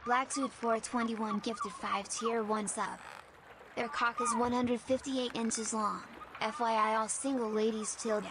Blacksuit 421 gifted 5 tier 1 sub. Their cock is 158 inches long, FYI all single ladies tilde.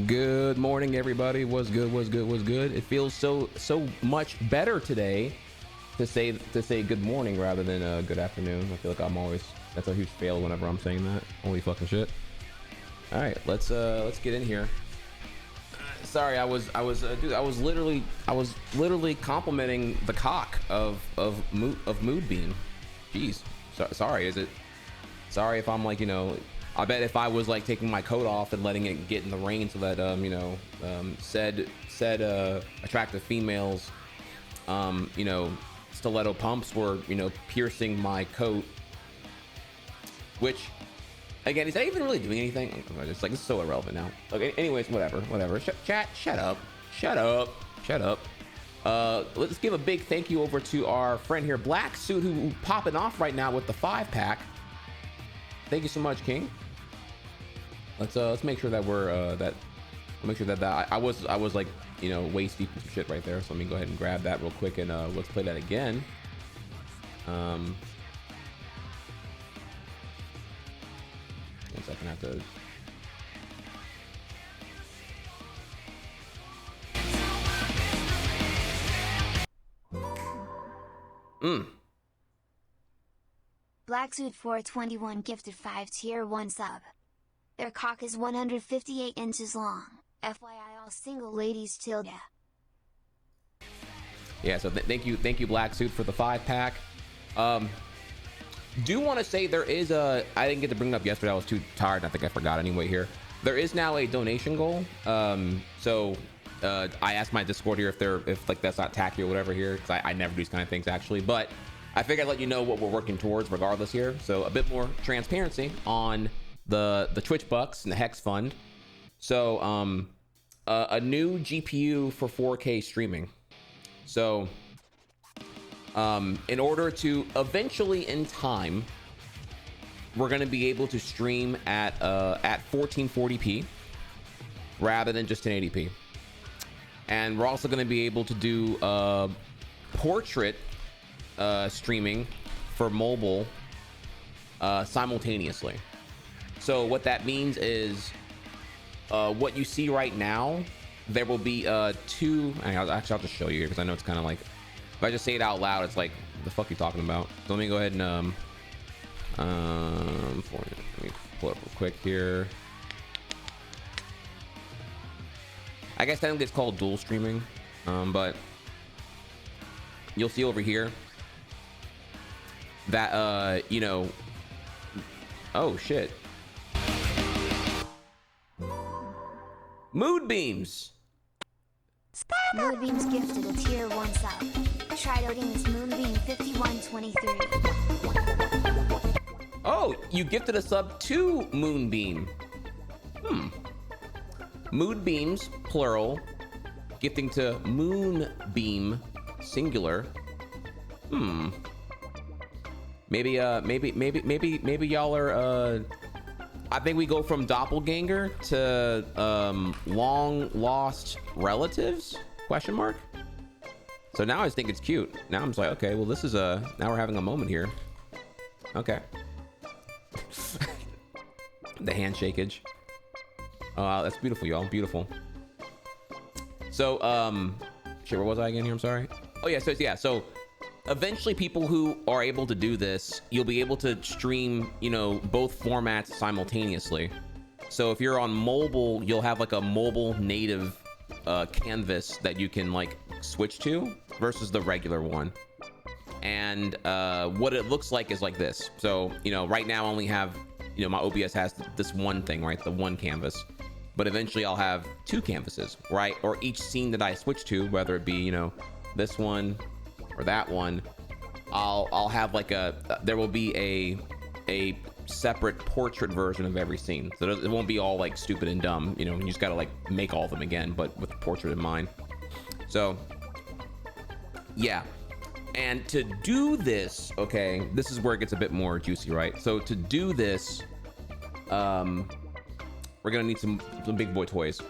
Good morning, everybody. What's good? What's good? What's good? It feels so much better today to say good morning rather than good afternoon. I feel like that's a huge fail whenever I'm saying that. Holy fucking shit. All right, let's get in here. Sorry, I was literally complimenting the cock of Moodbeam. Jeez, sorry. Sorry if I'm like, you know. I bet if I was like taking my coat off and letting it get in the rain so that said attractive females stiletto pumps were piercing my coat, which again, is that even really doing anything? It's like, it's so irrelevant now. Okay, anyways, whatever. Chat, shut up. Let's give a big thank you over to our friend here, Black Suit, who popping off right now with the 5-pack. Thank you so much, King. Let's make sure that we're I was like waist deep in some shit right there. So let me go ahead and grab that real quick and let's play that again. One second, I have to. Blacksuit 421 gifted 5 tier 1 sub. Their cock is 158 inches long. FYI, all single ladies tilde. Yeah, so thank you Black Suit for the 5-pack. Do want to say there is I didn't get to bring it up yesterday. I was too tired. I think I forgot anyway here. There is now a donation goal. So I asked my Discord here if like that's not tacky or whatever here, because I never do these kind of things actually, but I figured I'd let you know what we're working towards regardless here. So a bit more transparency on the Twitch bucks and the Hex Fund. So a new GPU for 4K streaming. So in order to eventually in time, we're going to be able to stream at 1440p rather than just 1080p. And we're also going to be able to do portrait streaming for mobile simultaneously. So what that means is what you see right now, there will be two. I'll just show you here because I know it's kind of like, if I just say it out loud, it's like, what the fuck are you talking about? So let me go ahead and let me pull it up real quick here. I guess technically it's called dual streaming, but you'll see over here that oh shit, Moodbeams Moodbeams gifted a tier 1 sub. tried loading this Moonbeam 5123. Oh, you gifted a sub to Moonbeam. Moonbeams, plural. Gifting to Moonbeam, singular. Maybe y'all are, I think we go from doppelganger to, long lost relatives? Question mark? So now I just think it's cute. Now I'm just like, okay, well, this is now we're having a moment here. Okay. The handshakeage. That's beautiful, y'all. Beautiful. So, shit, where was I again here? I'm sorry. Oh yeah, so eventually people who are able to do this, you'll be able to stream, you know, both formats simultaneously. So if you're on mobile, you'll have like a mobile native canvas that you can like switch to versus the regular one. And what it looks like is like this. So, you know, right now I only have, you know, my OBS has this one thing, right? The one canvas. But eventually I'll have two canvases, right? Or each scene that I switch to, whether it be, you know, this one or that one, I'll have like there will be a separate portrait version of every scene. So it won't be all like stupid and dumb, you know, you just gotta like make all of them again, but with the portrait in mind. So yeah. And to do this, okay, this is where it gets a bit more juicy, right? So to do this, we're gonna need some big boy toys.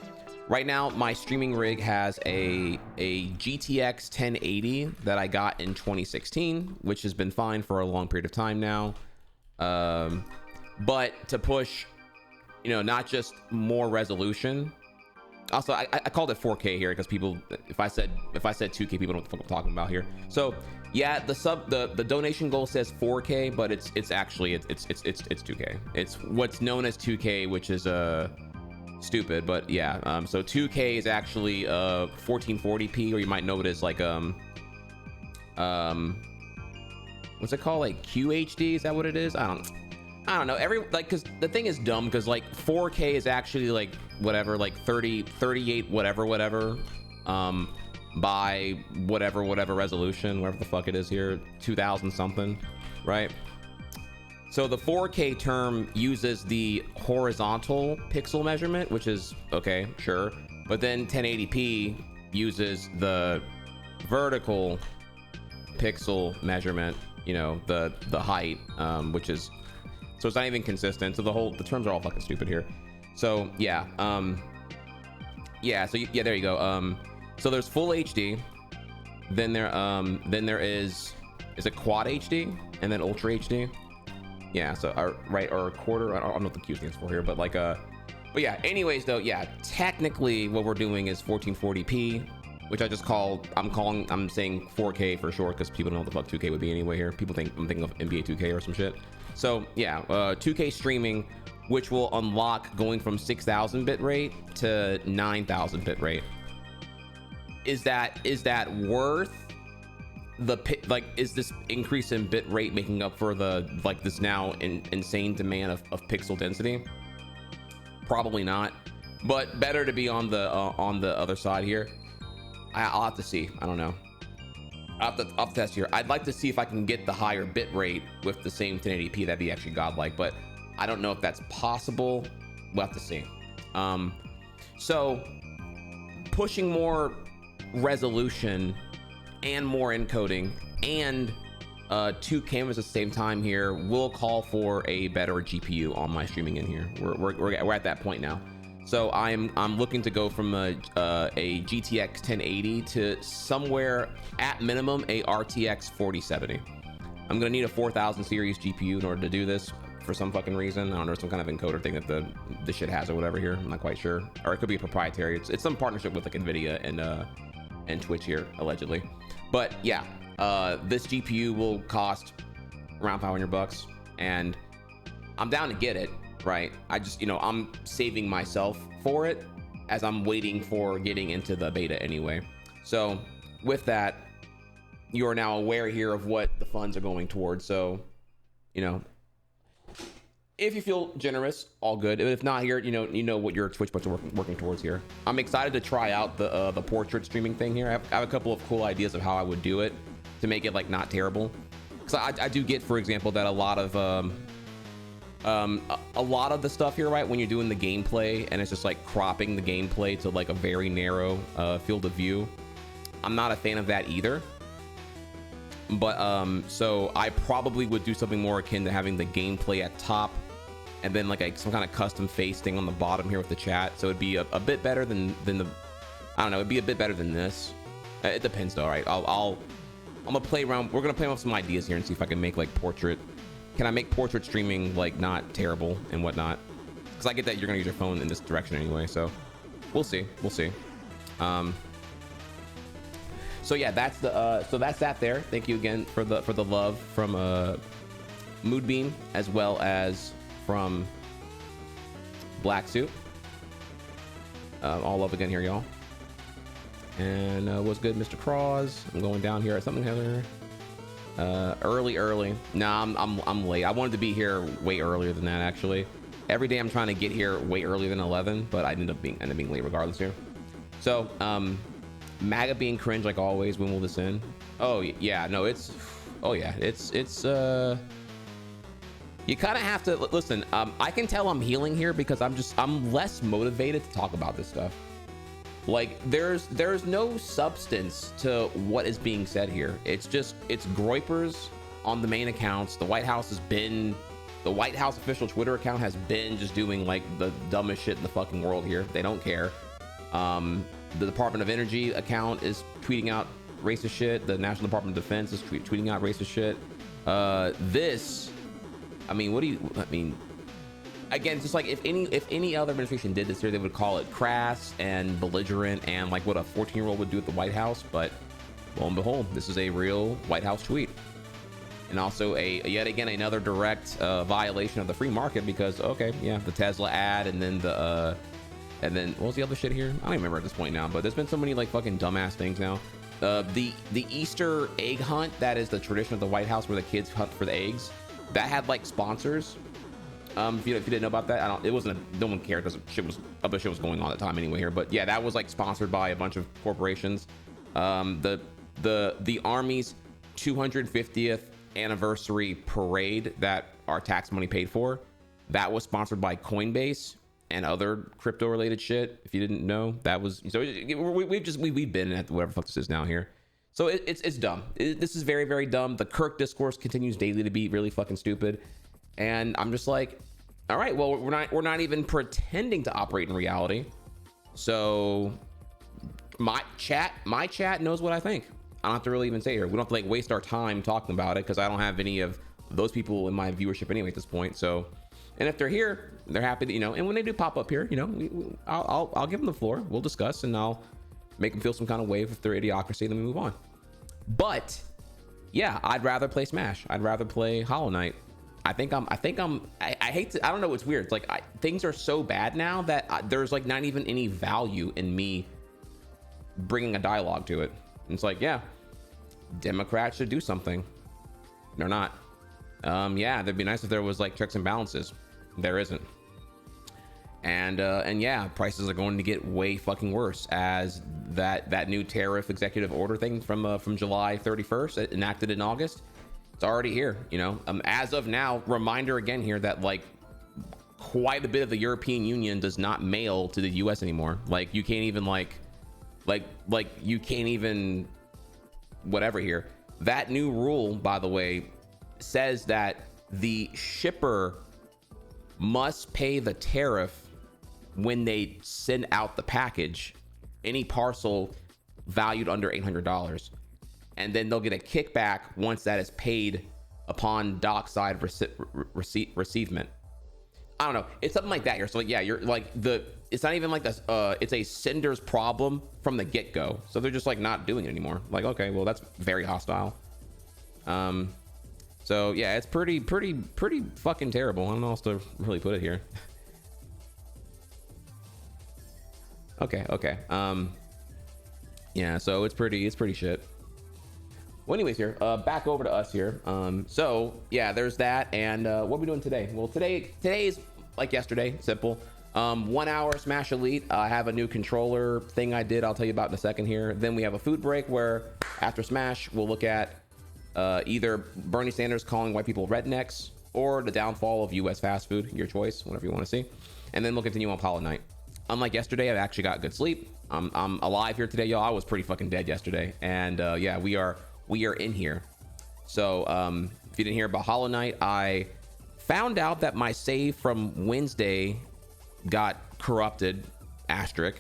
Right now, my streaming rig has a GTX 1080 that I got in 2016, which has been fine for a long period of time now. But to push, you know, not just more resolution. Also, I called it 4K here because people, if I said 2K, people don't know what the fuck I'm talking about here. So yeah, the donation goal says 4K, but it's actually it's 2K. It's what's known as 2K, which is stupid, but yeah. So 2K is actually 1440p, or you might know it as like what's it called, like QHD? Is that what it is? I don't know. Because the thing is dumb, because like 4K is actually like whatever, like 38 whatever by whatever resolution, whatever the fuck it is here, 2000 something, right? So the 4K term uses the horizontal pixel measurement, which is okay, sure, but then 1080p uses the vertical pixel measurement, you know, the height, which is, so it's not even consistent. So the terms are all fucking stupid here. So yeah, so there you go. So there's full HD, then there is it quad HD, and then ultra HD. Yeah, so or quarter, I don't know what the Q stands for here, but like but yeah, anyways though, yeah, technically what we're doing is 1440p, which I'm saying 4K for short, because people don't know what the fuck 2K would be anyway here. People think I'm thinking of NBA 2K or some shit. So yeah, 2K streaming, which will unlock going from 6,000 bit rate to 9,000 bit rate. Is that worth the is this increase in bit rate making up for the this now insane demand of pixel density? Probably not, but better to be on the other side here. I'll have to see. I don't know. I'll have to test here. I'd like to see if I can get the higher bit rate with the same 1080p. That'd be actually godlike, but I don't know if that's possible. We'll have to see. So pushing more resolution and more encoding and two cameras at the same time here will call for a better GPU on my streaming in here. We're at that point now. So I'm looking to go from a GTX 1080 to somewhere at minimum a RTX 4070. I'm gonna need a 4000 series GPU in order to do this for some fucking reason. I don't know, some kind of encoder thing that the shit has or whatever here. I'm not quite sure, or it could be a proprietary. It's some partnership with like Nvidia and Twitch here allegedly. But yeah, this GPU will cost around $500, and I'm down to get it. Right, I just, you know, I'm saving myself for it as I'm waiting for getting into the beta anyway. So with that, you are now aware here of what the funds are going towards. So, you know, if you feel generous, all good. If not here, you know what your Twitch bucks are working towards here. I'm excited to try out the portrait streaming thing here. I have a couple of cool ideas of how I would do it. to make it like not terrible. Because I do get, for example, that a lot of the stuff here, right, when you're doing the gameplay and it's just like cropping the gameplay to like a very narrow field of view, I'm not a fan of that either. But so I probably would do something more akin to having the gameplay at top and then like some kind of custom face thing on the bottom here with the chat. So it'd be a bit better than the, I don't know, it'd be a bit better than this. It depends though, right? I'm gonna play around. We're gonna play around with some ideas here and see if I can make like portrait. Can I make portrait streaming like not terrible and whatnot? Because I get that you're gonna use your phone in this direction anyway. So we'll see. We'll see. So yeah, that's the so that's that there. Thank you again for the love from Moodbeam as well as from Black Suit. All love again here, y'all. And what's good, Mr. Cross? I'm going down here at something, Heather. Early. Nah, I'm late. I wanted to be here way earlier than that, actually. Every day I'm trying to get here way earlier than 11, but I end up being late regardless here. So, MAGA being cringe like always. When will this end? Oh yeah, no, it's you kind of have to listen. I can tell I'm healing here because I'm less motivated to talk about this stuff. Like there's no substance to what is being said here. It's groypers on the main accounts. The White House official Twitter account has been just doing like the dumbest shit in the fucking world here. They don't care. The Department of Energy account is tweeting out racist shit. The National Department of Defense is tweeting out racist shit. Again, just like if any other administration did this here, they would call it crass and belligerent and like what a 14-year-old would do at the White House. But lo and behold, this is a real White House tweet, and also yet again another direct violation of the free market because okay, yeah, the Tesla ad and then what was the other shit here? I don't even remember at this point now. But there's been so many like fucking dumbass things now. The Easter egg hunt, that is the tradition of the White House where the kids hunt for the eggs. That had like sponsors. If you didn't know about that, no one cared because other shit was going on at the time anyway here. But yeah, that was like sponsored by a bunch of corporations. The Army's 250th anniversary parade that our tax money paid for, that was sponsored by Coinbase and other crypto related shit. If you didn't know, that was so we've been at whatever the fuck this is now here. So it's dumb. This is very, very dumb. The Kirk discourse continues daily to be really fucking stupid. And I'm just like, all right, well, we're not even pretending to operate in reality. So my chat knows what I think. I don't have to really even say here. We don't have to like waste our time talking about it because I don't have any of those people in my viewership anyway at this point. So, and if they're here, they're happy that, and when they do pop up here, I'll give them the floor. We'll discuss and I'll make them feel some kind of way with their idiocracy. Then we move on. But yeah, I'd rather play Smash. I'd rather play Hollow Knight. I hate to, I don't know, it's weird. It's like things are so bad now that there's like not even any value in me bringing a dialogue to it. And it's like, yeah, Democrats should do something. They're not. Yeah, that'd be nice if there was like checks and balances. There isn't. And yeah, prices are going to get way fucking worse as that new tariff executive order thing from July 31st enacted in August. It's already here, as of now. Reminder again here that like quite a bit of the European Union does not mail to the US anymore. Like you can't even you can't even whatever here. That new rule, by the way, says that the shipper must pay the tariff when they send out the package, any parcel valued under $800. And then they'll get a kickback once that is paid upon dockside receivement. I don't know. It's something like that here. So like, yeah, you're like it's not even like this. It's a sender's problem from the get go. So they're just like not doing it anymore. Like, okay, well that's very hostile. So yeah, it's pretty fucking terrible. I don't know how else to really put it here. Okay. Yeah, so it's pretty shit. Well, anyways, here, back over to us here. So yeah, there's that. And what are we doing today? Well, today is like yesterday, simple. 1 hour Smash Elite. I have a new controller thing I did. I'll tell you about in a second here. Then we have a food break where after Smash, we'll look at either Bernie Sanders calling white people rednecks or the downfall of U.S. fast food, your choice, whatever you want to see. And then we'll continue on Apollo night. Unlike yesterday, I actually got good sleep. I'm alive here today, y'all. I was pretty fucking dead yesterday, and yeah, we are in here. So if you didn't hear about Hollow Knight, I found out that my save from Wednesday got corrupted. Asterisk.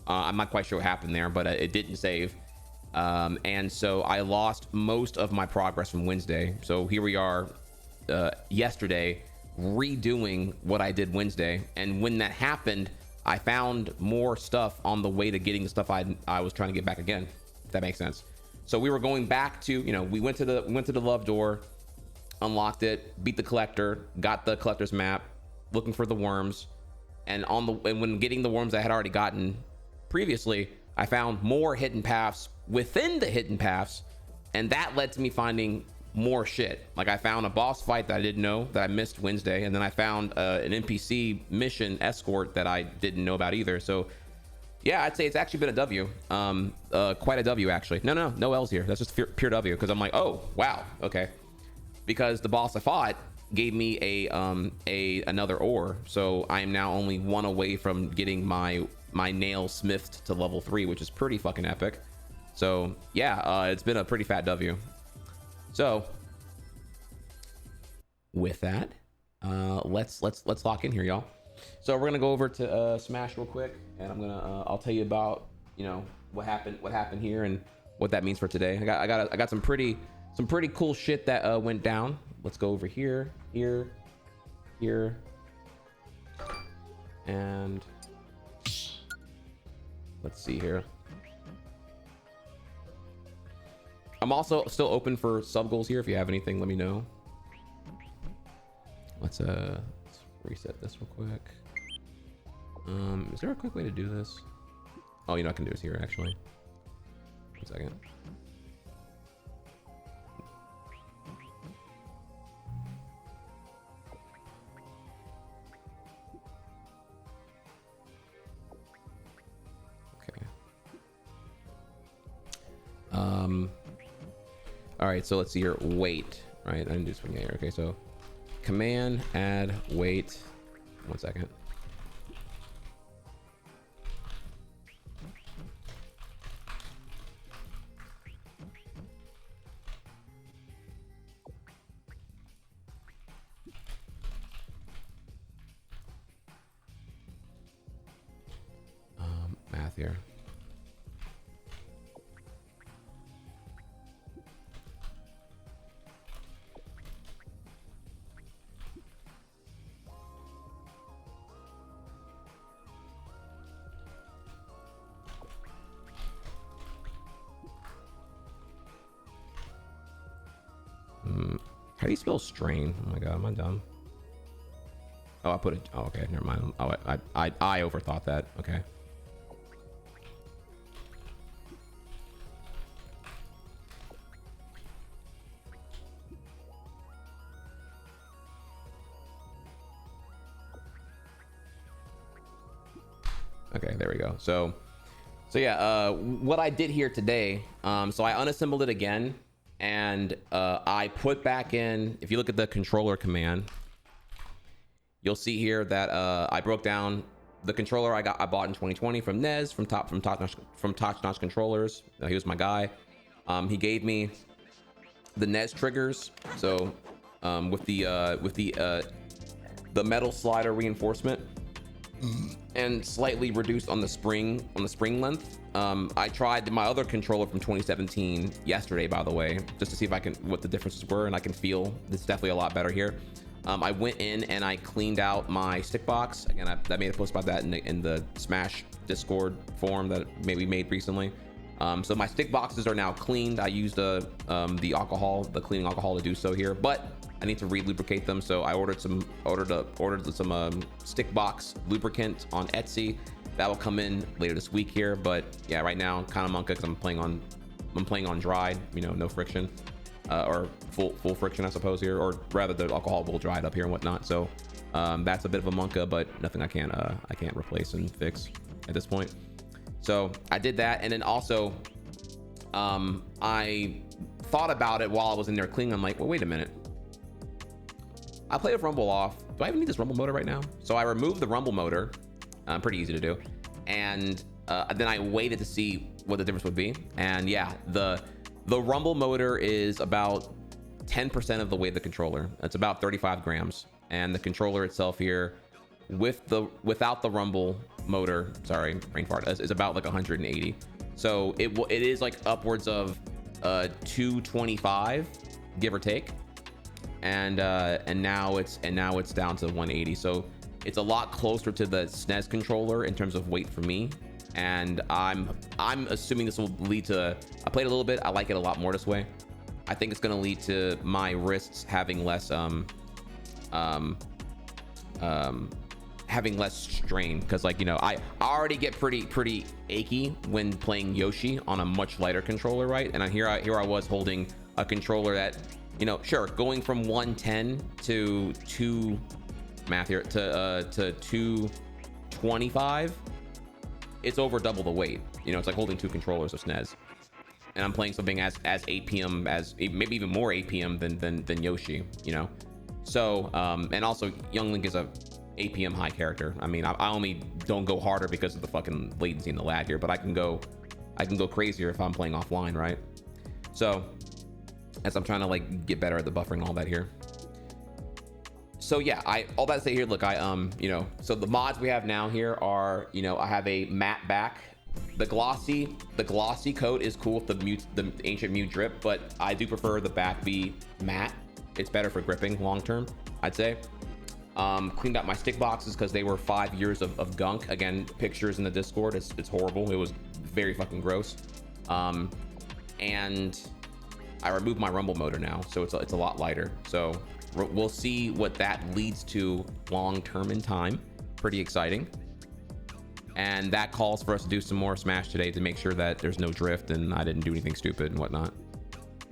I'm not quite sure what happened there, but it didn't save, and so I lost most of my progress from Wednesday. So here we are, yesterday, redoing what I did Wednesday, and when that happened, I found more stuff on the way to getting the stuff I was trying to get back again, if that makes sense. So we were going back to, we went to the love door, unlocked it, beat the collector, got the collector's map, looking for the worms, and when getting the worms I had already gotten previously, I found more hidden paths within the hidden paths, and that led to me finding more shit. Like I found a boss fight that I didn't know that I missed Wednesday, and then I found an NPC mission escort that I didn't know about either. So yeah, I'd say it's actually been a W, quite a W actually. No L's here. That's just pure W, because I'm like, oh wow, okay, because the boss I fought gave me another ore, so I am now only one away from getting my nail smithed to level 3, which is pretty fucking epic. So yeah, it's been a pretty fat W. So with that, let's lock in here, y'all. So we're gonna go over to Smash real quick, and I'll tell you about what happened here and what that means for today. I got some pretty cool shit that went down. Let's go over here, and let's see here. I'm also still open for sub goals here. If you have anything, let me know. Let's reset this real quick. Is there a quick way to do this? Oh, I can do this here actually. 1 second. Okay. All right, so let's see here. Wait, right? I didn't do swing here. Okay, so command add wait. 1 second. Math here. How do you spell strain? Oh my god, am I dumb? Oh, I put it. Oh, okay, never mind. Oh, I overthought that. Okay. Okay, there we go. So yeah, what I did here today, so I unassembled it again, and I put back in, if you look at the controller command, you'll see here that I broke down the controller I bought in 2020 from Nez, from Top Notch Controllers. He was my guy. He gave me the Nez triggers, so with the metal slider reinforcement, and slightly reduced on the spring length. I tried my other controller from 2017 yesterday, by the way, just to see what the differences were, and I can feel it's definitely a lot better here. I went in and I cleaned out my stick box. Again, I made a post about that in the Smash Discord forum that we made recently. So my stick boxes are now cleaned. I used the cleaning alcohol to do so here, but I need to re-lubricate them. So I ordered some stick box lubricant on Etsy. That will come in later this week here. But yeah, right now kind of monka because I'm playing on dry, no friction, or full friction, I suppose here, or rather the alcohol will dry it up here and whatnot. So that's a bit of a monka, but nothing I can't replace and fix at this point. So I did that, and then also I thought about it while I was in there cleaning. I'm like, well, wait a minute. I played with rumble off. Do I even need this rumble motor right now? So I removed the rumble motor. Pretty easy to do. And then I waited to see what the difference would be. And yeah, the rumble motor is about 10% of the weight of the controller. It's about 35 grams. And the controller itself here, without the rumble motor, sorry, brain fart, is about like 180. So it is like upwards of 225, give or take. And now it's down to 180. So it's a lot closer to the SNES controller in terms of weight for me. And I'm assuming this will lead to, I played a little bit, I like it a lot more this way. I think it's going to lead to my wrists having less having less strain, because like, you know, I already get pretty achy when playing Yoshi on a much lighter controller, right? And here I was holding a controller that, you know, sure, going from 110 to 225, it's over double the weight. You know, it's like holding two controllers of SNES. And I'm playing something as APM, as maybe even more APM than Yoshi, you know. So and also Young Link is a APM high character. I mean, I only don't go harder because of the fucking latency and the lag here, but I can go crazier if I'm playing offline, right? So as I'm trying to like get better at the buffering and all that here. So yeah, all that to say here, look, you know, so the mods we have now here are, you know, I have a matte back. The glossy coat is cool with the ancient Mew drip, but I do prefer the back be matte. It's better for gripping long term, I'd say. Cleaned up my stick boxes because they were 5 years of gunk. Again, pictures in the Discord, it's horrible. It was very fucking gross. And I removed my rumble motor now, so it's a lot lighter. So we'll see what that leads to long term in time. Pretty exciting. And that calls for us to do some more Smash today to make sure that there's no drift and I didn't do anything stupid and whatnot.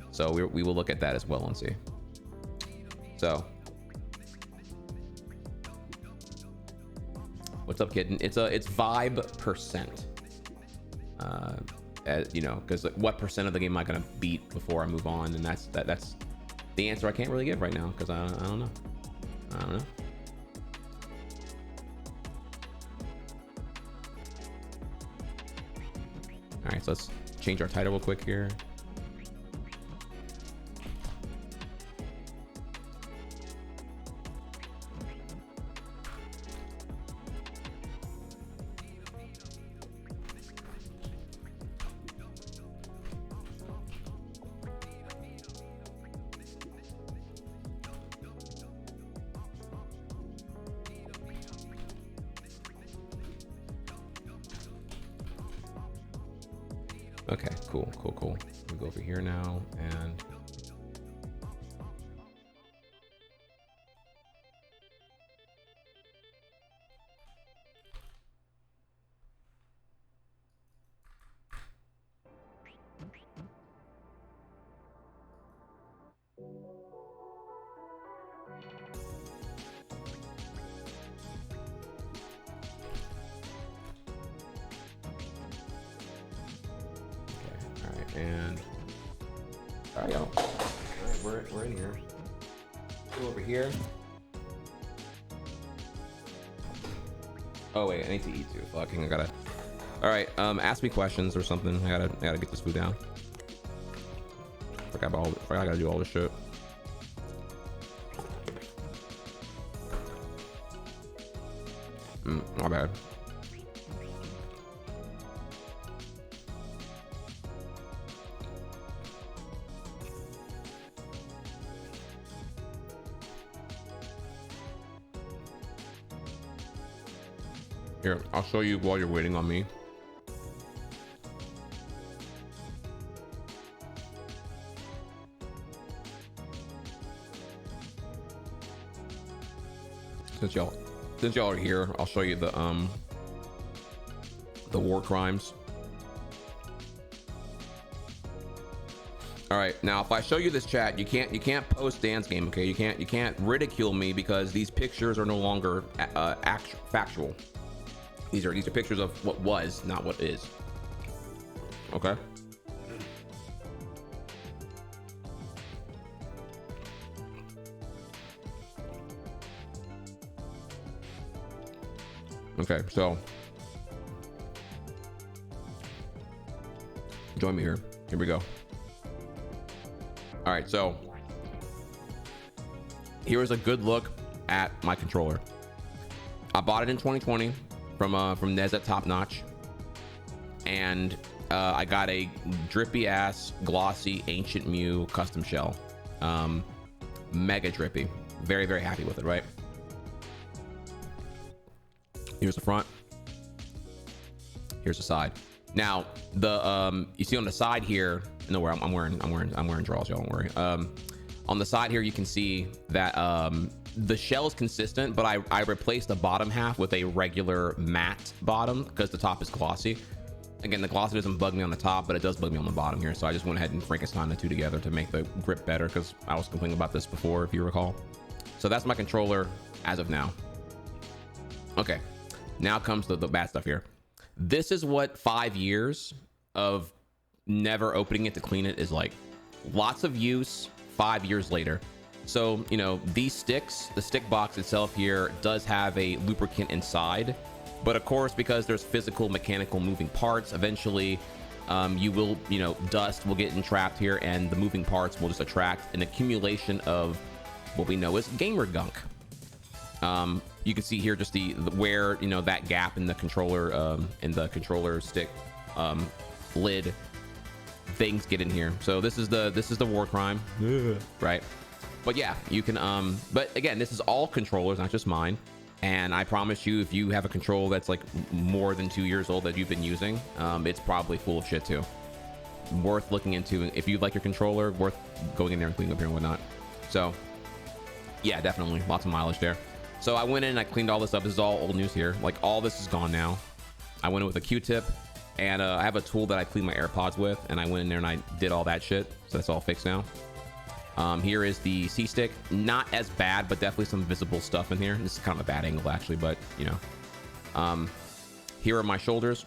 So we will look at that as well and see. So what's up, kitten? It's vibe percent. You know, because what percent of the game am I gonna beat before I move on? And that's the answer I can't really give right now because I don't know. All right, so let's change our title real quick here. Okay, cool. We go over here now and all right, y'all. All right, we're in here. Go over here. Oh wait, I need to eat too. Fucking, I gotta. All right, ask me questions or something. I gotta get this food down. I gotta do all this shit. My bad. Here, I'll show you while you're waiting on me. Since y'all are here, I'll show you the war crimes. All right, now if I show you this chat, you can't post dance game, okay? You can't ridicule me because these pictures are no longer factual. These are pictures of what was, not what is. Okay. Okay, so join me here. Here we go. All right, so here's a good look at my controller. I bought it in 2020 from Nez at Top Notch, and I got a drippy ass glossy Ancient Mew custom shell. Mega drippy. Very, very happy with it, right? Here's the front. Here's the side. Now, the you see on the side here, no, where I'm wearing draws, y'all, don't worry. On the side here, you can see that the shell is consistent, but I replaced the bottom half with a regular matte bottom because the top is glossy. Again, the glossy doesn't bug me on the top, but it does bug me on the bottom here. So I just went ahead and Frankenstein the two together to make the grip better, because I was complaining about this before, if you recall. So that's my controller as of now. Okay, now comes the bad stuff here. This is what 5 years of never opening it to clean it is like. Lots of use 5 years later. So, you know, these sticks, the stick box itself here does have a lubricant inside. But of course, because there's physical, mechanical moving parts, eventually you will, you know, dust will get entrapped here, and the moving parts will just attract an accumulation of what we know as gamer gunk. You can see here just the where, you know, that gap in the controller stick lid, things get in here. So this is the war crime, right? But yeah, you can but again, this is all controllers, not just mine. And I promise you, if you have a controller that's like more than 2 years old that you've been using, it's probably full of shit too. Worth looking into. If you like your controller, worth going in there and cleaning up here and whatnot. So yeah, definitely lots of mileage there. So I went in and I cleaned all this up. This is all old news here. Like, all this is gone now. I went in with a Q-tip, and I have a tool that I clean my AirPods with, and I went in there and I did all that shit. So that's all fixed now. Here is the C-stick. Not as bad, but definitely some visible stuff in here. This is kind of a bad angle actually, but you know. Here are my shoulders.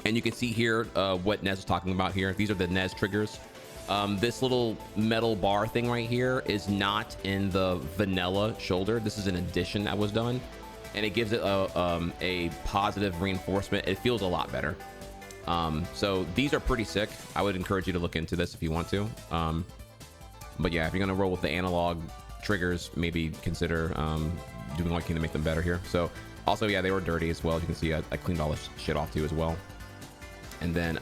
And you can see here what Nez was talking about here. These are the Nez triggers. This little metal bar thing right here is not in the vanilla shoulder. This is an addition that was done, and it gives it a positive reinforcement. It feels a lot better. So these are pretty sick. I would encourage you to look into this if you want to. But yeah, if you're gonna roll with the analog triggers, maybe consider doing what you can to make them better here. So also, yeah, they were dirty as well. As you can see, I cleaned all this shit off too as well. And then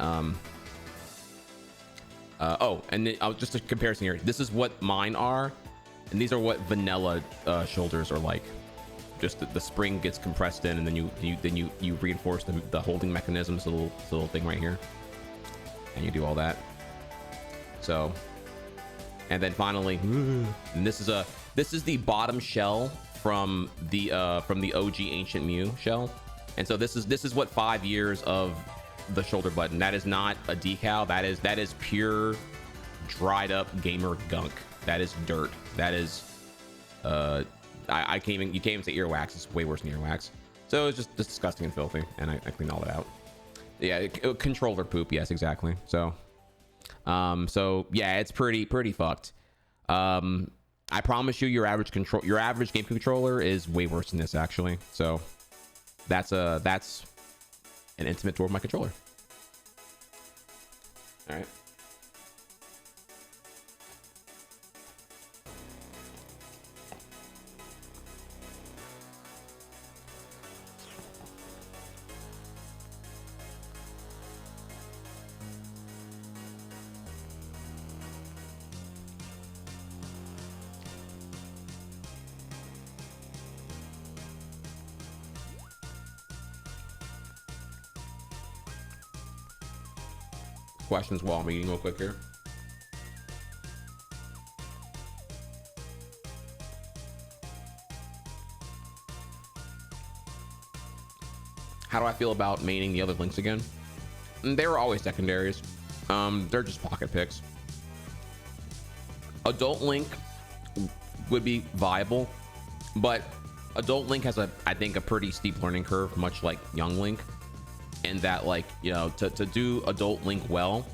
just a comparison here. This is what mine are, and these are what vanilla shoulders are like. Just the spring gets compressed in, and then you reinforce the holding mechanism. This little thing right here, and you do all that. So, and then finally, and this is the bottom shell from the OG Ancient Mew shell, and so this is what 5 years of the shoulder button. That is not a decal. That is pure dried up gamer gunk. That is dirt. That is I can't even, you can't even say earwax. It's way worse than earwax. So it's just disgusting and filthy, and I cleaned all that out. Yeah, controller poop. Yes, exactly. So yeah, it's pretty fucked. I promise you, your average game controller is way worse than this actually. So that's an intimate tour of my controller. All right. Questions while I'm eating real quick here. How do I feel about maining the other links again? They were always secondaries. They're just pocket picks. Adult Link would be viable, but Adult Link has I think a pretty steep learning curve, much like Young Link. And that, like, you know, to do Adult Link well,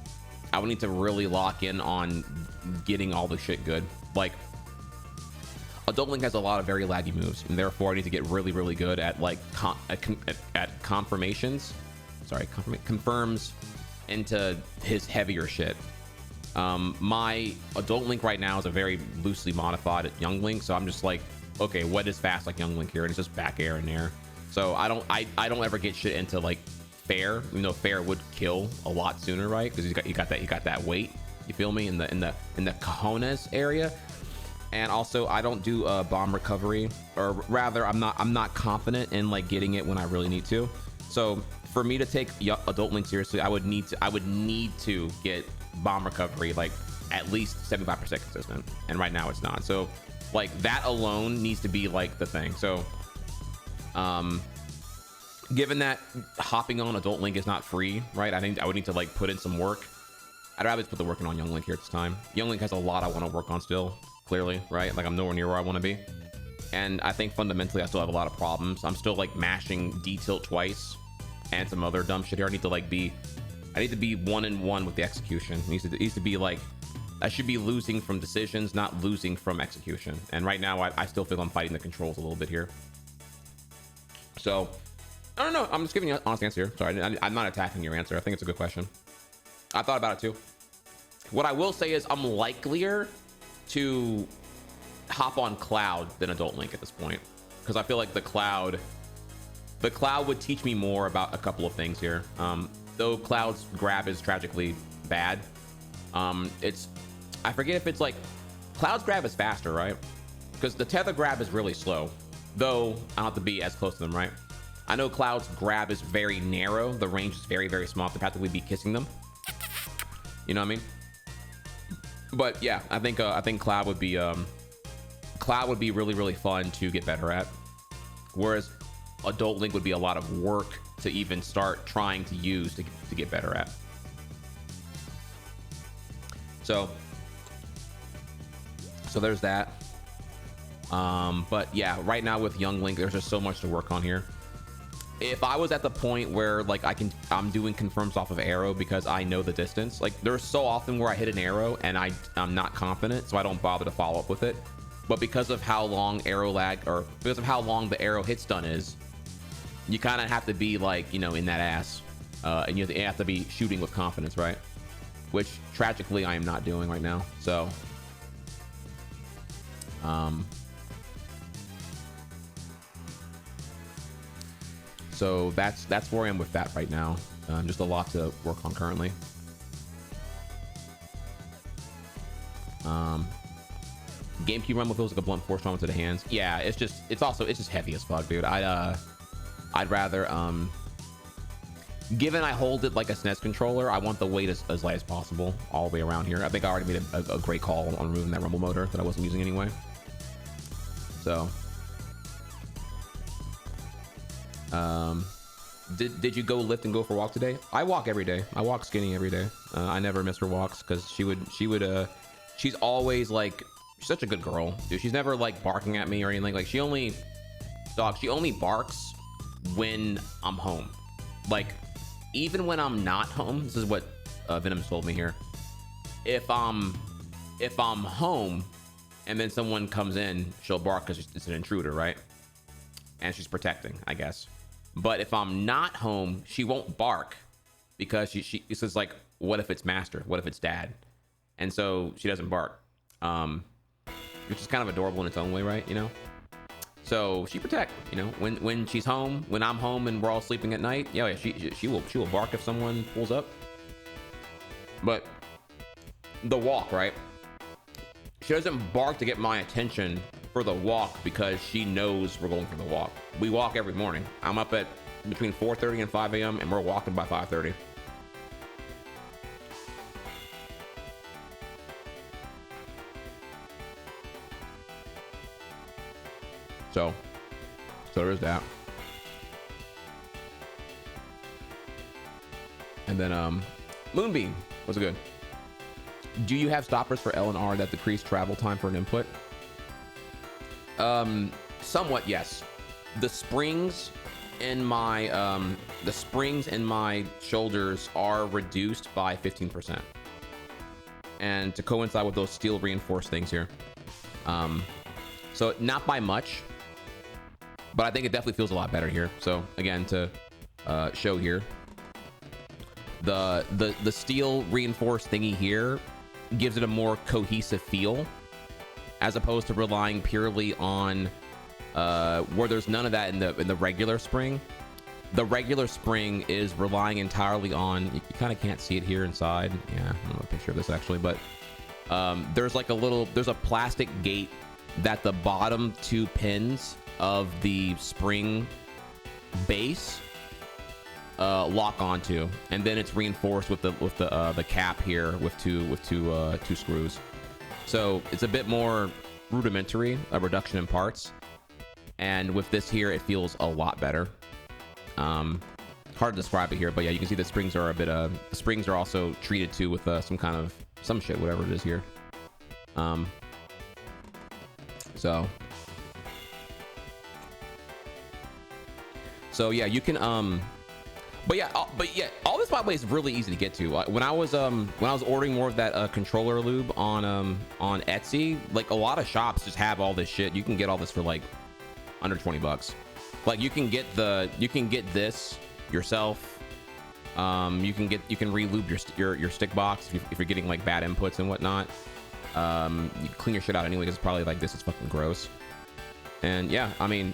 I would need to really lock in on getting all the shit good. Like, Adult Link has a lot of very laggy moves, and therefore I need to get really, really good at like at confirmations. Sorry, confirms into his heavier shit. My Adult Link right now is a very loosely modified Young Link, so I'm just like, okay, what is fast like Young Link here? And it's just back air and air. So I don't ever get shit into like fair, even though fair would kill a lot sooner, right? Because you got that weight. You feel me in the cojones area. And also I don't do bomb recovery, or rather I'm not confident in like getting it when I really need to. So for me to take Adult Link seriously, I would need to get bomb recovery like at least 75% consistent, and right now it's not. So like that alone needs to be like the thing. So given that hopping on Adult Link is not free, right, I think I would need to like put in some work. I'd rather just put the work in on Young Link here at this time. Young Link has a lot I want to work on still, clearly, right? Like I'm nowhere near where I want to be, and I think fundamentally I still have a lot of problems. I'm still like mashing D tilt twice and some other dumb shit here. I need to be 1-1 with the execution. It needs to be like, I should be losing from decisions, not losing from execution. And right now I still feel I'm fighting the controls a little bit here. So I don't know, I'm just giving you an honest answer here. Sorry, I'm not attacking your answer. I think it's a good question. I thought about it too. What I will say is I'm likelier to hop on Cloud than Adult Link at this point, because I feel like the Cloud would teach me more about a couple of things here. Though Cloud's grab is tragically bad. I forget if it's like Cloud's grab is faster, right? Because the tether grab is really slow, though I don't have to be as close to them, right? I know Cloud's grab is very narrow. The range is very, very small. To practically be kissing them. You know what I mean? But yeah, I think Cloud would be really, really fun to get better at. Whereas Adult Link would be a lot of work to even start trying to use to get better at. So there's that. But yeah, right now with Young Link, there's just so much to work on here. If I was at the point where like I'm doing confirms off of arrow because I know the distance, like there's so often where I hit an arrow and I'm not confident, so I don't bother to follow up with it. But because of how long arrow lag, or because of how long the arrow hit stun is, you kind of have to be like, you know, in that ass, and you have to be shooting with confidence, right? Which tragically I am not doing right now. So so that's where I am with that right now. Just a lot to work on currently. GameCube Rumble feels like a blunt force trauma to the hands. Yeah, it's just heavy as fuck, dude. I'd rather given I hold it like a SNES controller, I want the weight as light as possible all the way around here. I think I already made a great call on removing that rumble motor that I wasn't using anyway. So did you go lift and go for a walk today? I walk every day. I walk Skinny every day. I never miss her walks because she's always like, she's such a good girl, dude. She's never like barking at me or anything. Like she only barks when I'm home. Like even when I'm not home, this is what Venom told me here. If I'm home and then someone comes in, she'll bark because it's an intruder, right? And she's protecting, I guess. But if I'm not home, she won't bark because she says like, what if it's master? What if it's dad? And so she doesn't bark, which is kind of adorable in its own way, right? You know. So she protect, you know, when she's home, when I'm home and we're all sleeping at night. Yeah, she will bark if someone pulls up. But the walk, right? She doesn't bark to get my attention for the walk because she knows we're going for the walk. We walk every morning. I'm up at between 4:30 and 5 a.m. and we're walking by 5:30. So there is that. And then Moonbeam was good. Do you have stoppers for L and R that decrease travel time for an input? Somewhat, yes. The springs in my shoulders are reduced by 15%. And to coincide with those steel reinforced things here. So not by much, but I think it definitely feels a lot better here. So again, to show here, the steel reinforced thingy here gives it a more cohesive feel, as opposed to relying purely on where there's none of that in the regular spring. The regular spring is relying entirely on, you kind of can't see it here inside. Yeah, I don't know a picture of this actually, but there's like there's a plastic gate that the bottom 2 pins of the spring base lock onto, and then it's reinforced with the cap here with two screws. So it's a bit more rudimentary, a reduction in parts, and with this here it feels a lot better. Hard to describe it here, but yeah, you can see the springs are the springs are also treated too with some shit, whatever it is here. So yeah, you can but yeah, all this by the way is really easy to get to. When I was ordering more of that controller lube on Etsy, like a lot of shops just have all this shit. You can get all this for like under 20 bucks. Like you can get this yourself. You can re-lube your stick box if you're getting like bad inputs and whatnot. You clean your shit out anyway, because it's probably like, this is fucking gross. And yeah, I mean,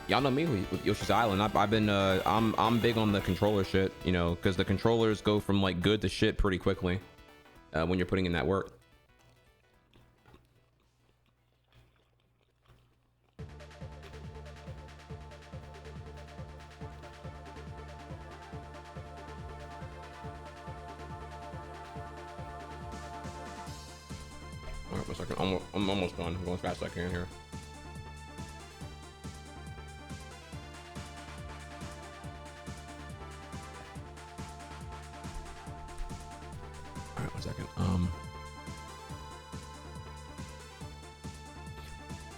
y'all know me with Yoshi's Island. I've been I'm big on the controller shit, you know, because the controllers go from like good to shit pretty quickly when you're putting in that work. All right, 1 second. I'm almost done. I'm going as fast as I can here. All right, 1 second.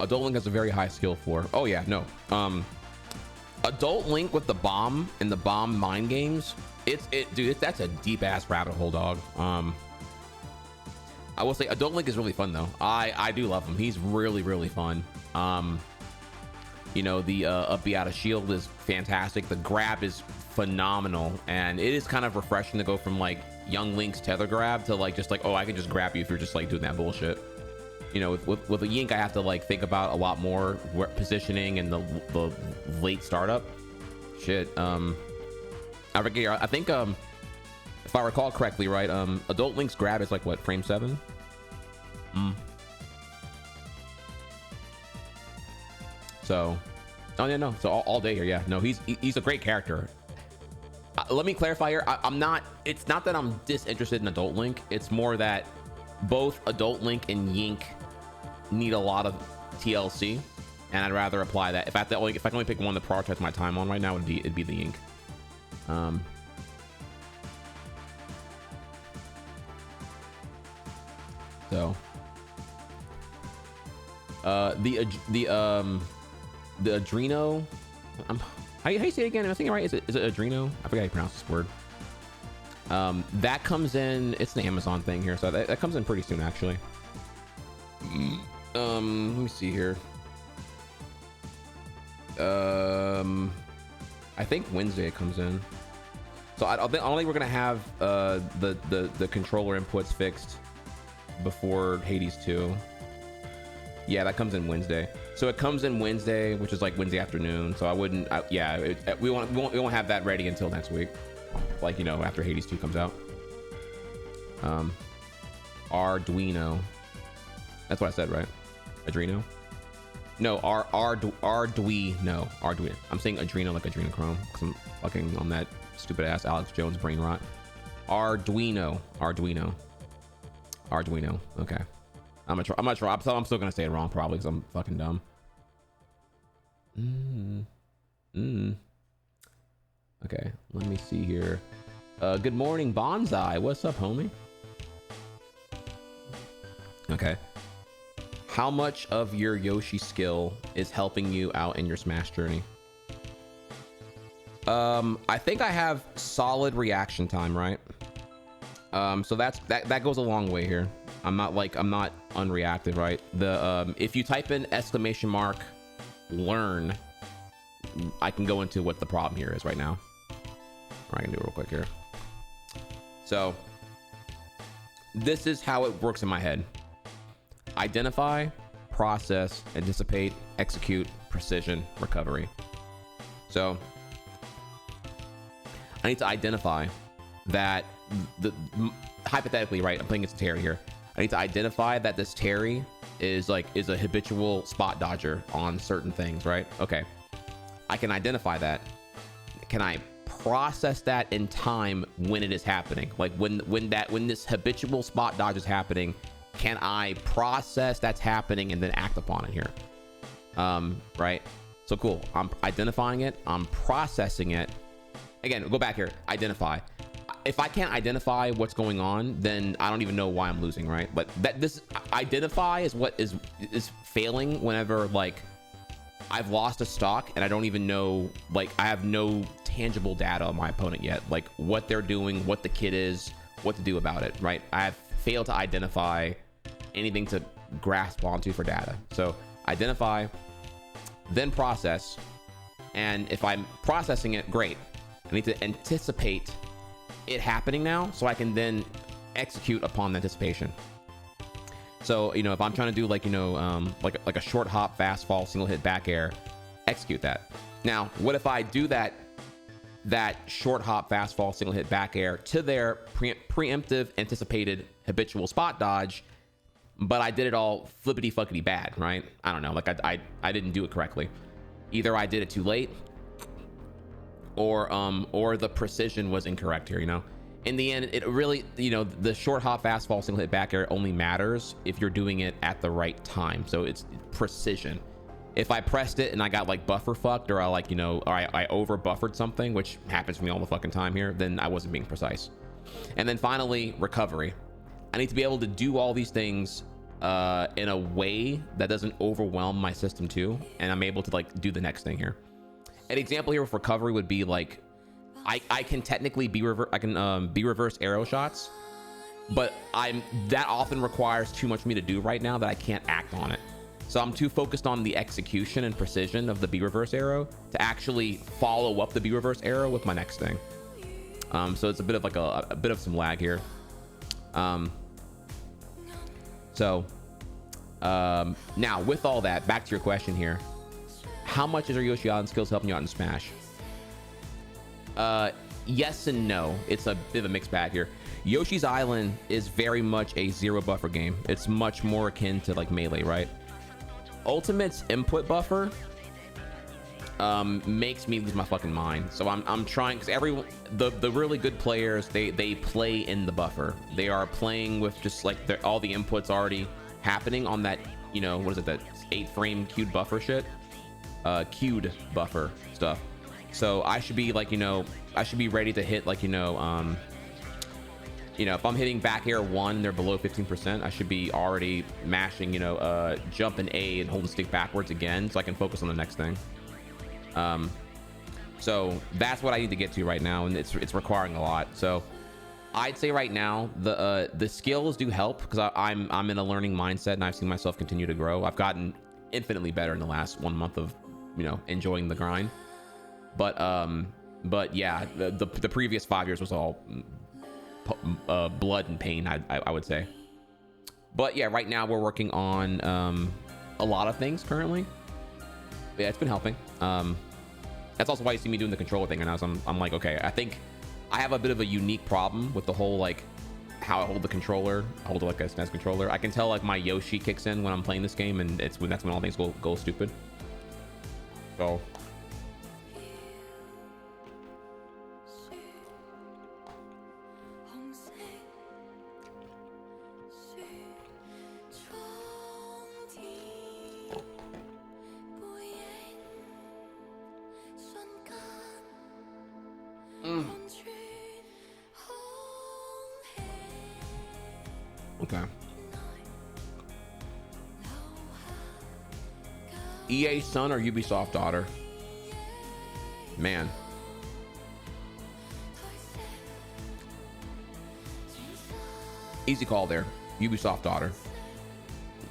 Adult Link has a very high skill floor. Oh yeah, no. Adult Link with the bomb and the bomb mind games. Dude, that's a deep ass rabbit hole, dog. I will say Adult Link is really fun though. I do love him. He's really, really fun. You know, the up B out of shield is fantastic. The grab is phenomenal, and it is kind of refreshing to go from like young Link's tether grab to like just like, oh, I can just grab you if you're just like doing that bullshit. You know, with a Yink, I have to like think about a lot more positioning and the late startup shit. I think if I recall correctly, right, Adult Link's grab is like what, frame 7? So, oh yeah, no, so all day here, yeah, no, he's a great character. Let me clarify here. It's not that I'm disinterested in Adult Link. It's more that both Adult Link and Yink need a lot of TLC, and I'd rather apply that. If I can only pick one to prioritize my time on right now, it'd be the Yink. So the Adreno, how do you say it again? Am I saying it right? Is it Adreno? I forget how you pronounce this word. That comes in, it's an Amazon thing here, so that comes in pretty soon actually. Let me see here. I think Wednesday it comes in. So I don't think we're gonna have the controller inputs fixed before Hades 2. Yeah, that comes in Wednesday. So it comes in Wednesday, which is like Wednesday afternoon. So I wouldn't. We won't have that ready until next week. Like, you know, after Hades 2 comes out. Arduino. That's what I said, right? Adreno? No, Arduino. I'm saying Adreno like adrenochrome because I'm fucking on that stupid ass Alex Jones brain rot. Arduino. Okay. I'm gonna try. I'm still gonna say it wrong probably because I'm fucking dumb. Okay, let me see here. Good morning, Bonsai. What's up, homie? Okay. How much of your Yoshi skill is helping you out in your Smash journey? I think I have solid reaction time, right? So that goes a long way here. I'm not unreactive, right? The if you type in exclamation mark learn, I can go into what the problem here is right now. Or I can do it real quick here. So this is how it works in my head: identify, process, anticipate, execute, precision, recovery. So I need to identify that hypothetically, right? I'm playing against Terry here. I need to identify that this Terry is a habitual spot dodger on certain things, right? Okay. I can identify that. Can I process that in time when it is happening? Like when this habitual spot dodge is happening, can I process that's happening and then act upon it here? Right? So cool. I'm identifying it. I'm processing it. Again, go back here. Identify. If I can't identify what's going on, then I don't even know why I'm losing, right? But this identify is what is failing whenever like I've lost a stock and I don't even know, like I have no tangible data on my opponent yet, like what they're doing, what the kit is, what to do about it, right? I have failed to identify anything to grasp onto for data. So identify, then process. And if I'm processing it, great. I need to anticipate it happening now so I can then execute upon the anticipation. So, you know, if I'm trying to do like, you know, like a short hop, fast fall, single hit back air, execute that. Now, what if I do that short hop, fast fall, single hit back air to their preemptive, anticipated, habitual spot dodge, but I did it all flippity fuckity bad, right? I don't know, like I didn't do it correctly. Either I did it too late, or the precision was incorrect here, you know? In the end, it really, you know, the short hop, fast fall, single hit back air only matters if you're doing it at the right time. So it's precision. If I pressed it and I got like buffer fucked, or I like, you know, or I over buffered something, which happens to me all the fucking time here, then I wasn't being precise. And then finally, recovery. I need to be able to do all these things in a way that doesn't overwhelm my system too, and I'm able to like do the next thing here. An example here with recovery would be like, I can technically be reverse arrow shots, but that often requires too much for me to do right now that I can't act on it. So I'm too focused on the execution and precision of the B reverse arrow to actually follow up the B reverse arrow with my next thing. So it's a bit of like a bit of some lag here. Now with all that, back to your question here. How much is your Yoshi Island skills helping you out in Smash? Yes and no. It's a bit of a mixed bag here. Yoshi's Island is very much a zero buffer game. It's much more akin to like Melee, right? Ultimate's input buffer makes me lose my fucking mind. So I'm trying, because the really good players, they play in the buffer. They are playing with just like all the inputs already happening on that, you know, what is it, that 8-frame queued buffer shit? Queued buffer stuff. So I should be like, you know, I should be ready to hit like, you know, if I'm hitting back air 1, they're below 15%, I should be already mashing, you know, jump and A and holding stick backwards again, so I can focus on the next thing. So that's what I need to get to right now, and it's requiring a lot. So I'd say right now the skills do help, because I'm in a learning mindset and I've seen myself continue to grow. I've gotten infinitely better in the last 1 month of, you know, enjoying the grind. But yeah, the previous 5 years was all blood and pain, I would say. But yeah, right now we're working on a lot of things currently. Yeah, it's been helping. That's also why you see me doing the controller thing right now. So I'm like, okay, I think I have a bit of a unique problem with the whole like how I hold the controller. I hold it like a SNES controller. I can tell like my Yoshi kicks in when I'm playing this game, and that's when all things go stupid. So okay. EA son or Ubisoft daughter? Man. Easy call there. Ubisoft daughter.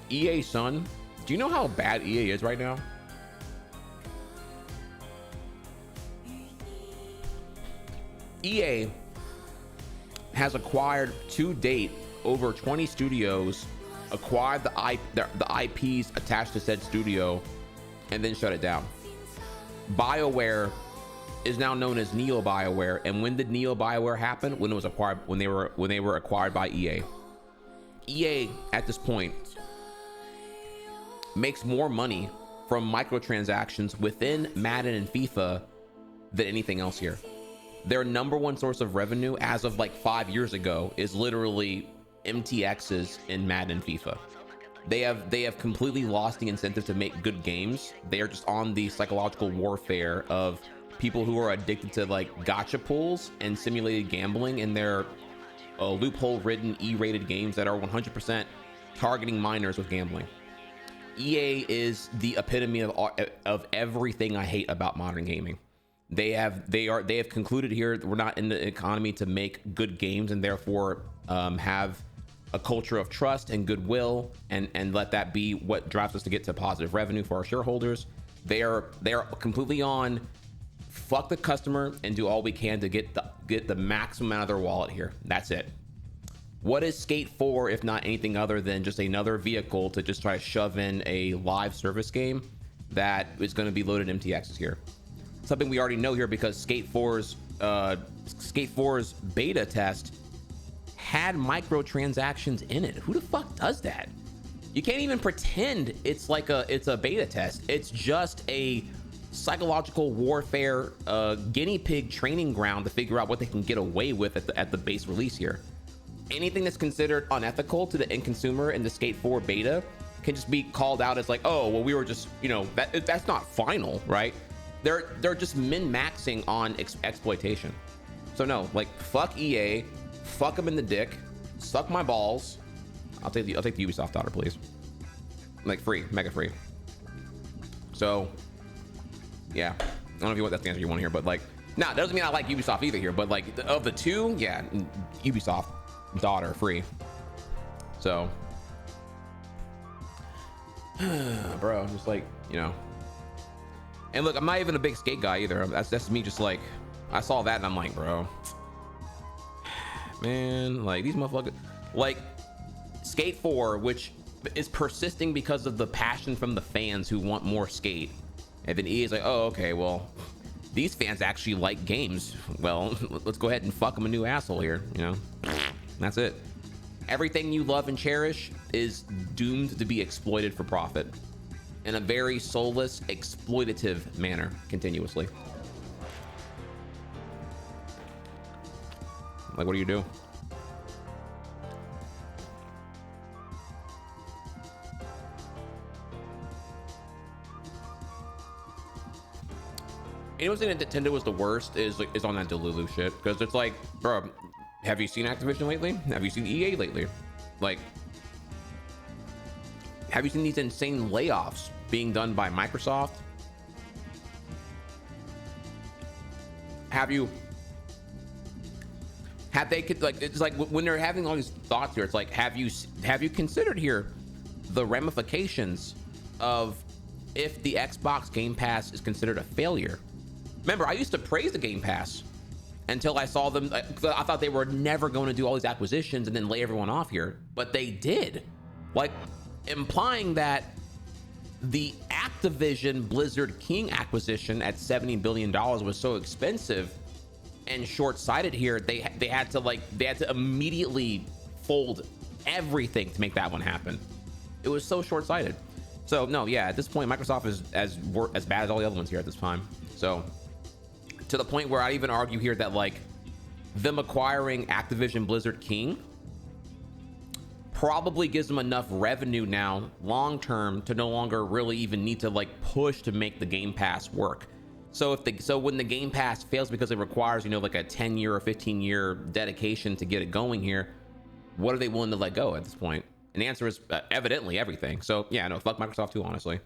EA son, do you know how bad EA is right now? EA has acquired to date over 20 studios, acquired the IPs attached to said studio, and then shut it down. BioWare is now known as Neo BioWare, and when did Neo BioWare happen? When it was acquired, when they were acquired by EA. EA at this point makes more money from microtransactions within Madden and FIFA than anything else here. Their number one source of revenue as of like 5 years ago is literally MTXs in Madden and FIFA. They have completely lost the incentive to make good games. They are just on the psychological warfare of people who are addicted to like gotcha pulls and simulated gambling in their loophole-ridden E-rated games that are 100% targeting minors with gambling. EA is the epitome of everything I hate about modern gaming. They have concluded here that we're not in the economy to make good games, and therefore have a culture of trust and goodwill, and let that be what drives us to get to positive revenue for our shareholders. They are completely on fuck the customer and do all we can to get the maximum out of their wallet here. That's it. What is Skate 4 if not anything other than just another vehicle to just try to shove in a live service game that is going to be loaded MTXs here? Something we already know here because Skate 4's beta test had microtransactions in it. Who the fuck does that? You can't even pretend it's a beta test. It's just a psychological warfare guinea pig training ground to figure out what they can get away with at the base release here. Anything that's considered unethical to the end consumer in the Skate 4 beta can just be called out as like, oh, well, we were just, that's not final, right? They're just min-maxing on exploitation. So no, like, fuck EA, fuck them in the dick, suck my balls. I'll take the Ubisoft daughter, please. Like, free, mega free. So yeah, I don't know if you want that's the answer you want here, but like, nah, that doesn't mean I like Ubisoft either here, but like of the two, yeah, Ubisoft daughter free. So bro, just like, and look, I'm not even a big Skate guy either. That's me, just like, I saw that and I'm like, bro, man, like these motherfuckers, like Skate 4, which is persisting because of the passion from the fans who want more Skate, and then EA is like, oh, okay, well, these fans actually like games, well, let's go ahead and fuck them a new asshole here. That's it. Everything you love and cherish is doomed to be exploited for profit in a very soulless, exploitative manner continuously. Like, what do you do? You know what's saying that Nintendo was the worst is on that Delulu shit, because it's like, bro, have you seen Activision lately? Have you seen EA lately? Like, have you seen these insane layoffs being done by Microsoft? Have they, like, it's like when they're having all these thoughts here, it's like, have you considered here the ramifications of if the Xbox Game Pass is considered a failure? Remember, I used to praise the Game Pass until I saw them. I thought they were never going to do all these acquisitions and then lay everyone off here, but they did, like implying that the Activision Blizzard King acquisition at $70 billion was so expensive and short-sighted here. They had to immediately fold everything to make that one happen. It was so short-sighted. So no, yeah, at this point, Microsoft is as bad as all the other ones here at this time. So to the point where I even argue here that like them acquiring Activision Blizzard King probably gives them enough revenue now long term to no longer really even need to like push to make the Game Pass work. So when the Game Pass fails because it requires, like a 10-year or 15-year dedication to get it going here, what are they willing to let go at this point? And the answer is evidently everything. So yeah, no, fuck Microsoft too, honestly.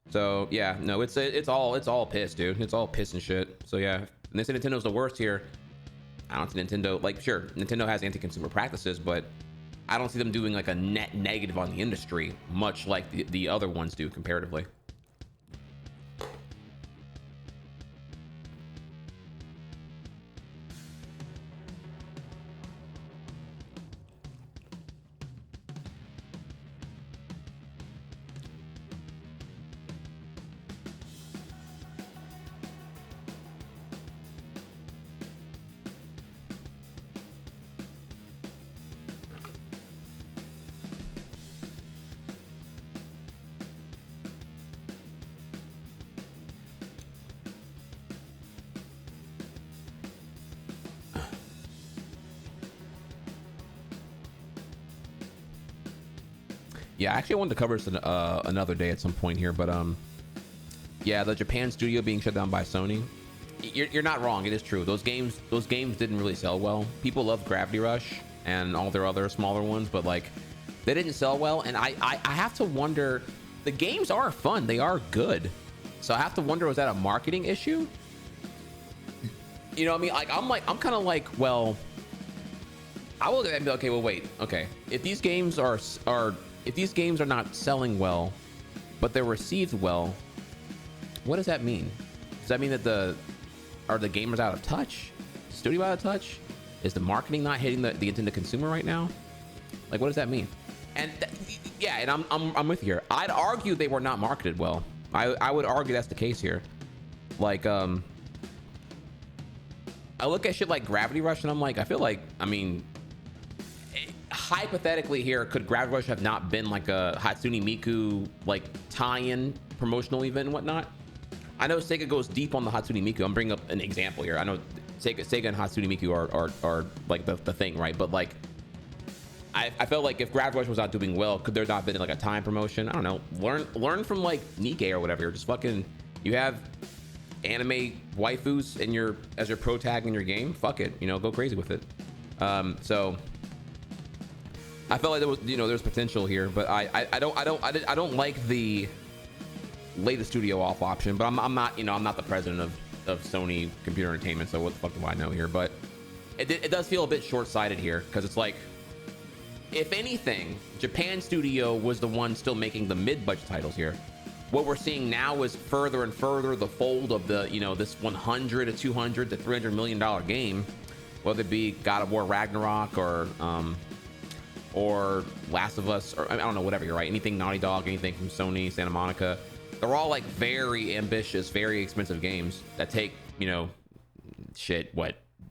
So yeah, no, it's all piss, dude. It's all piss and shit. So yeah, and they say Nintendo's the worst here. I don't think Nintendo, like, sure, Nintendo has anti-consumer practices, but I don't see them doing like a net negative on the industry, much like the other ones do comparatively. Yeah, I actually wanted to cover this another day at some point here, but yeah, the Japan studio being shut down by Sony. You're not wrong. It is true. Those games didn't really sell well. People love Gravity Rush and all their other smaller ones, but like they didn't sell well. And I have to wonder. The games are fun. They are good. So I have to wonder, was that a marketing issue? You know what I mean? I'm kind of like, well, I will be okay. Well, wait. Okay, if these games are not selling well, but they're received well, what does that mean? Does that mean that are the gamers out of touch? Studio out of touch? Is the marketing not hitting the intended consumer right now? Like, what does that mean? And yeah, and I'm with you here. I'd argue they were not marketed well. I would argue that's the case here. Like, I look at shit like Gravity Rush and I'm like, I feel like, I mean, hypothetically here, could Gravity Rush have not been like a Hatsune Miku like tie-in promotional event and whatnot? I know Sega goes deep on the Hatsune Miku. I'm bringing up an example here. I know Sega and Hatsune Miku are like the thing, right? But like, I felt like if Gravity Rush was not doing well, could there not have been like a time promotion? I don't know. Learn from like Nikkei or whatever. Just fucking, you have anime waifus as your pro tag in your game. Fuck it, go crazy with it. So I felt like there was, there's potential here, but I don't like the latest studio off option. But I'm not, I'm not the president of Sony Computer Entertainment, so what the fuck do I know here? But it does feel a bit short-sighted here, because it's like, if anything, Japan studio was the one still making the mid-budget titles here. What we're seeing now is further and further the fold of the, this 100 to 200 to 300 million dollar game, whether it be God of War Ragnarok or Last of Us, or I don't know, whatever, you're right. Anything Naughty Dog, anything from Sony, Santa Monica, they're all like very ambitious, very expensive games that take,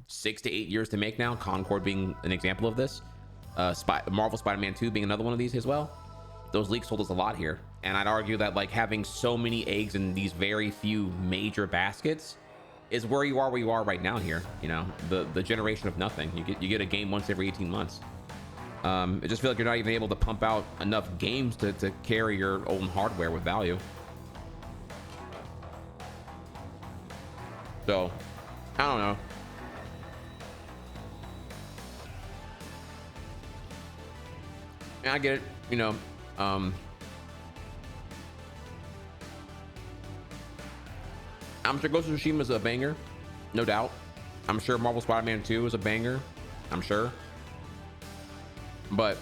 6 to 8 years to make now. Concord being an example of this. Marvel Spider-Man 2 being another one of these as well. Those leaks told us a lot here, and I'd argue that like having so many eggs in these very few major baskets is where you are right now here. The generation of nothing. You get a game once every 18 months. I just feel like you're not even able to pump out enough games to carry your own hardware with value. So I don't know. I get it, I'm sure Ghost of Tsushima is a banger, no doubt. I'm sure Marvel Spider-Man 2 is a banger, I'm sure. But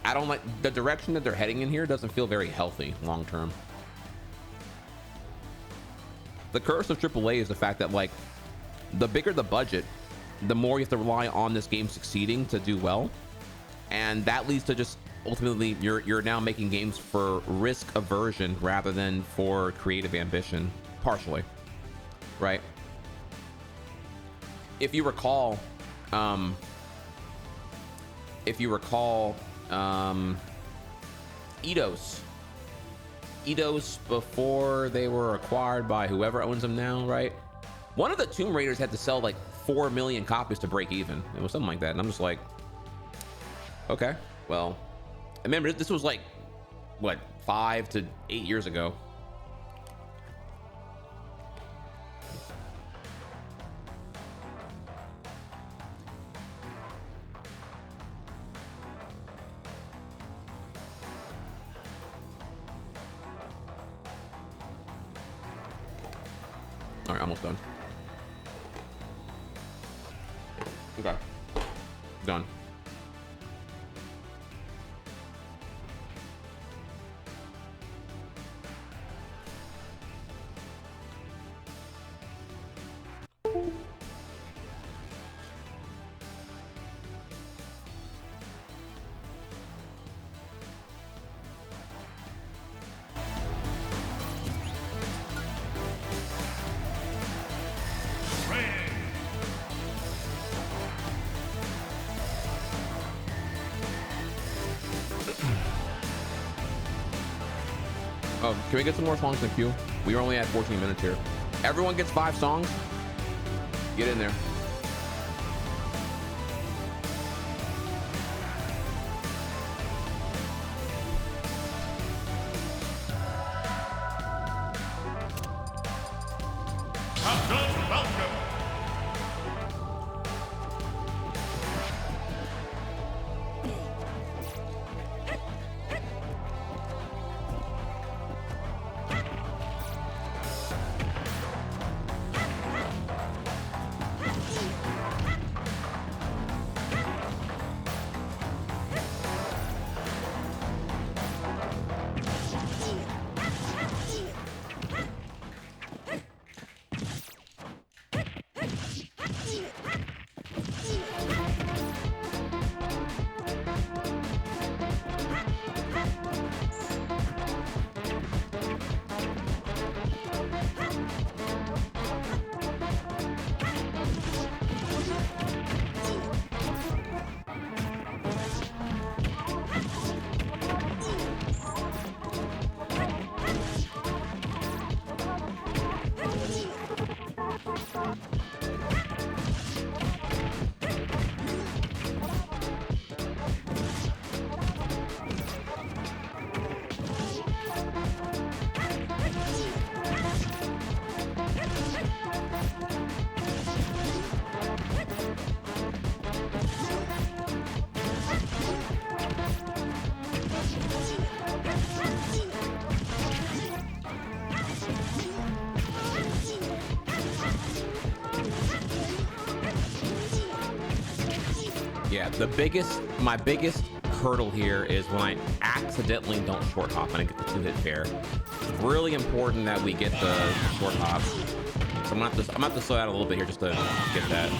I don't like the direction that they're heading in here. Doesn't feel very healthy long term. The curse of AAA is the fact that like the bigger the budget, the more you have to rely on this game succeeding to do well. And that leads to just ultimately you're now making games for risk aversion rather than for creative ambition, partially, right? If you recall, Eidos before they were acquired by whoever owns them now, right? One of the Tomb Raiders had to sell like 4 million copies to break even. It was something like that, and I'm just like, okay, well, I remember this was like, what, 5 to 8 years ago. All right, almost done. Okay, done. Oh, can we get some more songs in the queue? We are only at 14 minutes here. Everyone gets 5 songs. Get in there. My biggest hurdle here is when I accidentally don't short hop and I get the 2-hit fair. It's really important that we get the short hop. So I'm gonna have to slow down a little bit here just to get that.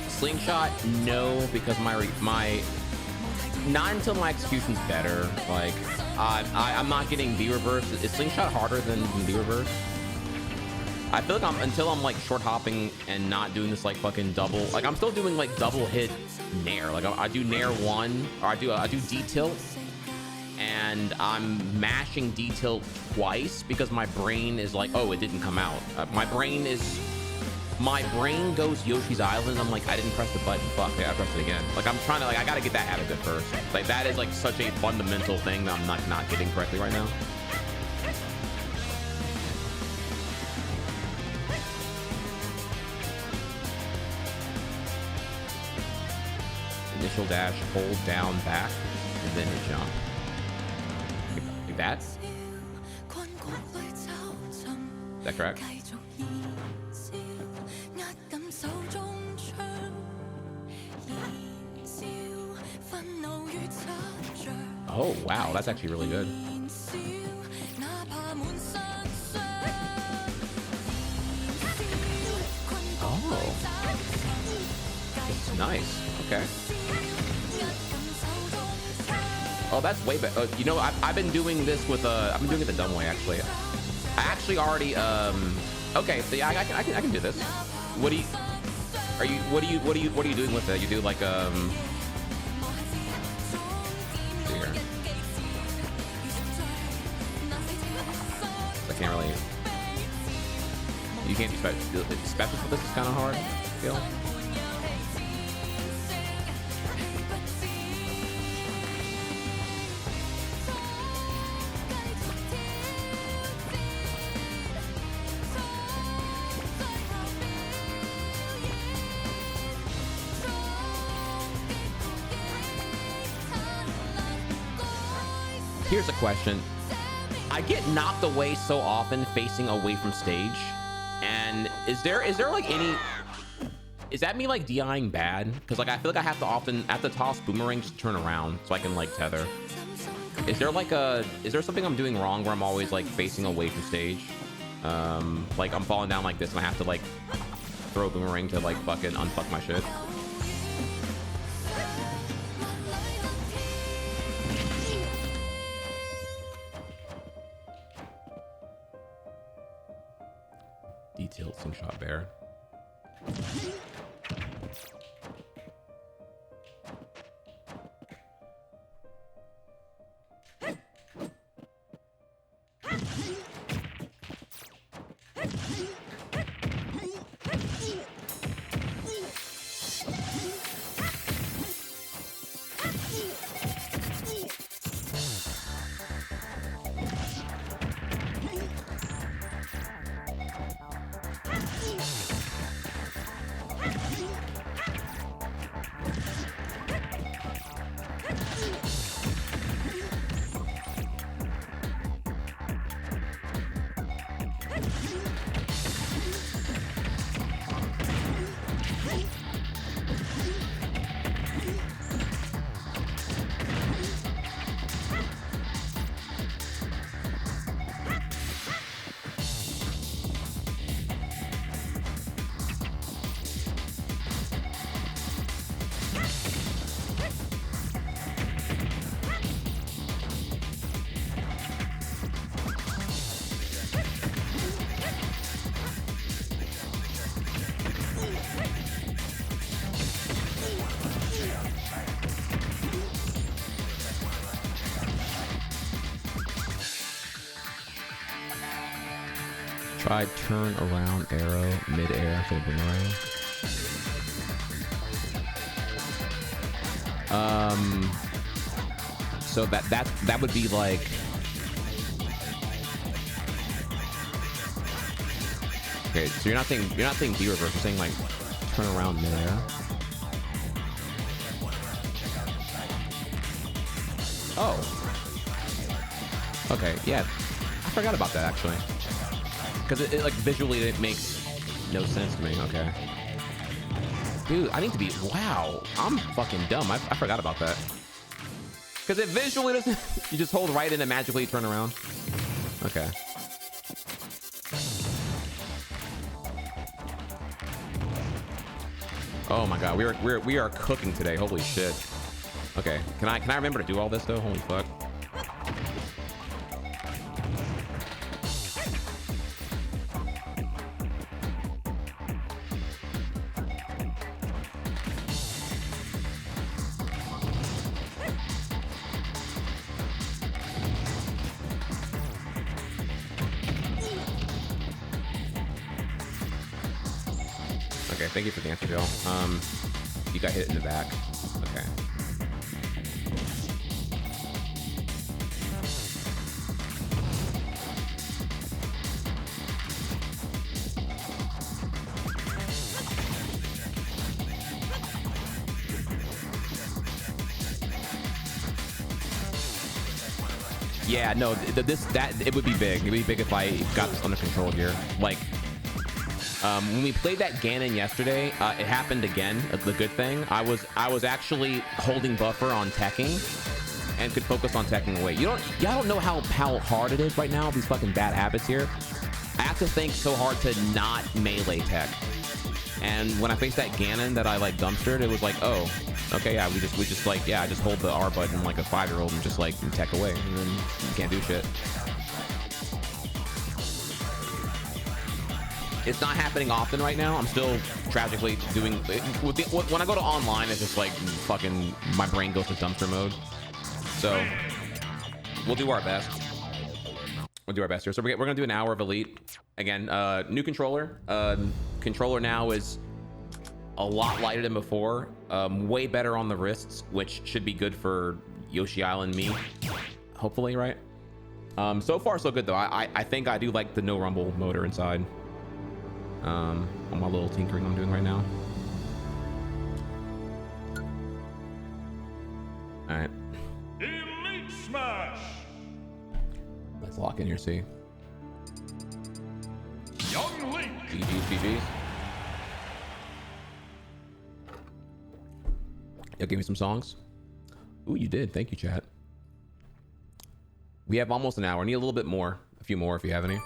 Slingshot, no, because my not until my execution's better. Like, I'm not getting V reverse. Is Slingshot harder than V reverse? I feel like until I'm like short hopping and not doing this like fucking double. Like, I'm still doing like double hit nair. Like, I do nair one, or I do D tilt, and I'm mashing D tilt twice because my brain is like, oh, it didn't come out. My brain goes Yoshi's Island. I'm like, I didn't press the button. Fuck, I pressed it again. Like, I'm trying to, like, I gotta get that habit good first. Like, that is like such a fundamental thing that I'm not getting correctly right now. Initial dash, hold down, back, and then you jump. Like that. Is that correct? Oh, wow, that's actually really good. Oh, nice. Okay. Oh, that's way better. You know, I've been doing this with I've been doing it the dumb way, actually. I actually already okay, so yeah, I can do this. What are you doing with it? You do like I can't really. You can't do special for this is kind of hard. I feel. Here's a question. I get knocked away so often facing away from stage, and is there like any, is that me like DIing bad? Because like I feel like I have to toss boomerangs to turn around so I can like tether. Is there something I'm doing wrong where I'm always like facing away from stage? Like I'm falling down like this and I have to like throw a boomerang to like fucking unfuck my shit. Detailed slingshot bear. Try turn around arrow mid-air instead of boomerang. So that would be like, okay, so you're not saying B reverse, you're saying like turn around mid-air. Oh. Okay, yeah. I forgot about that actually. Because it like visually it makes no sense to me. Okay. Dude, I need to be, wow. I'm fucking dumb. I forgot about that. Because it visually doesn't, you just hold right and it magically turn around. Okay. Oh my god, we are cooking today. Holy shit. Okay, can I remember to do all this though? Holy fuck. Okay, thank you for the answer, Joe. You got hit in the back. Okay. Yeah, no, it would be big. It would be big if I got this under control here. Like, when we played that Ganon yesterday, it happened again. The good thing, I was actually holding buffer on teching and could focus on teching away. Y'all don't know how hard it is right now. These fucking bad habits here. I have to think so hard to not melee tech. And when I faced that Ganon that I like dumpstered, it was like, oh, okay, yeah, we just like, yeah, I just hold the R button like a 5-year-old and just like tech away, and then you can't do shit. It's not happening often right now. I'm still tragically doing when I go to online, it's just like fucking my brain goes to dumpster mode. So we'll do our best. We'll do our best here. So we're gonna do an hour of Elite again. New controller. Controller now is a lot lighter than before. Way better on the wrists, which should be good for Yoshi Island me. Hopefully, right? So far so good though. I think I do like the no rumble motor inside. On my little tinkering I'm doing right now. All right. Elite Smash. Let's lock in here. See. Young Link. GG's. Y'all give me some songs. Ooh, you did. Thank you, chat. We have almost an hour. Need a little bit more. A few more if you have any.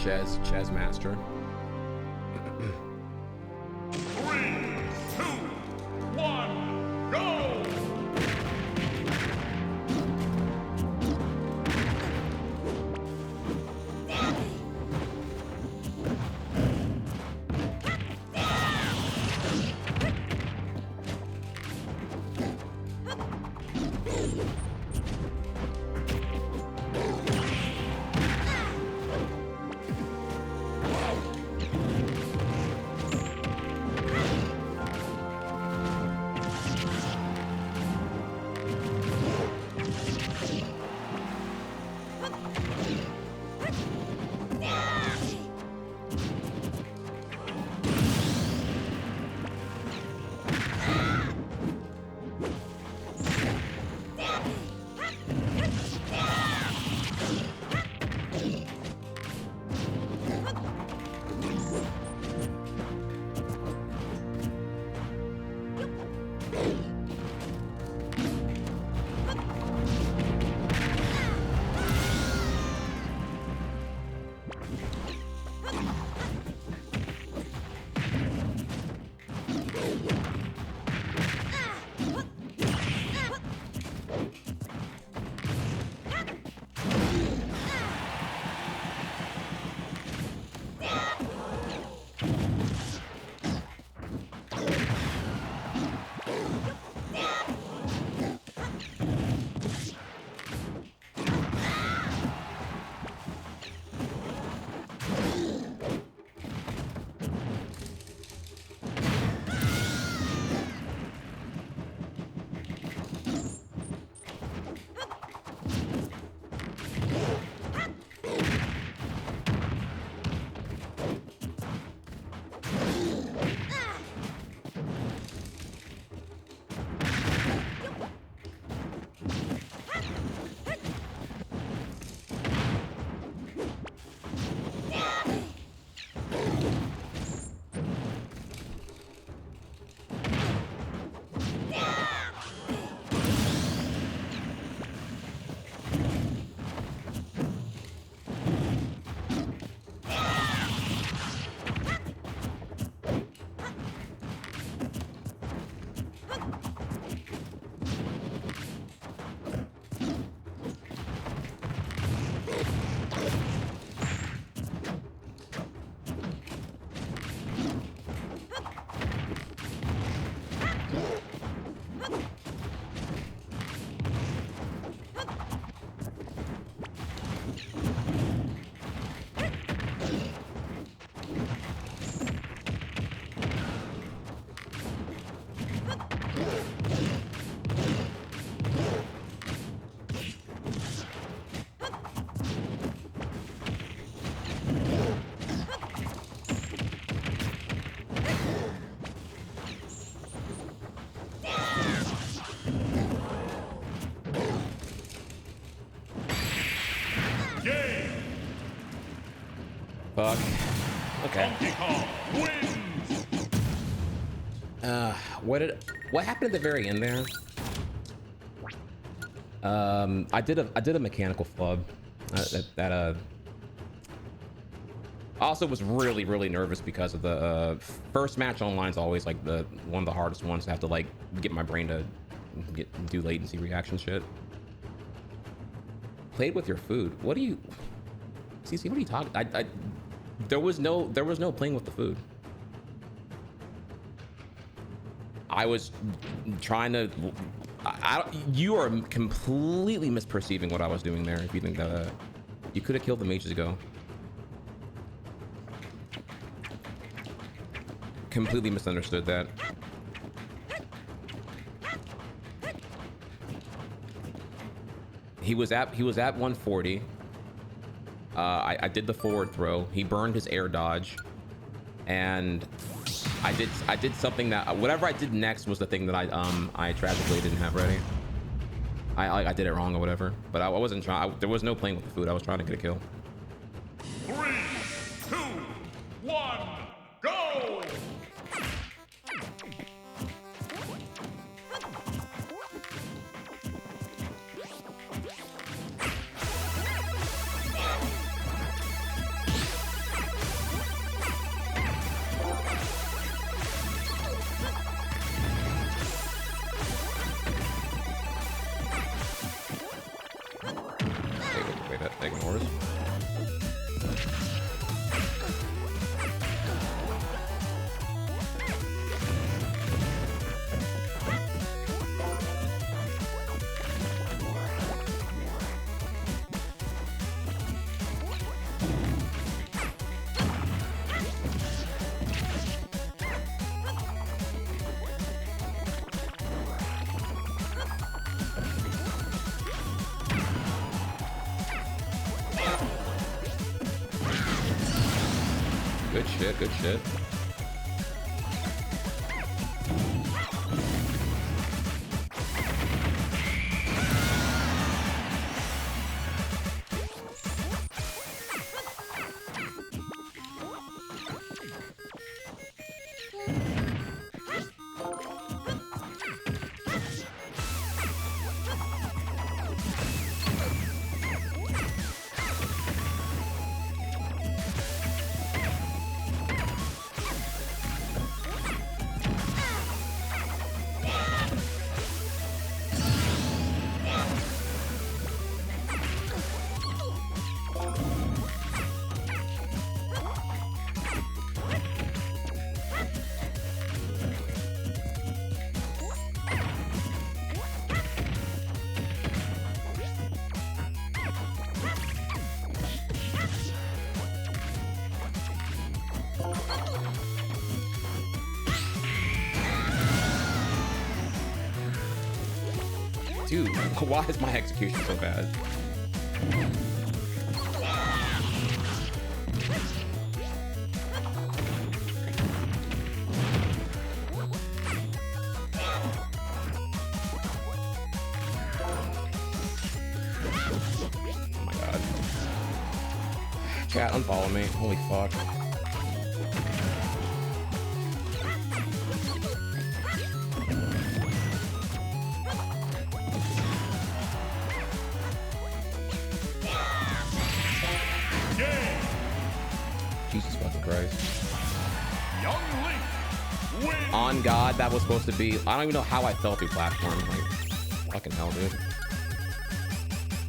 Chaz Master. 3, 2, 1, go! fuck. Okay. Donkey Kong wins. What happened at the very end there? I did a mechanical flub. I also was really nervous because of the first match online is always like one of the hardest ones. I have to like get my brain to do latency reaction shit. Played with your food. What do you, CC? What are you talking? There was no playing with the food. I was trying to. You are completely misperceiving what I was doing there. If you think that you could have killed them ages ago. Completely misunderstood that. He was at 140. I did the forward throw. He burned his air dodge, and I did something that whatever I did next was the thing that I tragically didn't have ready. I did it wrong or whatever, but I wasn't trying. There was no playing with the food. I was trying to get a kill. 3, 2, 1, go! Wait, that ignores. Good shit. Dude, why is my execution so bad? Oh my god. Chat, unfollow me. Holy fuck. Jesus fucking Christ. Young Link wins. On God, that was supposed to be. I don't even know how I fell through platform. Like, fucking hell, dude.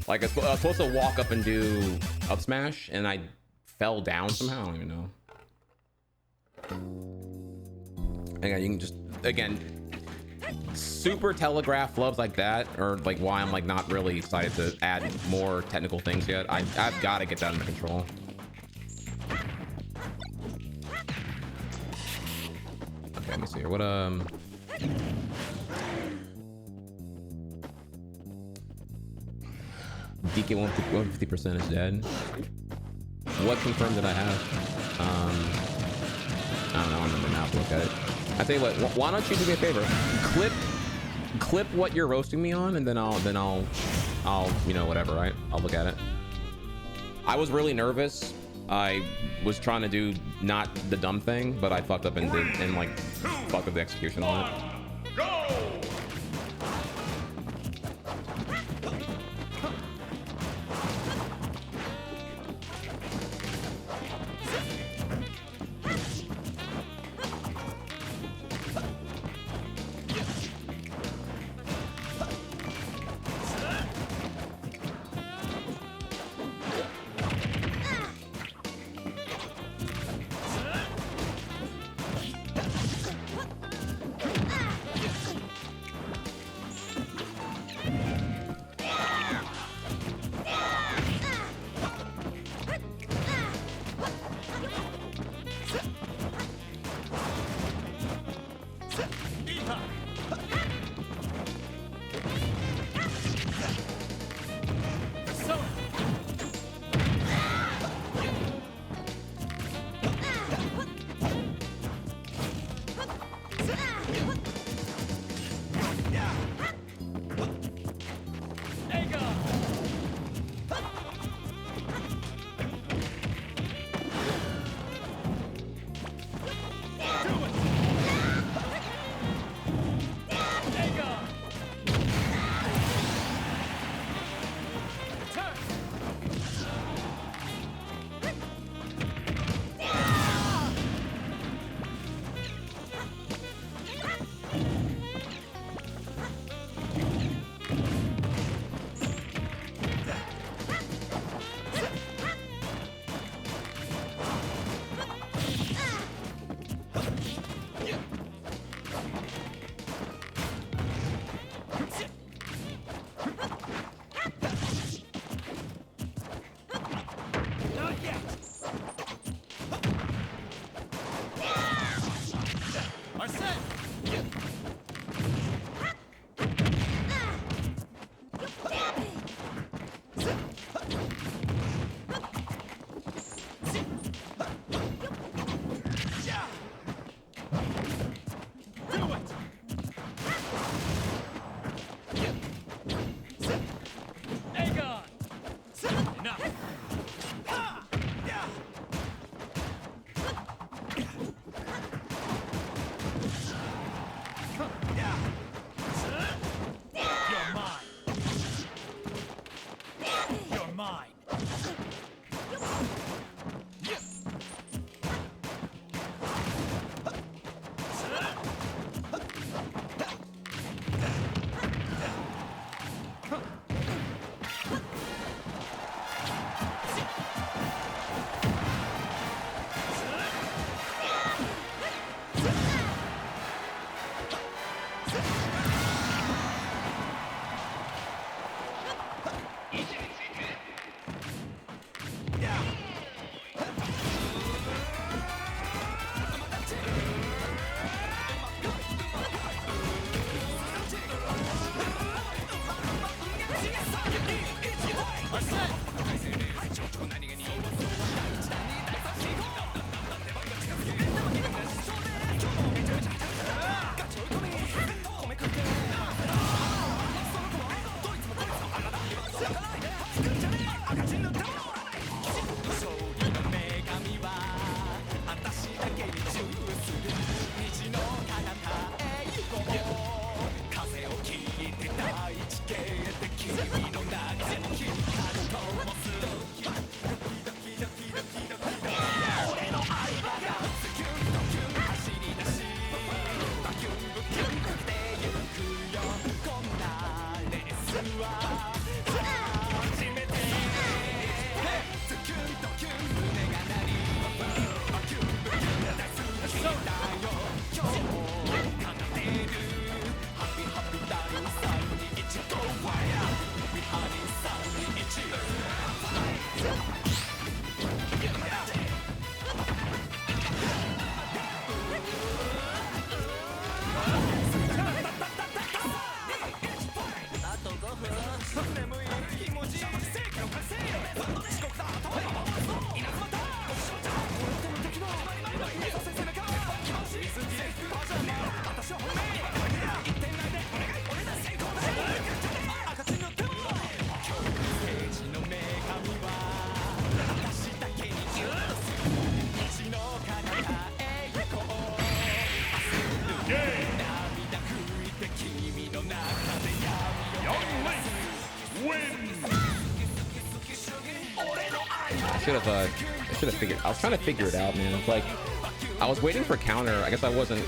Like, I was supposed to walk up and do up smash, and I fell down somehow. I don't even know. Again, you can just, again, super telegraph flubs like that, or like why I'm like not really excited to add more technical things yet. I've got to get that under control. Okay, let me see here. What DK 150% is dead. What confirmed did I have? I don't know. I'm gonna have to look at it. I tell you what. Why don't you do me a favor? Clip what you're roasting me on, and then I'll you know, whatever. Right? I'll look at it. I was really nervous I was trying to do not the dumb thing, but I fucked up and did and like fucked up the execution on it. Go! should have figured. I was trying to figure it out, man. It's like I was waiting for counter. I guess I wasn't.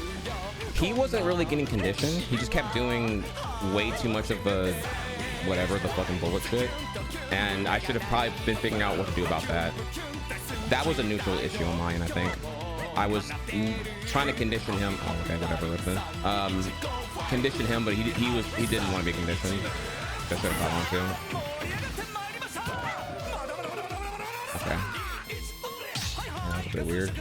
He wasn't really getting conditioned. He just kept doing way too much of the whatever, the fucking bullet shit. And I should have probably been figuring out what to do about that. That was a neutral issue on mine, I think. I was trying to condition him. Oh, okay, whatever. Condition him, but he didn't want to be conditioned. I should have got on to him. Okay. That's a bit weird.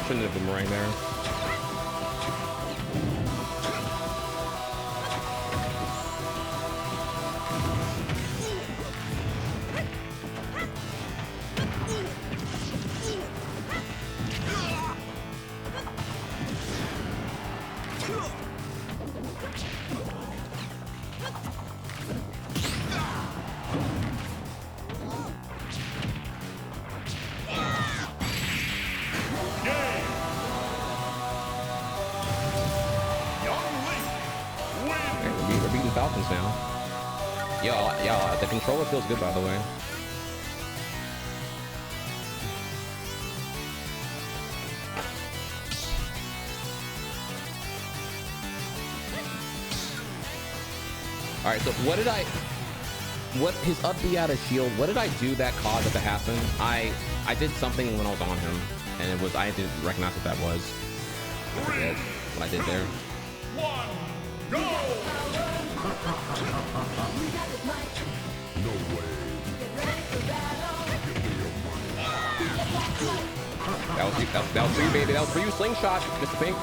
Shouldn't have been right there. Falcons now. Yo, the controller feels good, by the way. All right, so what his up B out of shield? What did I do that caused it to happen? I did something when I was on him, and it was I didn't recognize what that was. I forget what I did there. Go! No way. That was for you, baby. That was for you, slingshot, Mr. Pink.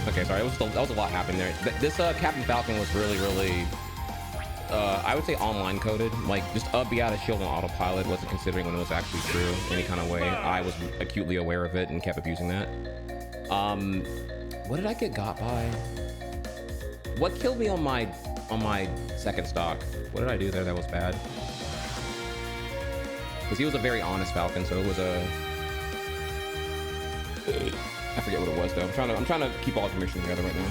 Okay, sorry, that was a lot happening there. This Captain Falcon was really, I would say online coded. Like, just be out of shield and autopilot wasn't considering when it was actually true any kind of way. I was acutely aware of it and kept abusing that. What did I get got by? What killed me on my second stock? What did I do there that was bad? Because he was a very honest Falcon, so it was a... I forget what it was though. I'm trying to keep all information together right now.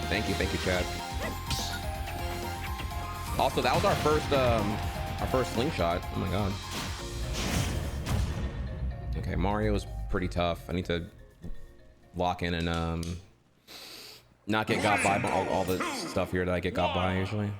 Thank you, Chad. Also, that was our first slingshot. Oh my god. Okay, Mario is pretty tough. I need to lock in and not get got by all the stuff here that I get got by usually.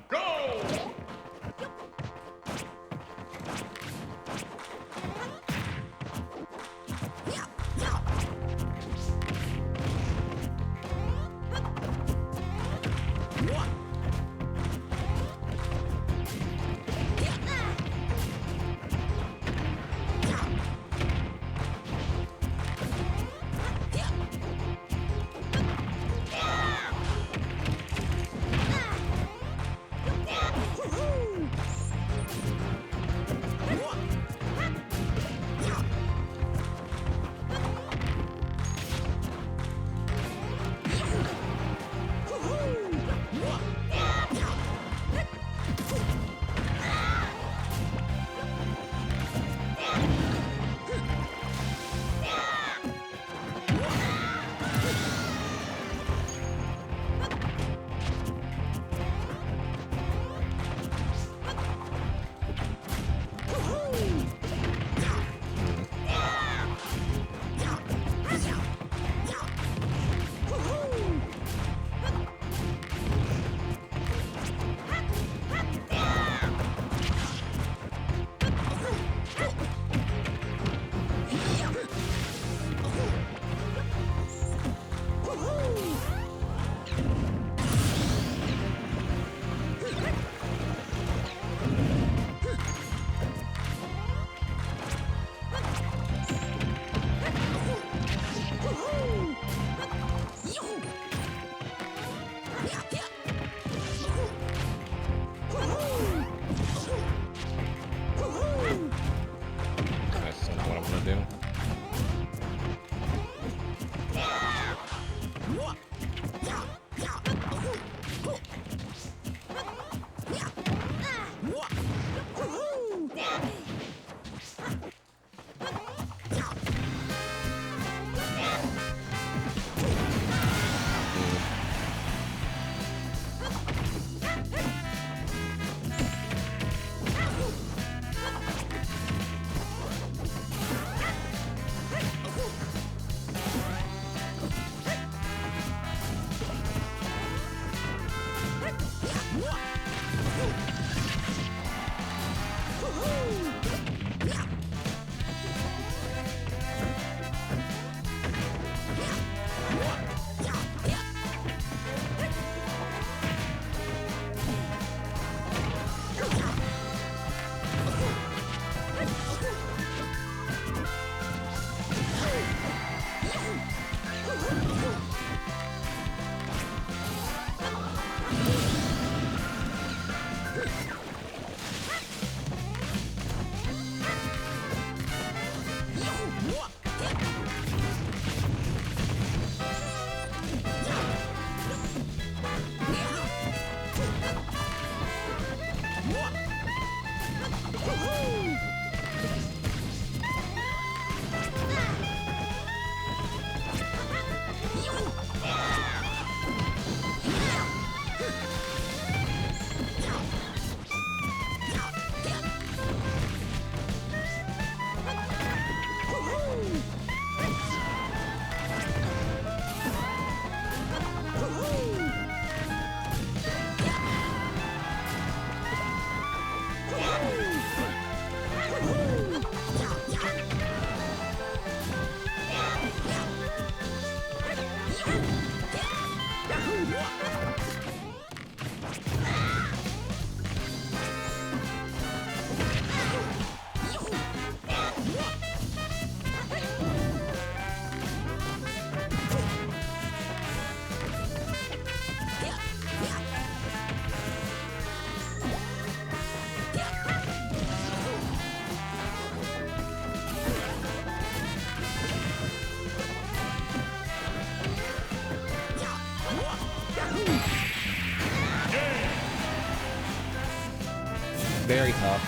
very tough.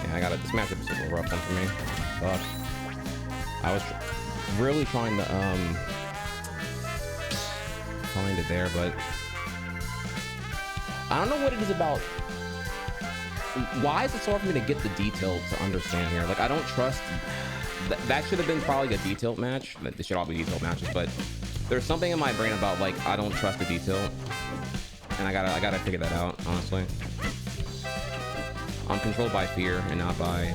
Yeah, I got it. This matchup is a little rough one for me. Fuck. I was really trying to find it there, but I don't know what it is about. Why is it so hard for me to get the detail to understand here? Like, I don't trust. That should have been probably a detailed match. They should all be detailed matches, but there's something in my brain about, like, I don't trust the detail, and I gotta figure that out, honestly. I'm controlled by fear and not by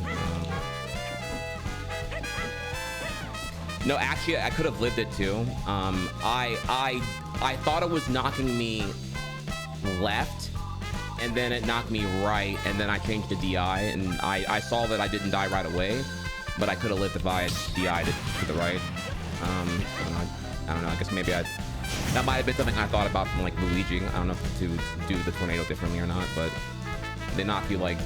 no, actually I could have lived it too. I thought it was knocking me left, and then it knocked me right, and then I changed to DI, and I saw that I didn't die right away, but I could have lived if I had DI'd to the right. I don't know, I guess maybe that might have been something I thought about from, like, Luigi. I don't know if to do the tornado differently or not, but they knock you, like,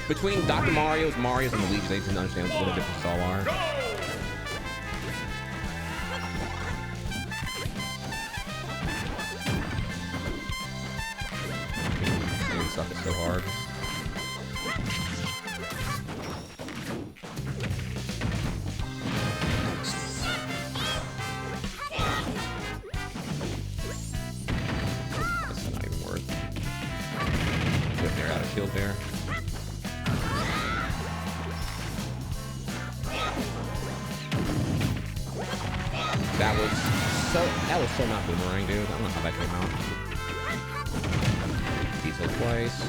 between Dr. Mario's and Luigi, they didn't understand what the differences all are. They suck it so hard. Shield there. That was so not boomerang, dude. I don't know how that came out. Diesel twice.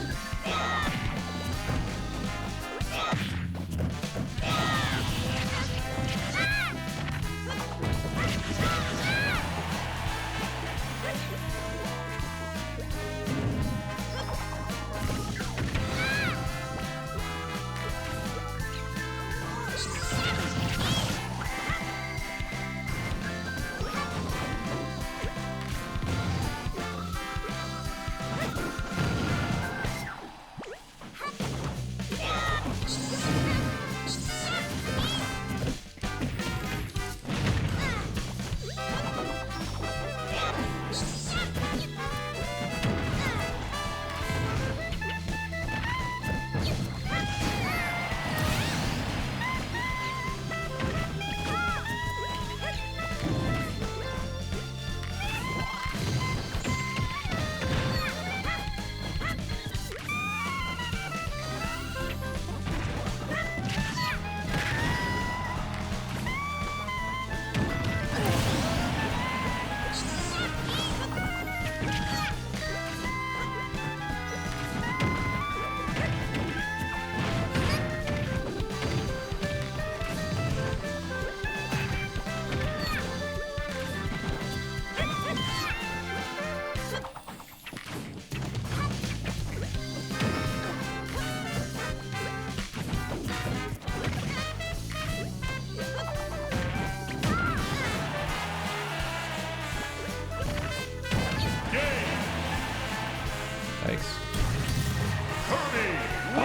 I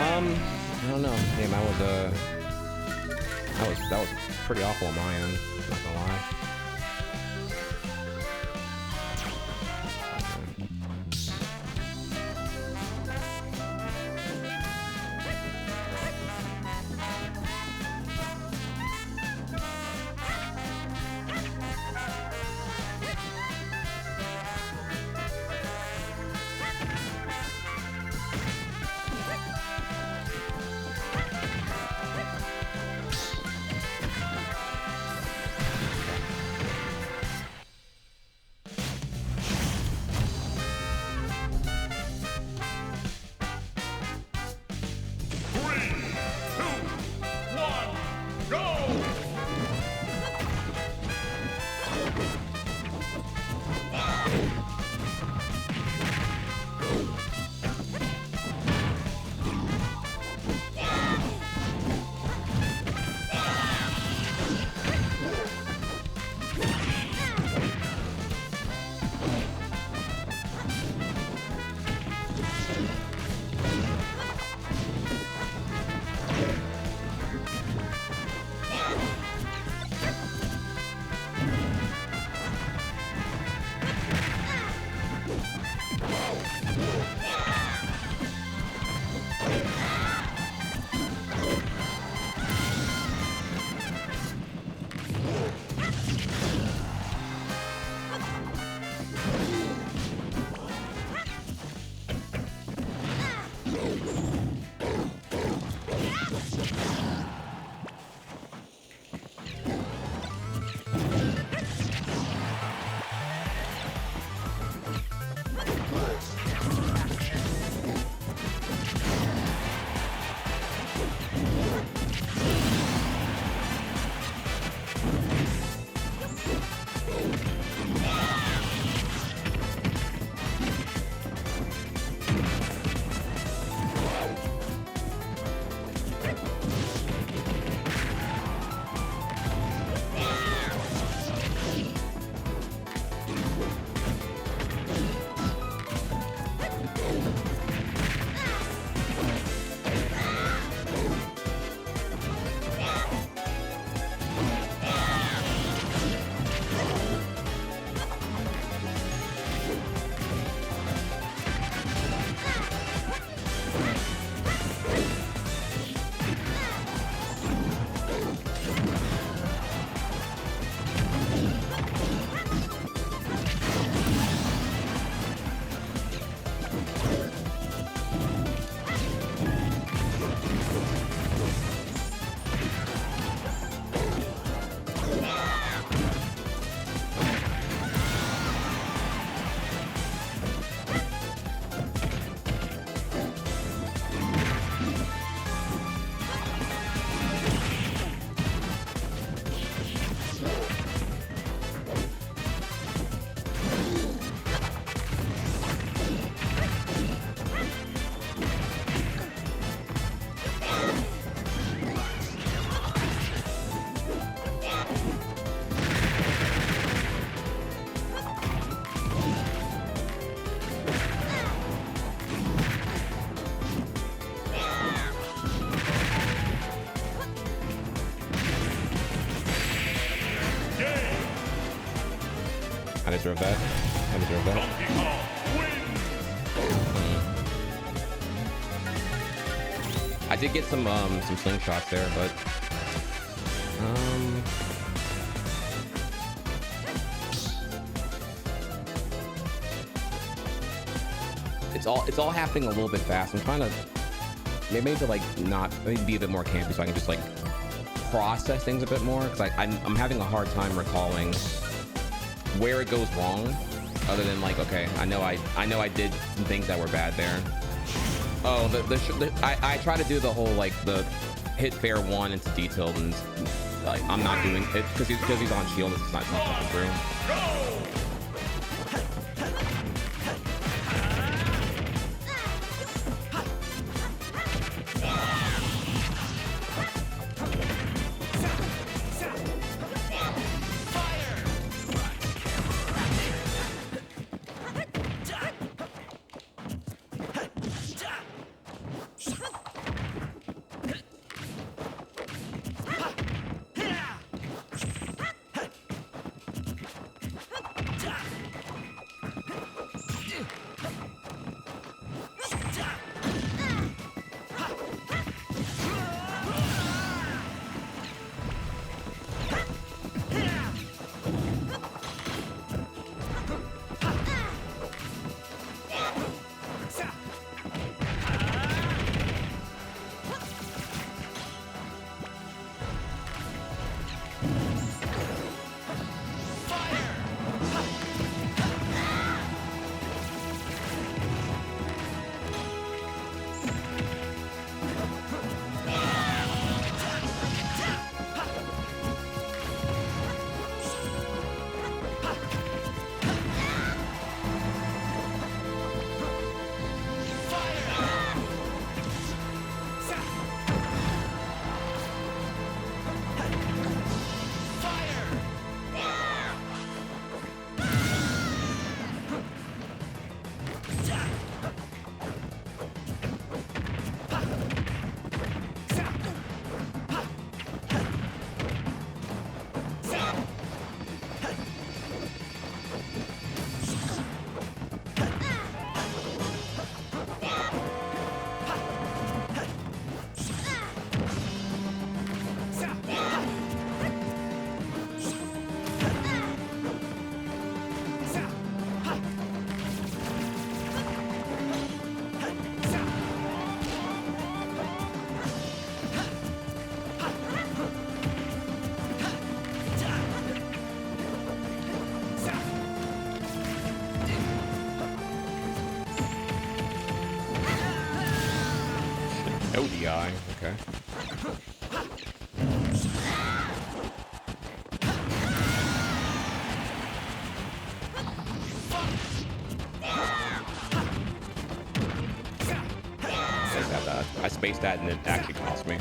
don't know. Damn, that was pretty awful on my end, not gonna lie. deserve that. I deserve that. Donkey Kong wins. I did get some slingshots there, but it's all happening a little bit fast. I'm trying to maybe to like not maybe be a bit more campy so I can just like process things a bit more, because I'm having a hard time recalling where it goes wrong, other than like, okay, I know I did some things that were bad there. Oh, I try to do the whole like the hit fair one into detailed, and like I'm not doing it because he's on shield. It's not coming through. ODI, okay. I spaced that and it actually cost me.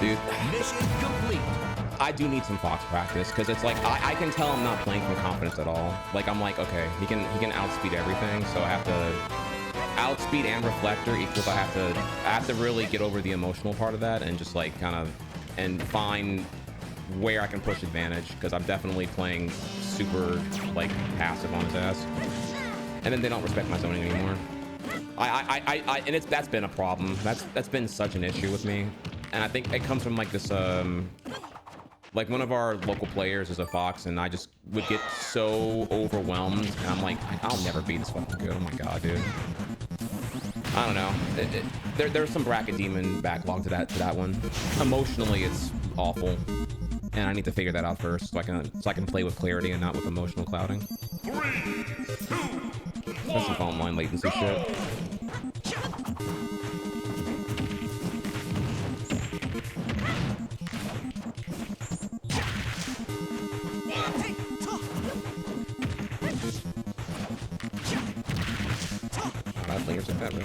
Dude, mission complete. I do need some Fox practice, because it's like I can tell I'm not playing from confidence at all. Like I'm like, okay, he can outspeed everything, so I have to outspeed and reflector equals I have to really get over the emotional part of that and just like kind of and find where I can push advantage, because I'm definitely playing super like passive on his ass, and then they don't respect my zoning anymore. And that's been a problem. That's been such an issue with me. And I think it comes from like this Like one of our local players is a fox, and I just would get so overwhelmed, and I'm like, I'll never be this fucking good. Oh my god, dude. I don't know. There's some bracket demon backlog to that one. Emotionally, it's awful, and I need to figure that out first so I can play with clarity and not with emotional clouding. 3, 2, 1. That's some phone line latency shit. Bad layers like that, really.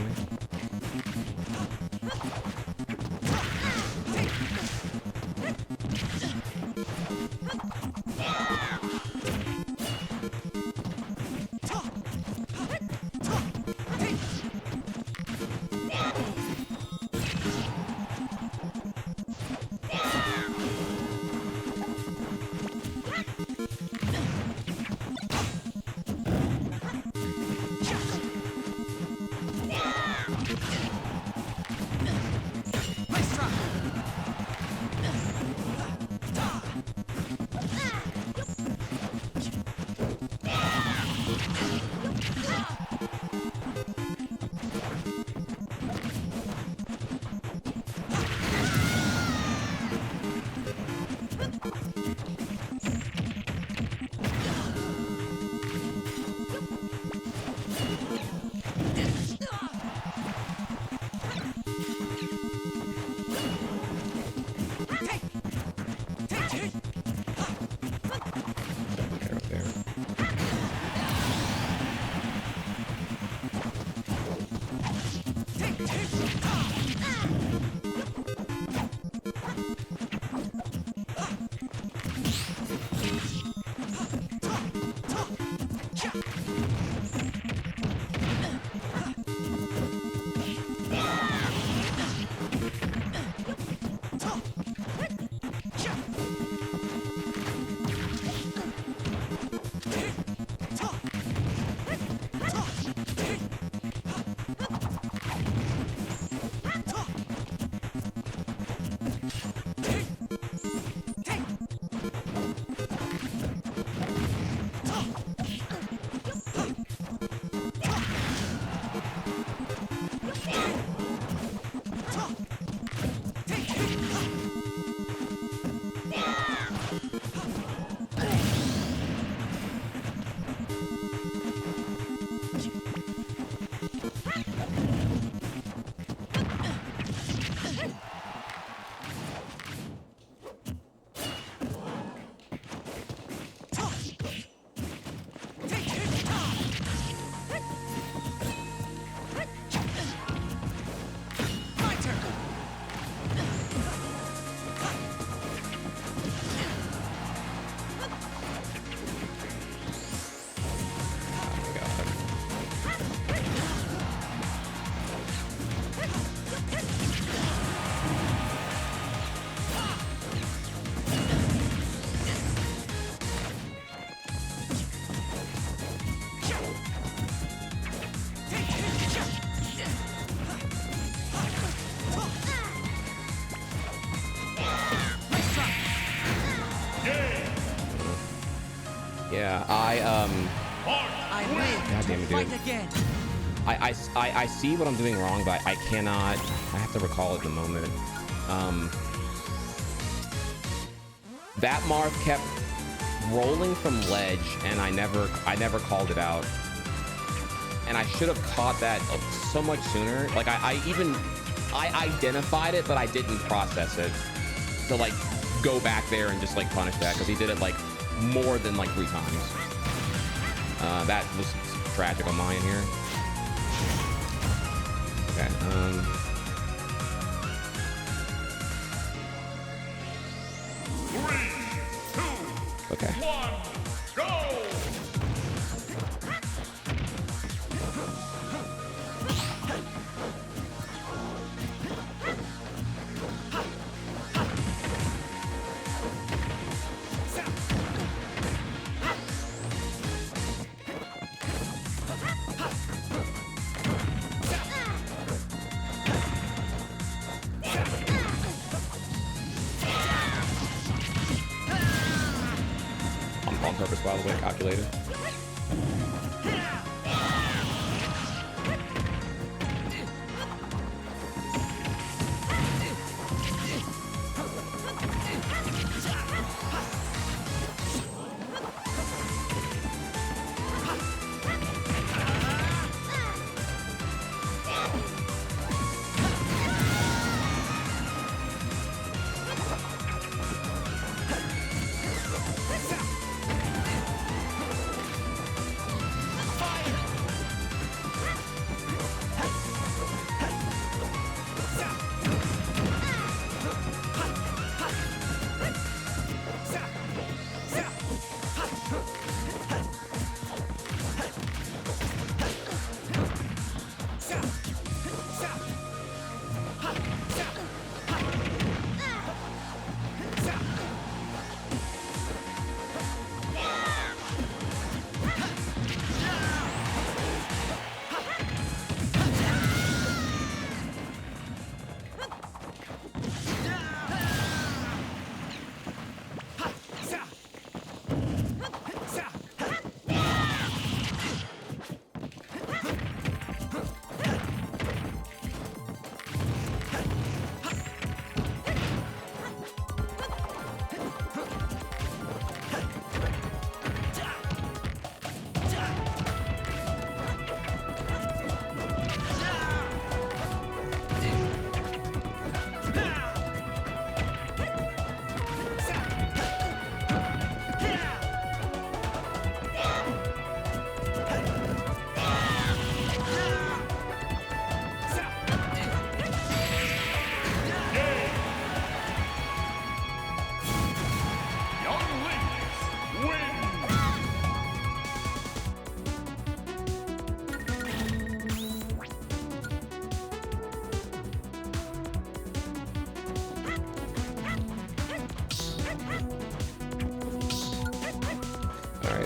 Yeah, I win. God damn it, Fight dude. again. I see what I'm doing wrong, but I cannot. I have to recall at the moment. That Marth kept rolling from ledge, and I never called it out. And I should have caught that so much sooner. Like I identified it, but I didn't process it to like go back there and just like punish that, because he did it like more than like 3 times. That was tragic on my end here. Okay. 3, 2, Okay. 1, go! this, by the way, calculated.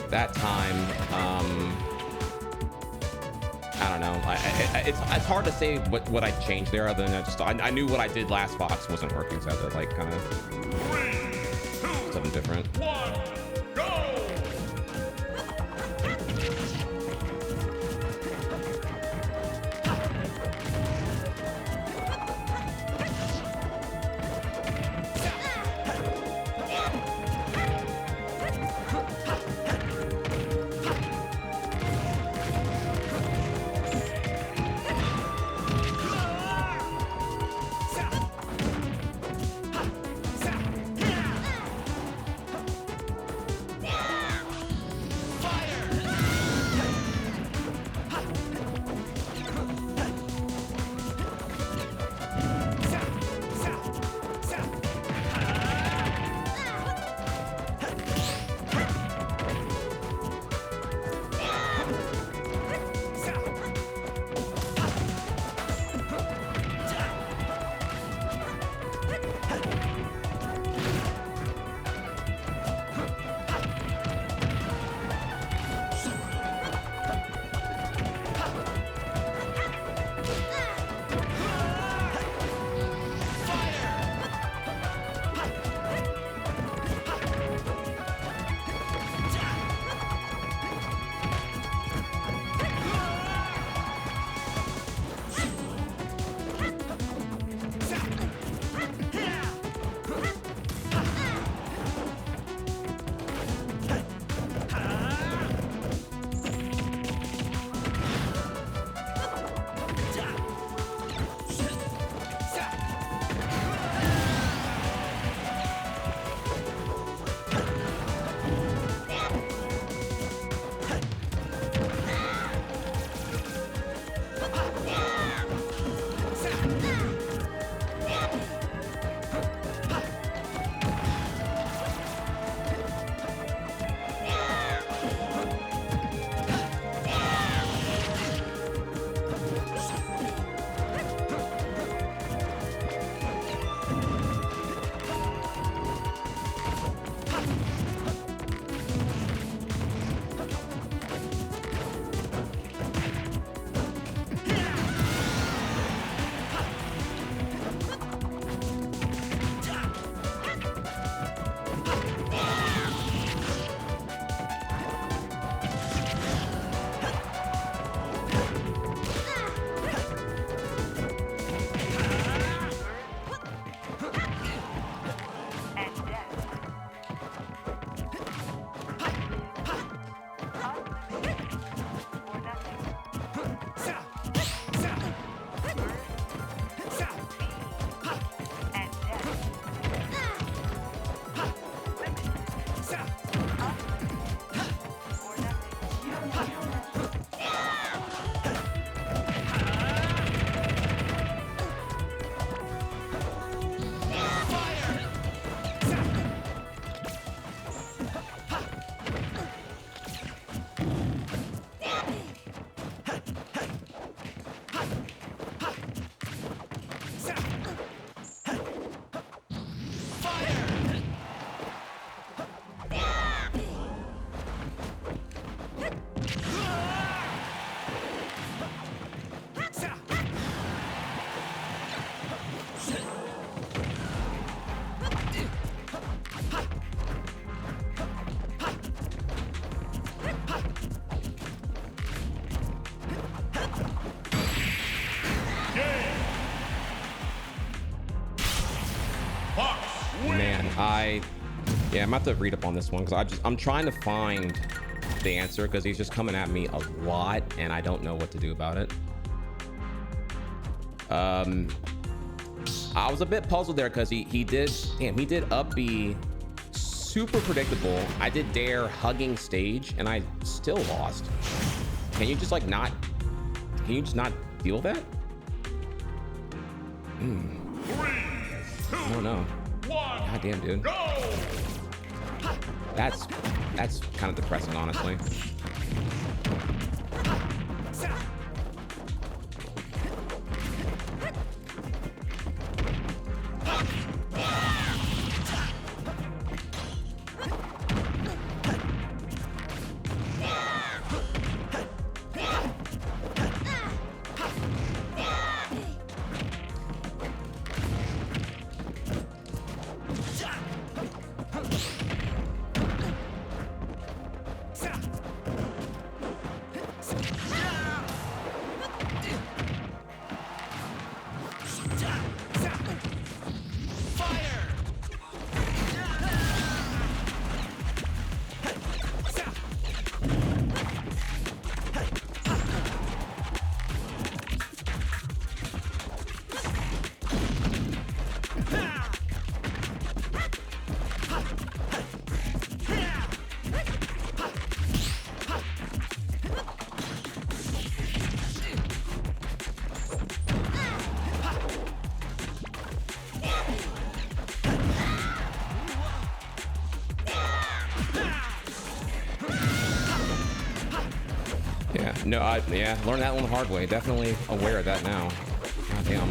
That time, I don't know. It's hard to say what I changed there, other than I knew what I did last box wasn't working, so I had to like kind of something different. 1, go! Yeah, I'm about to read up on this one because I'm trying to find the answer because he's just coming at me a lot and I don't know what to do about it. I was a bit puzzled there because he did up B super predictable. I did dare hugging stage and I still lost. Can you just like not? Can you just not deal with that? I don't know. God damn, dude. That's kind of depressing, honestly. No, yeah, learned that one the hard way. Definitely aware of that now. God damn.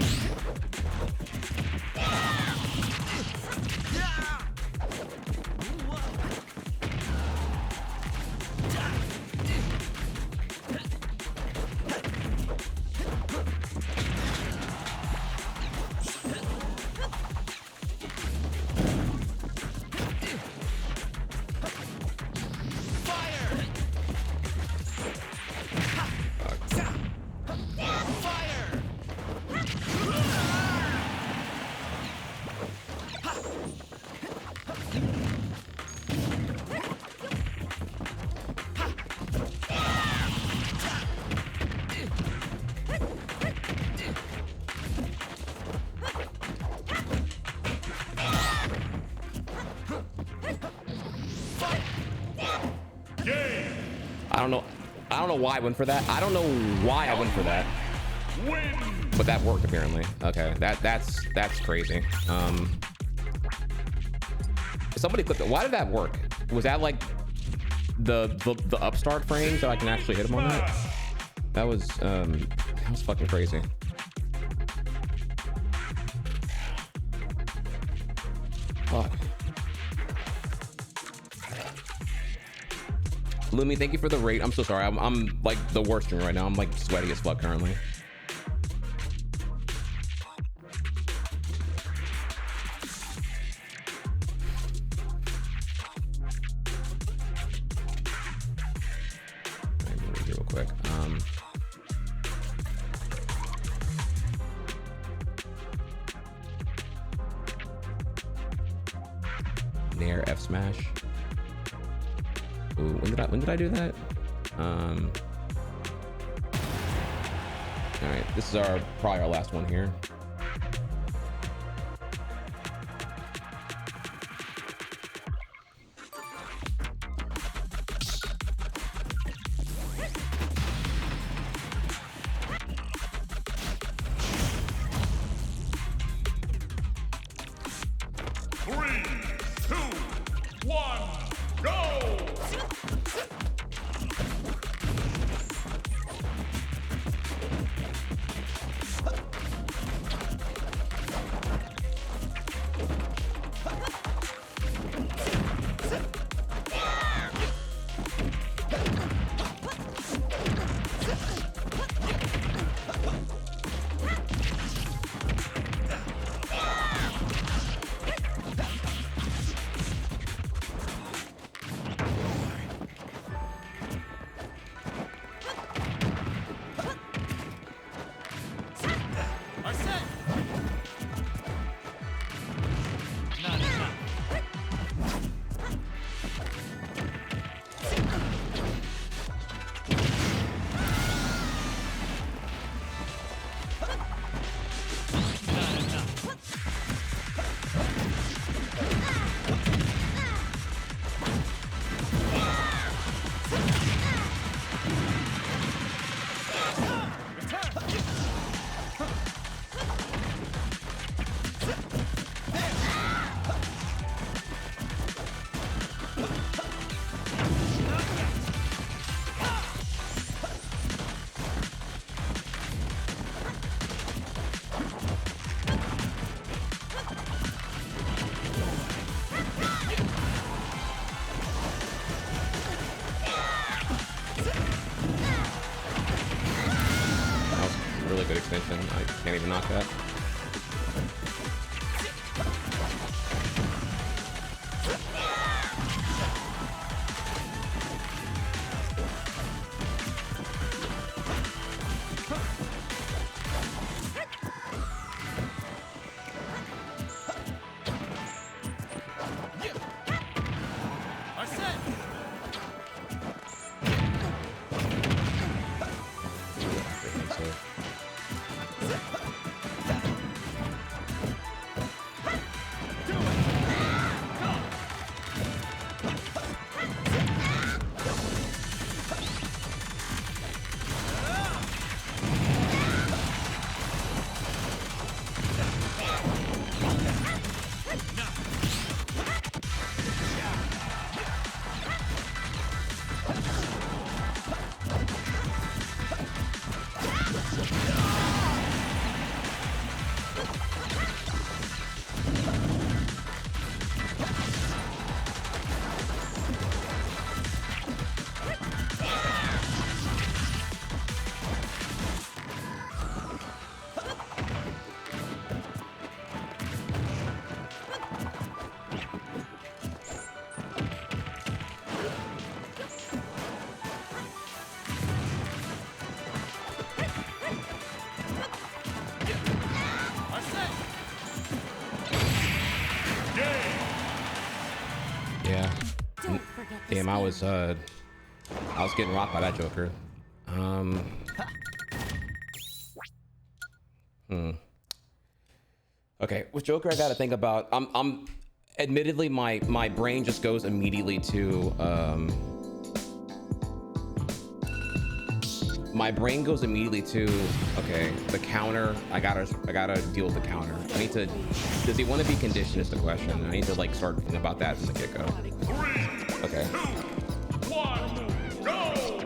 I don't know why I went for that. I don't know why I went for that. But that worked apparently. Okay, that's crazy. Somebody clipped it. Why did that work? Was that like the upstart frames that I can actually hit him on that? That was fucking crazy. Fuck. Lumi, thank you for the rate. I'm so sorry. I'm like the worst streamer right now. I'm like sweaty as fuck currently. Real quick. Nair F smash. Ooh, when did I do that? All right, this is probably our last one here. extension. I can't even knock that. Damn, I was getting rocked by that Joker. Okay, with Joker, I gotta think about. I'm admittedly, my brain just goes immediately to okay, the counter. I gotta deal with the counter. I need to. Does he want to be conditioned? Is the question. I need to like start thinking about that from the get go. Okay. 2, 1, go!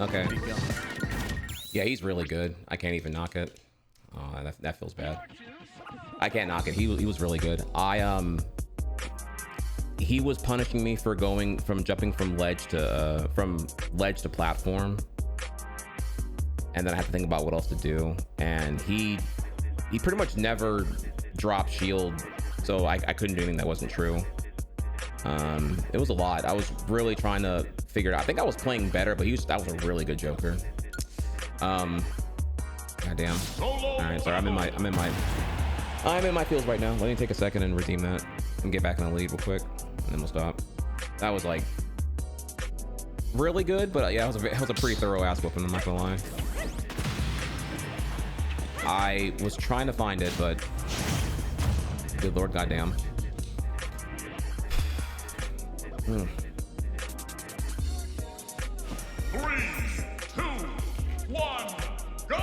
Okay. Yeah, he's really good. I can't even knock it. Oh, that feels bad. I can't knock it. He was really good. He was punishing me for jumping from ledge to platform, and then I had to think about what else to do. And he pretty much never dropped shield, so I couldn't do anything that wasn't true. It was a lot. I was really trying to figure it out. I think I was playing better, but that was a really good Joker. Goddamn. All right, sorry. I'm in my feels right now. Let me take a second and redeem that and get back in the lead real quick, and then we'll stop. That was like really good, but yeah, it was a pretty thorough ass whooping. I'm not gonna lie. I was trying to find it, but good lord, goddamn. Hmm. 3, 2, 1, go!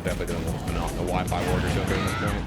Definitely doing a Wi-Fi warrior Joker at this point.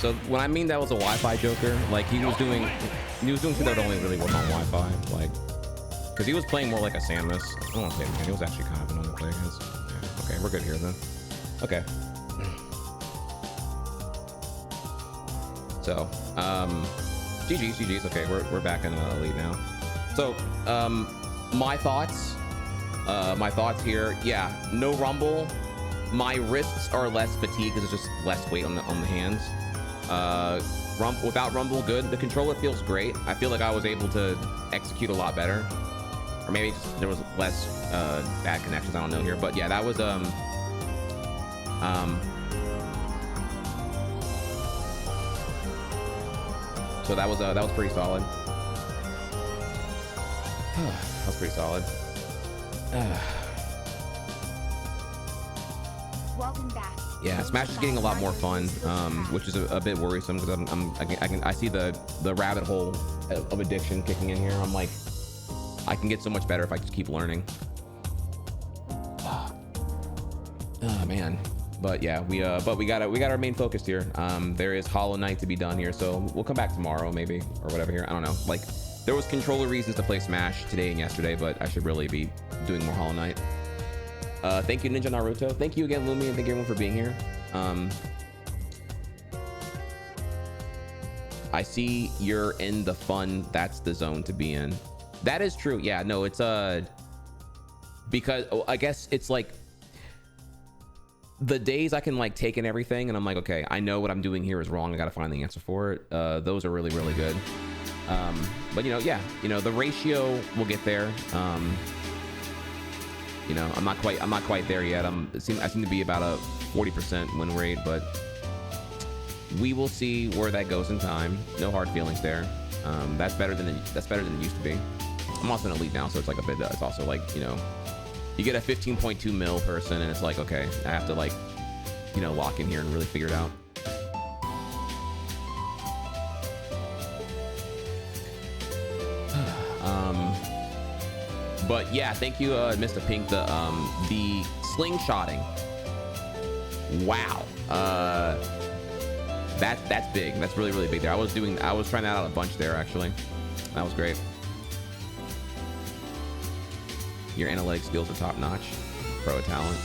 So when I mean that was a Wi-Fi joker, like he was doing shit that would only really work on Wi-Fi, like, because he was playing more like a Samus. I don't want to play him again. He was actually kind of annoying to play against. Yeah, okay, we're good here then. Okay. So, GG's. Okay, we're back in the lead now. So, my thoughts here. Yeah, no rumble. My wrists are less fatigued because there's just less weight on the hands. Without rumble, good. The controller feels great. I feel like I was able to execute a lot better, or maybe there was less bad connections. I don't know here, but yeah, that was so that was pretty solid. That was pretty solid. Welcome back. Yeah, Smash is getting a lot more fun, which is a bit worrisome because I see the rabbit hole of addiction kicking in here. I'm like, I can get so much better if I just keep learning. Oh man, but yeah, we got our main focus here. There is Hollow Knight to be done here, so we'll come back tomorrow maybe or whatever here. I don't know. Like, there was controller reasons to play Smash today and yesterday, but I should really be doing more Hollow Knight. Thank you, Ninja Naruto. Thank you again, Lumi, and thank everyone for being here. I see you're in the fun. That's the zone to be in. That is true. Yeah, no, it's because I guess it's like the days I can like take in everything and I'm like, okay, I know what I'm doing here is wrong. I got to find the answer for it. Those are really, really good. But you know, yeah, you know, the ratio will get there. You know, I'm not quite there yet. I seem to be about a 40% win rate, but we will see where that goes in time. No hard feelings there. That's better than it used to be. I'm also in a lead now, so it's like a bit. It's also like, you know, you get a 15.2 mil person, and it's like, okay, I have to like, you know, lock in here and really figure it out. But yeah, thank you, Mr. Pink. The slingshotting. Wow. That's big. That's really, really big there. I was trying that out a bunch there actually. That was great. Your analytic skills are top notch. Pro talent.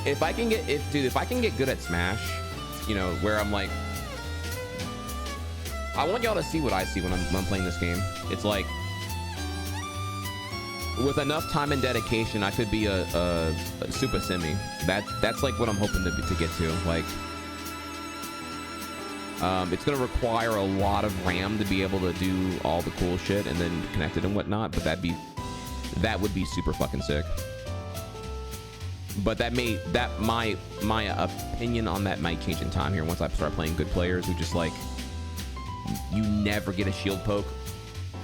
If I can get good at Smash, you know, where I'm like, I want y'all to see what I see when I'm playing this game. It's like, with enough time and dedication, I could be a super semi. That's like what I'm hoping to get to. Like, it's gonna require a lot of RAM to be able to do all the cool shit and then connect it and whatnot. But that would be super fucking sick. But my opinion on that might change in time here once I start playing good players who just like, you never get a shield poke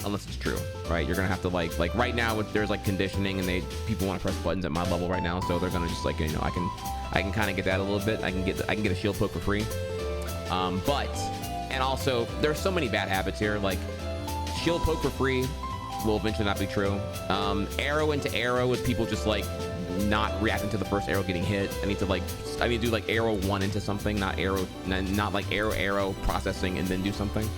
unless it's true, right? You're gonna have to like right now there's like conditioning and people want to press buttons at my level right now, so they're gonna just like, you know, I can kind of get that a little bit. I can get a shield poke for free. And also there's so many bad habits here, like shield poke for free will eventually not be true. Arrow into arrow with people just like not reacting to the first arrow getting hit. I need to do like arrow one into something, not like arrow processing and then do something.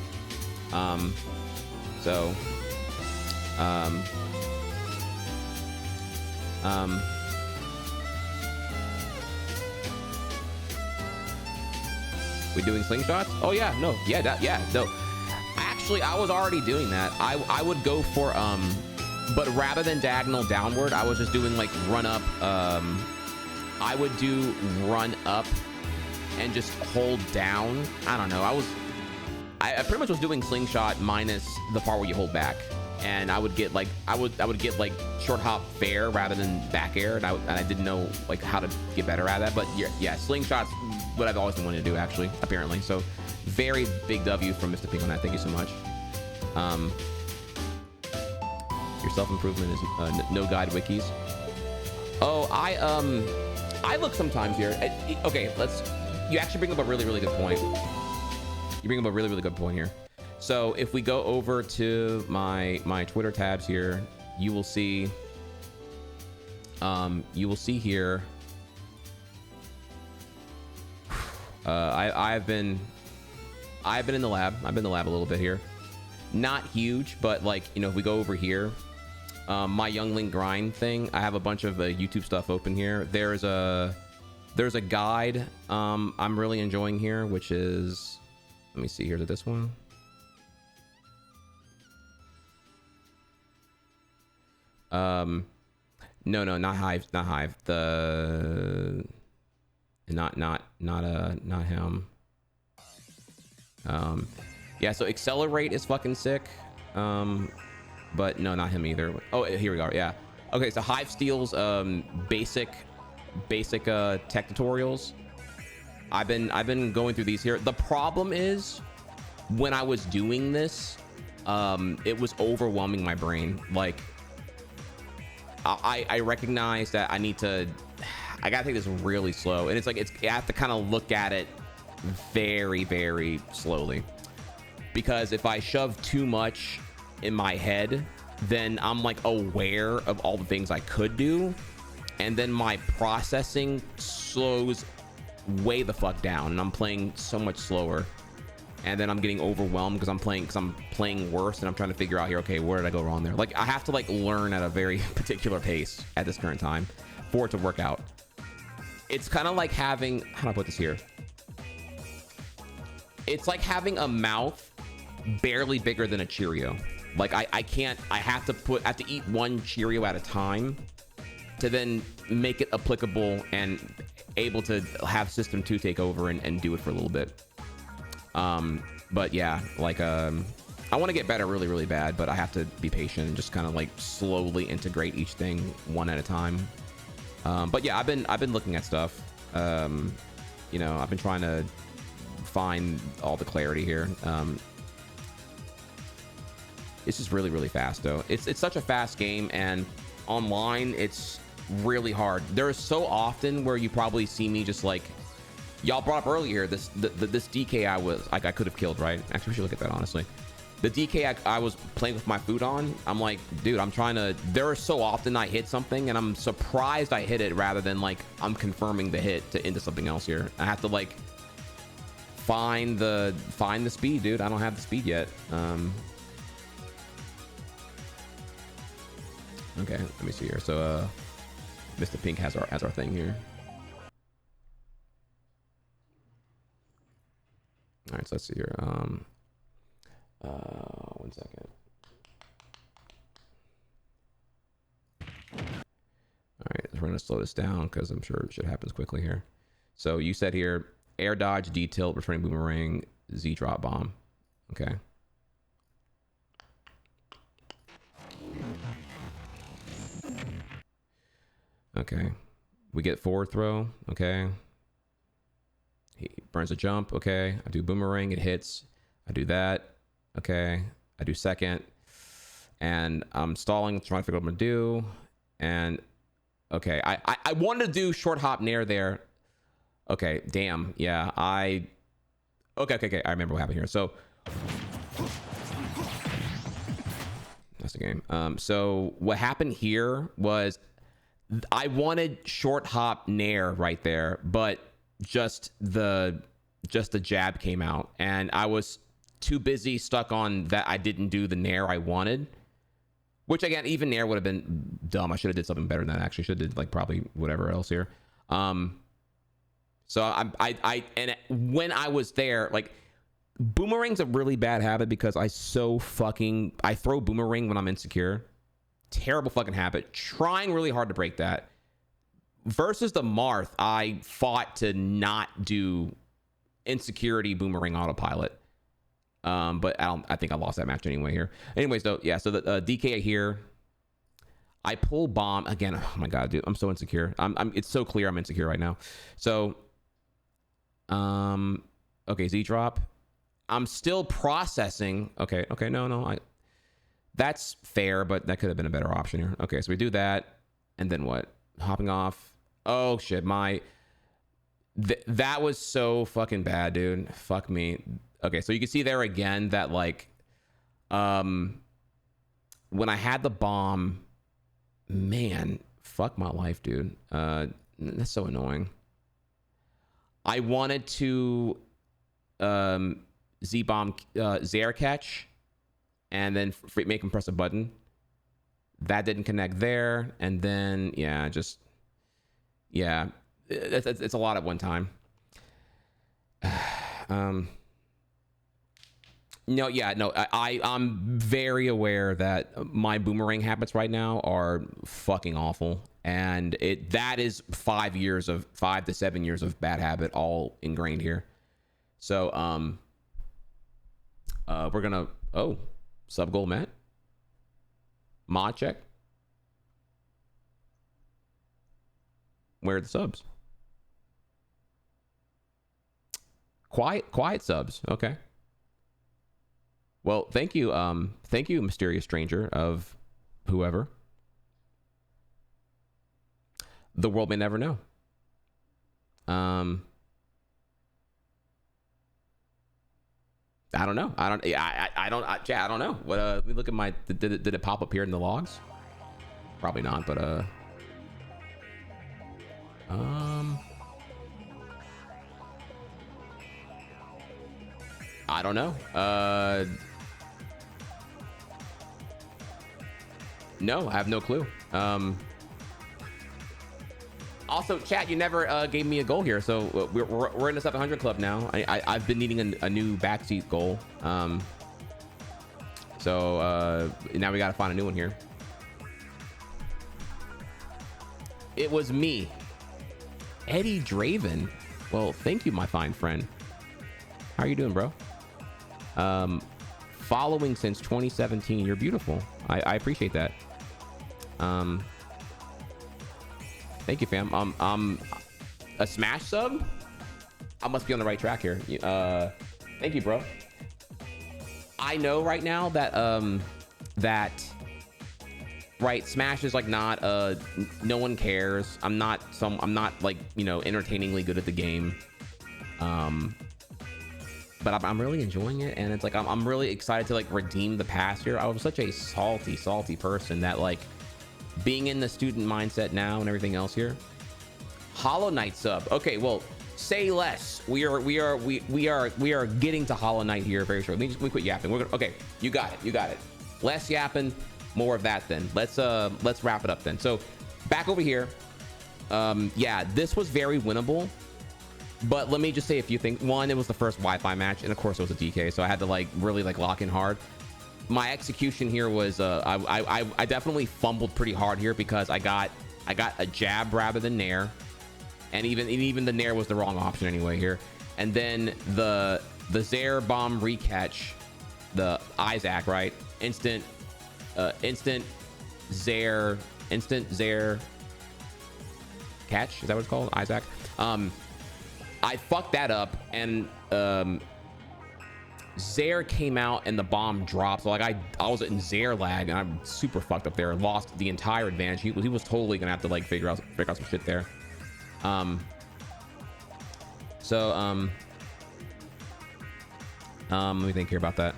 We doing slingshots? Oh yeah, no, no. Actually, I was already doing that. I would go for but rather than diagonal downward, I was just doing like run up. I would do run up and just hold down. I don't know. I pretty much was doing slingshot minus the part where you hold back, and I would get like I would get like short hop fair rather than back air, and I didn't know like how to get better at that. But yeah, slingshot's what I've always been wanting to do actually, apparently. So very big W from Mr. Pink on that. Thank you so much. Your self-improvement is no guide wikis. Oh, I look sometimes here. Okay, you actually bring up a really, really good point. You bring up a really, really good point here. So if we go over to my Twitter tabs here, you will see here. I've been in the lab. I've been in the lab a little bit here. Not huge, but like, you know, if we go over here, my youngling grind thing, I have a bunch of YouTube stuff open here. There's a guide I'm really enjoying here, which is, let me see here, is it this one? No, not Hive, not Hive. Not him. Yeah, so Accelerate is fucking sick. But no, not him either. Oh, here we go. Yeah. Okay, so Hive Steel's basic tech tutorials. I've been going through these here. The problem is when I was doing this, it was overwhelming my brain. Like I recognize that I gotta take this really slow, and it's like I have to kind of look at it very, very slowly, because if I shove too much in my head, then I'm like aware of all the things I could do, and then my processing slows way the fuck down, and I'm playing so much slower, and then I'm getting overwhelmed because I'm playing worse, and I'm trying to figure out here, okay, where did I go wrong there? Like, I have to like learn at a very particular pace at this current time for it to work out. It's kind of like having, how do I put this here? It's like having a mouth barely bigger than a Cheerio. Like I have to eat one Cheerio at a time to then make it applicable and able to have system 2 take over and do it for a little bit. But yeah, like I want to get better really, really bad, but I have to be patient and just kind of like slowly integrate each thing one at a time. But yeah, I've been looking at stuff. You know, I've been trying to find all the clarity here. It's just really, really fast though. It's such a fast game, and online it's really hard. There is so often where you probably see me just like, y'all brought up earlier, this DK I could have killed, right? Actually, we should look at that honestly. The DK I was playing with my food on, I'm like, dude, there are so often I hit something and I'm surprised I hit it rather than like I'm confirming the hit to into something else here. I have to like find the speed, dude. I don't have the speed yet. Okay, let me see here. So Mr. Pink has our thing here. All right, so let's see here. 1 second. All right, we're gonna slow this down because I'm sure shit happens quickly here. So you said here, air dodge, detail, returning boomerang, Z drop bomb. Okay. Okay. We get forward throw. Okay. He burns a jump. Okay. I do boomerang. It hits. I do that. Okay. I do second. And I'm stalling, trying to figure out what I'm going to do. And okay. I wanted to do short hop nair there. Okay. Damn. Yeah. Okay. I remember what happened here. So that's the game. So what happened here was I wanted short hop nair right there, but just the jab came out, and I was too busy stuck on that I didn't do the nair I wanted, which again, even nair would have been dumb. I should have did something better than that. Actually, should have did like probably whatever else here. So I and when I was there, like, boomerang's a really bad habit because I throw boomerang when I'm insecure. Terrible fucking habit. Trying really hard to break that. Versus the Marth, I fought to not do insecurity boomerang autopilot. But I think I lost that match anyway here. Anyways, though, yeah. So the DK here, I pull bomb again. Oh my god, dude, I'm so insecure. It's so clear I'm insecure right now. So, okay, Z drop. I'm still processing. Okay, no. That's fair, but that could have been a better option here. Okay, so we do that, and then what? Hopping off. Oh shit, that was so fucking bad, dude. Fuck me. Okay, so you can see there again that like, when I had the bomb, man, fuck my life, dude. That's so annoying. I wanted to Z-bomb Zaire catch and then make him press a button. That didn't connect there. And then, yeah, just, yeah, it's a lot at one time. No, yeah, no, I'm very aware that my boomerang habits right now are fucking awful. And that is 5 to 7 years of bad habit all ingrained here. So, we're gonna, sub goal Matt. Mod check. Where are the subs? Quiet subs. Okay. Well, thank you, mysterious stranger of whoever. The world may never know. I don't know. I don't know. What? Let me look at my. Did it pop up here in the logs? Probably not. But I don't know. No, I have no clue. Also, chat, you never gave me a goal here, so we're in the 700 club now. I've been needing a new backseat goal. So now we gotta find a new one here. It was me, Eddie Draven. Well, thank you, my fine friend. How are you doing, bro? Following since 2017. You're beautiful. I appreciate that. Thank you, fam. A Smash sub? I must be on the right track here. Thank you, bro. I know right now that right, Smash is like not no one cares. I'm not like, you know, entertainingly good at the game. But I'm really enjoying it, and it's like I'm really excited to like redeem the past here. I was such a salty person that, like, being in the student mindset now and everything else here. Hollow Knight sub. Okay, well, say less. We are getting to Hollow Knight here very shortly. Let me quit yapping. Okay, you got it. Less yapping, more of that then. Let's wrap it up then. So back over here. Yeah, this was very winnable. But let me just say a few things. One, it was the first Wi-Fi match, and of course it was a DK, so I had to like really like lock in hard. My execution here was I definitely fumbled pretty hard here because I got a jab rather than nair, and even the nair was the wrong option anyway here. And then the Zaire bomb recatch, the Isaac, right? Instant Zaire catch, is that what it's called? Isaac. I fucked that up, and Zaire came out and the bomb dropped. So like I was in Zaire lag, and I'm super fucked up there. Lost the entire advantage. He was totally gonna have to like figure out some shit there. Let me think here about that.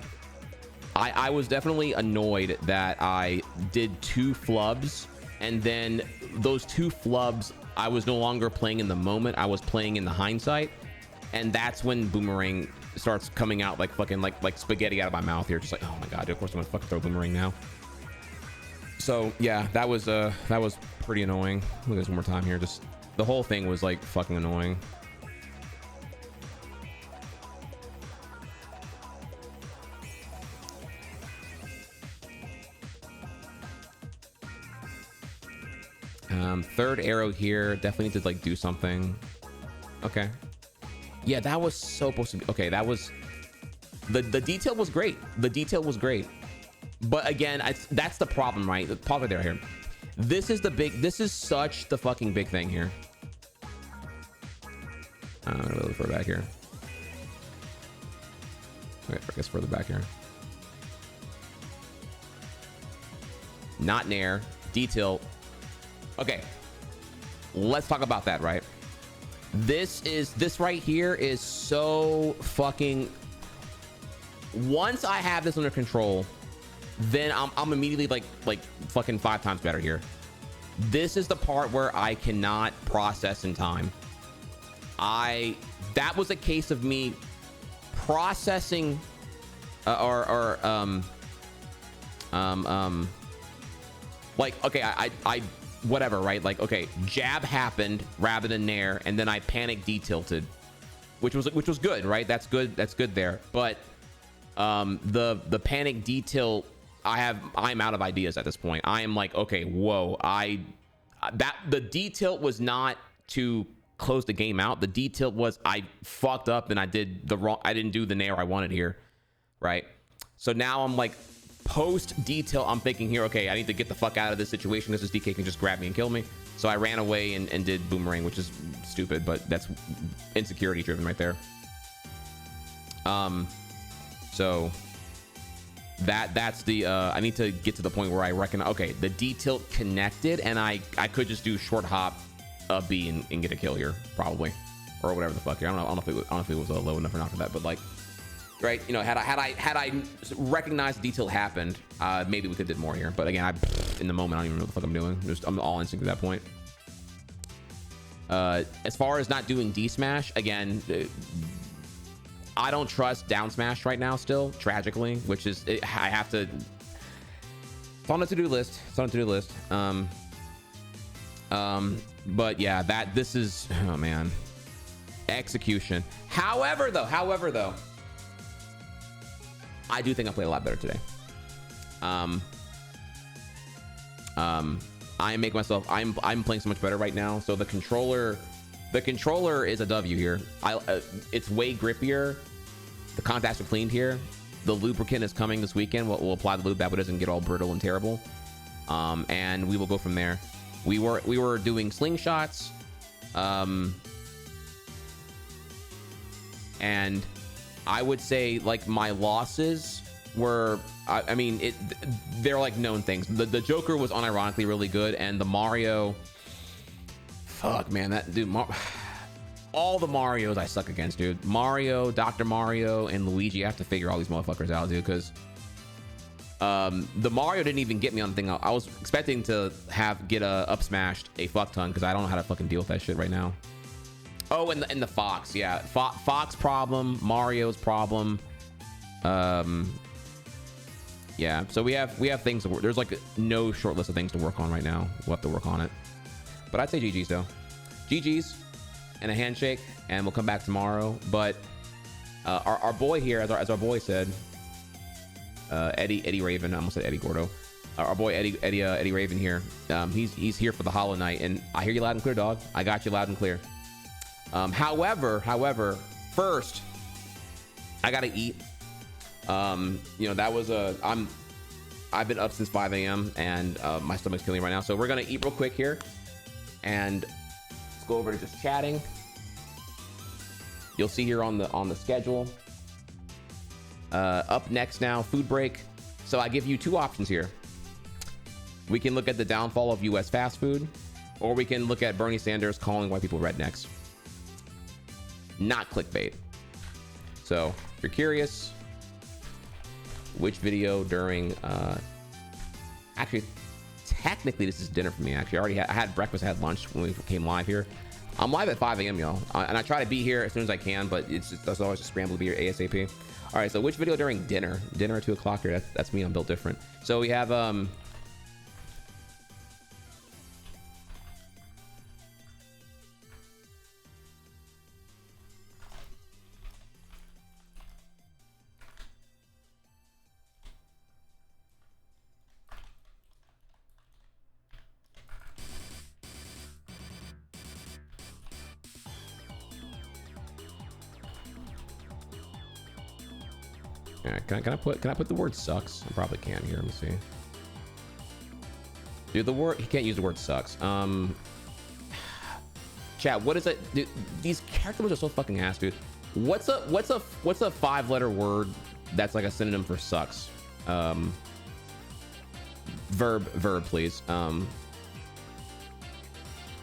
I was definitely annoyed that I did 2 flubs, and then those 2 flubs, I was no longer playing in the moment. I was playing in the hindsight, and that's when Boomerang starts coming out like fucking like spaghetti out of my mouth here. Just like, oh my god, of course I'm gonna fucking throw Boomerang now. So yeah, that was pretty annoying. Look at this one more time here. Just the whole thing was like fucking annoying. Third arrow here, definitely need to like do something. Okay, yeah, that was supposed to be okay. That was the detail was great. The detail was great, but again, that's the problem, right? Pause right there. Here, this is such the fucking big thing here. I'm gonna go further back here. Okay, I guess further back here. Not nair, detail. Okay, let's talk about that, right? This right here is so fucking, once I have this under control, then I'm immediately like fucking 5 times better here. This is the part where I cannot process in time. that was a case of me processing like, okay, I whatever, right? Like, okay, jab happened rather than nair, and then I panic detilted, which was good, right? That's good there. But the panic detail, I'm out of ideas at this point. I am like, okay, whoa, the detail was not to close the game out. The detail was I fucked up and I didn't do the nair I wanted here, right? So now I'm like, post detail, I'm thinking here, okay, I need to get the fuck out of this situation because this DK can just grab me and kill me. So I ran away and did boomerang, which is stupid, but that's insecurity driven right there. So that's the I need to get to the point where I reckon, okay, the detail connected, and I could just do short hop B and get a kill here, probably, or whatever the fuck here. I don't know if it was low enough or not for that, but like, right, you know, had I recognized the detail happened, maybe we could have did more here. But again, in the moment, I don't even know what the fuck I'm doing. I'm all instinct at that point. As far as not doing D smash, again, I don't trust down smash right now still, tragically, which is, I have to, it's on the to-do list. But yeah, this is, oh man, execution. However though, I do think I played a lot better today. I make myself, I'm playing so much better right now. So the controller is a W here. It's way grippier. The contacts are cleaned here. The lubricant is coming this weekend. We'll apply the lube that way it doesn't get all brittle and terrible. And we will go from there. We were doing slingshots. And I would say like my losses were, I mean, they're like known things. The Joker was unironically really good, and the Mario, fuck man, that dude, all the Marios I suck against, dude. Mario, Dr. Mario, and Luigi. I have to figure all these motherfuckers out, dude, because the Mario didn't even get me on the thing. I was expecting to get up smashed a fuck ton because I don't know how to fucking deal with that shit right now. Oh, and the Fox, yeah, Fox problem, Mario's problem. Yeah, so we have things to work. There's like no short list of things to work on right now. We'll have to work on it. But I'd say GG's though. GG's and a handshake, and we'll come back tomorrow. But our boy here, as our boy said, Eddie Raven. I almost said Eddie Gordo. Our boy Eddie Raven here. He's here for the Hollow Knight, and I hear you loud and clear, dog. I got you loud and clear. However, first I gotta eat. You know, that was I've been up since 5 a.m. and my stomach's killing me right now. So we're gonna eat real quick here, and let's go over to just chatting. You'll see here on the schedule. Up next now, food break. So I give you two options here. We can look at the downfall of U.S. fast food, or we can look at Bernie Sanders calling white people rednecks. Not clickbait. So if you're curious, which video during actually technically this is dinner for me. Actually, I had breakfast, I had lunch when we came live here. I'm live at 5 a.m. y'all, and I try to be here as soon as I can, but that's always a scramble to be here ASAP. All right, so which video during dinner at 2 o'clock here? That's me. I'm built different. So we have Can I put the word sucks? I probably can here. Let me see. Dude, he can't use the word sucks. Chat, what is it? Dude, these character words are so fucking ass, dude. What's a 5-letter word that's like a synonym for sucks? Verb, please.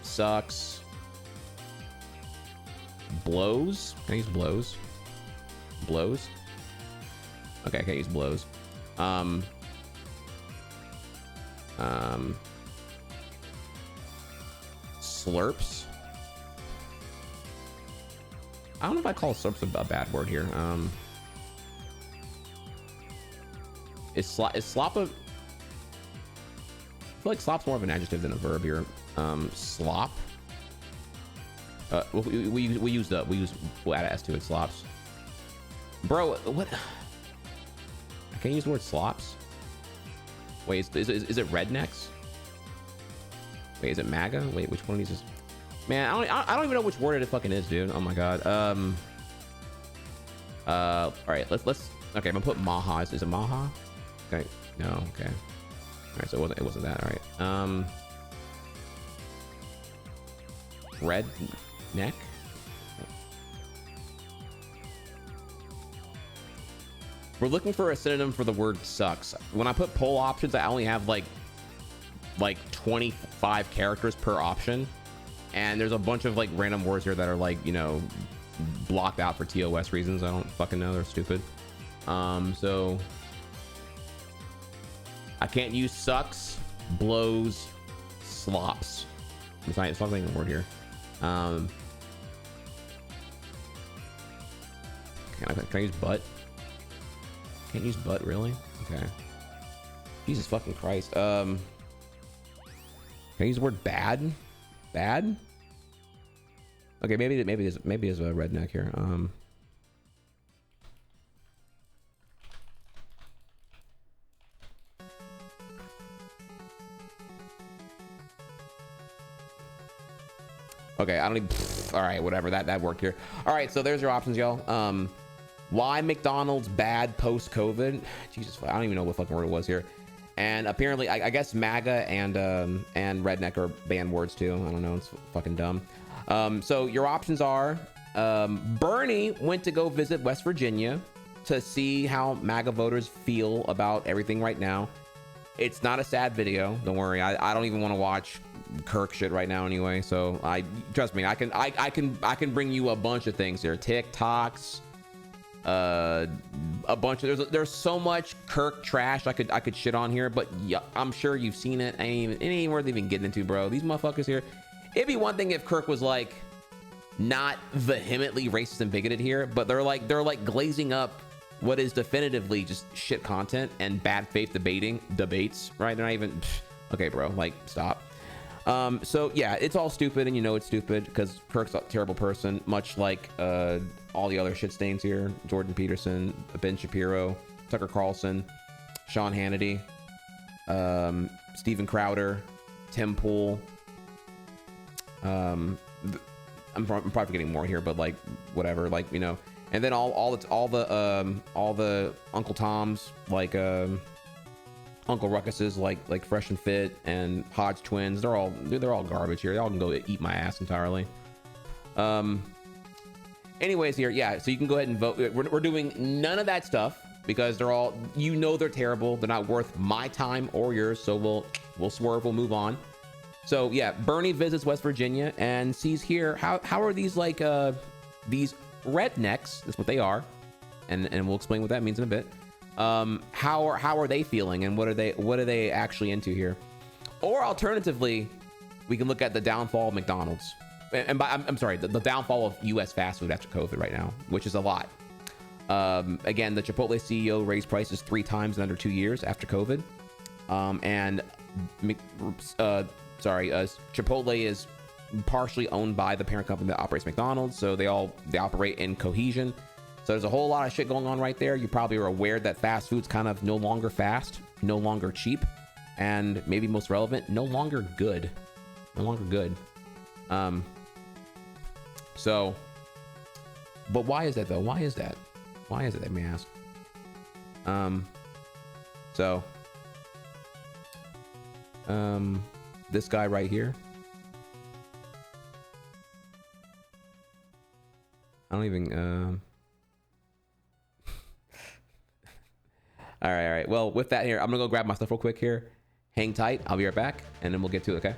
Sucks. Blows. Can I use blows? Blows. Okay, I can't use blows. Slurps. I don't know if I call slurps a bad word here. Is slop a... I feel like slop's more of an adjective than a verb here. Slop. We'll add s to it. Slops. Bro, what? I can't use the word slops. Wait, is it rednecks? Wait, is it MAGA? Wait, which one of these is? Man, I don't even know which word it fucking is, dude. Oh my god. All right, let's. Okay, I'm gonna put Maha. Is it Maha? Okay. No. Okay. All right, so it wasn't that. All right. Red neck. We're looking for a synonym for the word sucks. When I put poll options, I only have like 25 characters per option, and there's a bunch of like random words here that are like, you know, blocked out for TOS reasons. I don't fucking know. They're stupid. So I can't use sucks, blows, slops. It's not even a word here. Can I use butt? Can't use butt, really? Okay. Jesus fucking Christ. Can I use the word bad? Bad? Okay, maybe there's a redneck here. Okay, I don't even... All right, whatever. That worked here. All right, so there's your options, y'all. Why McDonald's bad post-COVID? Jesus, I don't even know what fucking word it was here. And apparently, I guess MAGA and redneck are banned words too. I don't know. It's fucking dumb. So your options are: Bernie went to go visit West Virginia to see how MAGA voters feel about everything right now. It's not a sad video. Don't worry. I don't even want to watch Kirk shit right now anyway. So trust me. I can bring you a bunch of things here. TikToks. A bunch of there's so much Kirk trash I could shit on here, but yeah, I'm sure you've seen it. It ain't worth even getting into, bro. These motherfuckers here. It'd be one thing if Kirk was like not vehemently racist and bigoted here, but they're like glazing up what is definitively just shit content and bad faith debates, right? They're not even okay, bro. Like, stop. So yeah, it's all stupid, and you know it's stupid because Kirk's a terrible person, much like all the other shit stains here: Jordan Peterson, Ben Shapiro, Tucker Carlson, Sean Hannity, Steven Crowder, Tim Pool. I'm probably forgetting more here, but like whatever, like, you know. And then all the Uncle Toms, like Uncle Ruckuses, like Fresh and Fit and Hodge Twins. They're all garbage here. Y'all can go eat my ass entirely. Anyways, here, yeah. So you can go ahead and vote. We're doing none of that stuff because they're all, you know, they're terrible. They're not worth my time or yours. So we'll swerve. We'll move on. So yeah, Bernie visits West Virginia and sees here how are these like these rednecks? That's what they are, and we'll explain what that means in a bit. How are they feeling, and what are they actually into here? Or alternatively, we can look at the downfall of McDonald's, and I'm sorry, the downfall of U.S. fast food after COVID right now, which is a lot. Again, the Chipotle CEO raised prices 3 times in under 2 years after COVID, and Chipotle is partially owned by the parent company that operates McDonald's, so they operate in cohesion. So there's a whole lot of shit going on right there. You probably are aware that fast food's kind of no longer fast, no longer cheap, and maybe most relevant, no longer good. So, but why is that though? Why is that? Let me ask. This guy right here. I don't even, All right. Well, with that here, I'm gonna go grab my stuff real quick here. Hang tight. I'll be right back, and then we'll get to it, okay?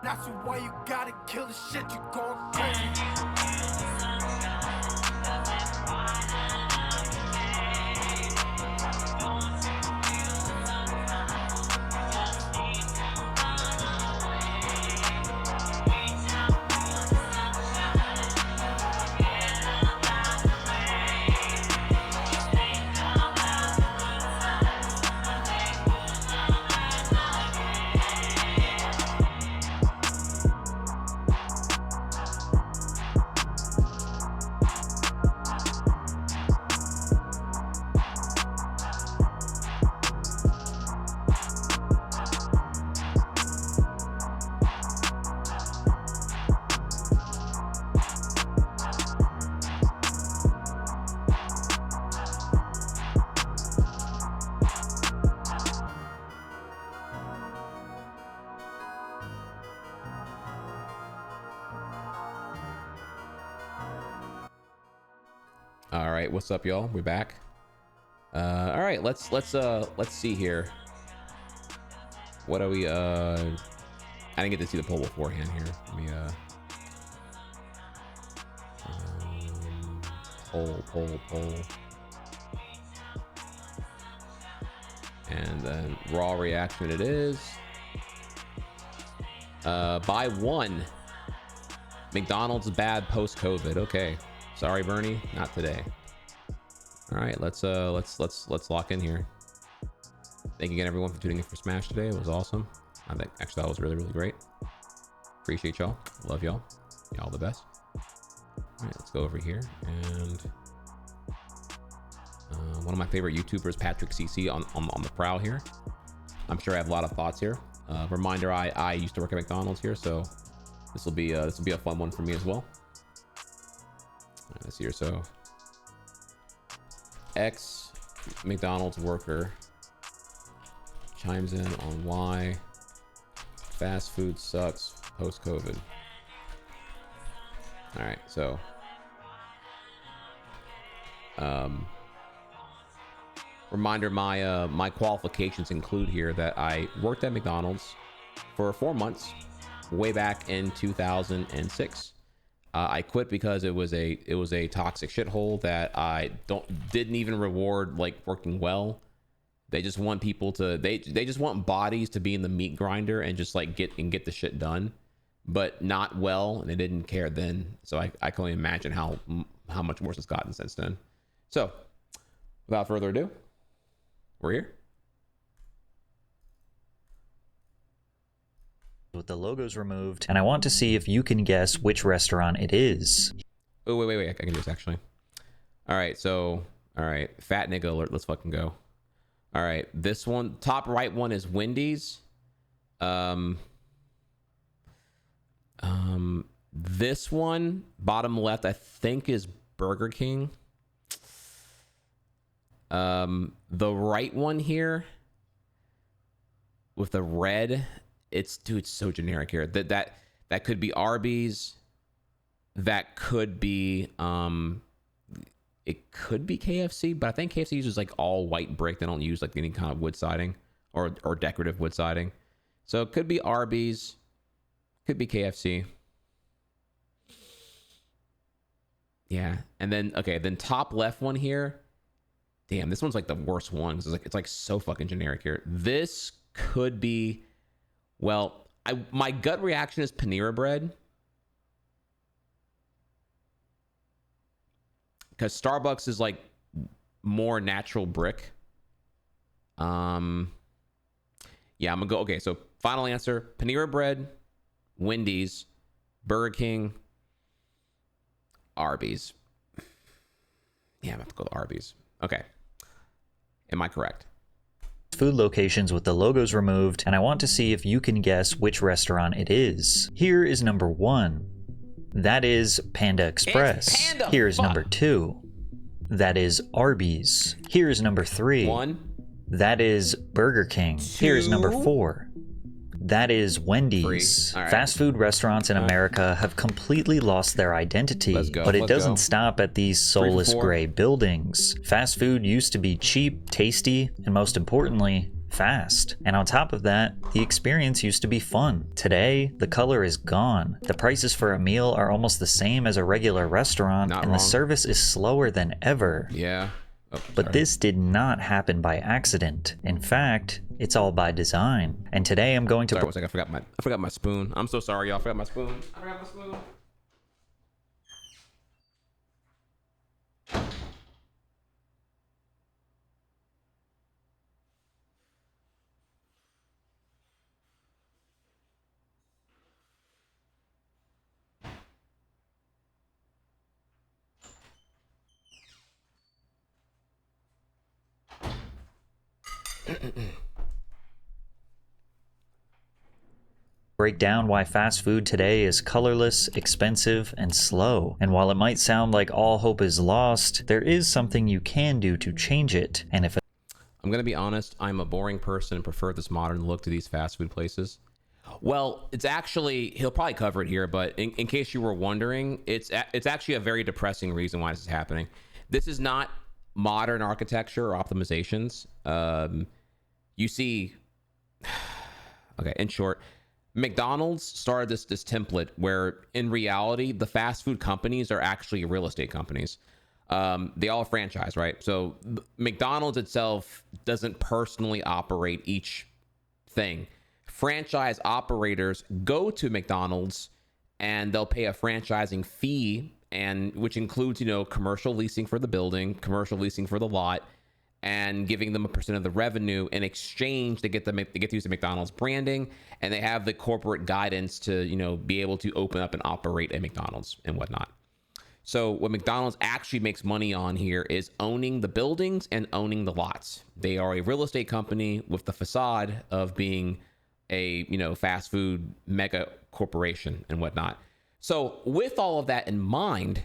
That's why you gotta kill the shit, you going crazy. All right, what's up, y'all? We're back. All right, let's see here. What are we? I didn't get to see the poll beforehand here. Let me poll, and then raw reaction. It is by one. McDonald's bad post COVID. Okay. Sorry, Bernie, not today. All right, let's lock in here. Thank you again, everyone, for tuning in for Smash today. It was awesome. I think actually that was really great. Appreciate y'all. Love y'all. Y'all the best. All right, let's go over here and one of my favorite YouTubers, Patrick CC, on the prowl here. I'm sure I have a lot of thoughts here. Reminder: I used to work at McDonald's here, so this will be a fun one for me as well. This year, so ex McDonald's worker chimes in on why fast food sucks post COVID. All right, so reminder: my qualifications include here that I worked at McDonald's for 4 months way back in 2006. I quit because it was a toxic shithole that I didn't even reward like working well. They just want people to they just want bodies to be in the meat grinder and just like get the shit done, but not well, and they didn't care then. So I can only imagine how much worse it's gotten since then. So without further ado, we're here. With the logos removed, and I want to see if you can guess which restaurant it is. Oh, wait, I can do this actually. All right, so fat nigga alert, let's fucking go. All right, this one, top right one is Wendy's. This one, bottom left, I think is Burger King. The right one here with the red, it's so generic here. That could be Arby's. That could be it could be KFC, but I think KFC uses like all white brick. They don't use like any kind of wood siding or decorative wood siding. So it could be Arby's, could be KFC. Yeah, and then then top left one here. Damn, this one's like the worst one. It's like so fucking generic here. This could be, well, my gut reaction is Panera Bread, because Starbucks is like more natural brick. Yeah, I'm gonna go. Okay, so final answer: Panera Bread, Wendy's, Burger King, Arby's. Yeah, I'm gonna have to go to Arby's. Okay, am I correct? Food locations with the logos removed, and I want to see if you can guess which restaurant it is. Here is number 1. That is Panda Express. Panda. Here is Fuck. number 2. That is Arby's. Here is number 3. 1. That is Burger King. Here is number 4. That is Wendy's. All right. Fast food restaurants in America have completely lost their identity, Let's go, but it let's doesn't go. stop at these 3 for soulless 4. gray buildings. Fast food used to be cheap, tasty, and most importantly, fast. And on top of that, the experience used to be fun. Today, the color is gone. The prices for a meal are almost the same as a regular restaurant, Not and wrong. the service is slower than ever. Yeah. Oh, But sorry. this did not happen by accident. In fact, it's all by design. And today I'm going to Sorry, one second. I forgot my spoon. I'm so sorry, y'all. I forgot my spoon. break down why fast food today is colorless, expensive, and slow. And while it might sound like all hope is lost, there is something you can do to change it. And if I'm gonna be honest, I'm a boring person and prefer this modern look to these fast food places. Well, it's actually, he'll probably cover it here, but in case you were wondering, it's actually a very depressing reason why this is happening. This is not modern architecture or optimizations. You see, okay, in short, McDonald's started this template where in reality, the fast food companies are actually real estate companies. They all franchise, right? So McDonald's itself doesn't personally operate each thing. Franchise operators go to McDonald's and they'll pay a franchising fee, and which includes, you know, commercial leasing for the building, commercial leasing for the lot, and giving them a percent of the revenue in exchange to get to use the McDonald's branding, and they have the corporate guidance to, you know, be able to open up and operate a McDonald's and whatnot. So what McDonald's actually makes money on here is owning the buildings and owning the lots. They are a real estate company with the facade of being a, you know, fast food mega corporation and whatnot. So with all of that in mind,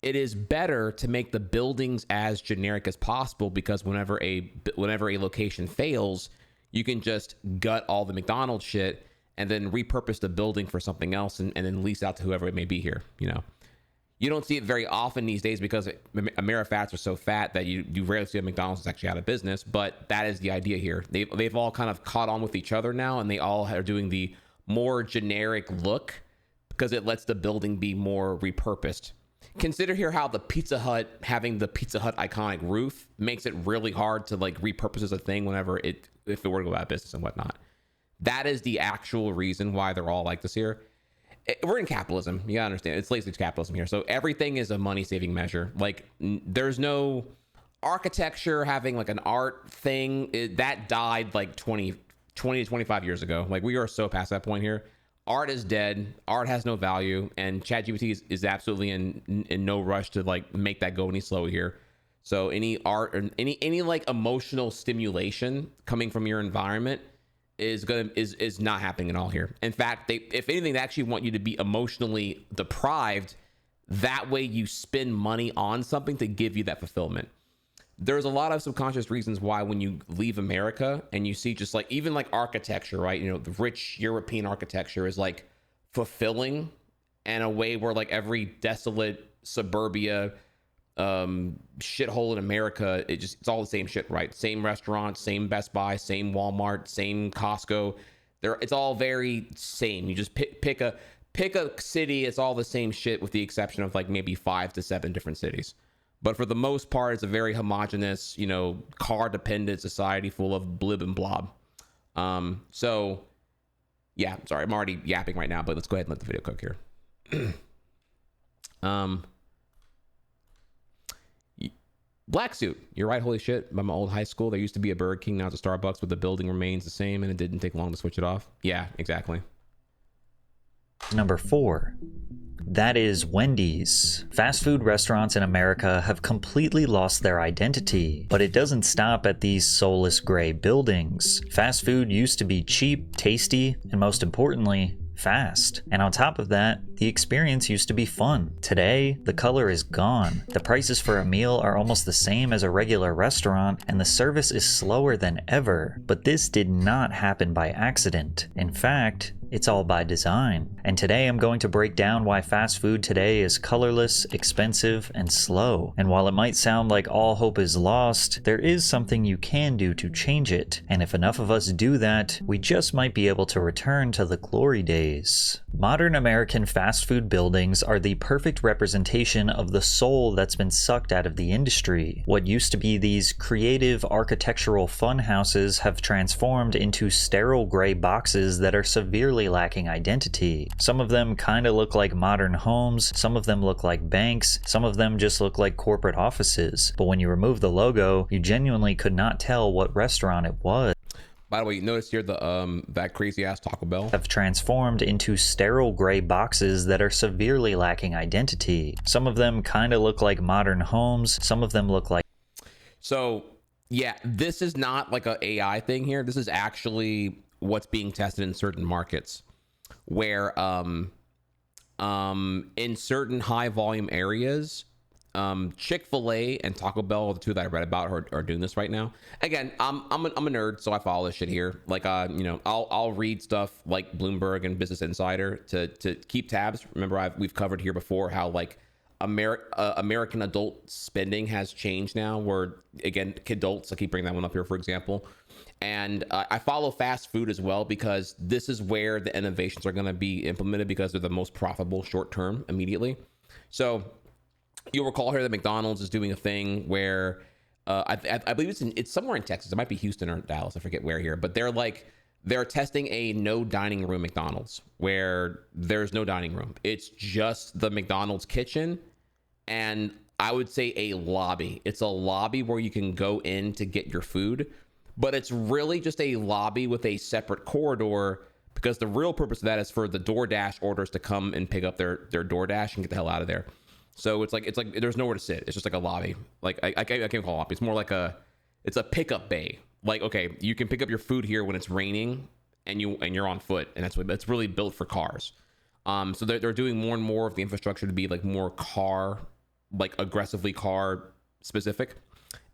it is better to make the buildings as generic as possible, because whenever a location fails, you can just gut all the McDonald's shit and then repurpose the building for something else and then lease out to whoever it may be here, you know. You don't see it very often these days because Amerifats are so fat that you rarely see a McDonald's that's actually out of business, but that is the idea here. They've all kind of caught on with each other now, and they all are doing the more generic look because it lets the building be more repurposed. Consider here how the Pizza Hut, having the Pizza Hut iconic roof, makes it really hard to like repurpose as a thing whenever if it were to go out of business and whatnot. That is the actual reason why they're all like this here. We're in capitalism. You gotta understand. It's lazy capitalism here. So everything is a money-saving measure. Like, there's no architecture having like an art thing. That died like 20 to 25 years ago. Like, we are so past that point here. Art is dead. Art has no value. And ChatGPT is absolutely in no rush to like make that go any slower here. So any art or any like emotional stimulation coming from your environment is not happening at all here. In fact, if anything, they actually want you to be emotionally deprived. That way you spend money on something to give you that fulfillment. There's a lot of subconscious reasons why when you leave America and you see just like, even like architecture, right? You know, the rich European architecture is like fulfilling in a way where like every desolate suburbia shithole in America, it's all the same shit, right? Same restaurants, same Best Buy, same Walmart, same Costco. It's all very same. You just pick a city, it's all the same shit with the exception of like maybe 5 to 7 different cities. But for the most part, it's a very homogenous, you know, car dependent society full of blib and blob. So yeah, sorry, I'm already yapping right now, but let's go ahead and let the video cook here. Black suit. You're right. Holy shit. By my old high school, there used to be a Burger King. Now it's a Starbucks, but the building remains the same, and it didn't take long to switch it off. Yeah, exactly. Number 4. That is Wendy's. Fast food restaurants in America have completely lost their identity, but it doesn't stop at these soulless gray buildings. Fast food used to be cheap, tasty, and most importantly, fast. And on top of that, the experience used to be fun. Today, the color is gone. The prices for a meal are almost the same as a regular restaurant, and the service is slower than ever. But this did not happen by accident. In fact, It's all by design. And today I'm going to break down why fast food today is colorless, expensive, and slow. And while it might sound like all hope is lost, there is something you can do to change it. And if enough of us do that, we just might be able to return to the glory days. Modern American fast food buildings are the perfect representation of the soul that's been sucked out of the industry. What used to be these creative architectural fun houses have transformed into sterile gray boxes that are severely lacking identity. Some of them kinda look like modern homes, some of them look like banks, some of them just look like corporate offices. But when you remove the logo, you genuinely could not tell what restaurant it was. By the way, you notice here the that crazy ass Taco Bell Have transformed into sterile gray boxes that are severely lacking identity. Some of them kinda look like modern homes, some of them look like... So yeah, this is not like a AI thing here. This is actually what's being tested in certain markets where in certain high volume areas, Chick-fil-A and Taco Bell are the two that I read about are doing this right now. Again, I'm a nerd, so I follow this shit here. Like, you know, I'll read stuff like Bloomberg and Business Insider to keep tabs. Remember, we've covered here before how like American adult spending has changed now. Where again, kidults, I keep bringing that one up here, for example. And I follow fast food as well because this is where the innovations are going to be implemented because they're the most profitable short term immediately. So you'll recall here that McDonald's is doing a thing where I believe it's somewhere in Texas. It might be Houston or Dallas. I forget where here, but they're testing a no dining room McDonald's where there's no dining room. It's just the McDonald's kitchen and I would say a lobby. It's a lobby where you can go in to get your food, but it's really just a lobby with a separate corridor because the real purpose of that is for the DoorDash orders to come and pick up their DoorDash and get the hell out of there. So it's like there's nowhere to sit. It's just like a lobby. Like I can't call it a lobby. It's more like it's a pickup bay. Like, okay, you can pick up your food here when it's raining and you're on foot, and that's really built for cars. So they're doing more and more of the infrastructure to be like more aggressively car specific.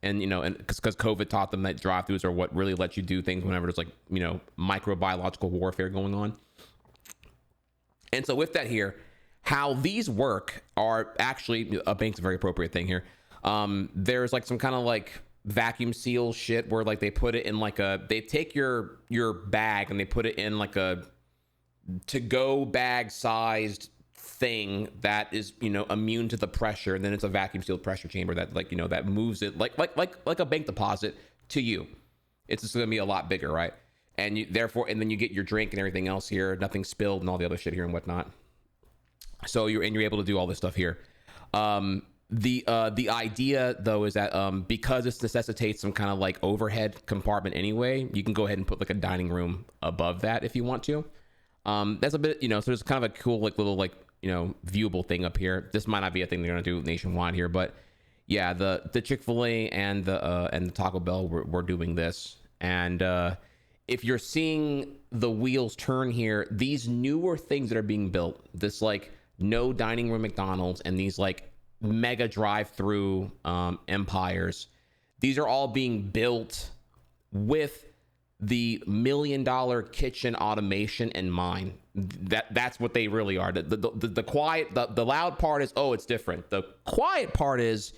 And you know, and because COVID taught them that drive-throughs are what really let you do things whenever there's like, you know, microbiological warfare going on. And so with that here, how these work are actually, a bank's a very appropriate thing here. There's like some kind of like vacuum seal shit where like they put it in like they take your bag and they put it in like a to-go bag sized thing that is, you know, immune to the pressure, and then it's a vacuum sealed pressure chamber that like, you know, that moves it like a bank deposit to you. It's just gonna be a lot bigger, right? And you therefore, and then you get your drink and everything else here, nothing spilled and all the other shit here and whatnot. So you're able to do all this stuff here. The idea though is that because this necessitates some kind of like overhead compartment anyway, you can go ahead and put like a dining room above that if you want to. That's a bit, you know, so there's kind of a cool like little like, you know, viewable thing up here. This might not be a thing they're gonna do nationwide here, but yeah, the Chick-fil-A and the Taco Bell were doing this. And if you're seeing the wheels turn here, these newer things that are being built, this like no dining room McDonald's and these like mega drive-through empires, these are all being built with the $1 million kitchen automation in mind. That's what they really are. The quiet, the loud part is, oh, it's different. The quiet part is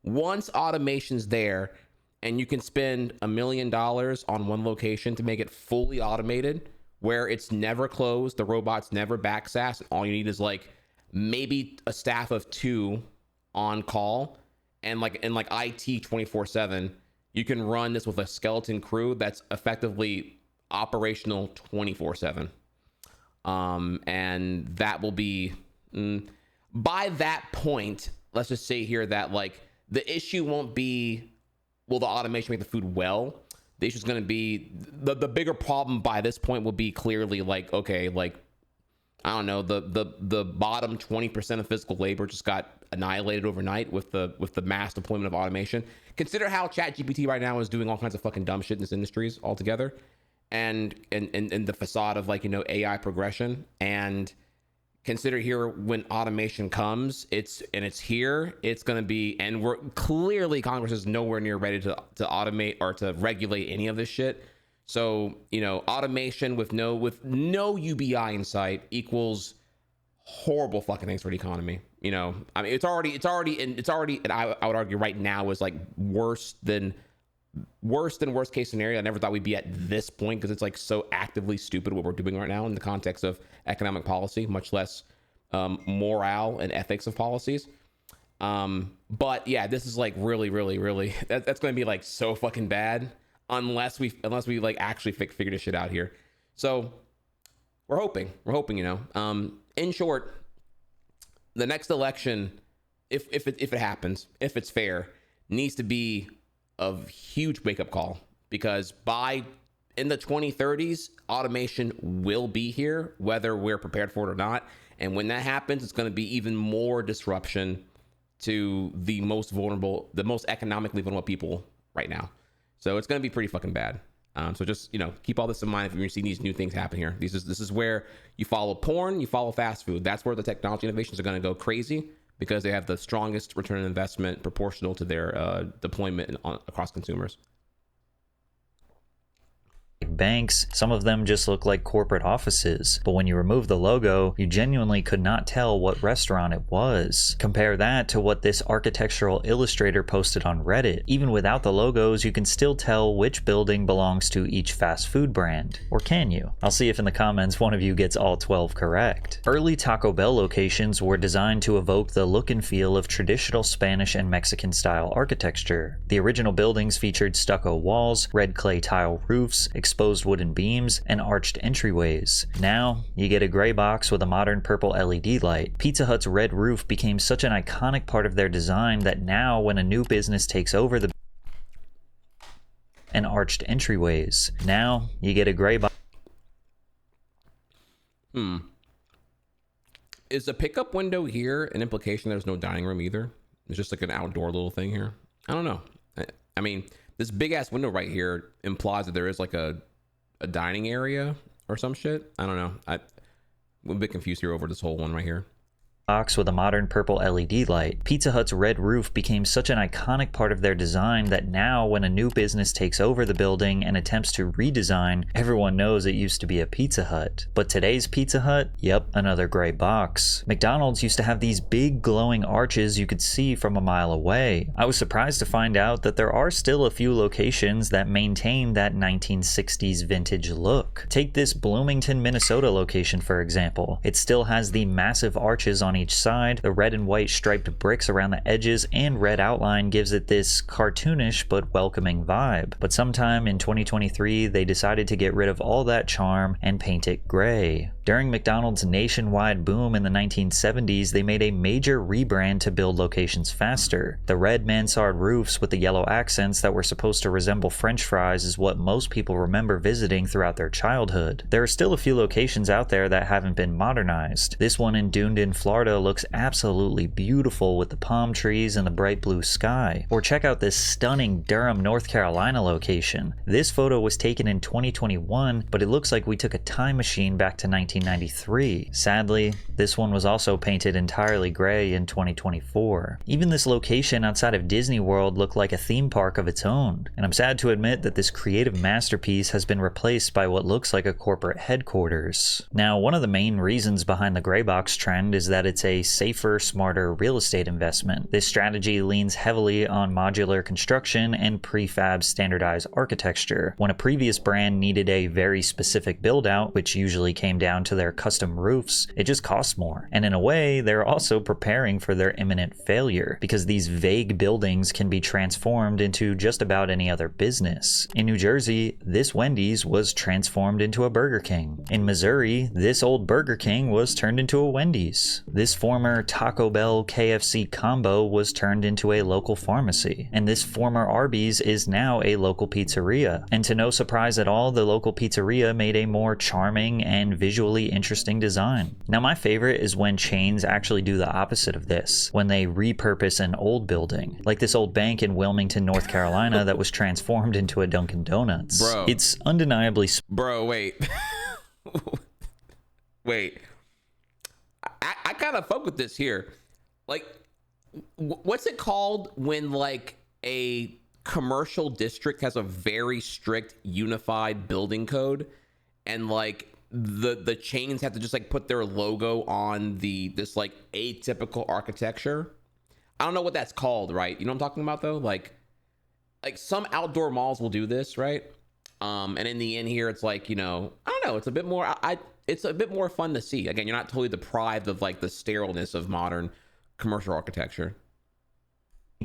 once automation's there and you can spend $1 million on one location to make it fully automated where it's never closed, the robots never backsass, and all you need is like maybe a staff of 2 on call and like IT 24/7. You can run this with a skeleton crew that's effectively operational 24/7. And that will be by that point, let's just say here that like the issue won't be will the automation make the food well. The issue is going to be the bigger problem by this point will be clearly like, okay, like I don't know, the bottom 20% of physical labor just got annihilated overnight with the mass deployment of automation. Consider how ChatGPT right now is doing all kinds of fucking dumb shit in this industries altogether, and the facade of like, you know, AI progression. And consider here when automation comes, it's here, it's going to be, and we're clearly Congress is nowhere near ready to automate or to regulate any of this shit. So, automation with no UBI in sight equals horrible fucking things for the economy. I mean, it's already, and I would argue right now is like worse than worst case scenario. I never thought we'd be at this point because it's like so actively stupid what we're doing right now in the context of economic policy, much less morale and ethics of policies. But yeah, this is like really, really, really, that's going to be like so fucking bad unless we like actually figure this shit out here. So we're hoping, in short, the next election, if it happens, if it's fair, needs to be a huge wake up call, because in the 2030s, automation will be here, whether we're prepared for it or not. And when that happens, it's going to be even more disruption to the most vulnerable, the most economically vulnerable people right now. So it's going to be pretty fucking bad. So just, keep all this in mind if you're seeing these new things happen here. This is where you follow porn, you follow fast food. That's where the technology innovations are going to go crazy, because they have the strongest return on investment proportional to their deployment across consumers. Banks, some of them just look like corporate offices, but when you remove the logo, you genuinely could not tell what restaurant it was. Compare that to what this architectural illustrator posted on Reddit. Even without the logos, you can still tell which building belongs to each fast food brand. Or can you? I'll see if in the comments one of you gets all 12 correct. Early Taco Bell locations were designed to evoke the look and feel of traditional Spanish and Mexican style architecture. The original buildings featured stucco walls, red clay tile roofs, exposed wooden beams, and arched entryways. Now, you get a gray box with a modern purple LED light. Pizza Hut's red roof became such an iconic part of their design that now, when a new business takes over the and arched entryways. Now, you get a gray box. Is the pickup window here an implication there's no dining room either? It's just like an outdoor little thing here. I don't know. I mean, this big ass window right here implies that there is like a dining area or some shit. I don't know. I'm a bit confused here over this whole one right here. Box with a modern purple LED light. Pizza Hut's red roof became such an iconic part of their design that now, when a new business takes over the building and attempts to redesign, everyone knows it used to be a Pizza Hut. But today's Pizza Hut? Yep, another gray box. McDonald's used to have these big glowing arches you could see from a mile away. I was surprised to find out that there are still a few locations that maintain that 1960s vintage look. Take this Bloomington, Minnesota location for example. It still has the massive arches on each side, the red and white striped bricks around the edges, and red outline gives it this cartoonish but welcoming vibe. But sometime in 2023, they decided to get rid of all that charm and paint it gray. During McDonald's nationwide boom in the 1970s, they made a major rebrand to build locations faster. The red mansard roofs with the yellow accents that were supposed to resemble French fries is what most people remember visiting throughout their childhood. There are still a few locations out there that haven't been modernized. This one in Dunedin, Florida looks absolutely beautiful with the palm trees and the bright blue sky. Or check out this stunning Durham, North Carolina location. This photo was taken in 2021, but it looks like we took a time machine back to 1993. Sadly, this one was also painted entirely gray in 2024. Even this location outside of Disney World looked like a theme park of its own, and I'm sad to admit that this creative masterpiece has been replaced by what looks like a corporate headquarters. Now, one of the main reasons behind the gray box trend is that it's a safer, smarter real estate investment. This strategy leans heavily on modular construction and prefab standardized architecture. When a previous brand needed a very specific build out, which usually came down to their custom roofs, it just costs more. And in a way, they're also preparing for their imminent failure, because these vague buildings can be transformed into just about any other business. In New Jersey, this Wendy's was transformed into a Burger King. In Missouri, this old Burger King was turned into a Wendy's. This former Taco Bell KFC combo was turned into a local pharmacy. And this former Arby's is now a local pizzeria. And to no surprise at all, the local pizzeria made a more charming and visually interesting design. Now, my favorite is when chains actually do the opposite of this, when they repurpose an old building, like this old bank in Wilmington, North Carolina that was transformed into a Dunkin' Donuts. Bro. It's undeniably... Bro, wait. Wait. I kind of fuck with this here. Like, what's it called when like a commercial district has a very strict unified building code, and like the chains have to just like put their logo on this like atypical architecture. I don't know what that's called, right? You know what I'm talking about though? Like some outdoor malls will do this, right? And in the end here, it's like, you know, I don't know. It's a bit more, it's a bit more fun to see. Again, you're not totally deprived of like the sterileness of modern commercial architecture.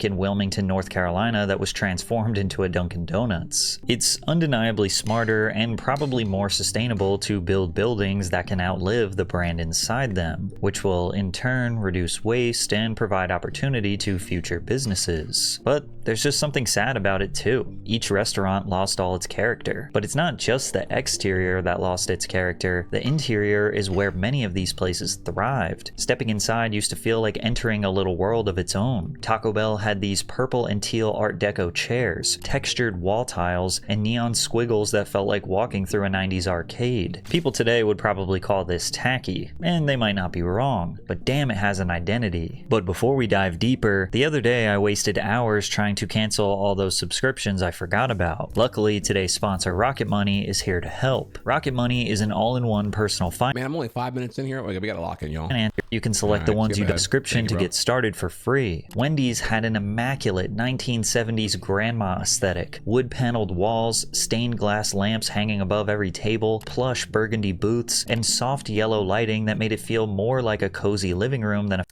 In Wilmington, North Carolina, that was transformed into a Dunkin' Donuts. It's undeniably smarter and probably more sustainable to build buildings that can outlive the brand inside them, which will in turn reduce waste and provide opportunity to future businesses. But there's just something sad about it too. Each restaurant lost all its character. But it's not just the exterior that lost its character. The interior is where many of these places thrived. Stepping inside used to feel like entering a little world of its own. Taco Bell had these purple and teal Art Deco chairs, textured wall tiles, and neon squiggles that felt like walking through a 90s arcade. People today would probably call this tacky, and they might not be wrong, but damn, it has an identity. But before we dive deeper, the other day I wasted hours trying to cancel all those subscriptions I forgot about. Luckily, today's sponsor Rocket Money is here to help. Rocket Money is an all-in-one personal finance. Man, I'm only 5 minutes in here. We gotta lock in, y'all. You can select the ones you description to bro. get started for free. Wendy's had an immaculate 1970s grandma aesthetic. Wood-paneled walls, stained glass lamps hanging above every table, plush burgundy booths, and soft yellow lighting that made it feel more like a cozy living room than a...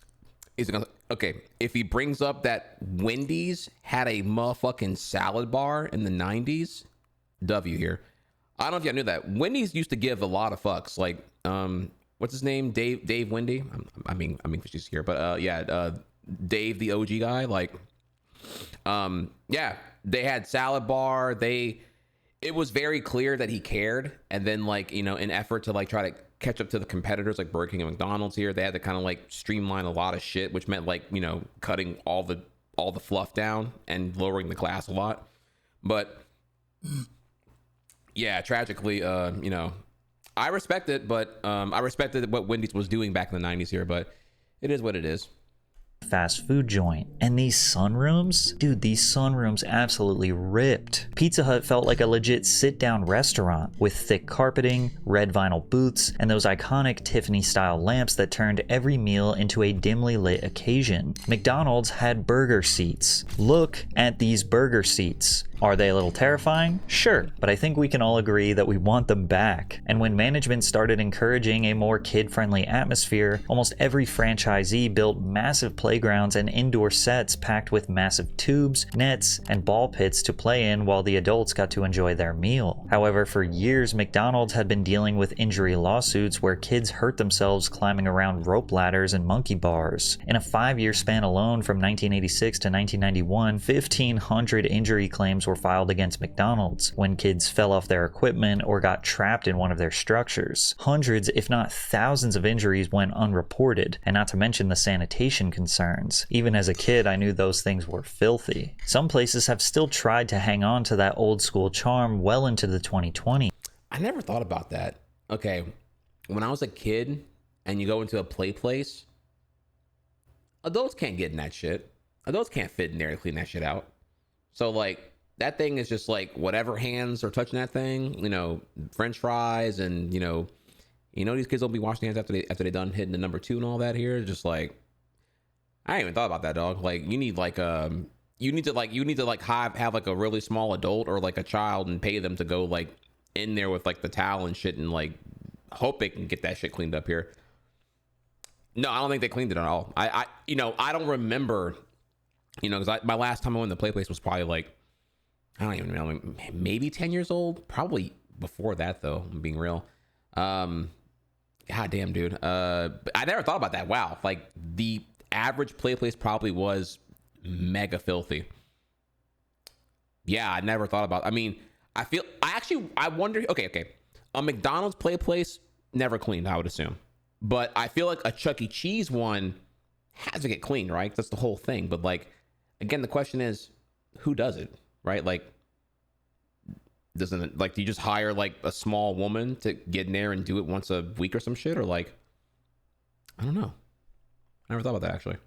Okay, if he brings up that Wendy's had a motherfucking salad bar in the 90s, W here. I don't know if y'all knew that. Wendy's used to give a lot of fucks. Like, what's his name? Dave Wendy? I mean, she's here, but Dave, the OG guy, like, yeah, they had salad bar. It was very clear that he cared. And then, like, you know, in effort to like try to catch up to the competitors like Burger King and McDonald's here, they had to kind of like streamline a lot of shit, which meant like, you know, cutting all the fluff down and lowering the class a lot. But yeah, tragically, you know, I respect it, but I respected what Wendy's was doing back in the 90s here, but it is what it is. Fast food joint. And these sunrooms? Dude, these sunrooms absolutely ripped. Pizza Hut felt like a legit sit-down restaurant with thick carpeting, red vinyl booths, and those iconic Tiffany-style lamps that turned every meal into a dimly lit occasion. McDonald's had burger seats. Look at these burger seats. Are they a little terrifying? Sure, but I think we can all agree that we want them back. And when management started encouraging a more kid-friendly atmosphere, almost every franchisee built massive playgrounds and indoor sets packed with massive tubes, nets, and ball pits to play in while the adults got to enjoy their meal. However, for years, McDonald's had been dealing with injury lawsuits where kids hurt themselves climbing around rope ladders and monkey bars. In a 5-year span alone from 1986 to 1991, 1,500 injury claims were filed against McDonald's when kids fell off their equipment or got trapped in one of their structures. Hundreds, if not thousands of injuries went unreported, and not to mention the sanitation concerns. Even as a kid, I knew those things were filthy. Some places have still tried to hang on to that old school charm well into the 2020s. I never thought about that. Okay, when I was a kid and you go into a play place, adults can't get in that shit. Adults can't fit in there and clean that shit out. So like, that thing is just like whatever hands are touching that thing, you know, French fries, and you know these kids will be washing hands after they done hitting the number 2 and all that here. Just like, I ain't even thought about that, dog. Like you need to have like a really small adult or like a child and pay them to go like in there with like the towel and shit and like hope they can get that shit cleaned up here. No, I don't think they cleaned it at all. I don't remember, because my last time I went to the play place was probably like, I don't even know, maybe 10 years old. Probably before that, though, I'm being real. God damn, dude. I never thought about that. Wow. Like, the average play place probably was mega filthy. Yeah, I never thought about... I mean, I wonder... Okay. A McDonald's play place, never cleaned, I would assume. But I feel like a Chuck E. Cheese one has to get cleaned, right? That's the whole thing. But, like, again, the question is, who does it? Right? Like, doesn't it, like, do you just hire like a small woman to get in there and do it once a week or some shit? Or like, I don't know. I never thought about that, actually.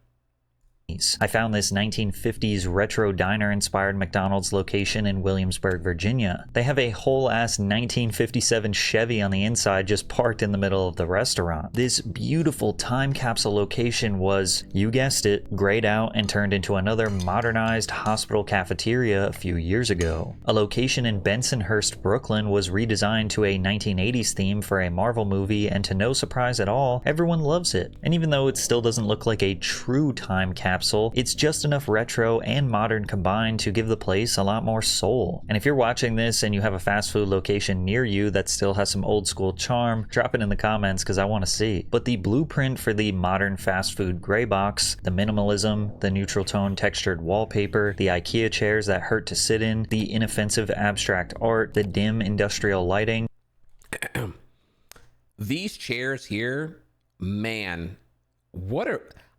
I found this 1950s retro diner-inspired McDonald's location in Williamsburg, Virginia. They have a whole-ass 1957 Chevy on the inside just parked in the middle of the restaurant. This beautiful time capsule location was, you guessed it, grayed out and turned into another modernized hospital cafeteria a few years ago. A location in Bensonhurst, Brooklyn was redesigned to a 1980s theme for a Marvel movie, and to no surprise at all, everyone loves it. And even though it still doesn't look like a true time capsule, it's just enough retro and modern combined to give the place a lot more soul. And if you're watching this and you have a fast food location near you that still has some old school charm, drop it in the comments because I want to see. But the blueprint for the modern fast food gray box, the minimalism, the neutral tone textured wallpaper, the IKEA chairs that hurt to sit in, the inoffensive abstract art, the dim industrial lighting. These chairs here, man,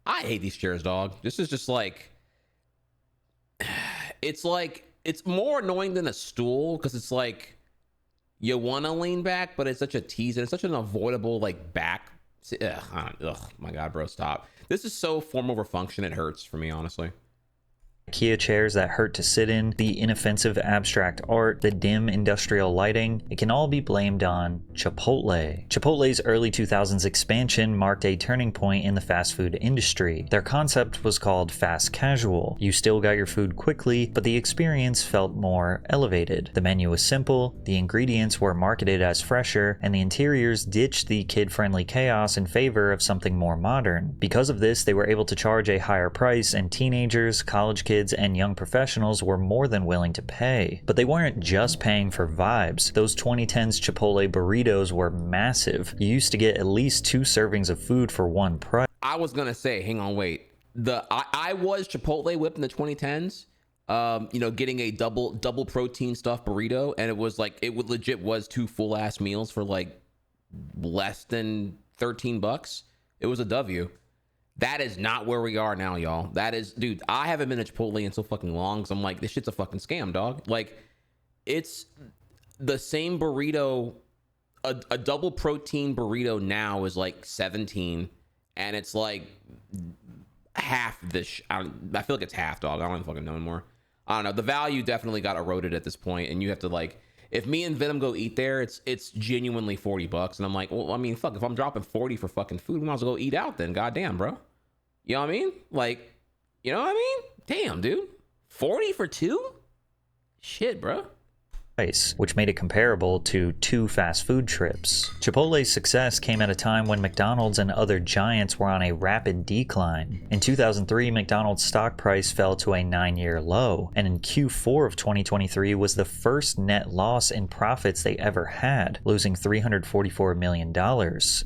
I hate these chairs, dog. This is just like, it's more annoying than a stool because it's like you want to lean back, but it's such a tease and it's such an avoidable like back. Ugh, my God, bro, stop. This is so form over function. It hurts for me, honestly. IKEA chairs that hurt to sit in, the inoffensive abstract art, the dim industrial lighting, it can all be blamed on Chipotle. Chipotle's early 2000s expansion marked a turning point in the fast food industry. Their concept was called fast casual. You still got your food quickly, but the experience felt more elevated. The menu was simple, the ingredients were marketed as fresher, and the interiors ditched the kid-friendly chaos in favor of something more modern. Because of this, they were able to charge a higher price, and teenagers, college kids, and young professionals were more than willing to pay. But they weren't just paying for vibes. Those 2010s Chipotle burritos were massive. You used to get at least 2 servings of food for one price. I was gonna say, hang on, wait. I was Chipotle whipped in the 2010s. Getting a double protein stuffed burrito, and it was like it would legit was 2 full ass meals for like less than $13. It was a W. That is not where we are now, y'all. That is, dude, I haven't been to Chipotle in so fucking long, because I'm like, this shit's a fucking scam, dog. Like, it's the same burrito, a double protein burrito now is like 17, and it's like half this. I feel like it's half, dog. I don't even fucking know anymore. I don't know. The value definitely got eroded at this point, and you have to like, if me and Venom go eat there, it's genuinely $40, and I'm like, well, I mean, fuck, if I'm dropping 40 for fucking food, we might as well go eat out then. Goddamn, bro. You know what I mean? Like, you know what I mean? Damn, dude. 40 for 2? Shit, bro. Which made it comparable to 2 fast food trips. Chipotle's success came at a time when McDonald's and other giants were on a rapid decline. In 2003, McDonald's stock price fell to a 9-year low, and in Q4 of 2023 was the first net loss in profits they ever had, losing $344 million.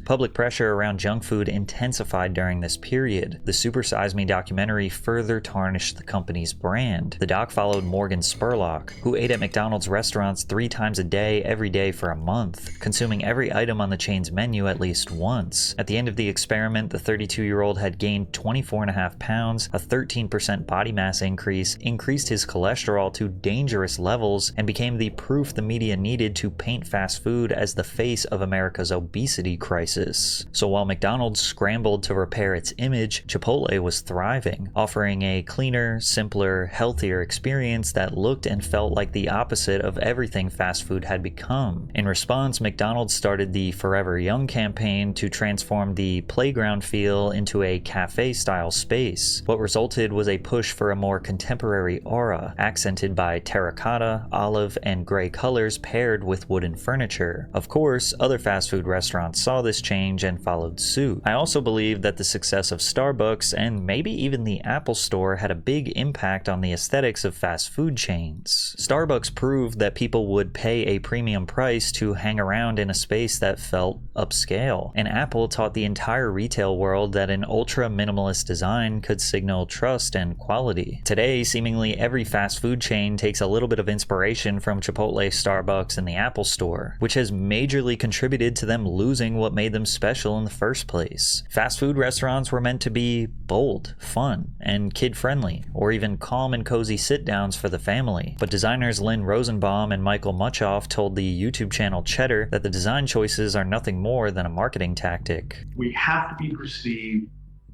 Public pressure around junk food intensified during this period. The Super Size Me documentary further tarnished the company's brand. The doc followed Morgan Spurlock, who ate at McDonald's restaurants 3 times a day, every day for a month, consuming every item on the chain's menu at least once. At the end of the experiment, the 32-year-old had gained 24.5 pounds, a 13% body mass increase, increased his cholesterol to dangerous levels, and became the proof the media needed to paint fast food as the face of America's obesity crisis. So while McDonald's scrambled to repair its image, Chipotle was thriving, offering a cleaner, simpler, healthier experience that looked and felt like the opposite of everything fast food had become. In response, McDonald's started the Forever Young campaign to transform the playground feel into a cafe-style space. What resulted was a push for a more contemporary aura, accented by terracotta, olive, and gray colors paired with wooden furniture. Of course, other fast food restaurants saw this change and followed suit. I also believe that the success of Starbucks and maybe even the Apple Store had a big impact on the aesthetics of fast food chains. Starbucks proved that people would pay a premium price to hang around in a space that felt upscale, and Apple taught the entire retail world that an ultra-minimalist design could signal trust and quality. Today, seemingly every fast food chain takes a little bit of inspiration from Chipotle, Starbucks, and the Apple Store, which has majorly contributed to them losing what made them special in the first place. Fast food restaurants were meant to be bold, fun, and kid-friendly, or even calm and cozy sit-downs for the family, but designers Lynn Rosenbaum and Michael Muchoff told the YouTube channel Cheddar that the design choices are nothing more than a marketing tactic. We have to be perceived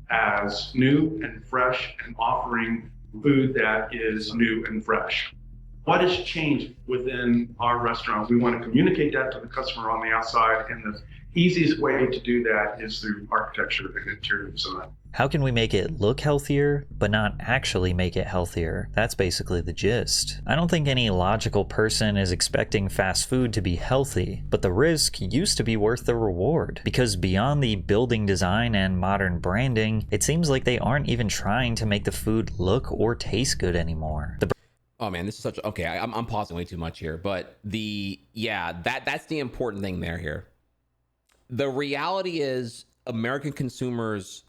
as new and fresh and offering food that is new and fresh. What has changed within our restaurant? We want to communicate that to the customer on the outside, and the easiest way to do that is through architecture and interior design. How can we make it look healthier, but not actually make it healthier? That's basically the gist. I don't think any logical person is expecting fast food to be healthy, but the risk used to be worth the reward. Because beyond the building design and modern branding, it seems like they aren't even trying to make the food look or taste good anymore. Oh man, this is such okay. I'm pausing way too much here, but that's the important thing here. The reality is, American consumers,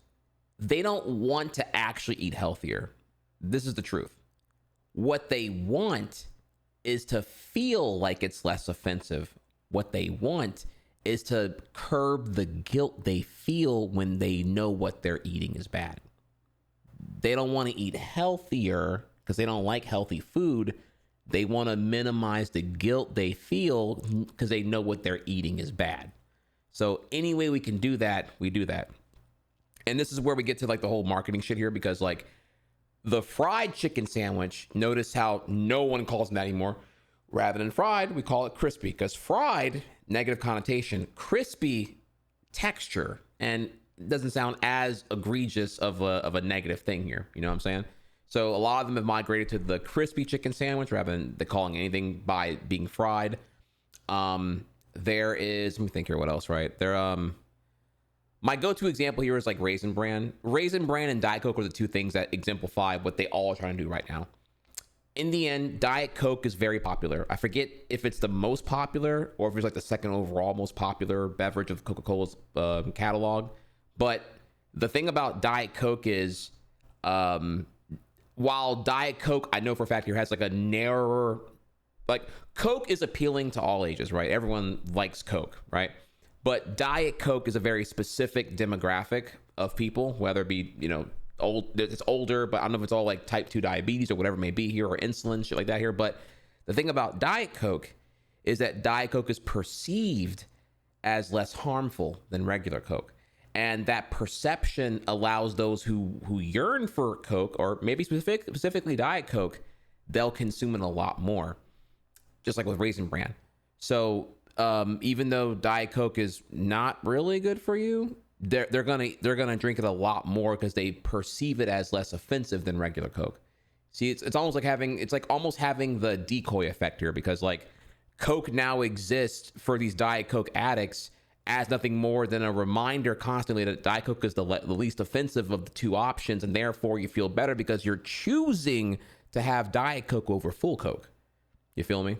they don't want to actually eat healthier. This is the truth. What they want is to feel like it's less offensive. What they want is to curb the guilt they feel when they know what they're eating is bad. They don't want to eat healthier because they don't like healthy food. They want to minimize the guilt they feel because they know what they're eating is bad. So any way we can do that, we do that. And this is where we get to like the whole marketing shit here, because like the fried chicken sandwich, notice how no one calls them that anymore. Rather than fried, we call it crispy, because fried, negative connotation, crispy texture, and it doesn't sound as egregious of a negative thing here. You know what I'm saying? So a lot of them have migrated to the crispy chicken sandwich rather than calling anything by being fried. There is, let me think here, what else, right? My go-to example here is like Raisin Bran. Raisin Bran and Diet Coke are the two things that exemplify what they all are trying to do right now. In the end, Diet Coke is very popular. I forget if it's the most popular or if it's like the second overall most popular beverage of Coca-Cola's catalog. But the thing about Diet Coke is, while Diet Coke, I know for a fact here, has like a narrower, like Coke is appealing to all ages, right? Everyone likes Coke, right? But Diet Coke is a very specific demographic of people, whether it be, it's older, but I don't know if it's all like type 2 diabetes or whatever it may be here, or insulin, shit like that here. But the thing about Diet Coke is that Diet Coke is perceived as less harmful than regular Coke. And that perception allows those who yearn for Coke, or maybe specifically Diet Coke, they'll consume it a lot more, just like with Raisin Bran. So even though Diet Coke is not really good for you, they're gonna drink it a lot more because they perceive it as less offensive than regular Coke. See, it's almost like almost having the decoy effect here, because like Coke now exists for these Diet Coke addicts as nothing more than a reminder constantly that Diet Coke is the least offensive of the two options, and therefore you feel better because you're choosing to have Diet Coke over full Coke. You feel me?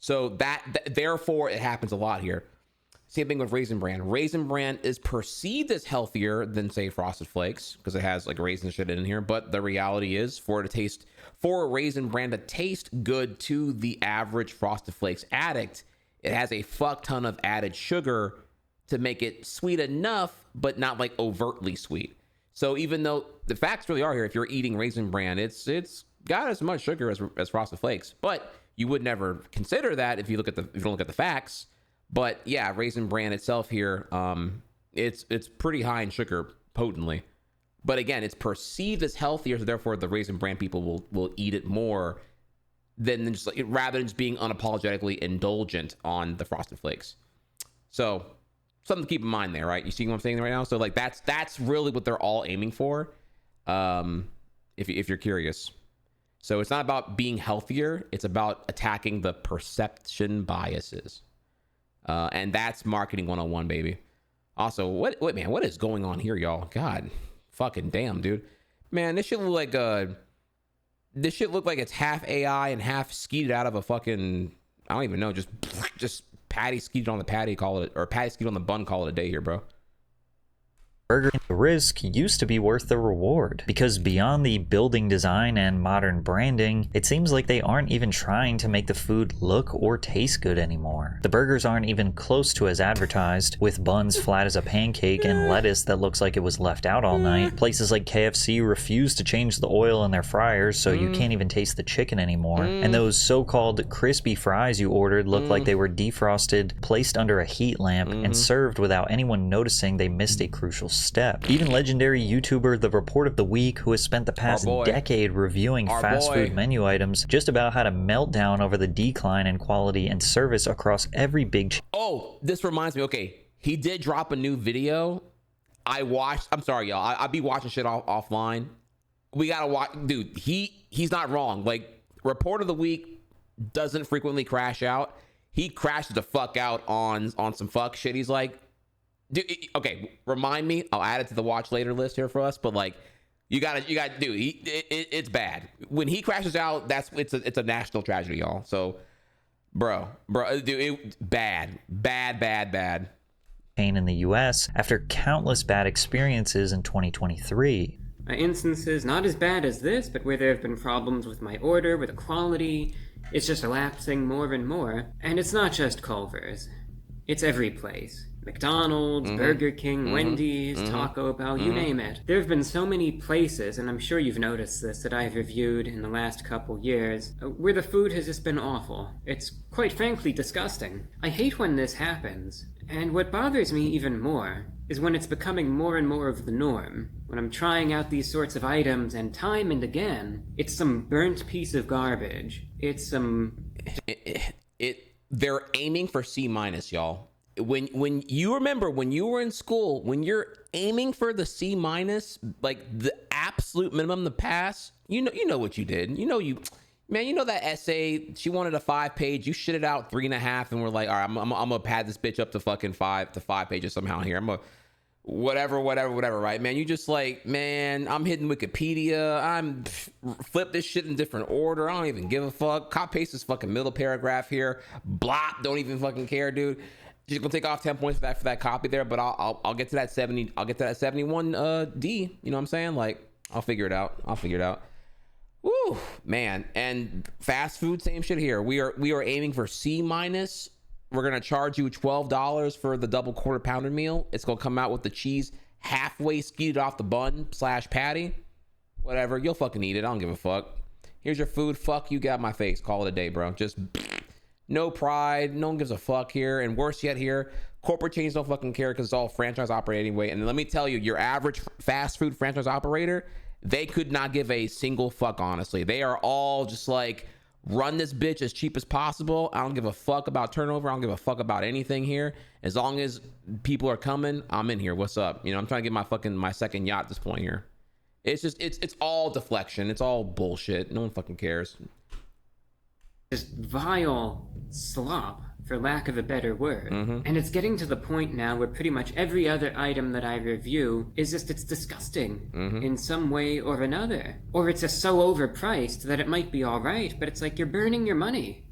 So therefore it happens a lot here. Same thing with Raisin Bran. Raisin Bran is perceived as healthier than, say, Frosted Flakes because it has like raisin shit in here. But the reality is, for a Raisin Bran to taste good to the average Frosted Flakes addict, it has a fuck ton of added sugar to make it sweet enough, but not like overtly sweet. So even though the facts really are here, if you're eating Raisin Bran, it's got as much sugar as Frosted Flakes, but you would never consider that if you don't look at the facts. But yeah, Raisin Bran itself here, it's pretty high in sugar potently. But again, it's perceived as healthier, so therefore the Raisin Bran people will eat it more than just like, rather than just being unapologetically indulgent on the Frosted Flakes. So something to keep in mind there, right? You see what I'm saying right now? So like that's really what they're all aiming for. If you're curious. So it's not about being healthier, it's about attacking the perception biases. And that's marketing 101, baby. Also, what is going on here, y'all? God, fucking damn, dude. Man, this shit look like it's half AI and half skeeted out of a fucking, I don't even know, just patty skeeted on the patty, call it, or patty skeeted on the bun, call it a day here, bro. The risk used to be worth the reward, because beyond the building design and modern branding, it seems like they aren't even trying to make the food look or taste good anymore. The burgers aren't even close to as advertised, with buns flat as a pancake and lettuce that looks like it was left out all night. Places like KFC refuse to change the oil in their fryers, so you can't even taste the chicken anymore. And those so-called crispy fries you ordered look like they were defrosted, placed under a heat lamp, and served without anyone noticing they missed a crucial step. Even legendary YouTuber The Report of the Week, who has spent the past decade reviewing fast food menu items, just about had a meltdown over the decline in quality and service across every big chain. Oh, this reminds me. Okay, he did drop a new video. I watched. I'm sorry, y'all. I'll be watching shit offline. We gotta watch, dude. He's not wrong. Like, Report of the Week doesn't frequently crash out. He crashed the fuck out on some fuck shit. He's like, dude. Okay, remind me. I'll add it to the watch later list here for us. But like, you gotta, dude. It's bad when he crashes out. It's a national tragedy, y'all. So, bro, dude, bad. In the US after countless bad experiences in 2023. Instances not as bad as this, but where there have been problems with my order, with the quality, it's just elapsing more and more. And it's not just Culver's. It's every place. McDonald's, Burger King, Wendy's, Taco Bell, you name it. There have been so many places, and I'm sure you've noticed this, that I've reviewed in the last couple years, where the food has just been awful. It's quite frankly disgusting. I hate when this happens. And what bothers me even more is when it's becoming more and more of the norm. When I'm trying out these sorts of items, and time and again, it's some burnt piece of garbage. It's some... They're aiming for C-, y'all. When you remember when you were in school, when you're aiming for the C-, like the absolute minimum to pass, you know what you did. You know that essay, she wanted a 5-page, you shit it out 3.5, and we're like, all right, I'm gonna pad this bitch up to fucking 5 pages somehow here. I'm gonna whatever, right, man? You just like, man, I'm hitting Wikipedia, I'm flip this shit in different order, I don't even give a fuck. Copy paste this fucking middle paragraph here, blop, don't even fucking care, dude. Just gonna take off 10 points for that copy there, but I'll get to that 70, I'll get to that 71 D, you know what I'm saying? Like, I'll figure it out. Woo, man. And fast food, same shit here. We are aiming for C-. We're gonna charge you $12 for the double quarter pounder meal. It's gonna come out with the cheese halfway skeeted off the bun / patty. Whatever, you'll fucking eat it. I don't give a fuck. Here's your food. Fuck you, got my face. Call it a day, bro. Just no pride. No one gives a fuck here. And worse yet here, corporate chains don't fucking care because it's all franchise operating anyway. And let me tell you, your average fast food franchise operator, they could not give a single fuck, honestly. They are all just like, run this bitch as cheap as possible. I don't give a fuck about turnover. I don't give a fuck about anything here. As long as people are coming, I'm in here. What's up? You know, I'm trying to get my second yacht at this point here. It's just, it's all deflection. It's all bullshit. No one fucking cares. Just vile slop, for lack of a better word. And it's getting to the point now where pretty much every other item that I review is just, it's disgusting in some way or another. Or it's just so overpriced that it might be alright, but it's like you're burning your money.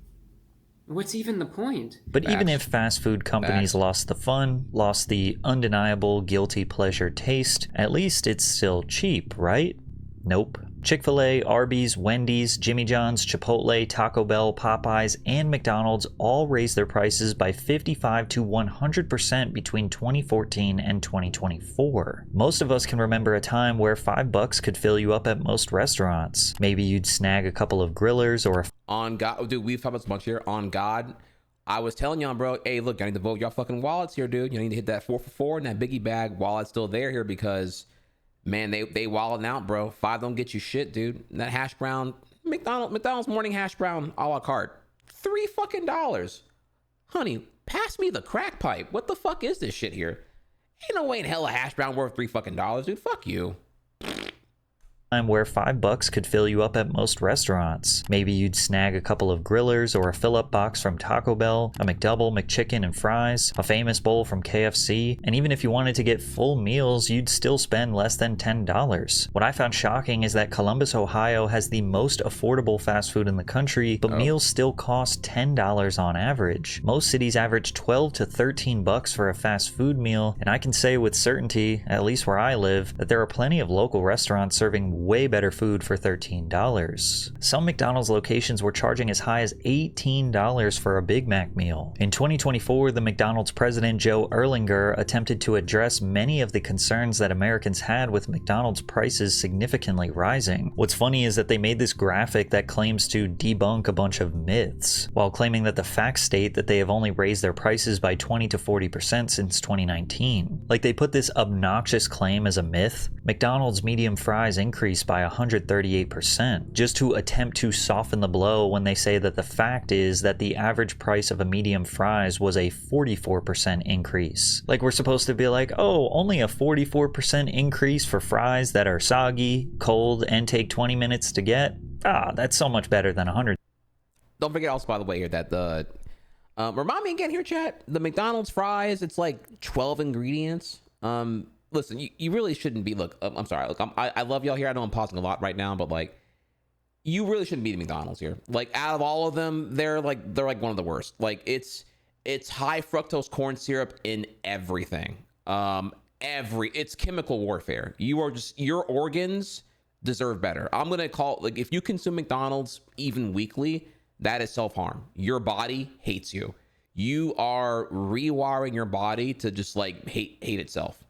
What's even the point? But even if fast food companies lost the fun, lost the undeniable guilty pleasure taste, at least it's still cheap, right? Nope. Chick-fil-A, Arby's, Wendy's, Jimmy John's, Chipotle, Taco Bell, Popeyes, and McDonald's all raised their prices by 55 to 100% between 2014 and 2024. Most of us can remember a time where $5 could fill you up at most restaurants. Maybe you'd snag a couple of grillers or on God, dude, we've talked about this much here. On God, I was telling y'all, bro, hey, look, I need to vote y'all fucking wallets here, dude. You need to hit that 4 for 4 and that biggie bag while it's still there here because... man, they wilding out, bro. 5 don't get you shit, dude. And that hash brown, McDonald's morning hash brown a la carte, $3 fucking. Honey, pass me the crack pipe. What the fuck is this shit here? Ain't no way in hell a hash brown worth $3 fucking, dude. Fuck you. Where $5 could fill you up at most restaurants. Maybe you'd snag a couple of grillers or a fill-up box from Taco Bell, a McDouble, McChicken and fries, a famous bowl from KFC, and even if you wanted to get full meals, you'd still spend less than $10. What I found shocking is that Columbus, Ohio has the most affordable fast food in the country, but meals still cost $10 on average. Most cities average $12 to $13 for a fast food meal, and I can say with certainty, at least where I live, that there are plenty of local restaurants serving way better food for $13. Some McDonald's locations were charging as high as $18 for a Big Mac meal. In 2024, the McDonald's president Joe Erlinger attempted to address many of the concerns that Americans had with McDonald's prices significantly rising. What's funny is that they made this graphic that claims to debunk a bunch of myths, while claiming that the facts state that they have only raised their prices by 20 to 40% since 2019. Like, they put this obnoxious claim as a myth. McDonald's medium fries increased by 138%, just to attempt to soften the blow when they say that the fact is that the average price of a medium fries was a 44% increase. Like, we're supposed to be like, oh, only a 44% increase for fries that are soggy, cold, and take 20 minutes to get? Ah, that's so much better than 100. Don't forget also, by the way, here that the remind me again here, chat. The McDonald's fries, it's like 12 ingredients. Listen, you really shouldn't be. Look, I'm sorry. Look, I love y'all here. I know I'm pausing a lot right now, but like, you really shouldn't be the McDonald's here. Like, out of all of them, they're like one of the worst. Like, it's high fructose corn syrup in everything. It's chemical warfare. Your organs deserve better. I'm gonna call, like, if you consume McDonald's even weekly, that is self-harm. Your body hates you. You are rewiring your body to just like hate itself.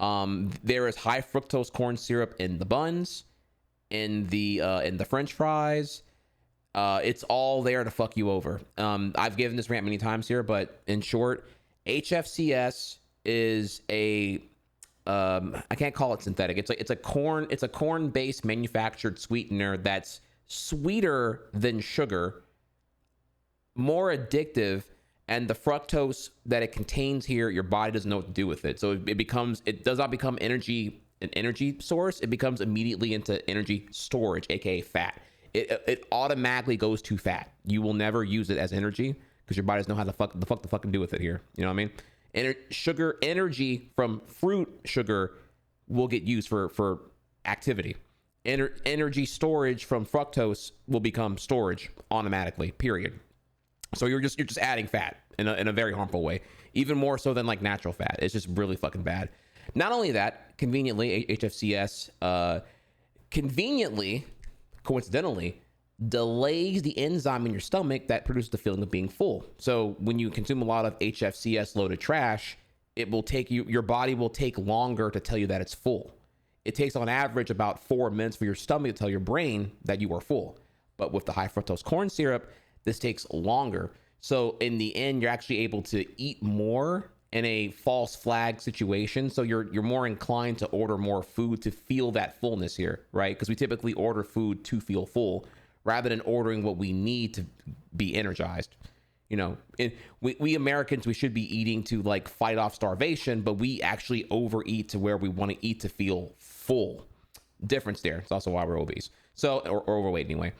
There is high fructose corn syrup in the buns, in the French fries. It's all there to fuck you over. I've given this rant many times here, but in short, HFCS is I can't call it synthetic. It's a corn-based manufactured sweetener that's sweeter than sugar, more addictive, and the fructose that it contains here, your body doesn't know what to do with it. So it does not become an energy source. It becomes immediately into energy storage, aka fat. It automatically goes to fat. You will never use it as energy because your body doesn't know how the fuck to do with it here. You know what I mean? Sugar energy from fruit sugar will get used for activity. Energy storage from fructose will become storage automatically, period. So you're just adding fat in a very harmful way, even more so than like natural fat. It's just really fucking bad. Not only that, conveniently, HFCS coincidentally delays the enzyme in your stomach that produces the feeling of being full. So when you consume a lot of HFCS loaded trash, it will take your body will take longer to tell you that it's full. It takes on average about 4 minutes for your stomach to tell your brain that you are full. But with the high fructose corn syrup, this takes longer. So in the end, you're actually able to eat more in a false flag situation. So you're more inclined to order more food to feel that fullness here, right? Because we typically order food to feel full rather than ordering what we need to be energized. You know, we Americans, we should be eating to like fight off starvation, but we actually overeat to where we want to eat to feel full. Difference there. It's also why we're obese. So, or overweight anyway.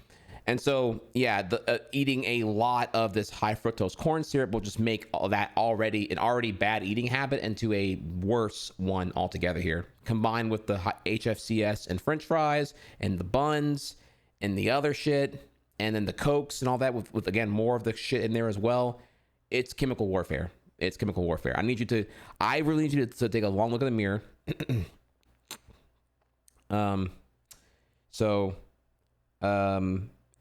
And so, yeah, eating a lot of this high fructose corn syrup will just make all that an already bad eating habit into a worse one altogether here. Combined with the HFCS and French fries and the buns and the other shit, and then the Cokes and all that with again, more of the shit in there as well. It's chemical warfare. It's chemical warfare. I really need you to take a long look in the mirror.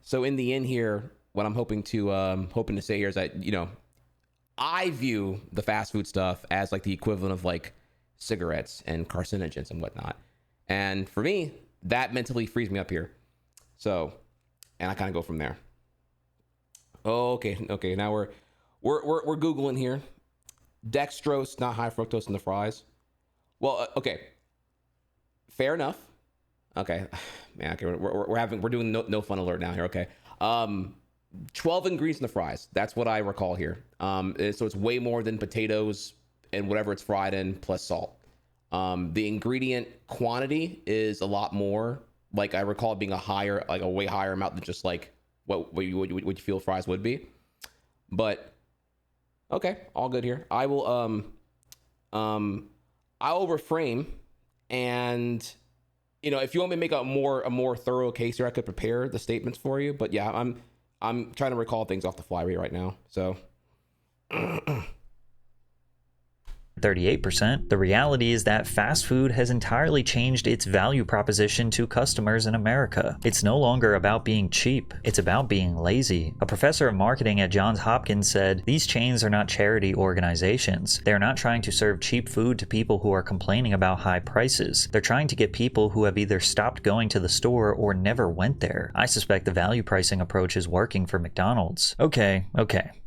So in the end here, what I'm hoping to say here is that, you know, I view the fast food stuff as like the equivalent of like cigarettes and carcinogens and whatnot. And for me, that mentally frees me up here. So, and I kind of go from there. Okay. Now we're Googling here. Dextrose, not high fructose in the fries. Well, okay. Fair enough. Okay, man. Okay, we're doing no fun alert now here. Okay, 12 ingredients in the fries. That's what I recall here. So it's way more than potatoes and whatever it's fried in plus salt. The ingredient quantity is a lot more. Like I recall it being a way higher amount than just like what you feel fries would be. But okay, all good here. I will reframe, and you know, if you want me to make a more thorough case here, I could prepare the statements for you. But yeah, I'm trying to recall things off the fly right now. So 38%. The reality is that fast food has entirely changed its value proposition to customers in America. It's no longer about being cheap, it's about being lazy. A professor of marketing at Johns Hopkins said, "These chains are not charity organizations. They are not trying to serve cheap food to people who are complaining about high prices. They're trying to get people who have either stopped going to the store or never went there." I suspect the value pricing approach is working for McDonald's. Okay.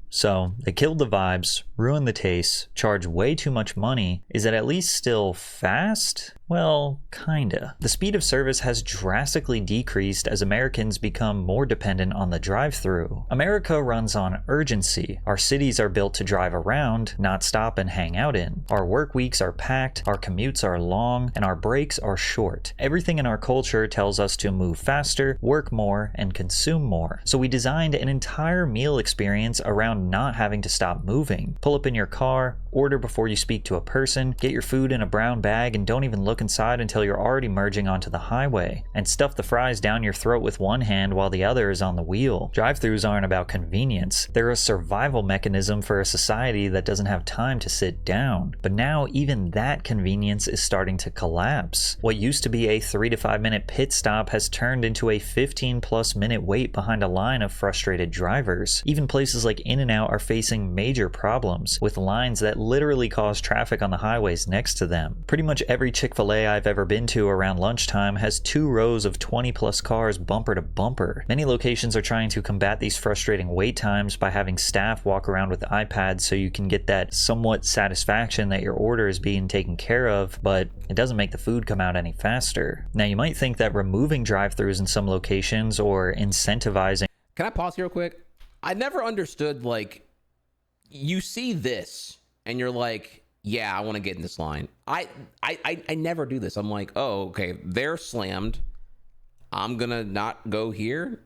So, they killed the vibes, ruined the taste, charged way too much money. Is it at least still fast? Well, kinda. The speed of service has drastically decreased as Americans become more dependent on the drive-thru. America runs on urgency. Our cities are built to drive around, not stop and hang out in. Our work weeks are packed, our commutes are long, and our breaks are short. Everything in our culture tells us to move faster, work more, and consume more. So we designed an entire meal experience around not having to stop moving. Pull up in your car, order before you speak to a person, get your food in a brown bag, and don't even look inside until you're already merging onto the highway, and stuff the fries down your throat with one hand while the other is on the wheel. Drive-thrus aren't about convenience. They're a survival mechanism for a society that doesn't have time to sit down. But now even that convenience is starting to collapse. What used to be a 3 to 5 minute pit stop has turned into a 15+ minute wait behind a line of frustrated drivers. Even places like In-N-Out are facing major problems, with lines that literally cause traffic on the highways next to them. Pretty much every Chick-fil-A I've ever been to around lunchtime has 2 rows of 20+ cars bumper to bumper. Many locations are trying to combat these frustrating wait times by having staff walk around with iPads so you can get that somewhat satisfaction that your order is being taken care of, but it doesn't make the food come out any faster. Now, you might think that removing drive-thrus in some locations or incentivizing... Can I pause here real quick? I never understood, like, you see this and you're like, yeah, I want to get in this line. I never do this. I'm like, oh, okay, they're slammed. I'm gonna not go here.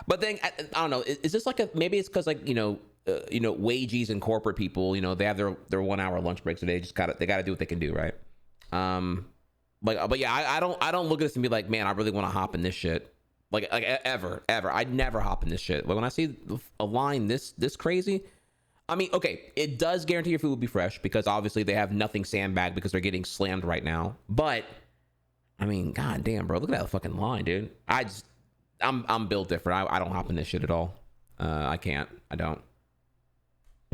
But then I don't know. Is this like maybe it's because like wages and corporate people, they have their 1 hour lunch breaks, so they gotta do what they can do, right? But yeah, I don't look at this and be like, man, I really want to hop in this shit. Like ever. I'd never hop in this shit. Like when I see a line this crazy. I mean, okay, it does guarantee your food will be fresh because obviously they have nothing sandbagged because they're getting slammed right now. But I mean, god damn, bro, look at that fucking line, dude. I'm built different. I don't hop in this shit at all. I can't. I don't.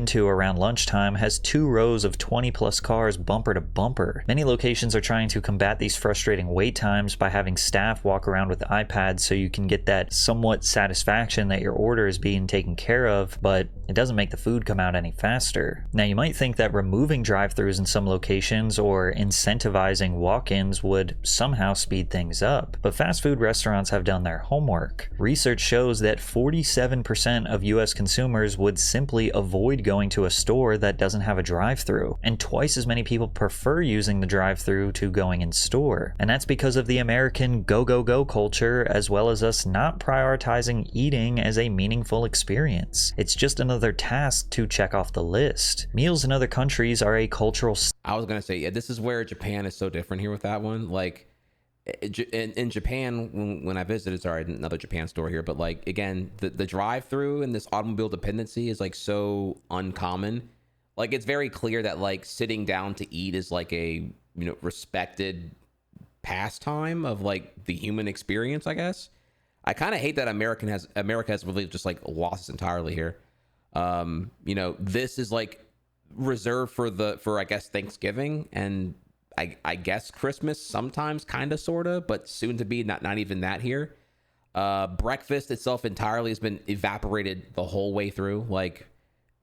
To around lunchtime has 2 rows of 20+ cars bumper to bumper. Many locations are trying to combat these frustrating wait times by having staff walk around with iPads so you can get that somewhat satisfaction that your order is being taken care of, but it doesn't make the food come out any faster. Now, you might think that removing drive-thrus in some locations or incentivizing walk-ins would somehow speed things up, but fast food restaurants have done their homework. Research shows that 47% of US consumers would simply avoid going to a store that doesn't have a drive-thru, and twice as many people prefer using the drive-thru to going in store. And that's because of the American go culture, as well as us not prioritizing eating as a meaningful experience. It's just another task to check off the list. Meals in other countries are a cultural... I was gonna say, yeah, this is where Japan is so different here with that one. Like in Japan, when I visited, sorry, another Japan store here, but like again, the drive-through and this automobile dependency is like so uncommon. Like it's very clear that like sitting down to eat is like a respected pastime of like the human experience, I guess. I kind of hate that America has really just like lost entirely here. This is like reserved for I guess Thanksgiving and I guess Christmas sometimes, kind of, sort of, but soon to be not even that here. Breakfast itself entirely has been evaporated the whole way through. Like,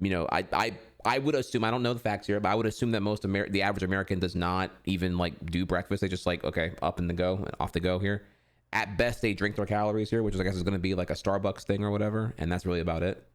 I would assume, I don't know the facts here, but I would assume that the average American does not even like do breakfast. They just like, okay, up and off the go here. At best, they drink their calories here, which I guess is going to be like a Starbucks thing or whatever, and that's really about it.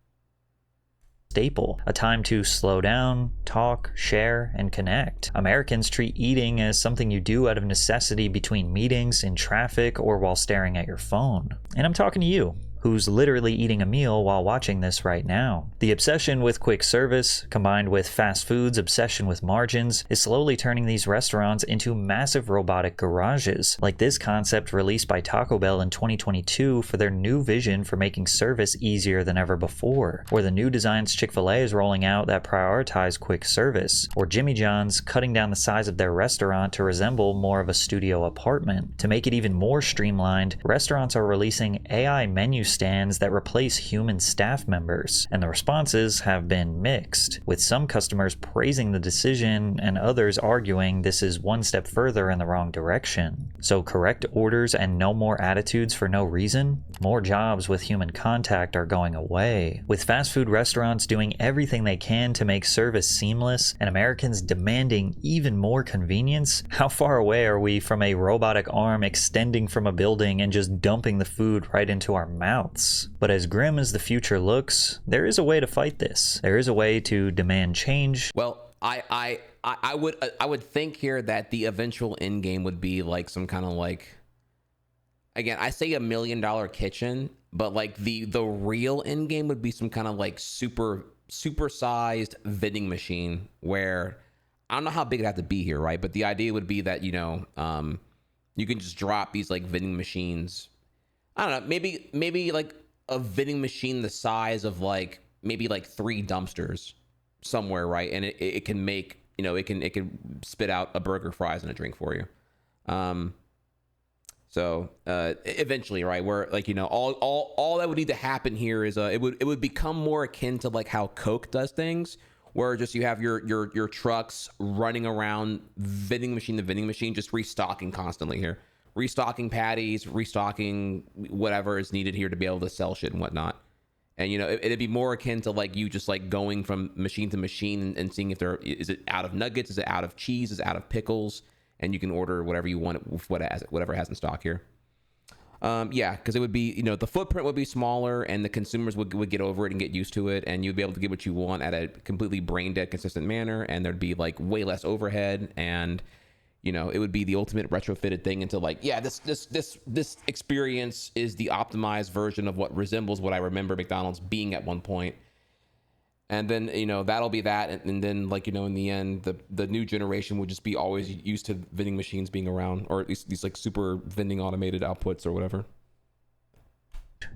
Staple, a time to slow down, talk, share, and connect. Americans treat eating as something you do out of necessity between meetings, in traffic, or while staring at your phone. And I'm talking to you. who's literally eating a meal while watching this right now. The obsession with quick service, combined with fast food's obsession with margins, is slowly turning these restaurants into massive robotic garages, like this concept released by Taco Bell in 2022 for their new vision for making service easier than ever before, or the new designs Chick-fil-A is rolling out that prioritize quick service, or Jimmy John's cutting down the size of their restaurant to resemble more of a studio apartment. To make it even more streamlined, restaurants are releasing AI menu stands that replace human staff members, and the responses have been mixed, with some customers praising the decision and others arguing this is one step further in the wrong direction. So correct orders and no more attitudes for no reason? More jobs with human contact are going away. With fast food restaurants doing everything they can to make service seamless and Americans demanding even more convenience, how far away are we from a robotic arm extending from a building and just dumping the food right into our mouths? But as grim as the future looks, there is a way to fight this. There is a way to demand change. Well, I would think here that the eventual end game would be like some kind of like, again, I say $1 million kitchen, but like the real end game would be some kind of like super sized vending machine where I don't know how big it'd have to be here, right? But the idea would be that, you know, you can just drop these like vending machines. I don't know, maybe like a vending machine the size of like maybe like 3 dumpsters somewhere, right? And it can make, you know, it can spit out a burger, fries, and a drink for you. So eventually, right, where like, you know, all that would need to happen here is it would become more akin to like how Coke does things, where just you have your trucks running around vending machine to vending machine, just restocking constantly here, restocking patties, restocking whatever is needed here to be able to sell shit and whatnot. And, you know, it'd be more akin to like you just like going from machine to machine and seeing if is it out of nuggets, is it out of cheese, is it out of pickles, and you can order whatever you want with whatever it has in stock here. Yeah, because it would be, you know, the footprint would be smaller and the consumers would get over it and get used to it, and you'd be able to get what you want at a completely brain dead consistent manner, and there'd be like way less overhead, and, you know, it would be the ultimate retrofitted thing into like, yeah, this experience is the optimized version of what resembles what I remember McDonald's being at one point. And then, you know, that'll be that. And then, like, you know, in the end, the new generation would just be always used to vending machines being around, or at least these like super vending automated outputs or whatever.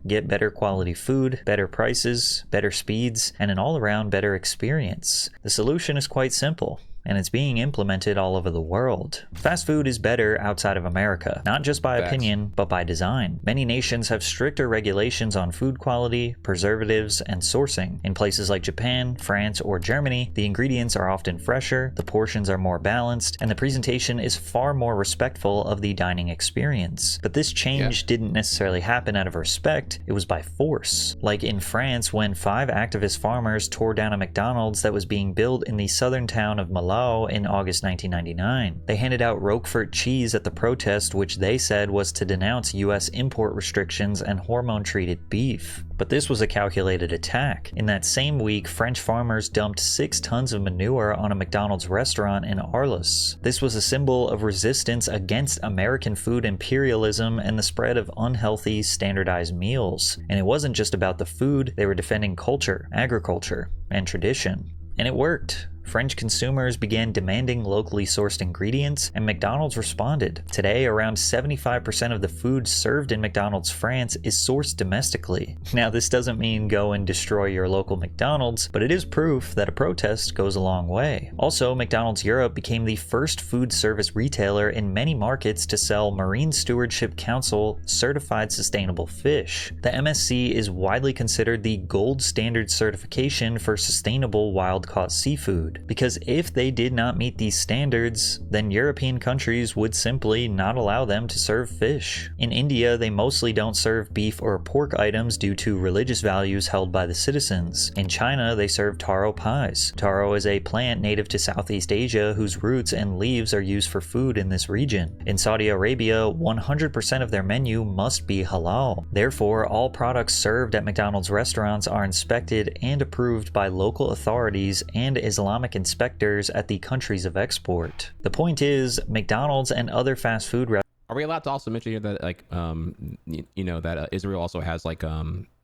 Get better quality food, better prices, better speeds, and an all-around better experience. The solution is quite simple, and it's being implemented all over the world. Fast food is better outside of America, not just by opinion, but by design. Many nations have stricter regulations on food quality, preservatives, and sourcing. In places like Japan, France, or Germany, the ingredients are often fresher, the portions are more balanced, and the presentation is far more respectful of the dining experience. But this change didn't necessarily happen out of respect, it was by force. Like in France, when 5 activist farmers tore down a McDonald's that was being built in the southern town of Malawi in August 1999. They handed out Roquefort cheese at the protest, which they said was to denounce US import restrictions and hormone-treated beef. But this was a calculated attack. In that same week, French farmers dumped 6 tons of manure on a McDonald's restaurant in Arles. This was a symbol of resistance against American food imperialism and the spread of unhealthy, standardized meals. And it wasn't just about the food, they were defending culture, agriculture, and tradition. And it worked. French consumers began demanding locally sourced ingredients, and McDonald's responded. Today, around 75% of the food served in McDonald's France is sourced domestically. Now, this doesn't mean go and destroy your local McDonald's, but it is proof that a protest goes a long way. Also, McDonald's Europe became the first food service retailer in many markets to sell Marine Stewardship Council certified sustainable fish. The MSC is widely considered the gold standard certification for sustainable wild-caught seafood. Because if they did not meet these standards, then European countries would simply not allow them to serve fish. In India, they mostly don't serve beef or pork items due to religious values held by the citizens. In China, they serve taro pies. Taro is a plant native to Southeast Asia whose roots and leaves are used for food in this region. In Saudi Arabia, 100% of their menu must be halal. Therefore, all products served at McDonald's restaurants are inspected and approved by local authorities and Islamic inspectors at the countries of export. The point is, McDonald's and other fast food Are we allowed to also mention here that like that Israel also has like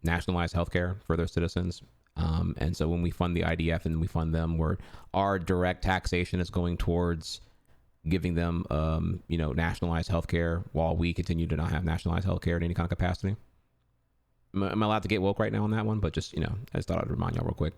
nationalized healthcare for their citizens, and so when we fund the IDF and we fund them, our direct taxation is going towards giving them nationalized healthcare while we continue to not have nationalized healthcare in any kind of capacity. Am I allowed to get woke right now on that one? But just I just thought I'd remind y'all real quick.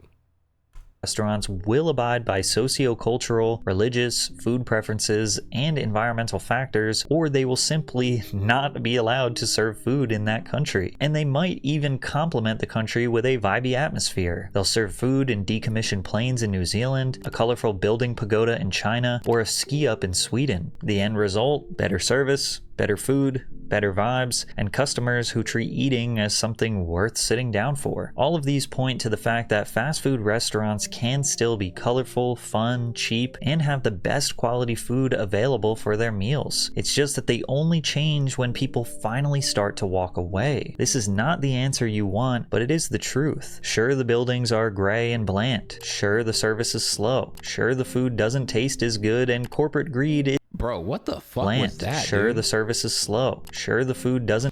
Restaurants will abide by socio-cultural, religious, food preferences, and environmental factors, or they will simply not be allowed to serve food in that country. And they might even complement the country with a vibey atmosphere. They'll serve food in decommissioned plains in New Zealand, a colorful building pagoda in China, or a ski up in Sweden. The end result: better service, better food, better vibes, and customers who treat eating as something worth sitting down for. All of these point to the fact that fast food restaurants can still be colorful, fun, cheap, and have the best quality food available for their meals. It's just that they only change when people finally start to walk away. This is not the answer you want, but it is the truth. Sure, the buildings are gray and bland. Sure, the service is slow. Sure, the food doesn't taste as good, and corporate greed is Bro, what the fuck bland. was that? Sure, dude? the service is slow. Sure, the food doesn't.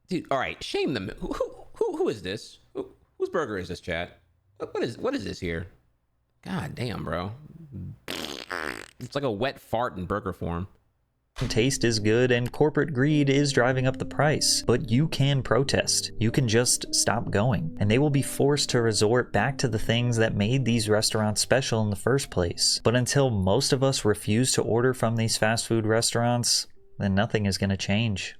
Dude, all right, shame them. Who is this? Whose burger is this, chat? What is this here? God damn, bro. It's like a wet fart in burger form. Taste is good, and corporate greed is driving up the price. But you can protest. You can just stop going, and they will be forced to resort back to the things that made these restaurants special in the first place. But until most of us refuse to order from these fast food restaurants, then nothing is going to change.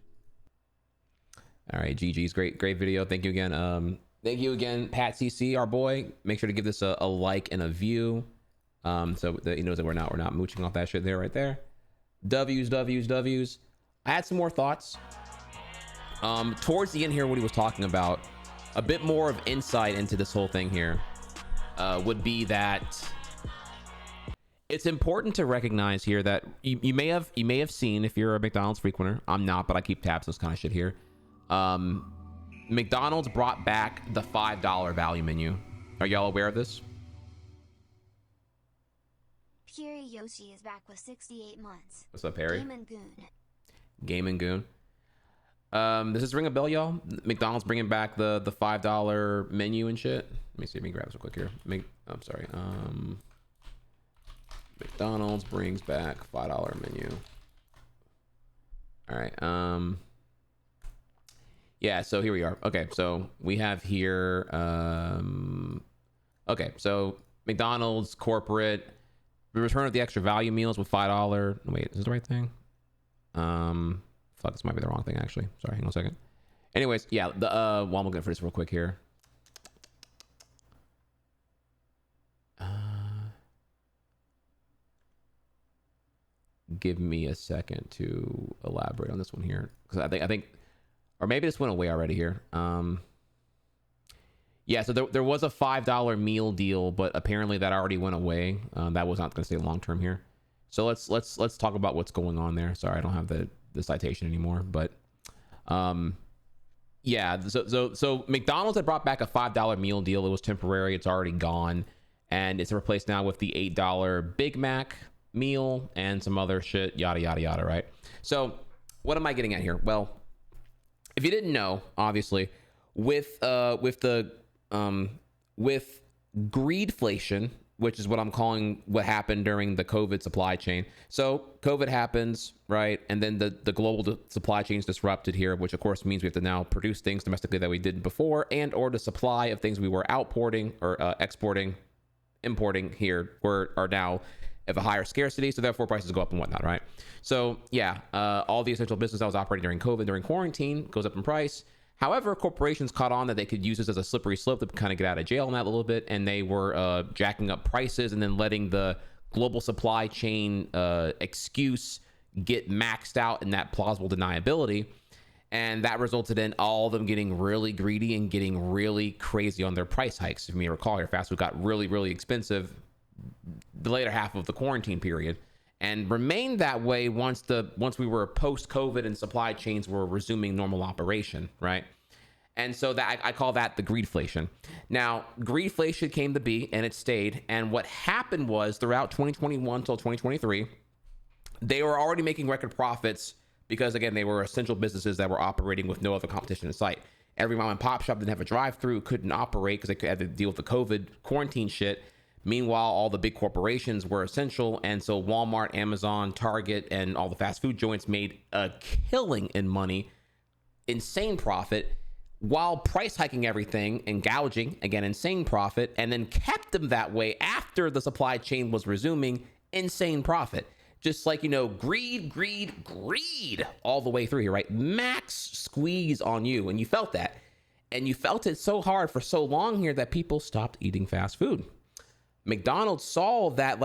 All right, GG's great video. Thank you again. Thank you again, Pat CC, our boy. Make sure to give this a like and a view, so that he knows that we're not mooching off that shit there, right there. W's. I had some more thoughts. Towards the end here, what he was talking about, a bit more of insight into this whole thing here, would be that it's important to recognize here that you may have seen, if you're a McDonald's frequenter. I'm not, but I keep tabs on this kind of shit here. McDonald's brought back the $5 value menu. Are y'all aware of this? Kiri Yoshi is back with 68 months. What's up, Harry? Game and Goon. Game and Goon. Does this ring a bell, y'all? McDonald's bringing back the $5 menu and shit. Let me see if we can grab this real quick here. I'm sorry. McDonald's brings back $5 menu. All right. Yeah, so here we are. Okay, so we have here okay, so McDonald's corporate, the return of the extra value meals with $5. Wait, is this the right thing? Fuck, this might be the wrong thing actually. Sorry, hang on a second. Anyways, yeah, well, I'm looking for this real quick here. Give me a second to elaborate on this one here, because I think, or maybe this went away already here. Yeah, so there was a $5 meal deal, but apparently that already went away. That was not going to stay long term here. So let's talk about what's going on there. Sorry, I don't have the citation anymore, but yeah. So McDonald's had brought back a $5 meal deal. It was temporary. It's already gone, and it's replaced now with the $8 Big Mac meal and some other shit. Yada yada yada. Right. So what am I getting at here? Well, if you didn't know, obviously, with greedflation, which is what I'm calling what happened during the COVID supply chain. So COVID happens, right? And then the global supply chain is disrupted here, which of course means we have to now produce things domestically that we didn't before, and or the supply of things we were outporting or importing here are now of a higher scarcity. So therefore prices go up and whatnot, right? So yeah, all the essential business that was operating during COVID, during quarantine, goes up in price. However, corporations caught on that they could use this as a slippery slope to kind of get out of jail on that a little bit, and they were jacking up prices and then letting the global supply chain excuse get maxed out in that plausible deniability. And that resulted in all of them getting really greedy and getting really crazy on their price hikes. If you may recall, your fast food got really, really expensive the later half of the quarantine period, and remained that way once we were post-COVID and supply chains were resuming normal operation, right? And so that I call that the greedflation. Now, greedflation came to be, and it stayed. And what happened was throughout 2021 till 2023, they were already making record profits because again, they were essential businesses that were operating with no other competition in sight. Every mom and pop shop didn't have a drive-through, couldn't operate because they had to deal with the COVID quarantine shit. Meanwhile, all the big corporations were essential, and so Walmart, Amazon, Target, and all the fast food joints made a killing in money, insane profit, while price hiking everything and gouging, again, insane profit, and then kept them that way after the supply chain was resuming, insane profit. Just like, greed all the way through here, right? Max squeeze on you, and you felt that. And you felt it so hard for so long here that people stopped eating fast food. McDonald's saw that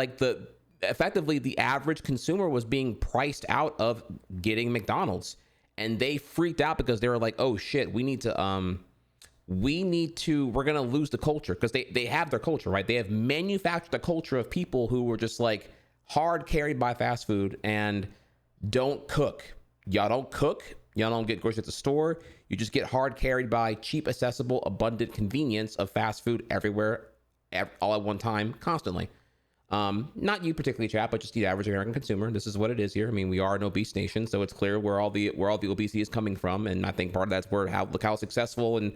effectively the average consumer was being priced out of getting McDonald's, and they freaked out because they were like, oh shit, we're gonna lose the culture, because they have their culture, right? They have manufactured a culture of people who were just like hard carried by fast food and don't cook. Y'all don't cook. Y'all don't get groceries at the store. You just get hard carried by cheap, accessible, abundant convenience of fast food everywhere, all at one time, constantly. Not you particularly, chat, but just the average American consumer. This is what it is here. I mean, we are an obese nation, so it's clear where all the obesity is coming from, and I think part of that's look how successful and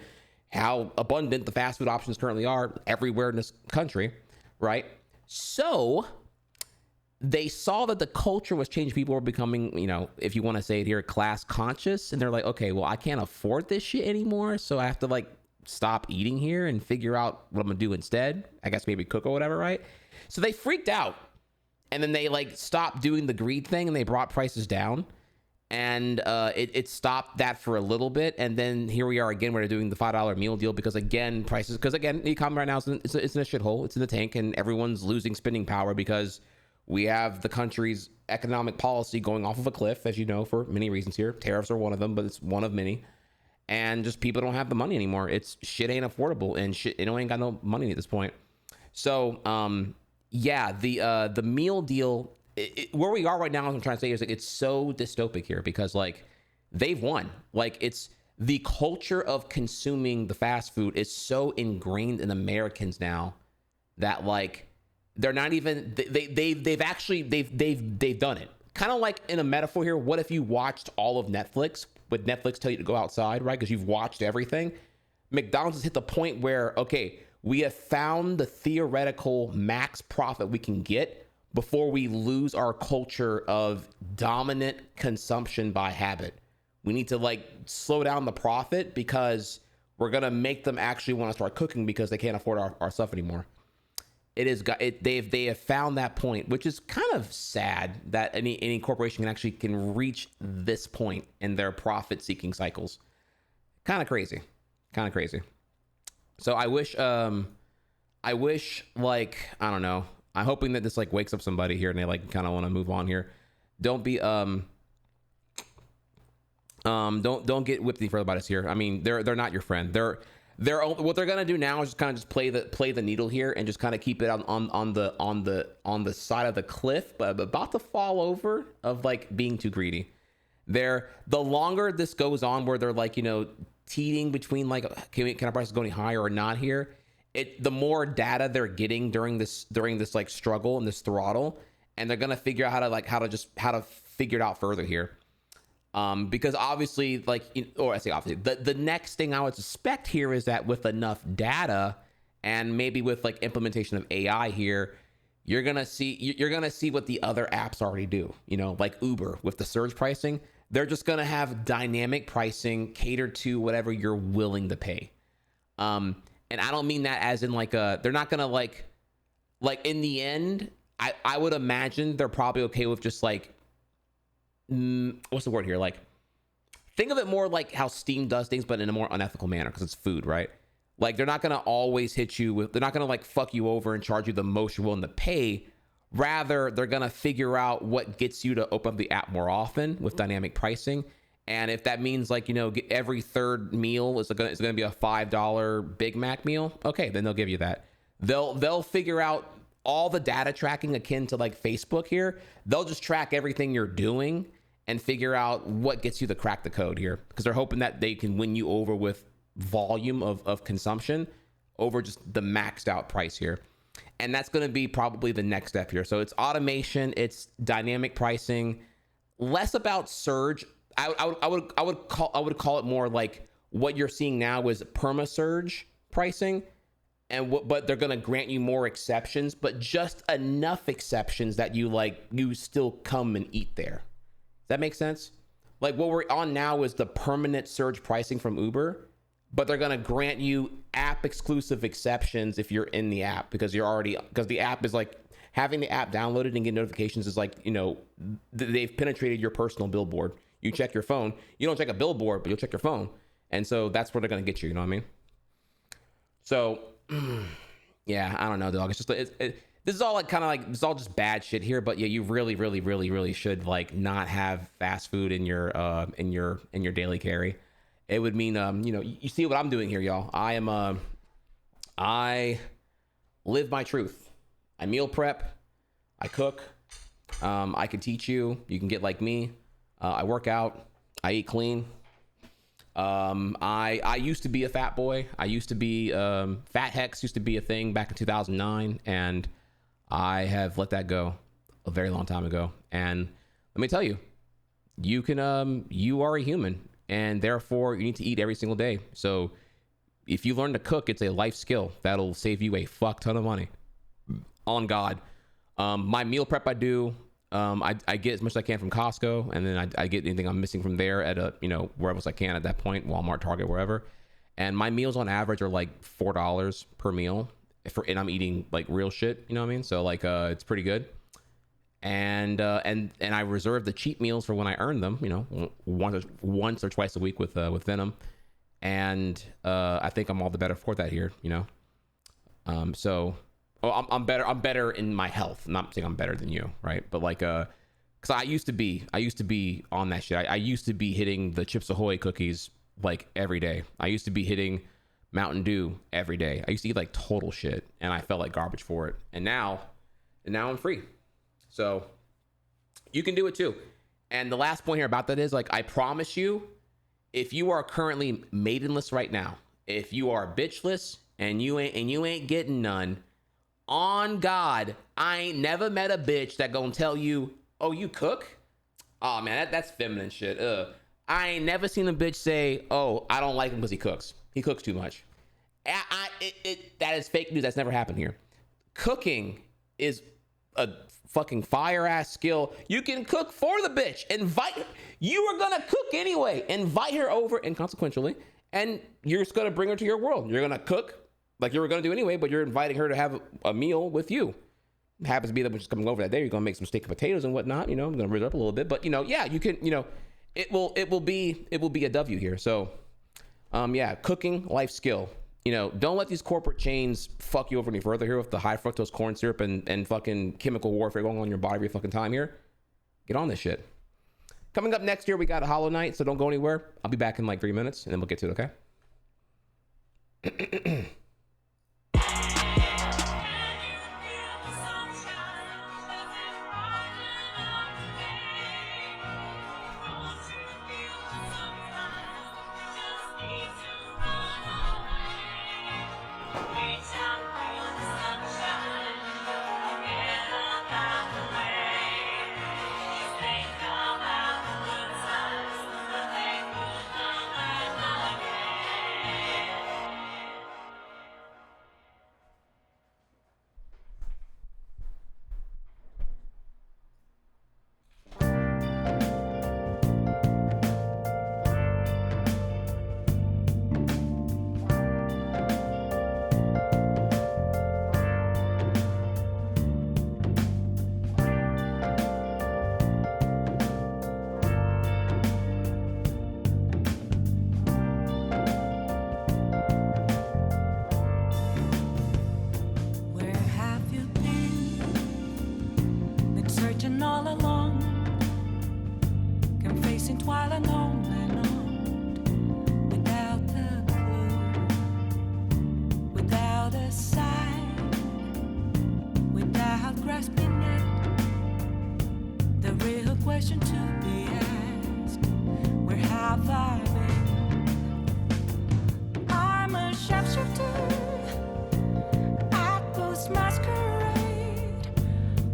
how abundant the fast food options currently are everywhere in this country, right? So they saw that the culture was changing. People were becoming, if you want to say it here, class conscious, and they're like, okay, well, I can't afford this shit anymore, so I have to stop eating here and figure out what I'm gonna do instead. I guess maybe cook or whatever, right? So they freaked out, and then they stopped doing the greed thing, and they brought prices down, and it stopped that for a little bit, and then here we are again. We're doing the $5 meal deal because the economy right now it's in a shithole. It's in the tank, and everyone's losing spending power because we have the country's economic policy going off of a cliff, as you know, for many reasons here. Tariffs are one of them, but it's one of many. And just people don't have the money anymore. It's shit ain't affordable, and shit, ain't got no money at this point. So, the meal deal, where we are right now, as I'm trying to say, is it's so dystopic here because they've won. It's the culture of consuming the fast food is so ingrained in Americans now that they're not even they've done it. Kind of like in a metaphor here. What if you watched all of Netflix? Would Netflix tell you to go outside, right? Because you've watched everything. McDonald's has hit the point where, okay, we have found the theoretical max profit we can get before we lose our culture of dominant consumption by habit. We need to slow down the profit because we're gonna make them actually want to start cooking because they can't afford our stuff anymore. They have found that point, which is kind of sad that any corporation can reach this point in their profit seeking cycles. Kind of crazy. So I wish I don't know. I'm hoping that this wakes up somebody here and they kind of want to move on here. Don't be don't get whipped any further by us here. I mean, they're not your friend. They're what they're gonna do now is just kind of play the needle here and just kind of keep it on the side of the cliff, but about to fall over of being too greedy. The longer this goes on, where they're teeting between can our prices go any higher or not here, the more data they're getting during this struggle and this throttle, and they're gonna figure out how to figure it out further here. Because obviously, the next thing I would suspect here is that with enough data and maybe with implementation of AI here, you're gonna see what the other apps already do. Like Uber with the surge pricing, they're just gonna have dynamic pricing catered to whatever you're willing to pay. And I don't mean that as in they're not gonna in the end. I would imagine they're probably okay with just what's the word here? Think of it more like how Steam does things, but in a more unethical manner because it's food, right? They're not gonna always hit you with, they're not gonna fuck you over and charge you the most you're willing to pay. Rather, they're gonna figure out what gets you to open up the app more often with dynamic pricing. And if that means every third meal is gonna be a $5 Big Mac meal, okay, then they'll give you that. They'll figure out all the data tracking akin to Facebook here. They'll just track everything you're doing and figure out what gets you to crack the code here, because they're hoping that they can win you over with volume of consumption over just the maxed out price here. And that's going to be probably the next step here. So it's automation, it's dynamic pricing, less about surge I would call it more like what you're seeing now is perma surge pricing, but they're gonna grant you more exceptions, but just enough exceptions that you still come and eat there. Does that make sense? Like what we're on now is the permanent surge pricing from Uber, but they're gonna grant you app exclusive exceptions if you're in the app because the app is like having the app downloaded and get notifications is like, they've penetrated your personal billboard. You check your phone, you don't check a billboard, but you'll check your phone. And so that's where they're gonna get you, you know what I mean? So yeah, I don't know, dog. It's just this is all it's all just bad shit here. But yeah, you really, really, really, really should like not have fast food in your daily carry. It would mean you see what I'm doing here, y'all. I live my truth. I meal prep, I cook, I can teach you. You can get like me. I work out, I eat clean. I used to be a fat boy. I used to be fat hex used to be a thing back in 2009, and I have let that go a very long time ago. And let me tell you, you are a human, and therefore you need to eat every single day. So if you learn to cook, it's a life skill that'll save you a fuck ton of money. On God. My meal prep I do. I get as much as I can from Costco, and then I get anything I'm missing from there at wherever else I can at that point, Walmart, Target, wherever. And my meals on average are like $4 per meal, and I'm eating like real shit, you know what I mean? So like it's pretty good. And I reserve the cheap meals for when I earn them, once or twice a week with Venom. And I think I'm all the better for that here, so. Oh, I'm better in my health. I'm not saying I'm better than you, right? But like, cause I used to be on that shit. I used to be hitting the Chips Ahoy cookies like every day. I used to be hitting Mountain Dew every day. I used to eat like total shit, and I felt like garbage for it. And now I'm free. So you can do it too. And the last point here about that is like, I promise you, if you are currently maidenless right now, if you are bitchless and you ain't getting none. On God, I ain't never met a bitch that gonna tell you, oh, you cook? Oh man, that's feminine shit. I ain't never seen a bitch say, oh, I don't like him because he cooks. He cooks too much. That is fake news. That's never happened here. Cooking is a fucking fire ass skill. You can cook for the bitch. You are gonna cook anyway. Invite her over inconsequentially, and you're just gonna bring her to your world. You're gonna cook like you were going to do anyway, but you're inviting her to have a meal with you. It happens to be that when she's coming over that day, you're going to make some steak and potatoes and whatnot, I'm going to rid her up a little bit, but yeah, you can, it will be a W here. So, yeah, cooking, life skill, don't let these corporate chains fuck you over any further here with the high fructose corn syrup and fucking chemical warfare going on in your body every fucking time here. Get on this shit. Coming up next year, we got a Hollow Knight, so don't go anywhere. I'll be back in like 3 minutes and then we'll get to it. Okay.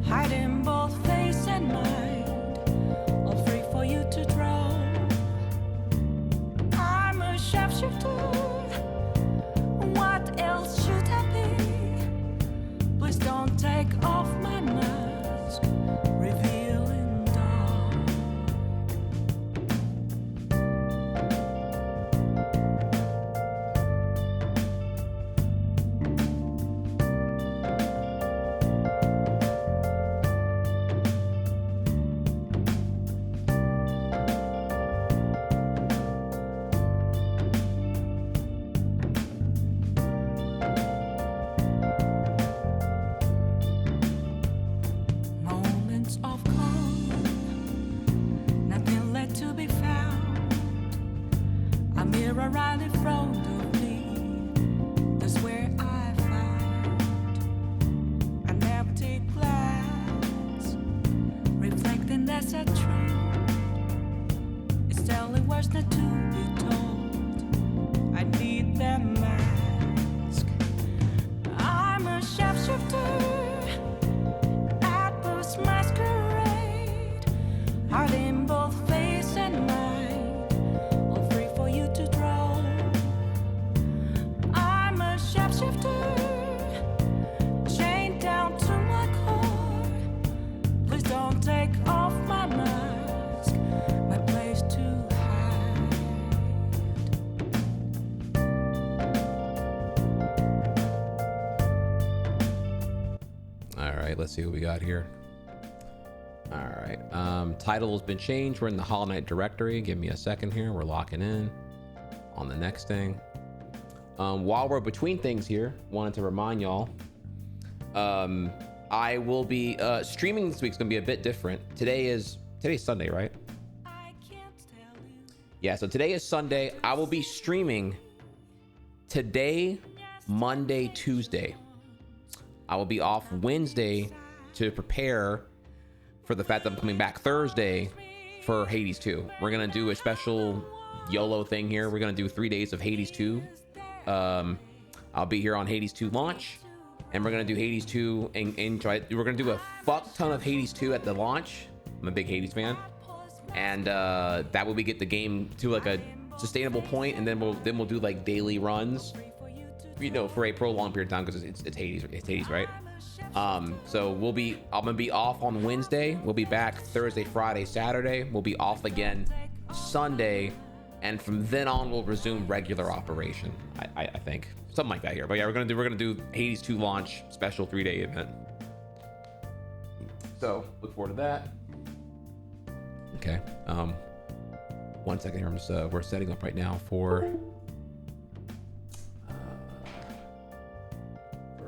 Hiding both face and mind, all free for you to draw. right, let's see what we got here. All right, title has been changed. We're in the Hollow Knight directory. Give me a second here. We're locking in on the next thing. While we're between things here, wanted to remind y'all, I will be streaming this week's gonna be a bit different. Today's Sunday, right? Yeah, so today is Sunday. I will be streaming today, Monday, Tuesday. I will be off Wednesday to prepare for the fact that I'm coming back Thursday for Hades 2. We're gonna do a special YOLO thing here. We're gonna do 3 days of Hades 2. I'll be here on Hades 2 launch, and we're gonna do Hades 2 and try. We're gonna do a fuck ton of Hades 2 at the launch. I'm a big Hades fan, and that way we get the game to like a sustainable point, and then we'll do like daily runs, you know, for a prolonged period of time, because it's Hades, right? So I'm gonna be off on Wednesday. We'll be back Thursday, Friday, Saturday. We'll be off again Sunday, and from then on we'll resume regular operation. I think something like that here. But yeah, we're gonna do Hades 2 launch special 3-day event. So look forward to that. Okay. 1 second here. I'm just we're setting up right now for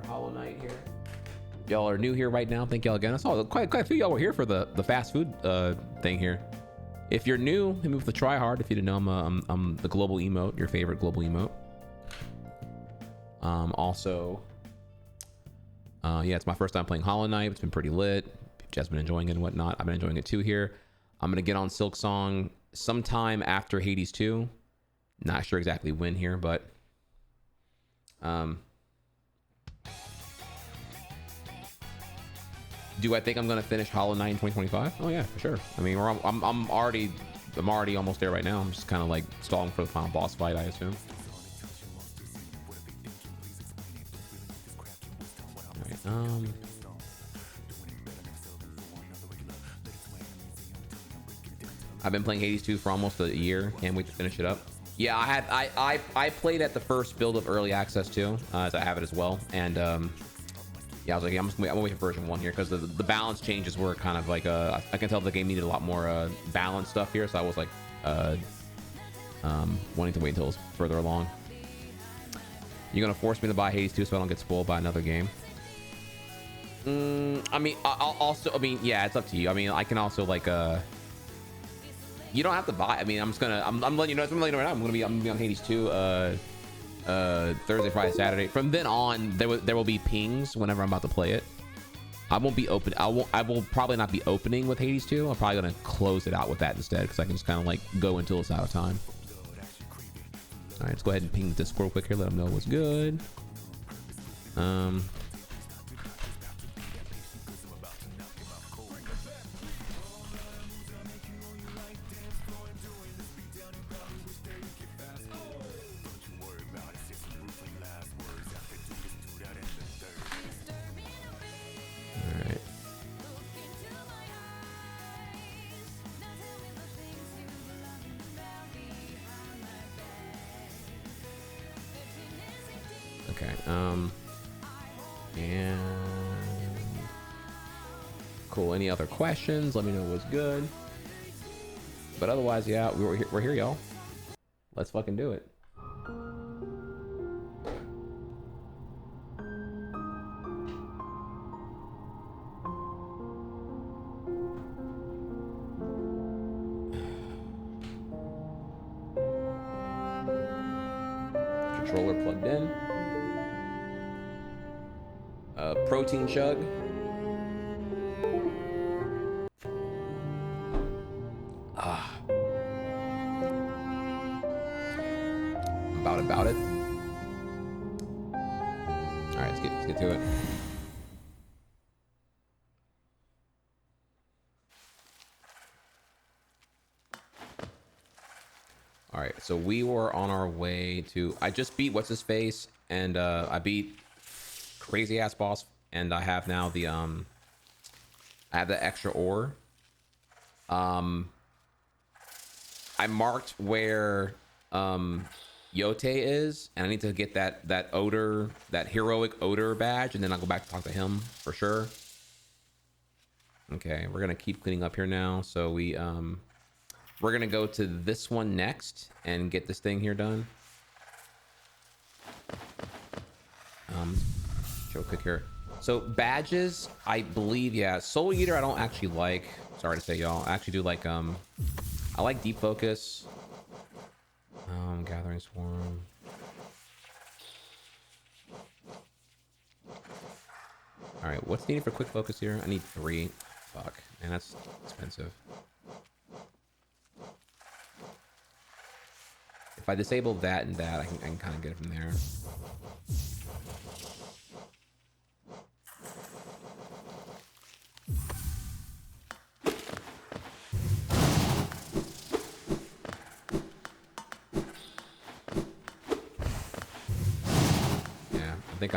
Hollow Knight here. Y'all are new here right now. Thank y'all again. I saw quite a few y'all were here for the fast food thing here. If you're new, hit me with the try hard. If you didn't know, I'm the global emote, your favorite global emote. Also, yeah, it's my first time playing Hollow Knight. It's been pretty lit. Jess been enjoying it and whatnot. I've been enjoying it too here. I'm gonna get on Silksong sometime after Hades 2. Not sure exactly when here, but do I think I'm gonna finish Hollow Knight in 2025? Oh yeah, for sure. I mean, I'm already almost there right now. I'm just kind of like stalling for the final boss fight, I assume. All right, I've been playing Hades 2 for almost a year. Can't wait to finish it up. Yeah, I played at the first build of early access too, as I have it as well, and yeah, I was like, yeah, I'm gonna wait for version 1 here, because the balance changes were kind of like I can tell the game needed a lot more balance stuff here, so I was like wanting to wait until it's further along. You're gonna force me to buy Hades 2 so I don't get spoiled by another game? I mean, I'll also, I mean, yeah, it's up to you. I mean, I can also like you don't have to buy. I mean, I'm letting you know. I'm letting you know right now. I'm gonna be on Hades 2 Thursday, Friday, Saturday. From then on, there will be pings whenever I'm about to play it. I won't be open. I will probably not be opening with Hades 2. I'm probably gonna close it out with that instead, because I can just kind of like go until it's out of time. All right, let's go ahead and ping the Discord quick here. Let them know what's good. And cool. Any other questions? Let me know what's good. But otherwise, yeah, we're here, y'all. Let's fucking do it. Controller plugged in. Protein chug. About it. All right, let's get to it. All right, so we were on our way to. I just beat what's his face, and I beat crazy ass boss, and I have now the I have the extra ore. I marked where Yote is, and I need to get that odor, that heroic odor badge, and then I'll go back to talk to him for sure. Okay, we're gonna keep cleaning up here now. So we're gonna go to this one next and get this thing here done. Show quick here. So badges, I believe, yeah. Soul Eater, I don't actually like. Sorry to say, y'all. I actually do like I like Deep Focus. Gathering Swarm. All right, what's needed for quick focus here? I need 3. Fuck, man, that's expensive. If I disable that and that, I can kind of get it from there. Yeah, I think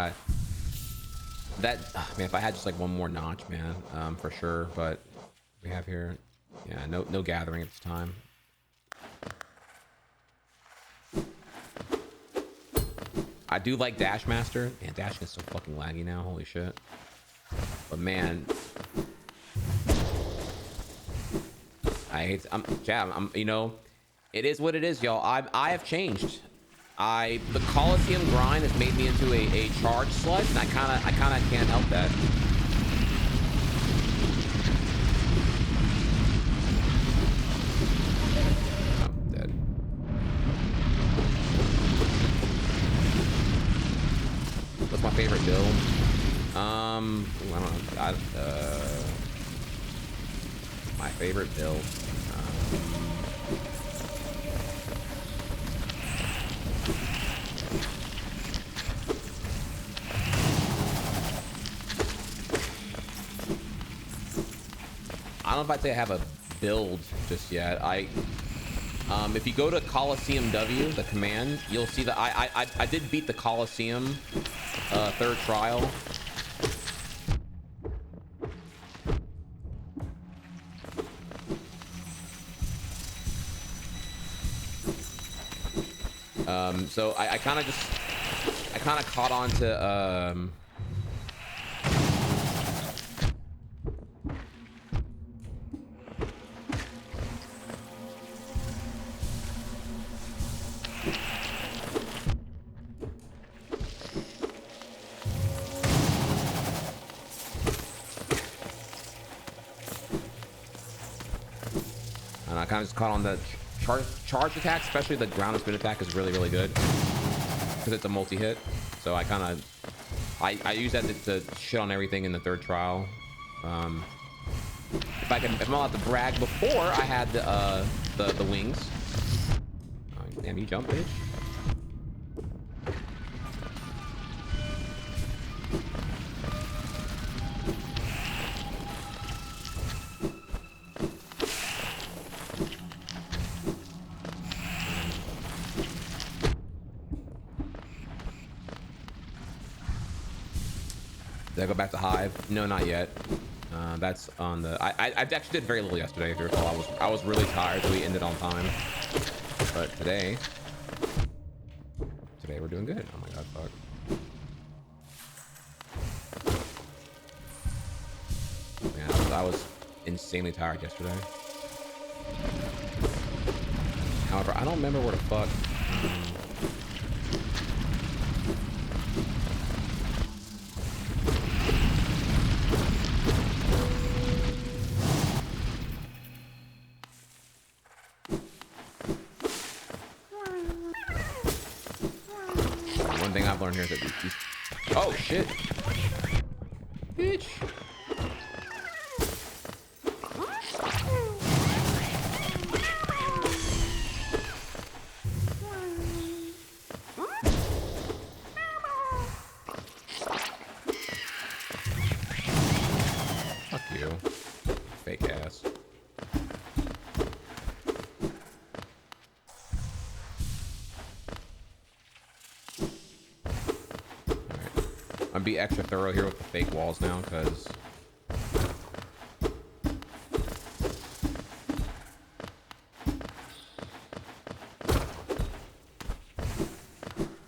that, man, if I had just like one more notch, man, for sure. But we have here, yeah, no gathering at this time. I do like Dash Master. Man, dashing is so fucking laggy now. Holy shit. But man, I hate. I'm. You know, it is what it is, y'all. I have changed. The Coliseum grind has made me into a charge sludge, and I kind of can't help that. I'm dead. What's my favorite build? I don't know. My favorite build. I don't know if I'd say I have a build just yet. If you go to Coliseum W, the command, you'll see that I did beat the Coliseum third trial. So I kind of caught on to and I kind of just caught on the charge attack, especially the ground and spin attack is really good because it's a multi-hit. So I kind of I use that to shit on everything in the third trial. If I'm allowed to brag, before I had the wings. Oh, damn, you jump, bitch. Did I go back to Hive? No, not yet. That's on the. I actually did very little yesterday. If you recall, I was really tired, so we ended on time. But today we're doing good. Oh my god, fuck. Man, I was insanely tired yesterday. However, I don't remember where the fuck. One thing I've learned here is that these... Oh shit, bitch. Fuck you, fake ass. I'm be extra thorough here with the fake walls now, because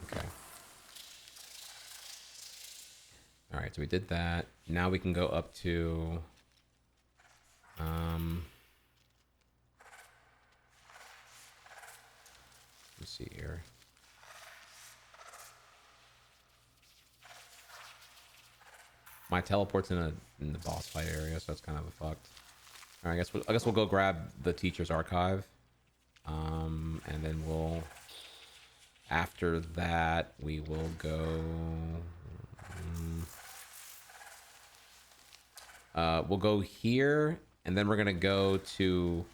okay. All right, so we did that. Now we can go up to Let's see here. My teleport's in the boss fight area, so it's kind of a fucked. All right, I guess we'll go grab the teacher's archive, and then after that we will go. We'll go here, and then we're gonna go to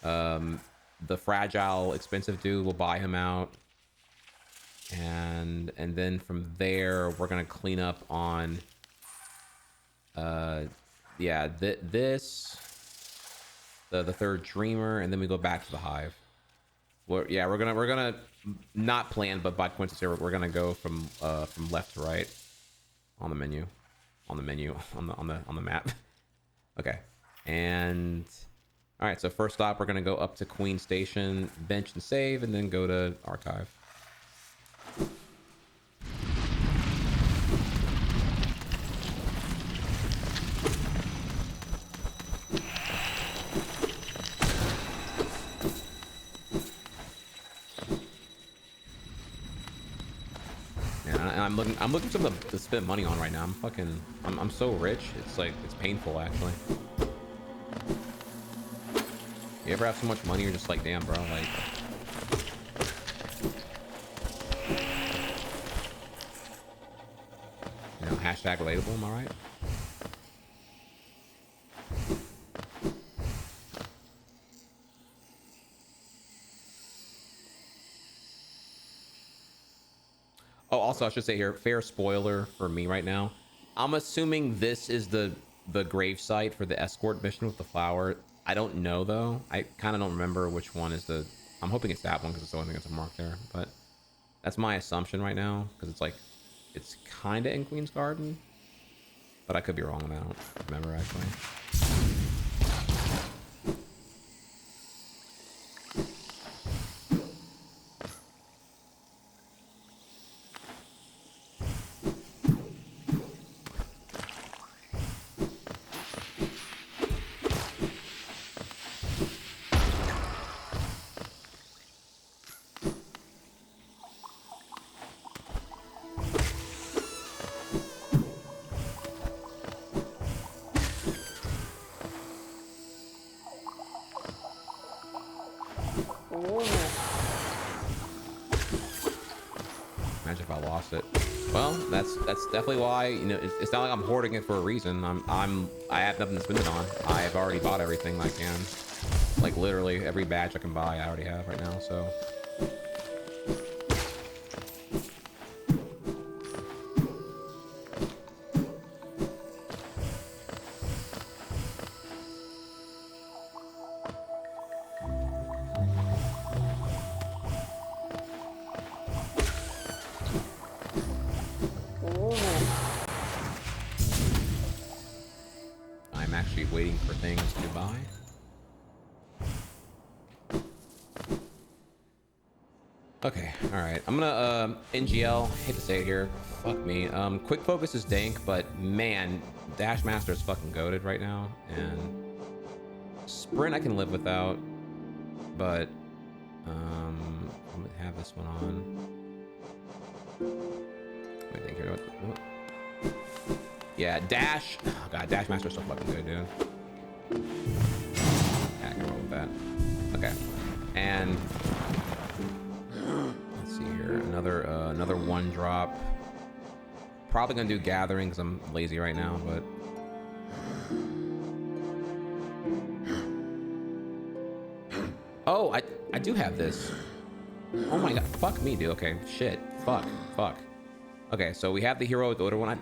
the fragile, expensive dude. We'll buy him out, and then from there we're gonna clean up on. Yeah, this, the third dreamer, and then we go back to the hive. We're gonna not plan, but by coincidence here, we're gonna go from left to right on the menu, on the map. Okay, and all right. So first stop, we're gonna go up to Queen Station, bench and save, and then go to archive. I'm looking for something to spend money on right now. I'm so rich. It's like, it's painful actually. You ever have so much money, you're just like, damn, bro, like. You know, hashtag relatable, am I right? Oh, also, I should say here, fair spoiler for me right now. I'm assuming this is the grave site for the escort mission with the flower. I don't know, though. I kind of don't remember which one is the... I'm hoping it's that one, because it's the only thing that's marked there. But that's my assumption right now, because it's like... It's kind of in Queen's Garden. But I could be wrong on that. I don't remember, actually. Imagine if I lost it. Well, that's definitely why, you know, it's not like I'm hoarding it for a reason. I have nothing to spend it on. I have already bought everything I can. Like literally every badge I can buy, I already have right now. So. I'm actually waiting for things to buy. Okay, alright. I'm gonna, NGL, hate to say it here, fuck me. Quick focus is dank, but man, Dash Master is fucking goated right now, and sprint I can live without, but, I'm gonna have this one on. Let me think here, what? Yeah, Dash, oh god, Dash Master is so fucking good, dude. Yeah, I can roll with that. Okay, and let's see here, another one drop. Probably gonna do gathering because I'm lazy right now, but oh, I do have this. Oh my god, fuck me, dude. Okay, shit, fuck. Okay, so we have the heroic odor one. I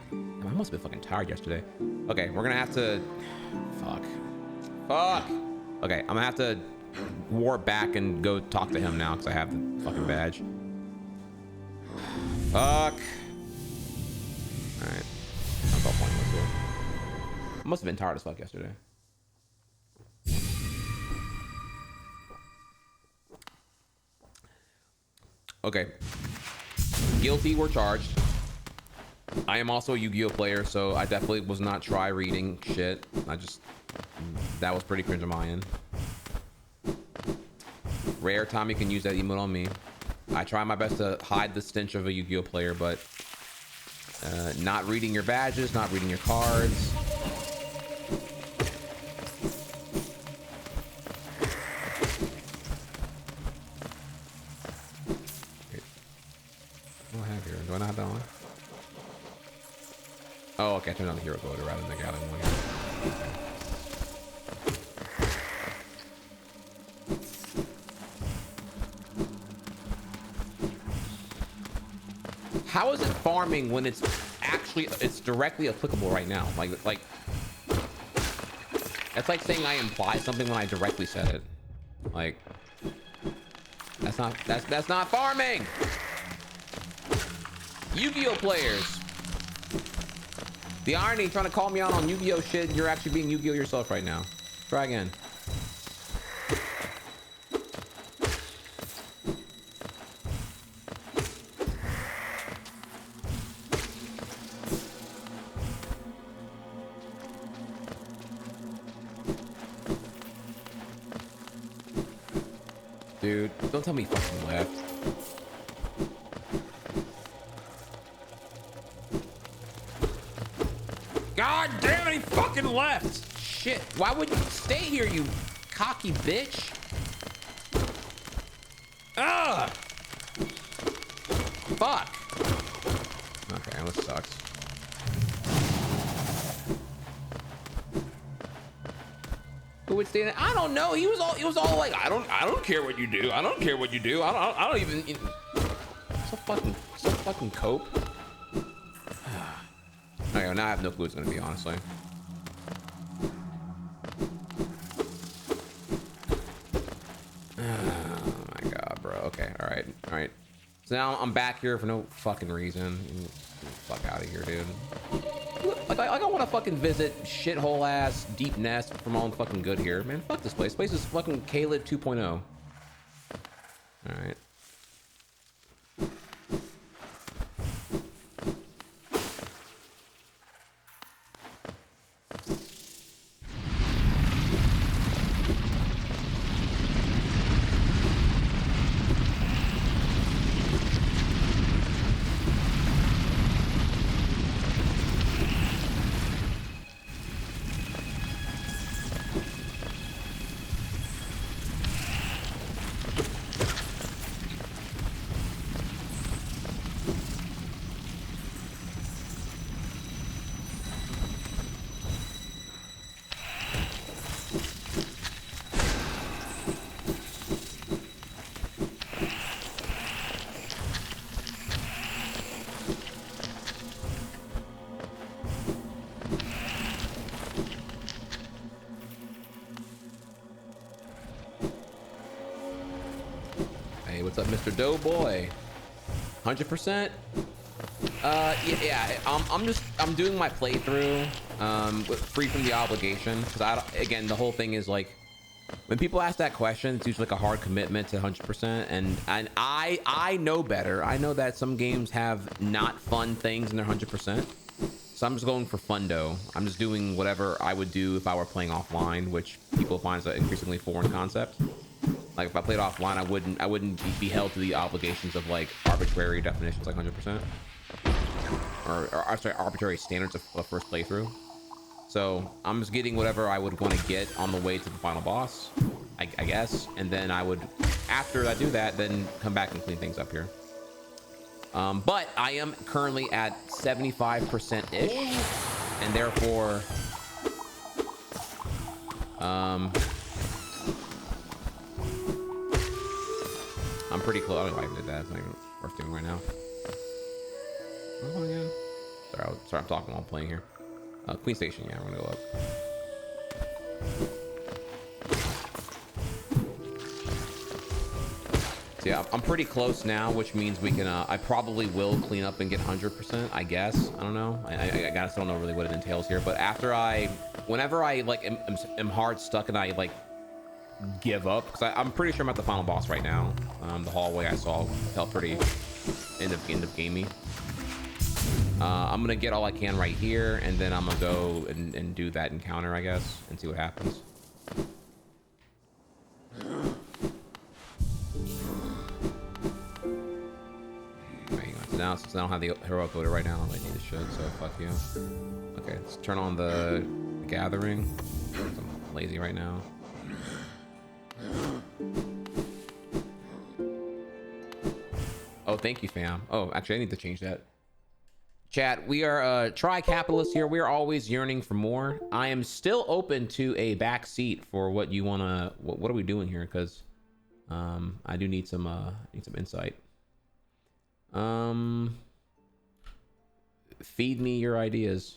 must have been fucking tired yesterday. Okay, we're gonna have to, fuck. Okay, I'm gonna have to warp back and go talk to him now because I have the fucking badge. Fuck. Alright. That's all pointless here. I must have been tired as fuck yesterday. Okay. Guilty were charged. I am also a Yu-Gi-Oh player, so I definitely was not try reading shit. That was pretty cringe on my end. Rare time you can use that emote on me. I try my best to hide the stench of a Yu-Gi-Oh player, but not reading your badges, not reading your cards. What do I have here? Do I not have that on? Oh, okay. I turned on the hero voter rather than the gathering one here. How is it farming when it's directly applicable right now? Like that's like saying I imply something when I directly said it. Like that's not farming. Yu-Gi-Oh players. The irony, trying to call me out on Yu-Gi-Oh shit, you're actually being Yu-Gi-Oh yourself right now. Try again. Dude, don't tell me he fucking left. God damn it, he fucking left! Shit, why would you stay here, you cocky bitch? Ugh! Fuck! Okay, this sucks. Who would stay there? I don't know. He was all like, I don't care what you do. I don't care what you do. I don't even. So fucking cope. Okay, well, now I have no clue what's gonna be, honestly. Oh my god, bro. Okay, all right. So now I'm back here for no fucking reason. Fuck out of here, dude. Like I want to fucking visit shithole ass deep nest from all fucking good here, man. Fuck this place. This place is fucking Caleb 2.0. All right. What's up, Mr. Doughboy? 100%. Yeah. I'm doing my playthrough, free from the obligation, because again, the whole thing is like, when people ask that question, it's usually like a hard commitment to 100%, and I know better. I know that some games have not fun things in their 100%, so I'm just going for fundo. I'm just doing whatever I would do if I were playing offline, which people find is an increasingly foreign concept. Like if I played offline, I wouldn't be held to the obligations of like arbitrary definitions like 100%, or sorry, arbitrary standards of first playthrough. So I'm just getting whatever I would want to get on the way to the final boss, I guess, and then I would, after I do that, then come back and clean things up here. But I am currently at 75% ish, and therefore, I'm pretty close. I don't know why I did that. It's not even worth doing right now. Oh, yeah. Sorry, I'm talking while I'm playing here. Queen Station, yeah, we're gonna go up. So yeah, I'm pretty close now, which means we can, I probably will clean up and get 100%, I guess. I don't know. I guess I don't know really what it entails here, but whenever I like am hard stuck and I like give up, because I'm pretty sure I'm at the final boss right now. The hallway I saw felt pretty end of gamey. I'm gonna get all I can right here, and then I'm gonna go and do that encounter, I guess, and see what happens. Hang on. So now, since I don't have the heroic order right now, I need this shit, so fuck you. Okay, let's turn on the gathering. I'm lazy right now. Oh, thank you, fam. Oh, actually, I need to change that. Chat, we are tri-capitalists here. We're always yearning for more. I am still open to a back seat for what you wanna. What are we doing here? Because I do need some insight. Feed me your ideas.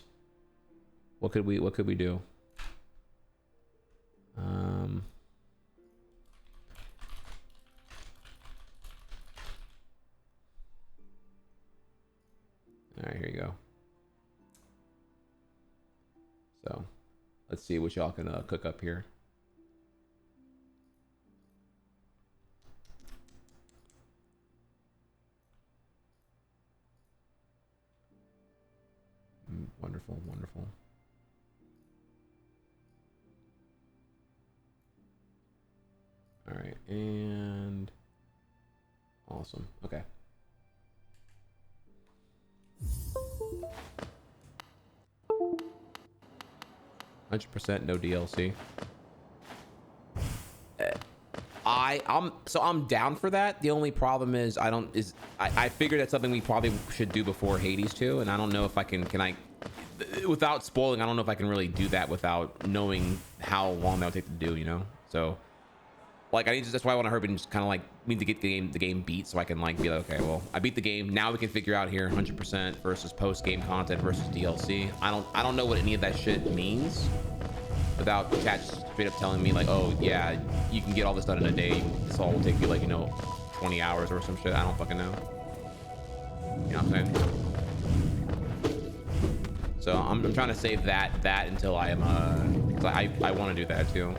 What could we do? All right, here you go. So, let's see what y'all can cook up here. Wonderful, wonderful. All right, and awesome. Okay. %, no DLC. I'm down for that. The only problem is I figured that's something we probably should do before Hades 2, and I don't know if I can without spoiling, I don't know if I can really do that without knowing how long that would take to do, you know? So like that's why I want to hurry and just kind of like need to get the game beat so I can like be like, okay, well, I beat the game. Now we can figure out here 100% versus post game content versus DLC. I don't know what any of that shit means without chat straight up telling me like, oh yeah, you can get all this done in a day. This all will take you like, you know, 20 hours or some shit. I don't fucking know. You know what I'm saying? So I'm trying to save that until I am cause I want to do that too.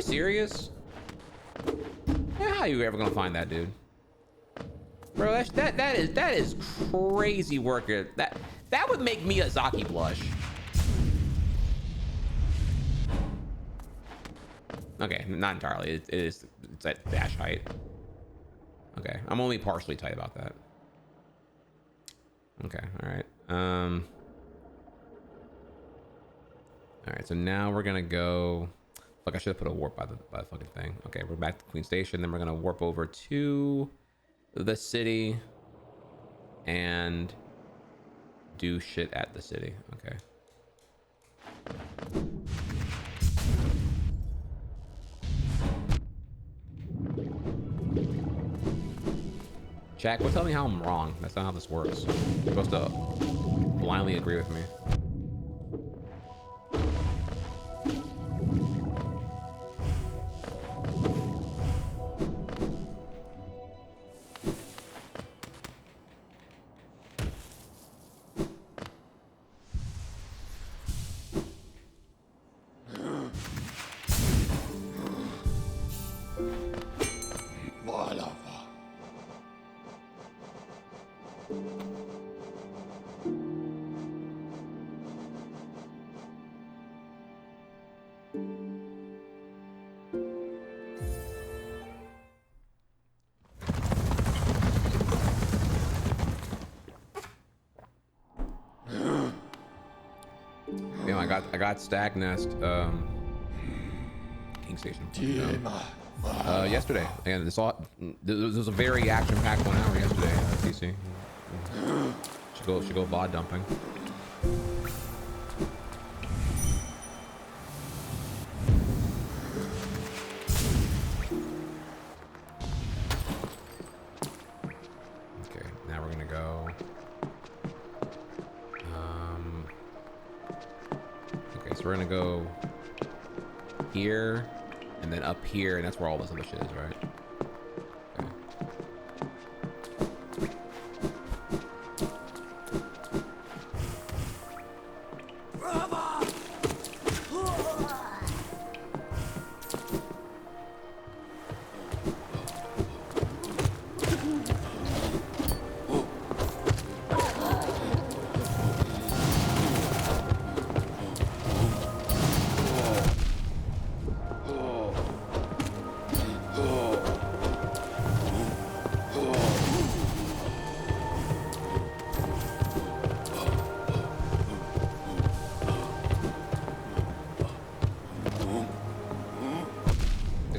Serious? Yeah, how are you ever gonna find that dude, bro? That is crazy work. That would make me a Zaki blush. Okay, not entirely. It's at dash height. Okay, I'm only partially tight about that. Okay, all right. All right, so now we're gonna go. Fuck, I should have put a warp by the fucking thing. Okay, we're back to Queen Station. Then we're gonna warp over to the city and do shit at the city. Okay. Jack, well, tell me how I'm wrong. That's not how this works. You're supposed to blindly agree with me. I got Stag Nest, King Station. Yesterday, and this was a very action-packed 1 hour yesterday. PC should go VOD dumping. Okay, now we're gonna go. Okay, so we're gonna go here and then up here, and that's where all this other shit is, right?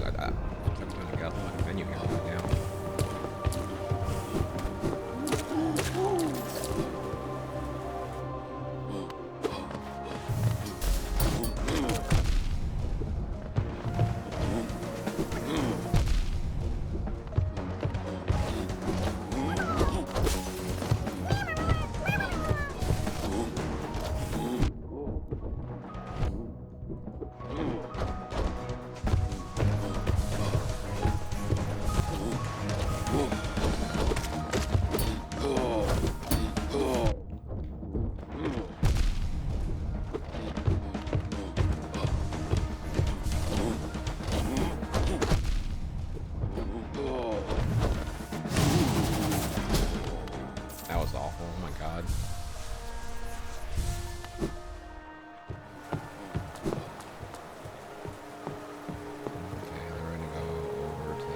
Okay. That was awful. Oh my god. Okay, then we're gonna go over to...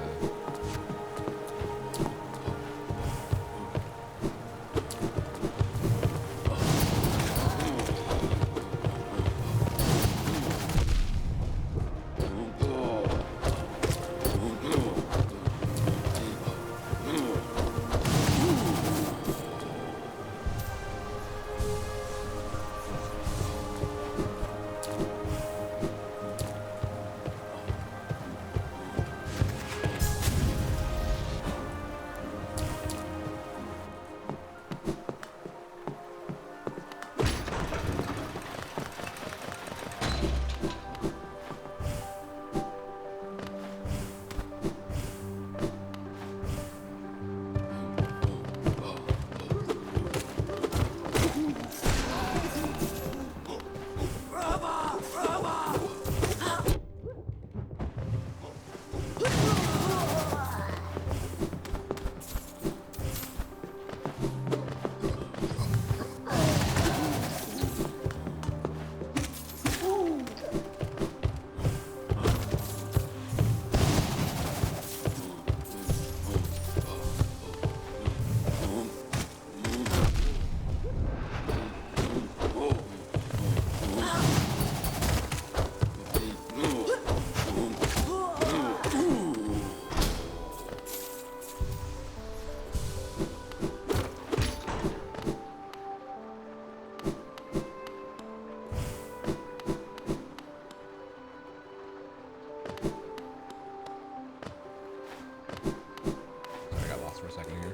Sorry, I got lost for a second here.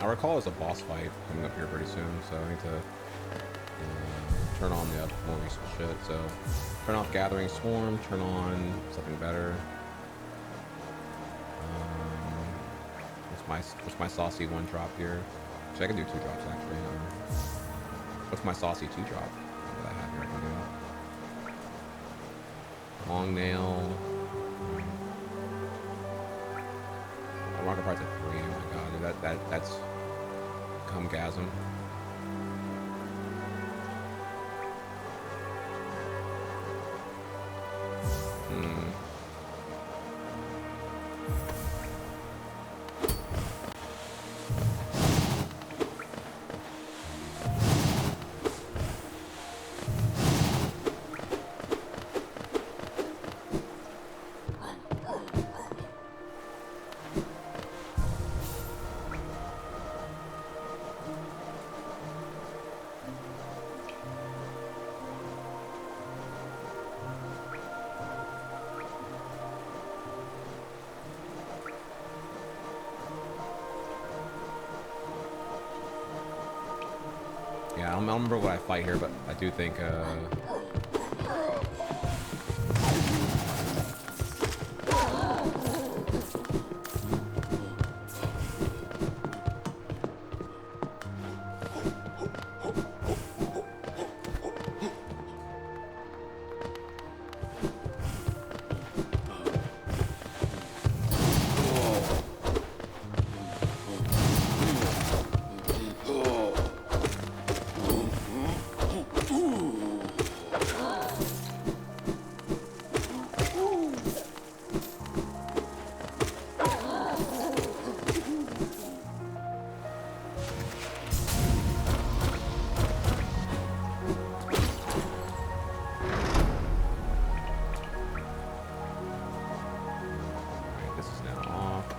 I recall there's a boss fight coming up here pretty soon, so I need to turn on the more recent shit. So, turn off Gathering Swarm, turn on something better. What's my saucy one drop here? Actually, I can do 2 drops actually. What's my saucy 2 drop that I have here? I can do. Long nail. Marker parts at 3. Oh my god, dude, that's Cumgasm. don't remember what I fight here, but I do think this is now off.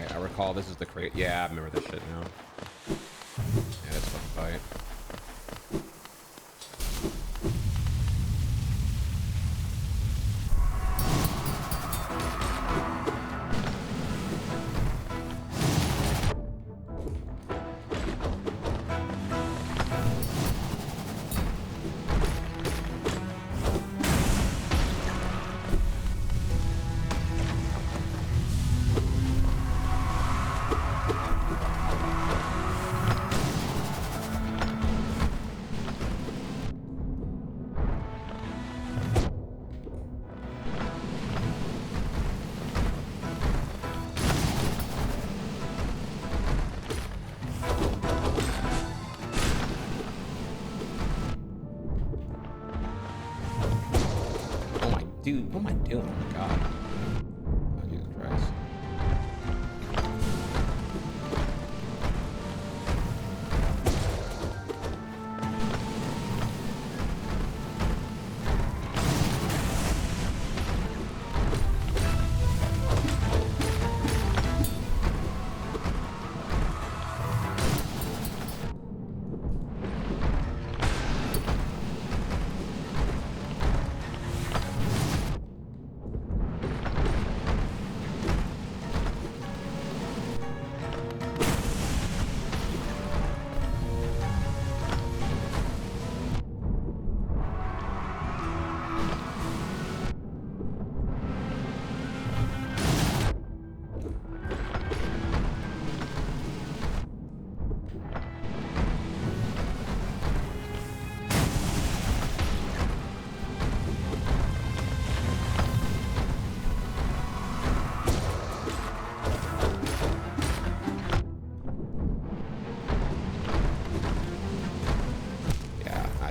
I recall this is the crate. Yeah, I remember this shit now. Yeah, it's a fucking fight. Dude, what am I doing? Oh my god. Oh, Jesus Christ.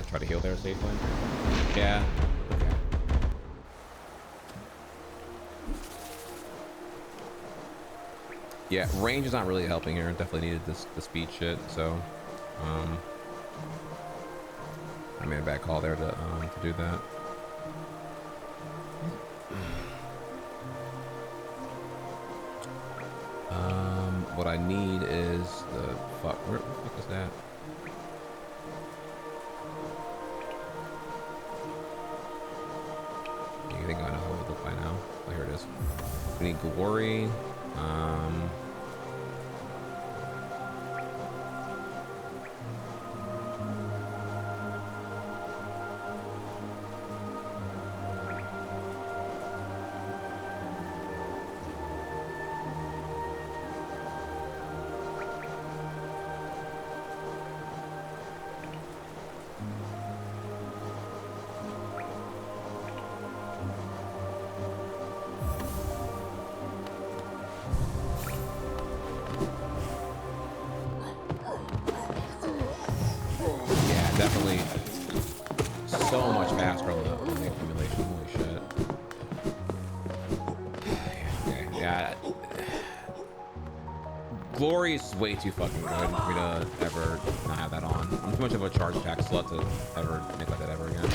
Try to heal there safely. Yeah. Okay. Yeah, range is not really helping here. Definitely needed the speed shit. So, I made a bad call there to do that. What what I need is the fuck. Where the fuck is that? You think I know how it would look by now? Oh, here it is. We need glory. Definitely so much faster on the accumulation. Holy shit. Okay, yeah. Glory is way too fucking good for me to ever not have that on. I'm too much of a charge pack slut to ever make like that ever again.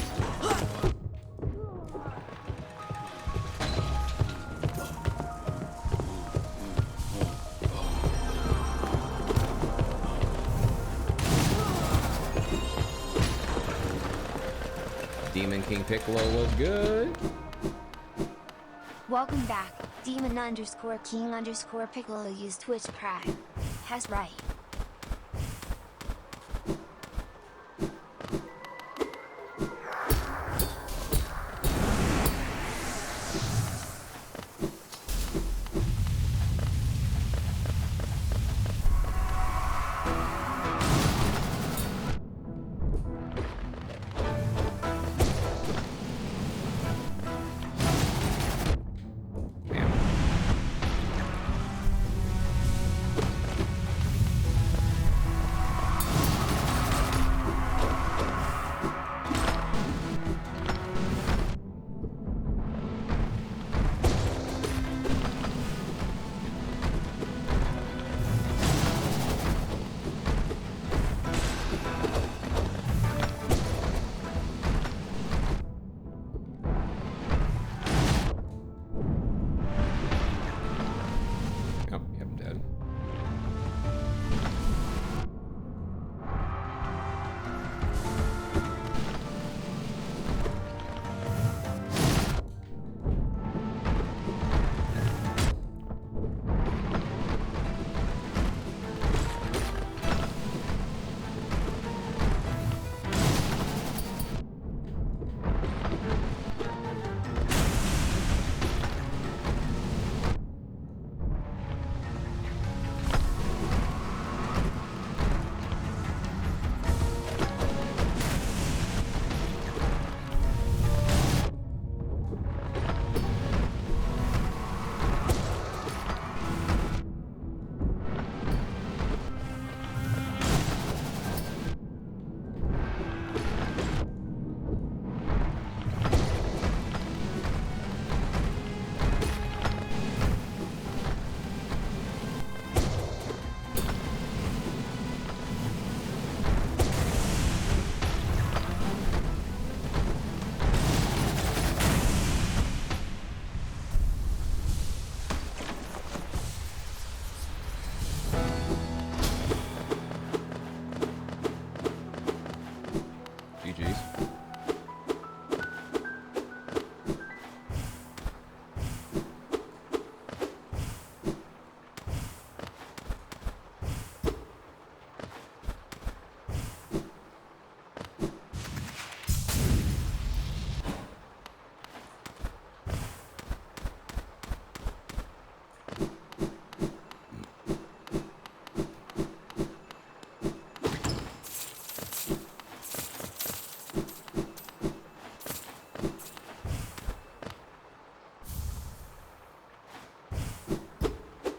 Demon King Piccolo was good. Welcome back, Demon_King_Piccolo use Twitch Prime. Has right.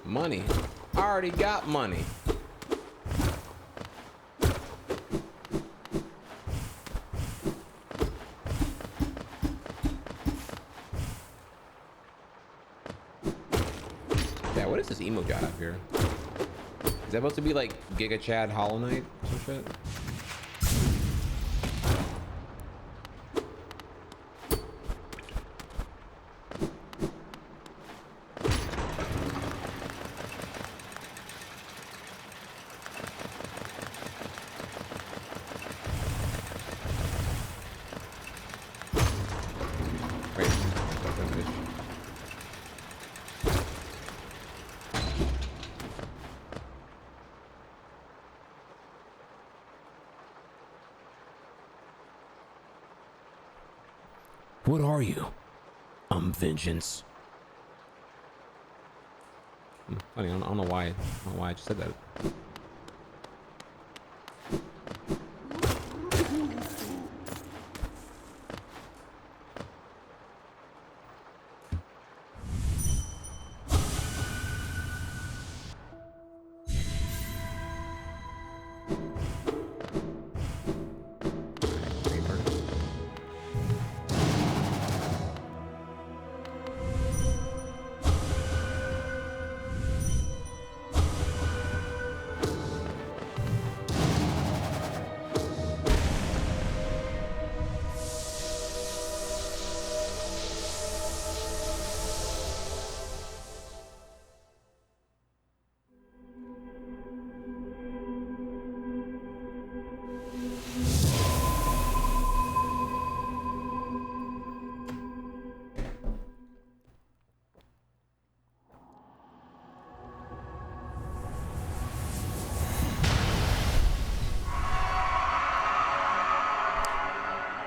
Money. I already got money. Yeah, what is this emo guy up here? Is that supposed to be like Giga Chad Hollow Knight or some shit? What are you? I'm vengeance. Funny, I don't know why. I don't know why I just said that.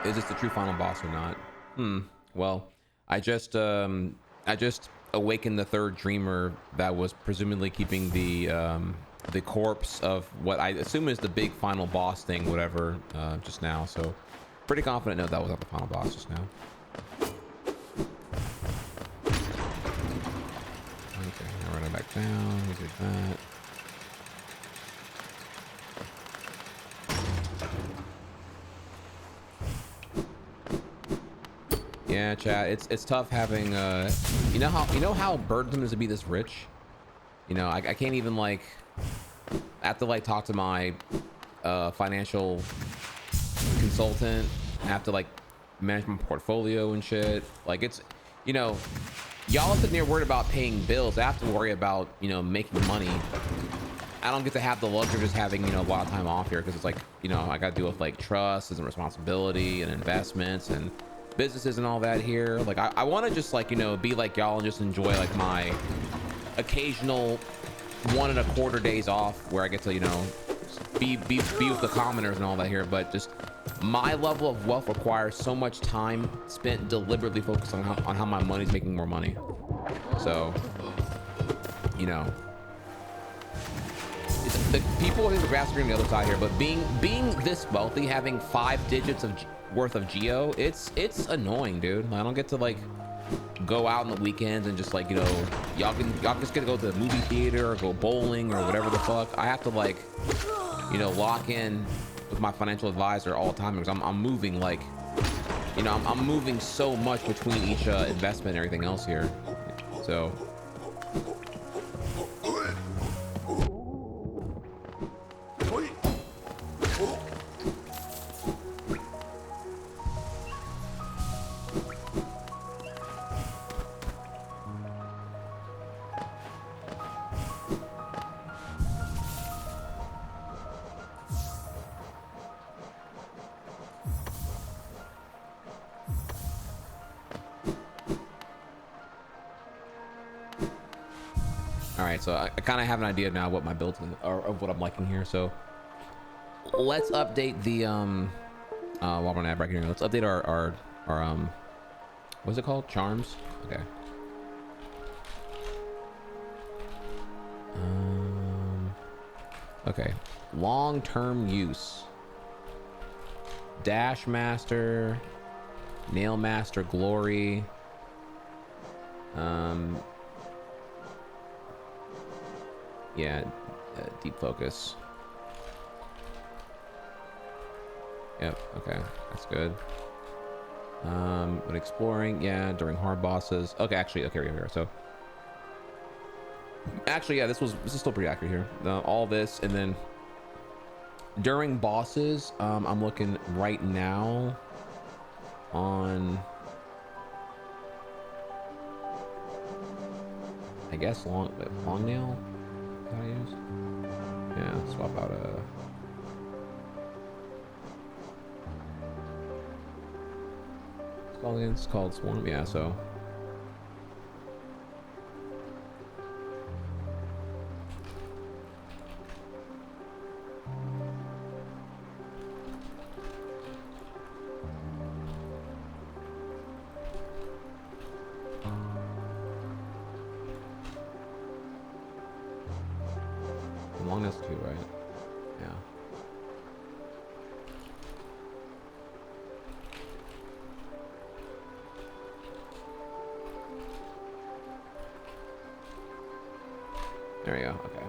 Is this the true final boss or not? Well, I just awakened the third dreamer that was presumably keeping the corpse of what I assume is the big final boss thing, whatever, just now. So pretty confident that was not the final boss just now. Okay, now run it back down. We did that. Yeah, chat. It's tough having you know how burdensome it is to be this rich. You know, I can't even like. I have to like talk to my financial consultant. I have to like manage my portfolio and shit. Like it's, you know, y'all are sitting there worried about paying bills. I have to worry about, you know, making money. I don't get to have the luxury of just having, you know, a lot of time off here because it's like, you know, I got to deal with like trusts and responsibility and investments and businesses and all that here. Like I want to just like, you know, be like y'all and just enjoy like my occasional 1.25 days off where I get to, you know, be with the commoners and all that here. But just my level of wealth requires so much time spent deliberately focused on how my money's making more money. So, you know, the people in the grass are green on the other side here, but being this wealthy, having 5 digits of worth of geo, it's annoying, dude. I don't get to like go out on the weekends and just like, you know, y'all just get to go to the movie theater or go bowling or whatever the fuck. I have to like, you know, lock in with my financial advisor all the time because I'm moving like, you know, I'm moving so much between each investment and everything else here. So so I kind of have an idea now what my builds are of what I'm liking here. So let's update the while we're on ad break here, let's update our what's it called? Charms. Okay. Okay. Long-term use. Dash Master, Nail Master Glory. Yeah, deep focus. Yep, okay, that's good. When exploring, yeah, during hard bosses. Okay, actually, okay, here. So, actually, yeah, this is still pretty accurate here. All this, and then during bosses, I'm looking right now on, I guess long nail. How to use? Yeah, swap out a. It's called Swarm. Yeah, so. along this too, right? Yeah. There we go. Okay.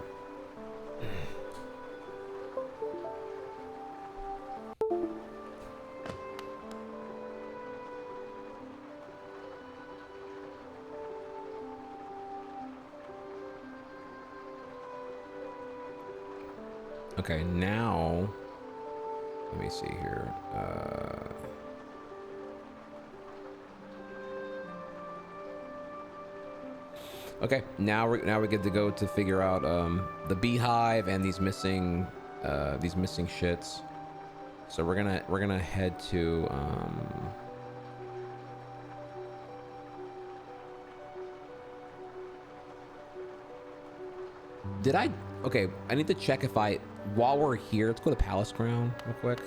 Okay, now let me see here. Okay, now we're good to go to figure out the beehive and these missing shits. So we're gonna head to did I okay, I need to check if while we're here, let's go to Palace Ground real quick.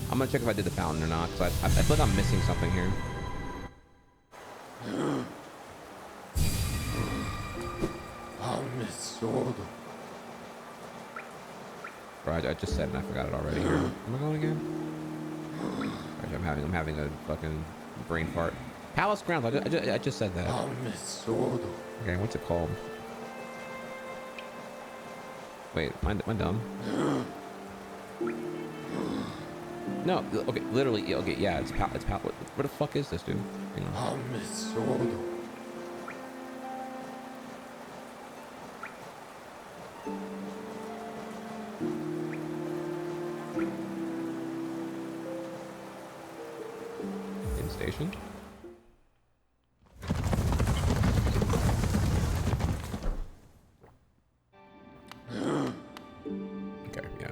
I'm gonna check if I did the fountain or not, because I feel like I'm missing something here. Right, I just said it and I forgot it already here. Am I going again? Right, I'm having a fucking brain fart. Palace Grounds, I just said that. Okay, what's it called? Wait, am I dumb? No, okay, literally, okay, yeah, it's Where the fuck is this, dude? Hang on. In station? Okay, yeah.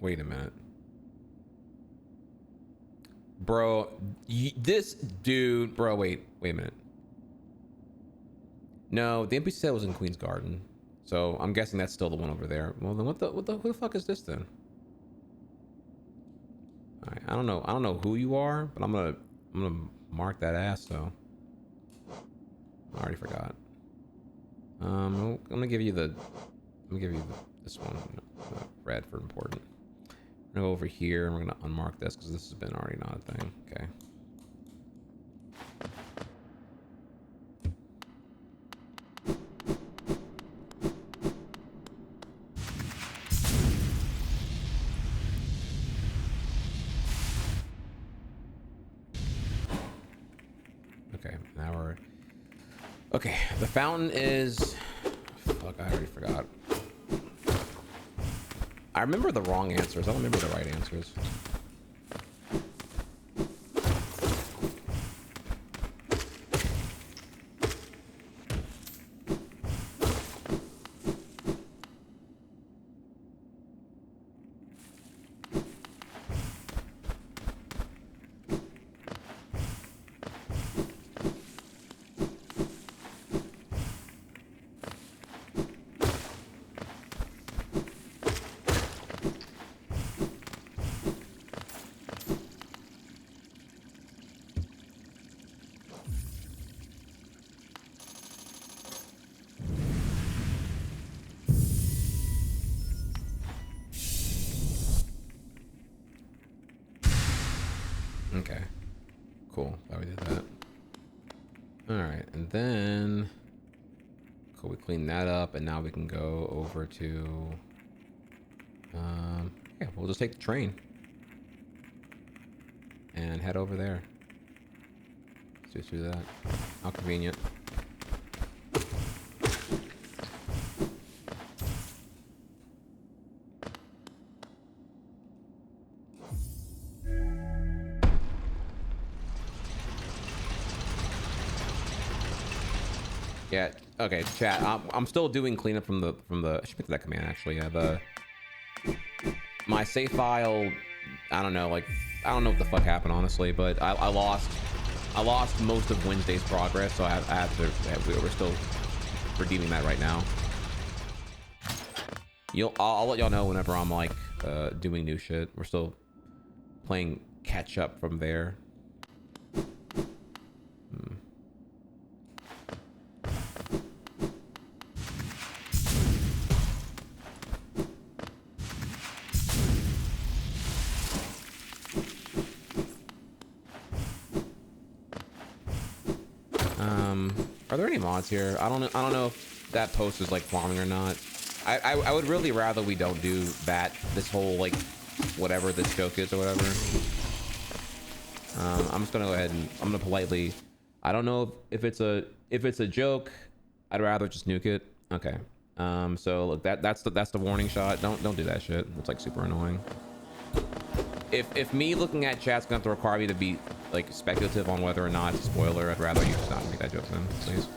Wait a minute. Bro, this dude, bro, wait a minute. No, the NPC said it was in Queen's Garden. So I'm guessing that's still the one over there. Well then who the fuck is this then? Alright, I don't know who you are, but I'm gonna mark that ass though. I already forgot. I'm gonna give you this one, red for important. I'm gonna go over here and we're gonna unmark this because this has been already not a thing. Okay. Okay, now we're okay. The fountain is fuck, I already forgot. I remember the wrong answers. I don't remember the right answers. Okay, cool. Glad we did that. All right, and then cool. We clean that up, and now we can go over to. Yeah, we'll just take the train and head over there. Let's just do that. How convenient. Yeah. Okay, chat. I'm still doing cleanup from the. I should pick that command actually. Yeah. my save file, I don't know, like, I don't know what the fuck happened, honestly, but I lost most of Wednesday's progress, so I have to, we're still redeeming that right now. I'll let y'all know whenever I'm like doing new shit. We're still playing catch up from there. Are there any mods here? I don't know if that post is like farming or not. I would really rather we don't do that, this whole like whatever this joke is or whatever. I'm just gonna go ahead and I'm gonna politely, I don't know if it's a joke, I'd rather just nuke it. Okay. So look, that's the warning shot. Don't do that shit. It's like super annoying. If me looking at chat's gonna have to require me to be like speculative on whether or not it's a spoiler, I'd rather you just not make that joke then, please.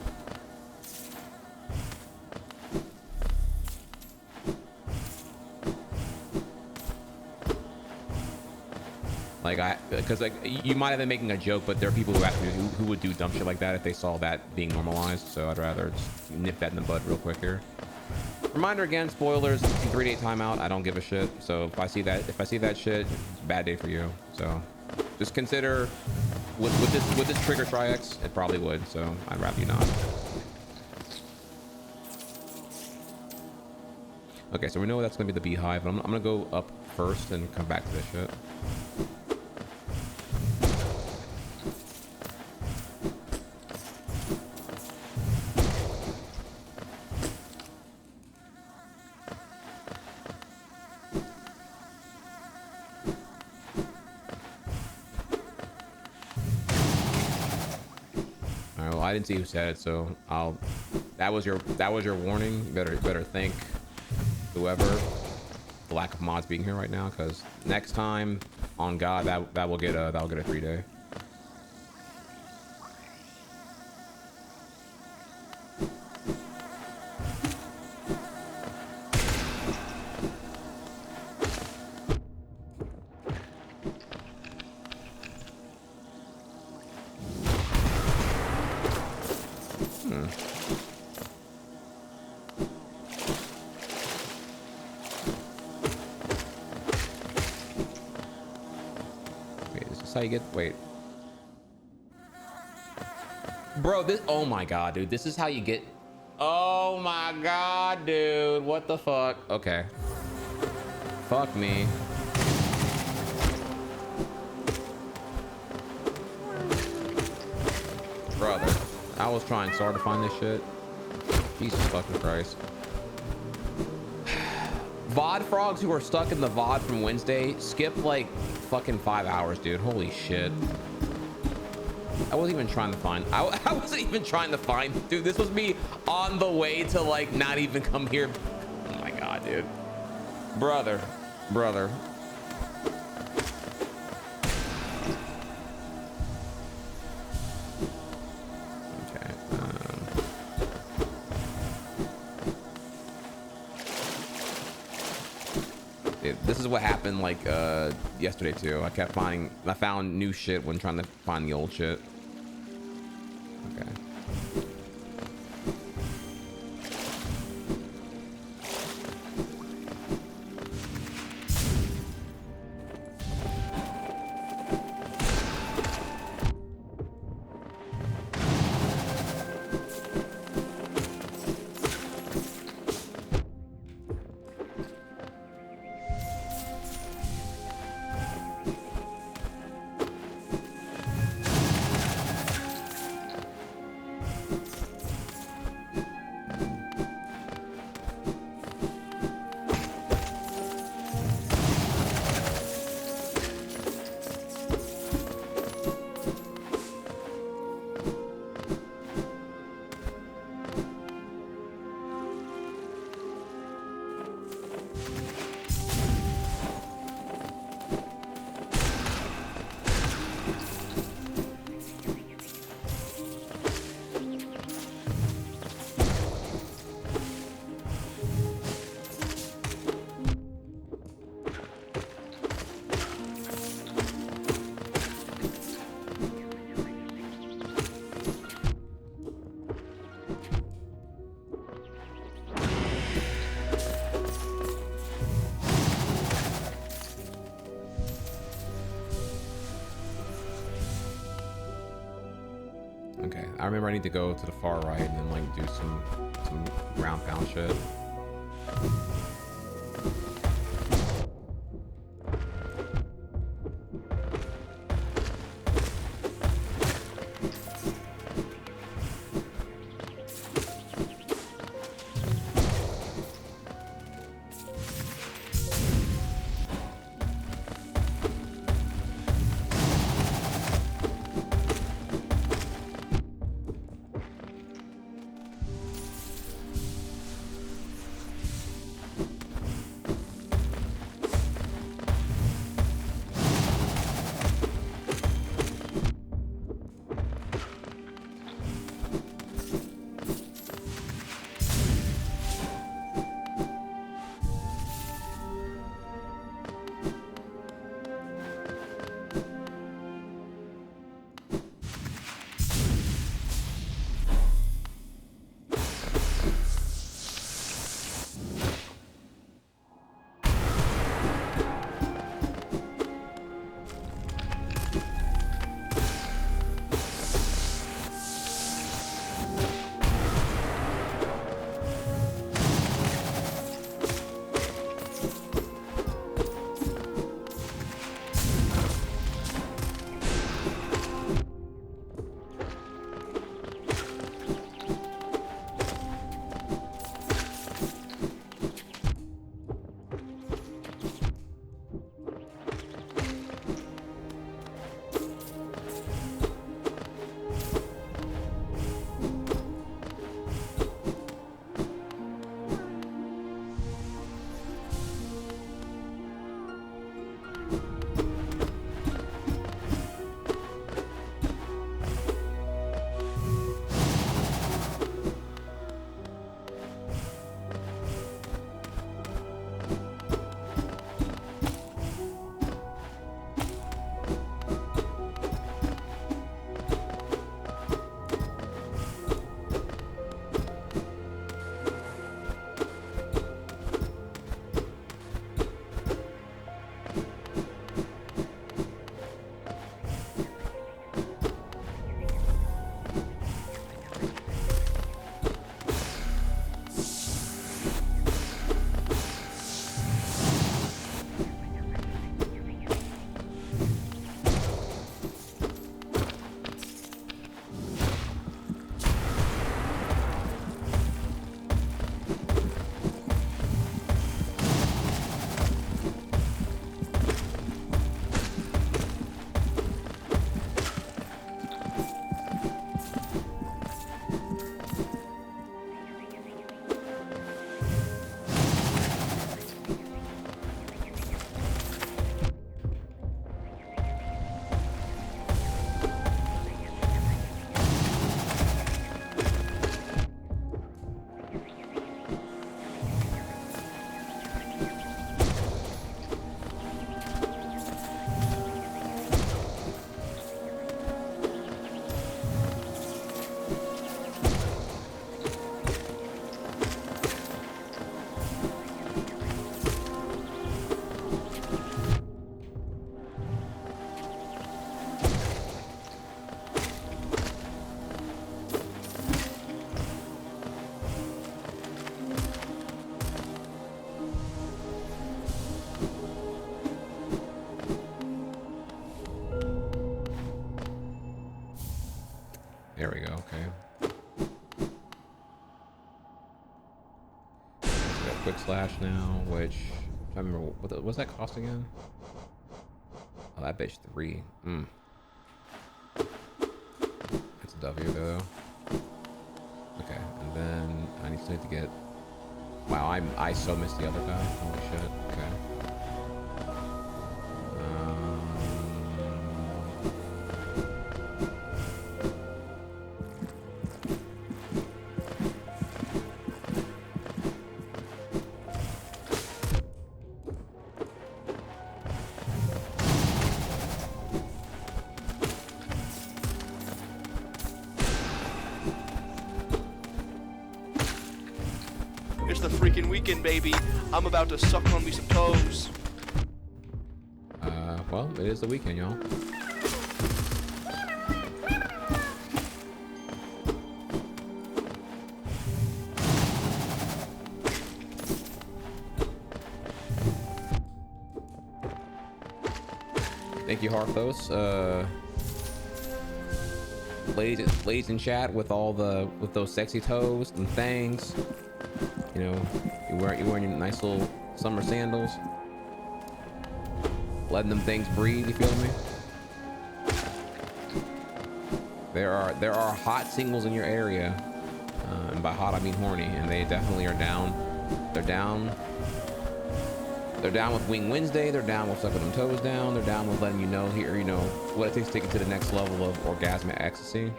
Like because like you might have been making a joke, but there are people who would do dumb shit like that if they saw that being normalized. So I'd rather just nip that in the bud real quick here. Reminder again, spoilers, 3-day timeout. I don't give a shit. So if I see that shit, it's a bad day for you. So just consider with this trigger Trihex, it probably would. So I'd rather you not. Okay, so we know that's gonna be the beehive. I'm gonna go up first and come back to this shit. I didn't see who said it, so that was your warning. You better thank whoever the lack of mods being here right now, because next time on God that'll get a 3-day. Wait, bro, this, oh my god, dude, this is how you get, oh my god, dude, what the fuck? Okay, fuck me. Brother, I was trying so hard to find this shit. Jesus fucking Christ. VOD frogs who are stuck in the VOD from Wednesday skip like fucking 5 hours, dude. Holy shit. I wasn't even trying to find, I wasn't even trying to find, dude. This was me on the way to like not even come here. Oh my god, dude. Brother. This is what happened like yesterday too. I found new shit when trying to find the old shit. Okay. remember I need to go to the far right and then like do some ground pound shit. There we go, okay. Got quick slash now, which I remember what's that cost again? Oh, that bitch 3. That's a W though. Okay, and then I need to get. Wow, I so missed the other guy. Holy shit. Okay. It's the freaking weekend, baby. I'm about to suck on me some toes. Well, it is the weekend, y'all. Thank you, Harthos. Ladies in chat with those sexy toes and things. You know, you're wearing your nice little summer sandals. Letting them things breathe, you feel me? There are hot singles in your area. And by hot I mean horny, and they definitely are down. They're down with Wing Wednesday. They're down with sucking them toes down. They're down with letting you know here, you know, what it takes to take it to the next level of orgasmic ecstasy.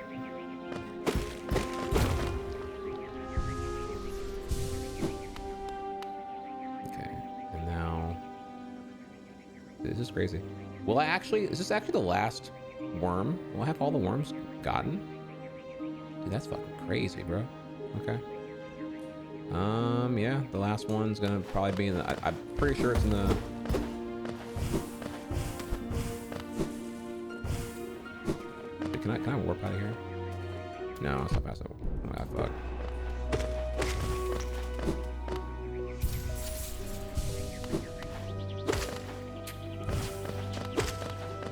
Okay, and now this is crazy. Is this actually the last worm? Will I have all the worms gotten? Dude, that's fucking crazy, bro. Okay. Yeah, the last one's gonna probably be in the, I'm pretty sure it's in the, can I warp out of here? No, it's not fast enough. Oh, God, fuck.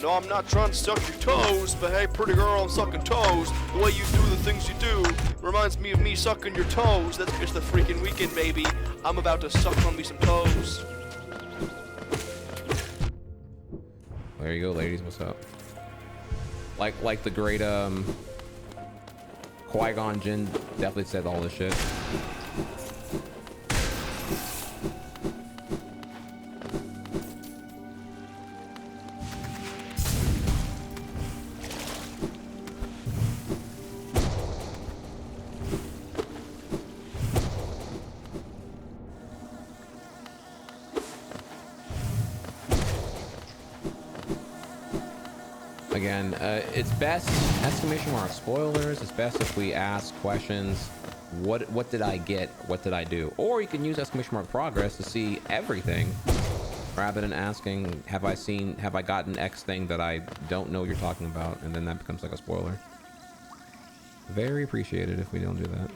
No, I'm not trying to suck your toes, but hey, pretty girl, I'm sucking toes. The way you do the things you do reminds me of me sucking your toes. That's just the freaking weekend, baby. I'm about to suck on me some toes. There you go, ladies. What's up? Like the great Qui-Gon Jinn definitely said all this shit. Again, it's best, exclamation mark, spoilers, it's best if we ask questions, what did I get, what did I do? Or you can use exclamation mark progress to see everything, rather than asking, have I gotten X thing that I don't know what you're talking about, and then that becomes like a spoiler. Very appreciated if we don't do that.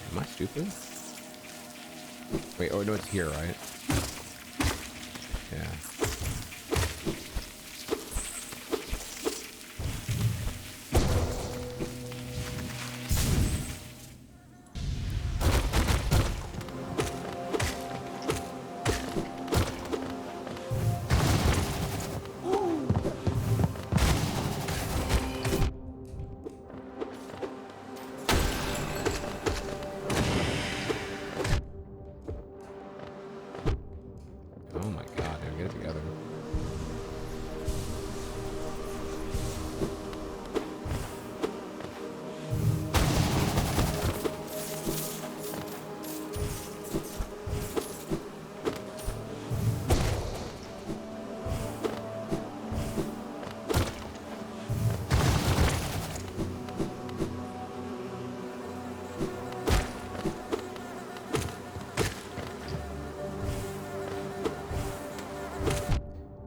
Am I stupid? Wait, oh no, it's here, right? Yeah. Oh my god, dude, get it together.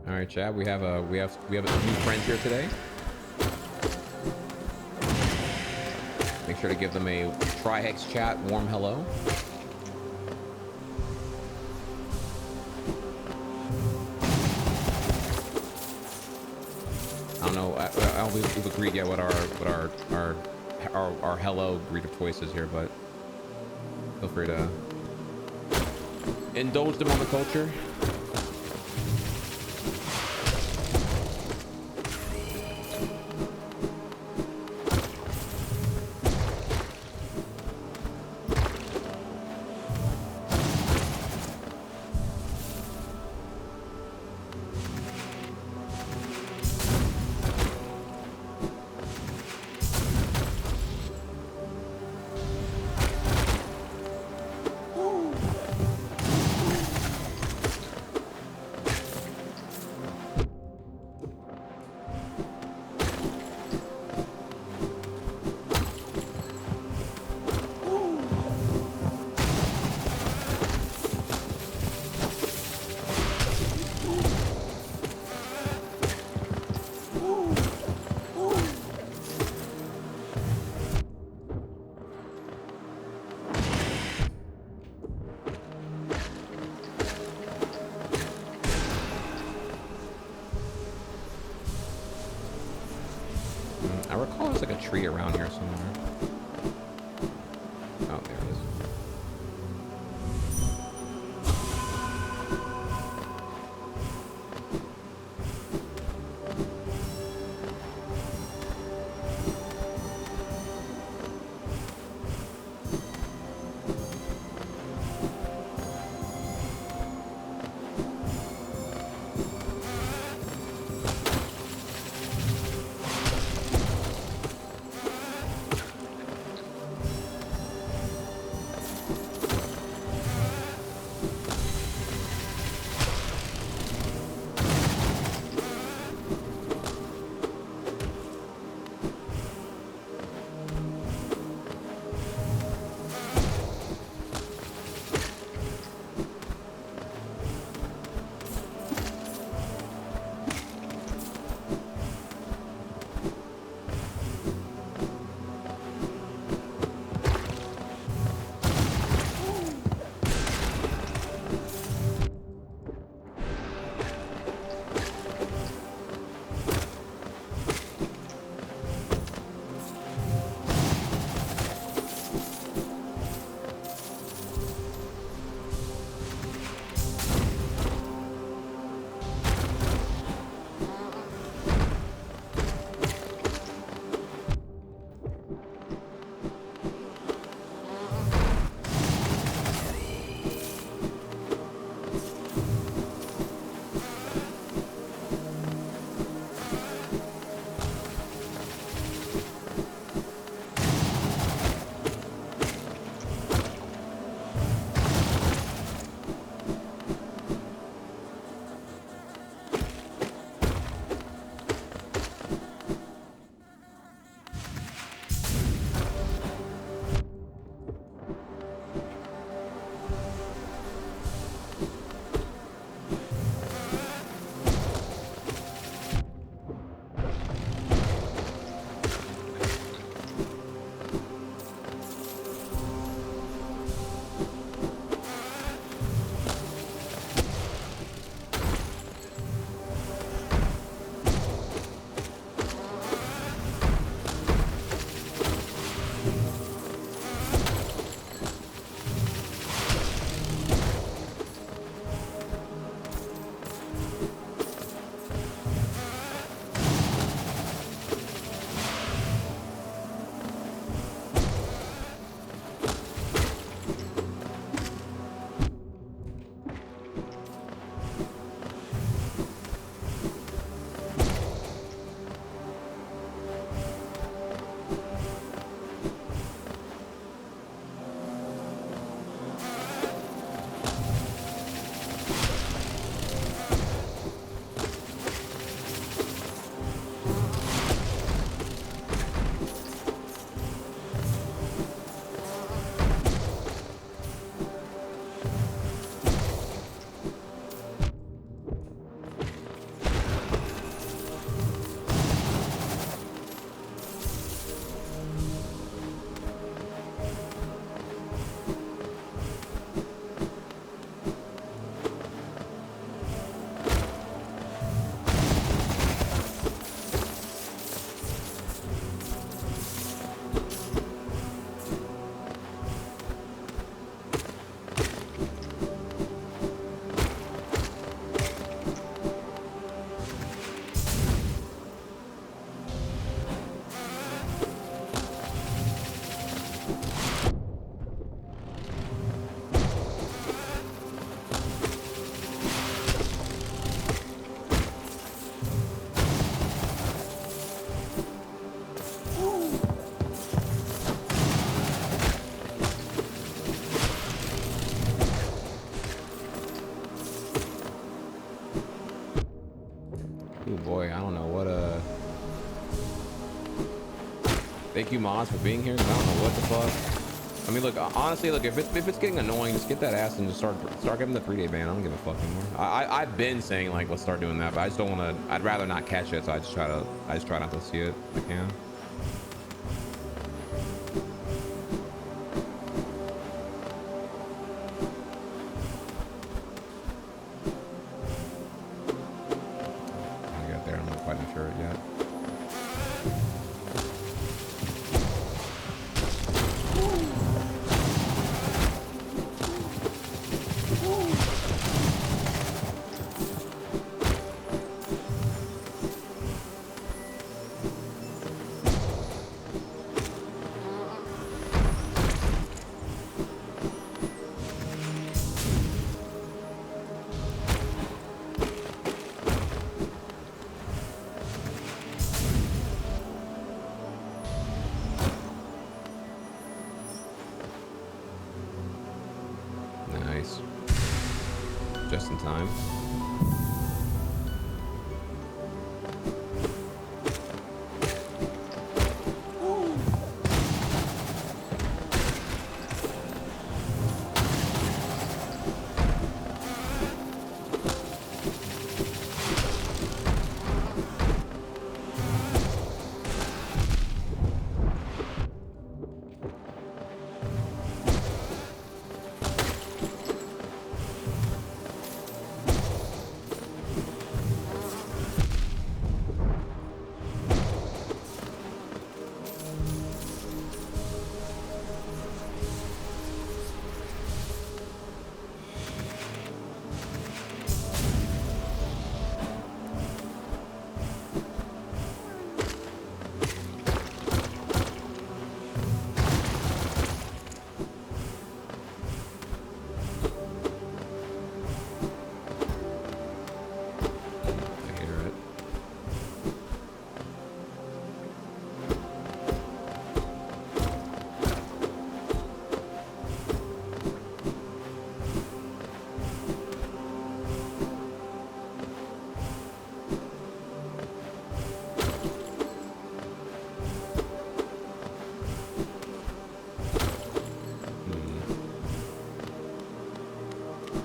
All right, Chad, we have a new friend here today. Make sure to give them a Trihex chat warm hello. I don't know. I don't think we've agreed yet what our hello breed of choice is here, but feel free to indulge the moment culture. I recall there's like a tree around here somewhere. Oh, there it is. Oh boy, I don't know what thank you mods for being here. 'Cause I don't know what the fuck. I mean, look, honestly, look, if it's getting annoying, just get that ass and just start giving the 3-day ban. I don't give a fuck anymore. I've been saying like let's start doing that, but I just don't want to. I'd rather not catch it, so I just try not to see it if I can. I got there. I'm not quite sure it yet. Nice. Just in time.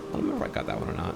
I don't remember if I got that one or not.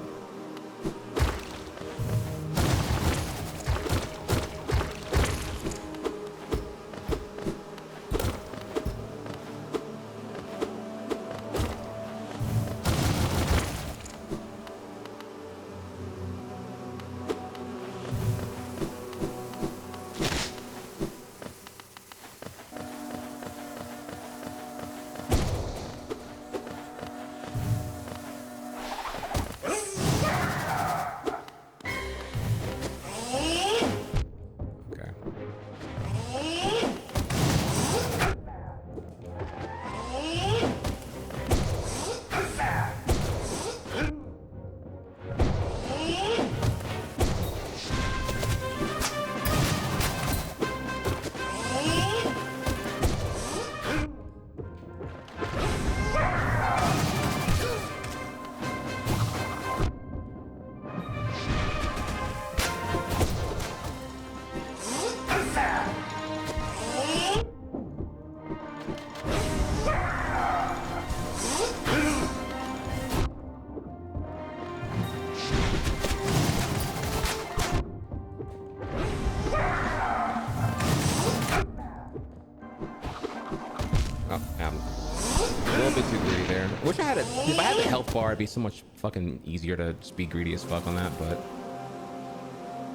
Wish I had if I had the health bar, it'd be so much fucking easier to just be greedy as fuck on that, but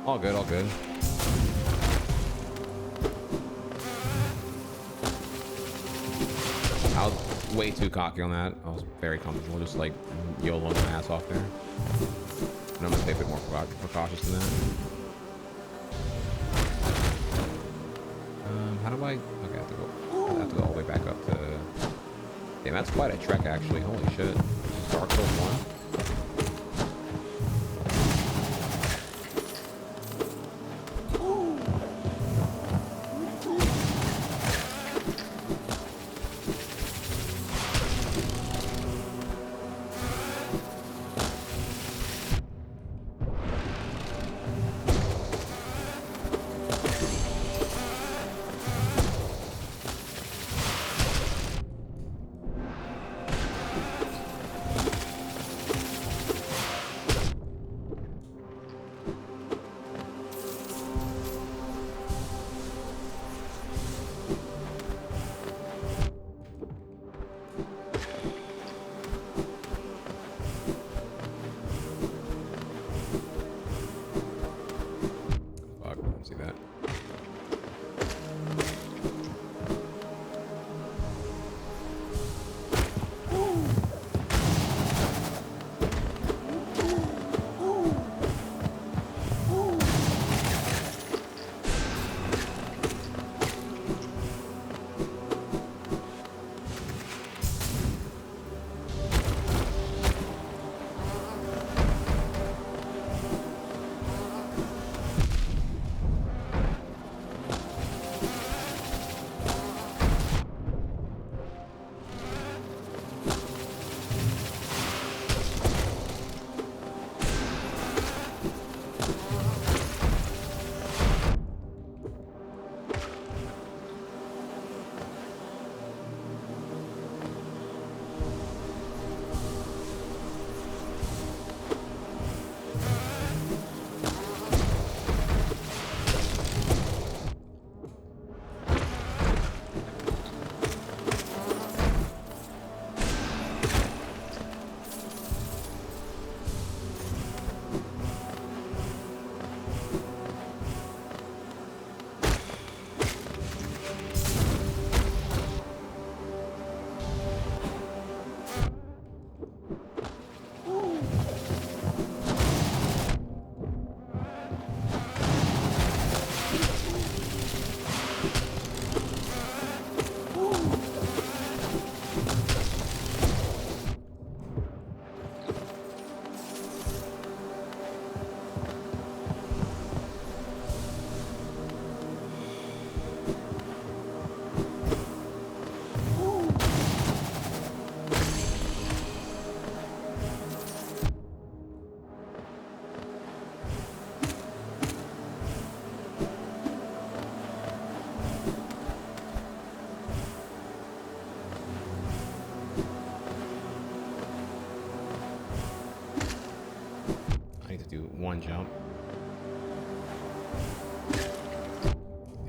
all good, all good. I was way too cocky on that. I was very comfortable, just like YOLOing my ass off there. And I'm gonna be a bit more cautious than that. How do I? Okay, I have to go all the way back up to. Damn, that's quite a trek, actually. Holy shit. Dark Souls 1.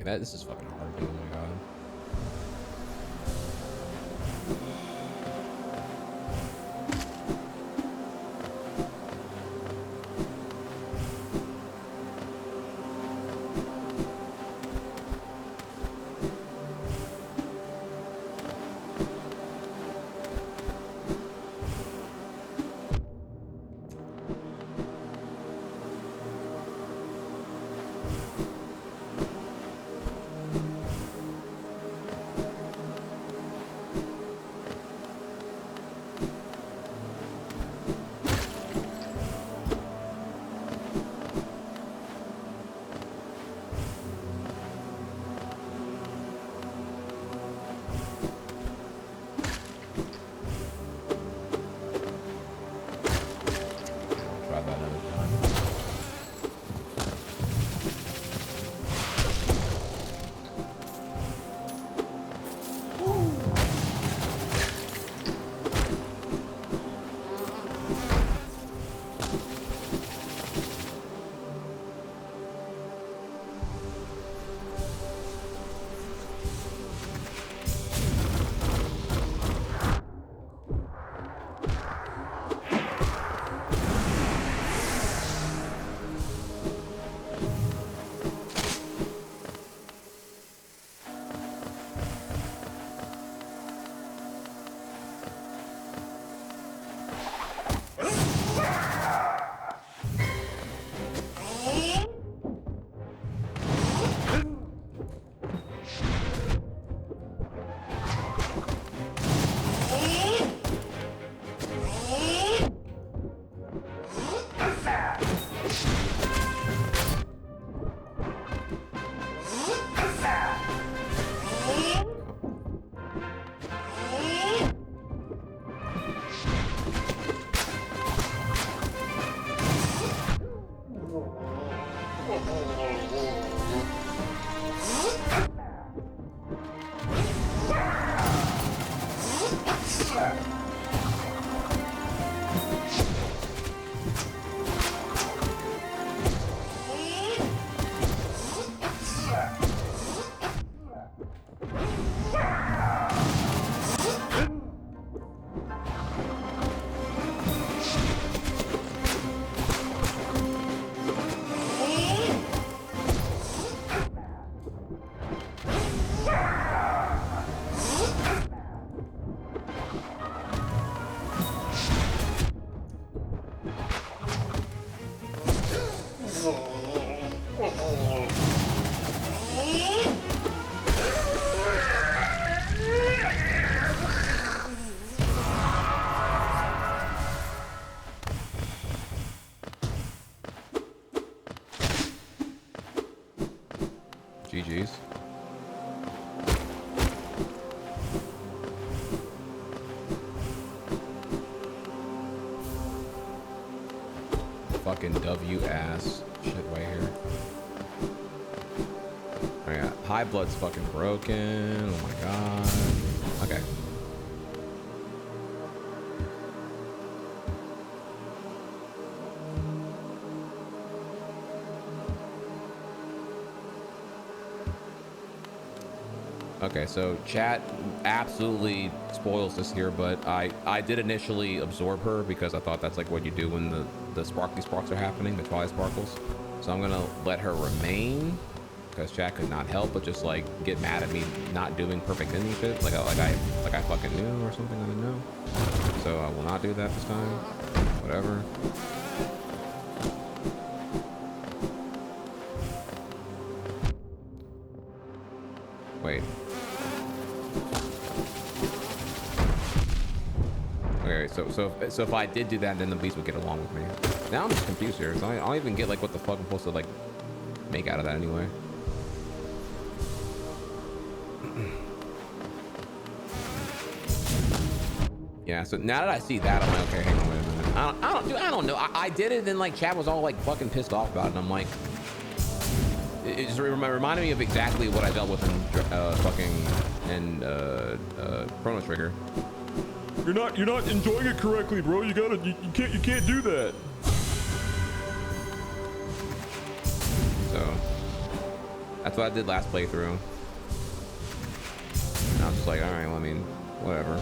Yeah, this is fucking hard, dude. Oh my god. Try that another time. GG's. Fucking W ass shit right here. Oh yeah, high blood's fucking broken. Oh my god. Okay. Okay, so chat absolutely spoils this here, but I did initially absorb her because I thought that's like what you do when the sparkly sparks are happening, the twilight sparkles. So I'm gonna let her remain because chat could not help but just like get mad at me not doing perfect ending shit like I fucking knew or something I didn't know. So I will not do that this time. Whatever. Wait. Okay, so if I did do that, then the beast would get along with me. Now I'm just confused here. So I don't even get like what the fuck I'm supposed to like make out of that anyway. Yeah. So now that I see that, I'm like, okay, hang on, wait a minute. I don't know. I did it, and then like chat was all like fucking pissed off about it, and I'm like, it just reminded me of exactly what I dealt with in Chrono Trigger. You're not enjoying it correctly, bro. You can't do that. so that's what I did last playthrough. And I was just like, all right, well, I mean, whatever.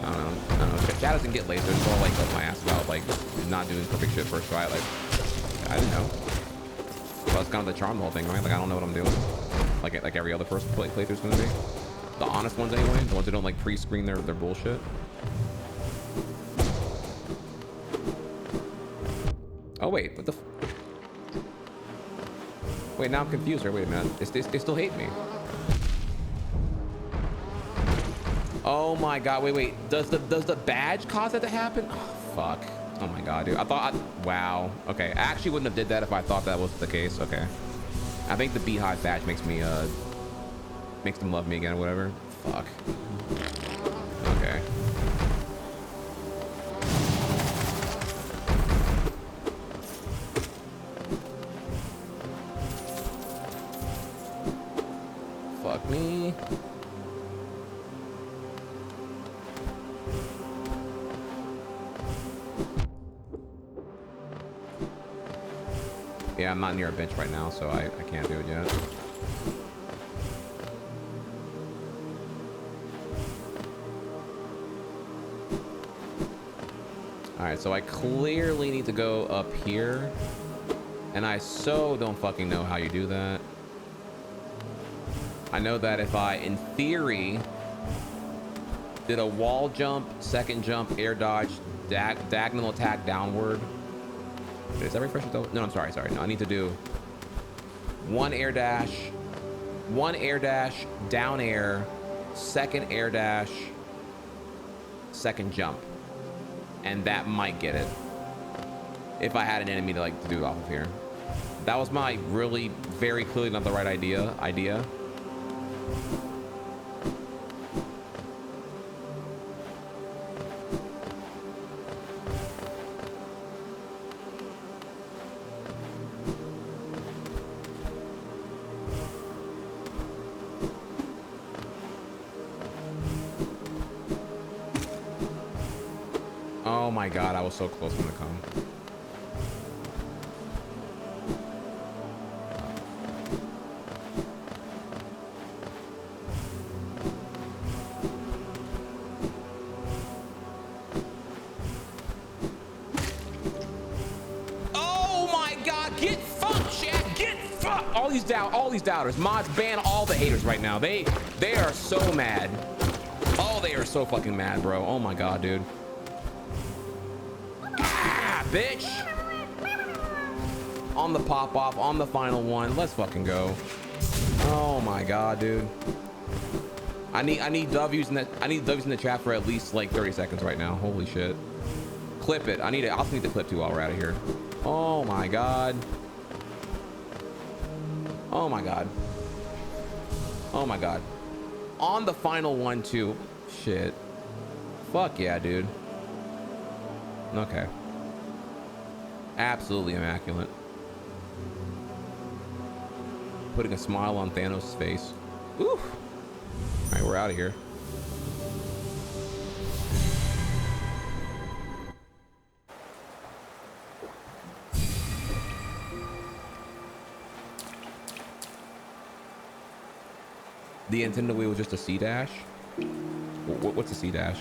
I don't know. Chat doesn't get lasers, so I'll like up my ass about like not doing perfect shit first try. Like, I didn't know. Well, that's kind of the charm of the whole thing, right? Like, I don't know what I'm doing. Like every other first playthrough's gonna be. The honest ones anyway, the ones that don't like pre-screen their bullshit. Oh wait, what the? Wait, now I'm confused. Wait a minute, they still hate me. Oh my god, wait. Does the badge cause that to happen? Oh, fuck. Oh my god, dude. Wow. Okay, I actually wouldn't have did that if I thought that was the case. Okay. I think the beehive badge makes me makes them love me again or whatever. Fuck. Okay. Fuck me. Yeah, I'm not near a bench right now, so I can't do it yet. Alright, so I clearly need to go up here. And I so don't fucking know how you do that. I know that if I, in theory, did a wall jump, second jump, air dodge, diagonal attack downward. Is that refresh though? No, I'm sorry. No, I need to do one air dash, down air, second air dash, second jump. And that might get it. If I had an enemy to like to do off of here. That was my really very clearly not the right idea. Oh my god, I was so close when it come. Oh my god, get fucked, chat, get fucked! All these doubters, mods, ban all the haters right now. They are so mad. Oh, they are so fucking mad, bro. Oh my god, dude. Bitch, on the pop off, on the final one. Let's fucking go. Oh my god, dude. I need W's in the chat for at least like 30 seconds right now. Holy shit. Clip it. I also need to clip too while we're out of here. Oh my god. Oh my god. Oh my god. On the final one too. Shit. Fuck yeah, dude. Okay. Absolutely immaculate. Putting a smile on Thanos' face. Ooh. All right, we're out of here. The Nintendo Wii was just a C dash. What's a C dash?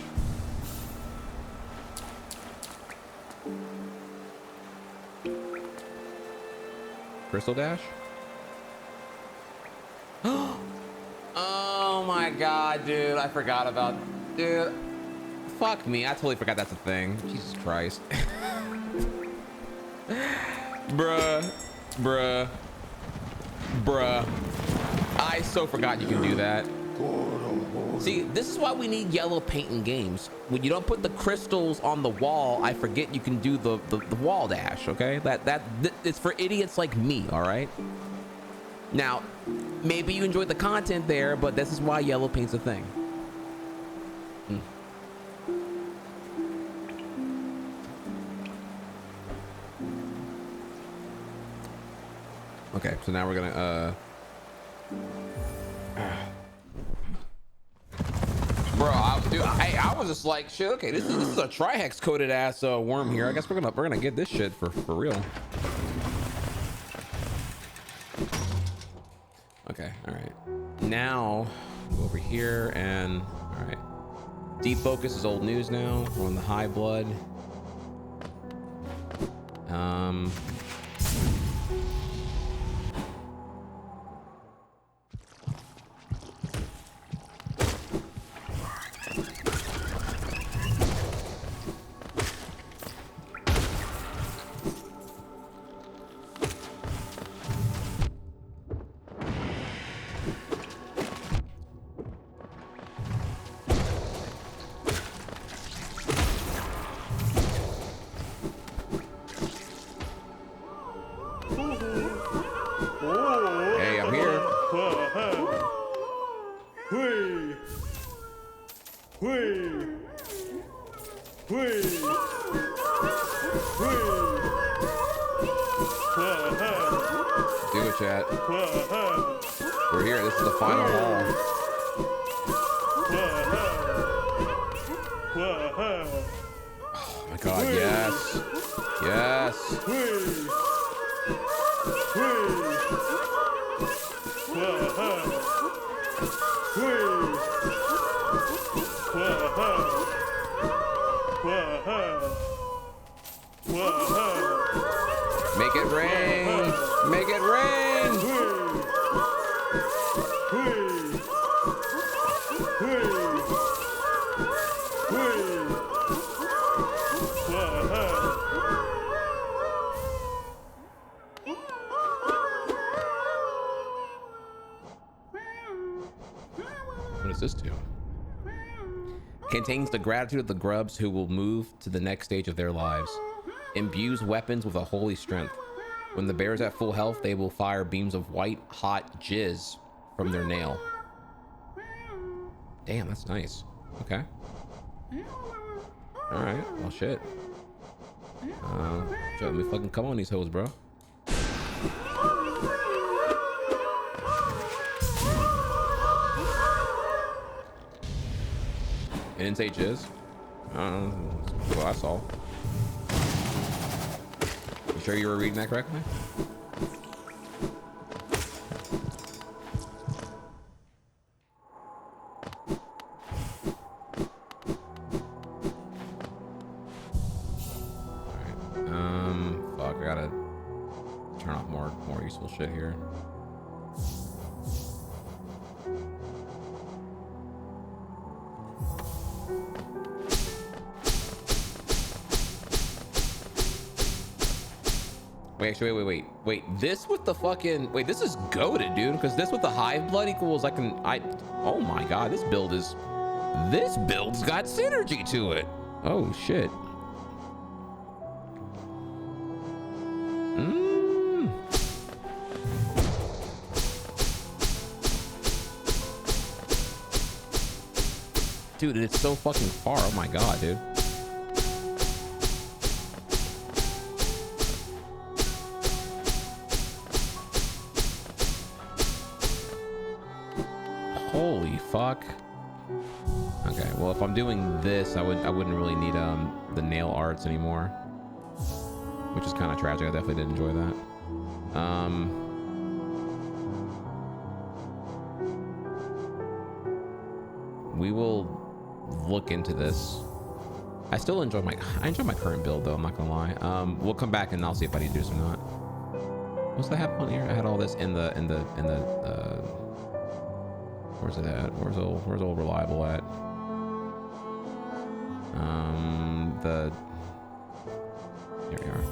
Crystal Dash? Oh my god, dude. I forgot about... Dude. Fuck me. I totally forgot that's a thing. Jesus Christ. Bruh. I so forgot you can do that. See, this is why we need yellow paint in games. When you don't put the crystals on the wall, I forget you can do the wall dash, okay? It's for idiots like me, all right? Now, maybe you enjoyed the content there, but this is why yellow paint's a thing. Okay, so now we're gonna bro, I was just like, shit. Okay, this is a Trihex coated ass worm here. I guess we're gonna get this shit for real. Okay, all right. Now, go over here and, all right. Defocus is old news now. We're on the high blood. Hey, I'm here. Do it, chat. We're here. This is the final hall. Oh my god, yes. Yes. Make it rain! Make it rain! What does this do? Contains the gratitude of the grubs who will move to the next stage of their lives. Imbues weapons with a holy strength. When the bear is at full health, they will fire beams of white, hot jizz from their nail. Damn, that's nice. Okay. Alright, well shit. Let me fucking come on these hoes, bro. It didn't say jizz. That's what I saw. You sure you were reading that correctly? Alright. Fuck, I gotta turn off more useful shit here. Wait, actually, wait, this with the fucking, wait, this is goated, dude, because this with the hive blood equals, oh my god, this build's got synergy to it. Oh, shit. Dude, it's so fucking far, oh my god, dude. Holy fuck. Okay, well if I'm doing this, I wouldn't really need the nail arts anymore, which is kind of tragic. I definitely did enjoy that. We will look into this. I still enjoy my current build though, I'm not gonna lie. We'll come back and I'll see if I need to do this or not. What's that happen on here? I had all this in the where's it at? Where's old reliable at? Here we are.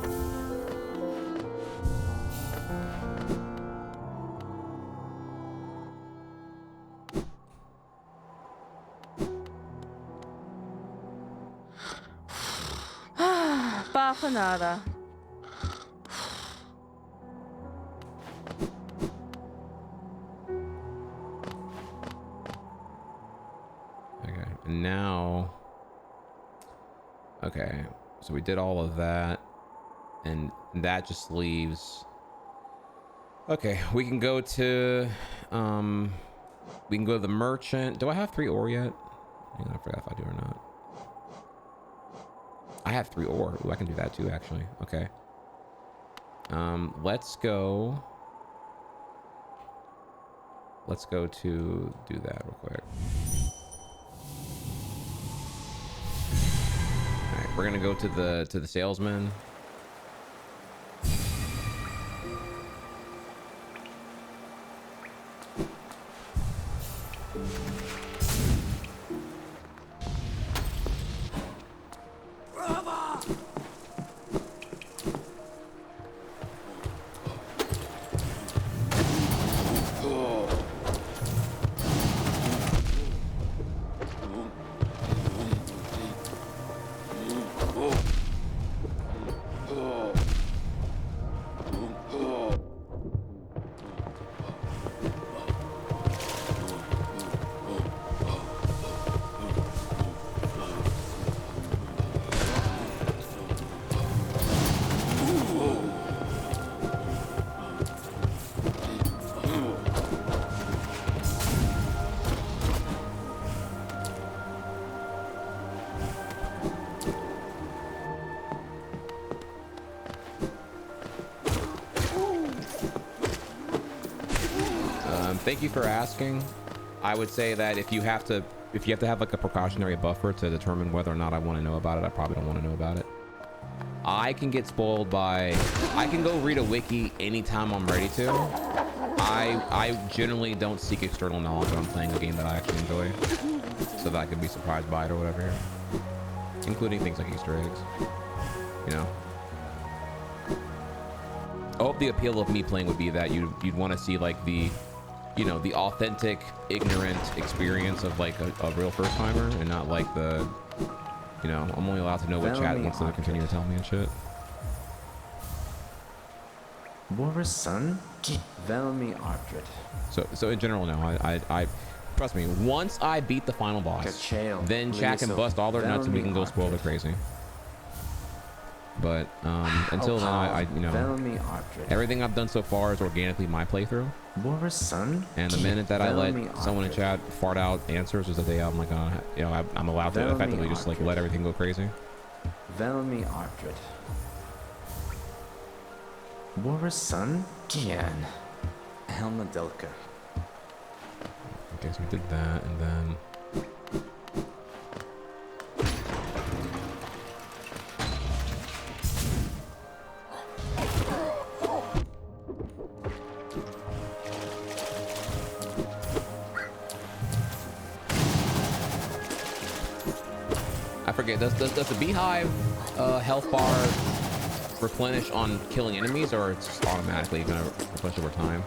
Bajanada. Okay, and now, okay, so we did all of that, and that just leaves. Okay, we can go to the merchant. Do I have 3 ore yet? I forgot if I do or not. I have 3 ore. Ooh, I can do that too, actually. Okay. Let's go. let's go to do that real quick. All right, we're gonna go to the salesman. Thank you for asking. I would say that if you have to have like a precautionary buffer to determine whether or not I want to know about it, I probably don't want to know about it. I can get spoiled by, I can go read a wiki anytime I'm ready to. I generally don't seek external knowledge when I'm playing a game that I actually enjoy, so that I can be surprised by it or whatever, including things like Easter eggs, you know. I hope the appeal of me playing would be that you'd want to see like the, you know, the authentic, ignorant experience of like a real first timer, and not like the, you know, I'm only allowed to know what chat wants to continue to tell me and shit. Boris son, Velmi Ardred. So in general, no, I trust me. Once I beat the final boss, then chat can bust all their nuts and we can go spoil the crazy. But until then, I you know, everything I've done so far is organically my playthrough. And the minute that I let someone in chat fart out answers, is the day I'm like, you know, I'm allowed to effectively just like let everything go crazy. Velmi Ardred. Boris son, Gian. Helma Delka. Okay, so we did that, and then. I forget, does the beehive health bar replenish on killing enemies, or it's just automatically gonna replenish over time?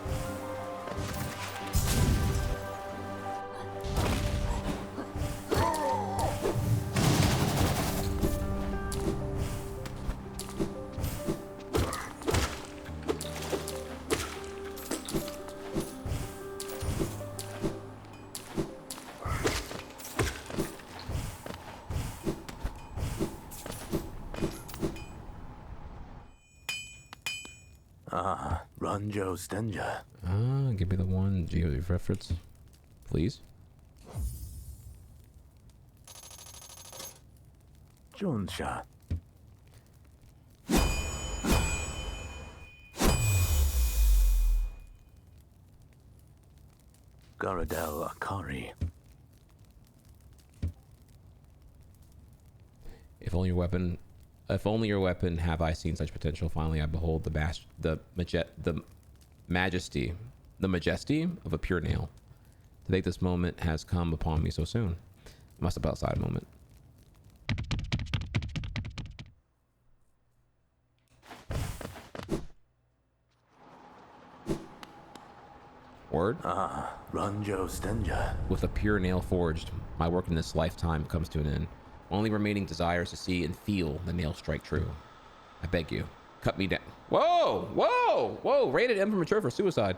Ranjo Stenja. Give me the one geo reference, please. Jonsha. Garadel Akari. If only your weapon have I seen such potential. Finally I behold the majesty of a pure nail. To think this moment has come upon me so soon. Must have outside moment. Word? Ranjo Stenja. With a pure nail forged, my work in this lifetime comes to an end. Only remaining desire is to see and feel the nail strike true. I beg you, cut me down. Whoa, whoa, whoa, rated M for mature for suicide.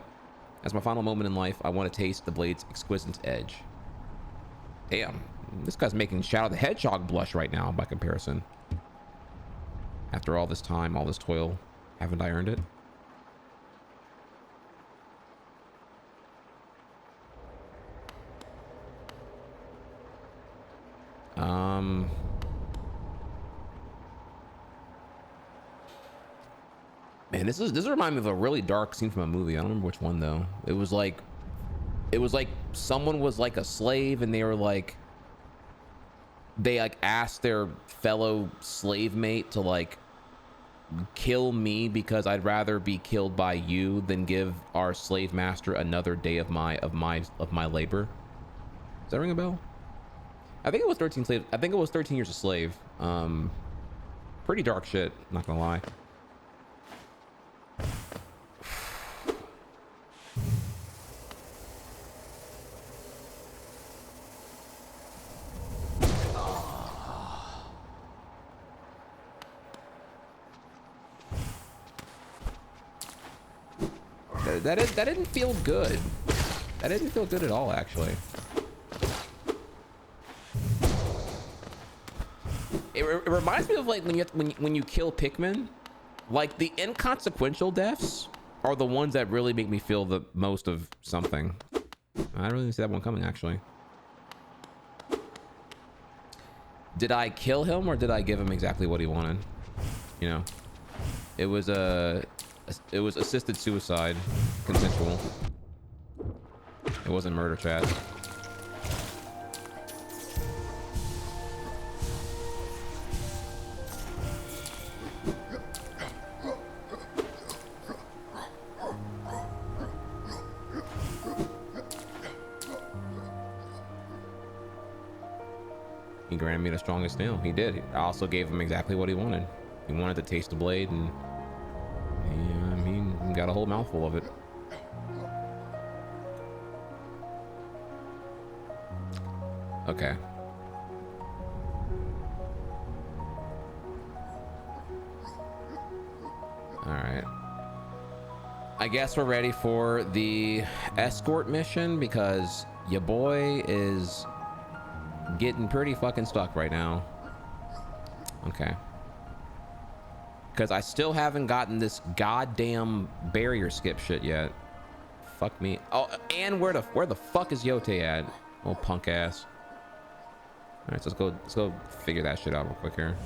As my final moment in life, I want to taste the blade's exquisite edge. Damn, this guy's making Shadow the Hedgehog blush right now by comparison. After all this time, all this toil, haven't I earned it? Man, this reminds me of a really dark scene from a movie. I don't remember which one though. It was like it was like someone was like a slave, and they were like, they like asked their fellow slave mate to like kill me because I'd rather be killed by you than give our slave master another day of my labor. Does that ring a bell? I think it was 13 slaves. I think it was 13 years a slave. Pretty dark shit, not gonna lie. That didn't feel good. That didn't feel good at all, actually. It reminds me of like when you kill Pikmin, like the inconsequential deaths are the ones that really make me feel the most of something. I didn't really see that one coming, actually. Did I kill him or did I give him exactly what he wanted? You know, it was assisted suicide, consensual. It wasn't murder, chat. He granted me the strongest nail. He did. I also gave him exactly what he wanted. He wanted to taste the blade, and he got a whole mouthful of it. Okay. All right. I guess we're ready for the escort mission because your boy is getting pretty fucking stuck right now. Okay. Because I still haven't gotten this goddamn barrier skip shit yet. Fuck me. Oh, and where the fuck is Yote at? Oh, punk ass. All right, so let's go figure that shit out real quick here.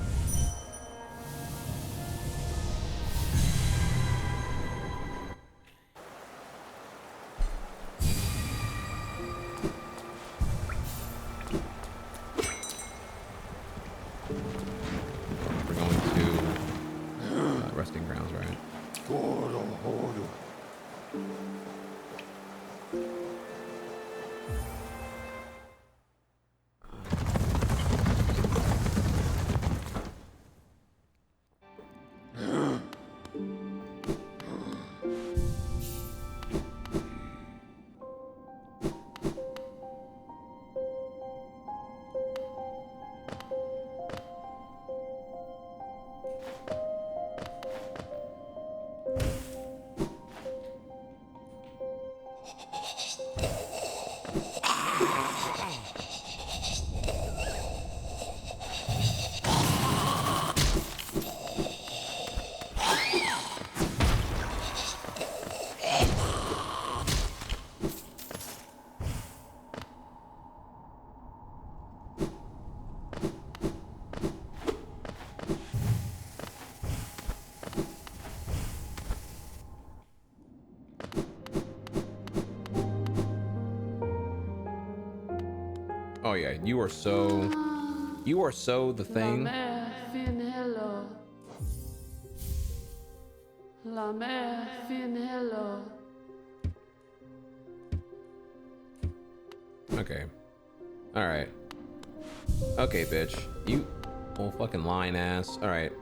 We're going to resting grounds, right? Oh yeah, you are so the thing. La mer finello. Okay. All right. Okay, bitch. You old fucking lying ass. All right.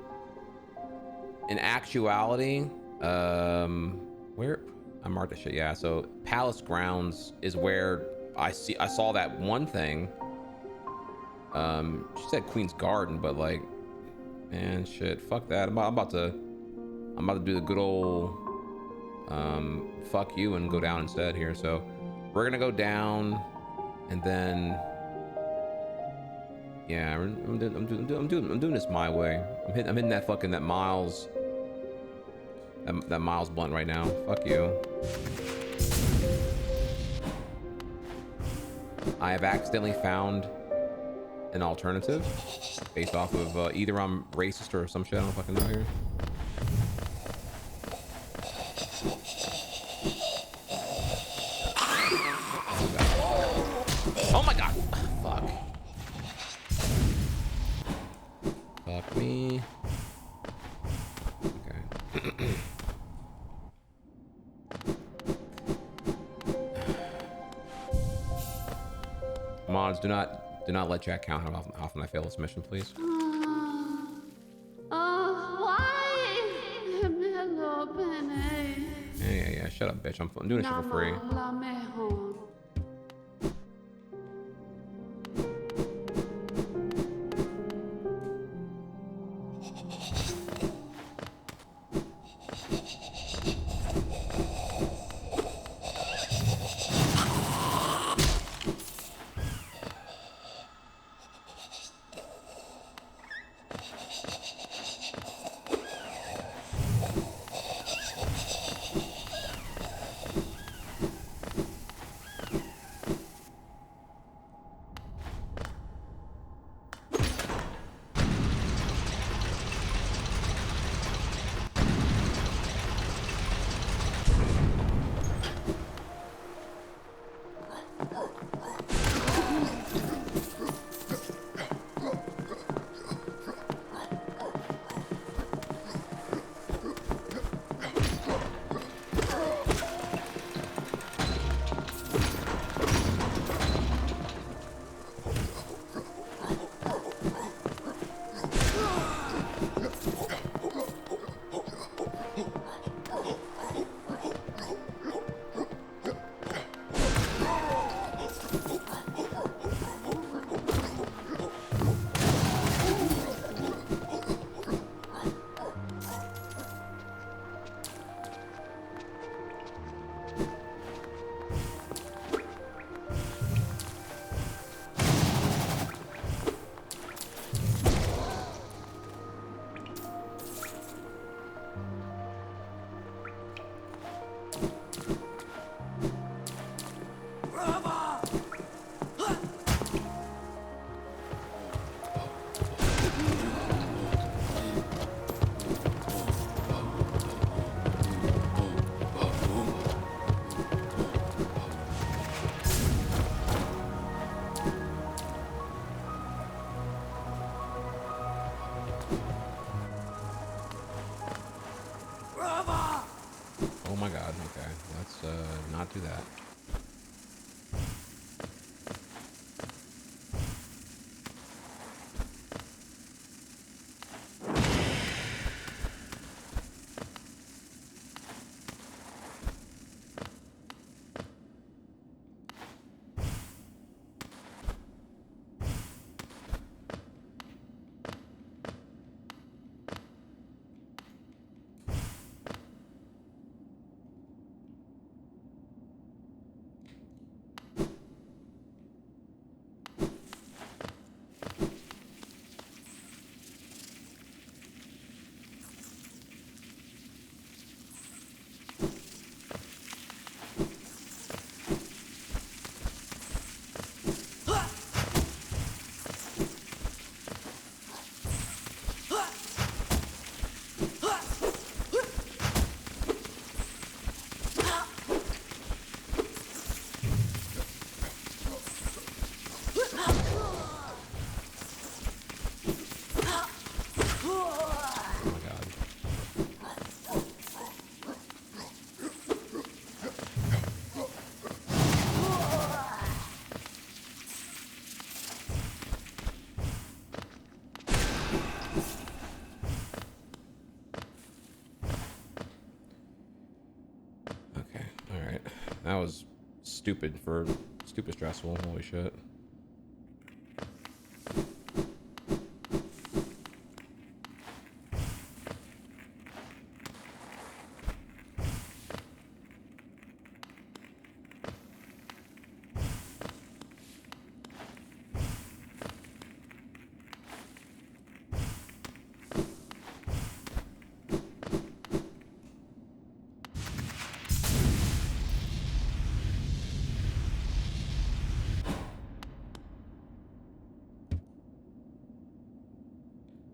In actuality, where I marked this shit. Yeah. So Palace Grounds is where I saw that one thing. She said Queen's Garden, but like, man, shit, fuck that. I'm about to do the good old fuck you and go down instead here. So we're gonna go down, and then yeah, I'm doing this my way. I'm hitting that fucking that Miles blunt right now. Fuck you. I have accidentally found an alternative based off of either I'm racist or some shit. I don't fucking know here. mods, do not let chat count how often I fail this mission, please. Why? Hello, Penny. Yeah. Shut up, bitch. I'm doing this shit for free. La mejor. Oh my god, okay. Let's not do that. That was stupid stressful. Holy shit.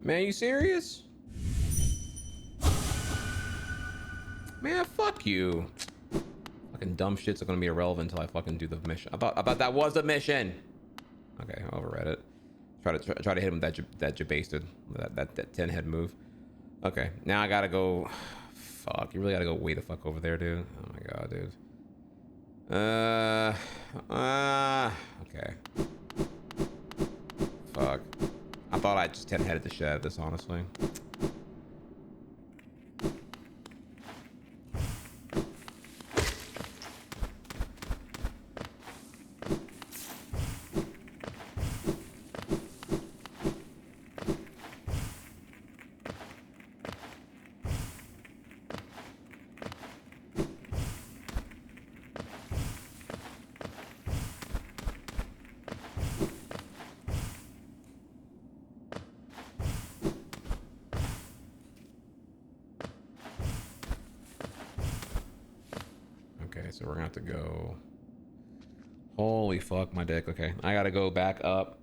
Man, you serious? Man, fuck you. Fucking dumb shits are gonna be irrelevant until I fucking do the mission. I thought that was a mission. Okay, I overread it. Try to hit him with that jabasted, that 10 head move. Okay, now I gotta go. Fuck, you really gotta go way the fuck over there, dude. Oh my god, dude. Okay. Fuck. I thought I just had headed to shed this, honestly. Okay, so we're gonna have to go. Holy fuck, my dick. Okay, I gotta go back up.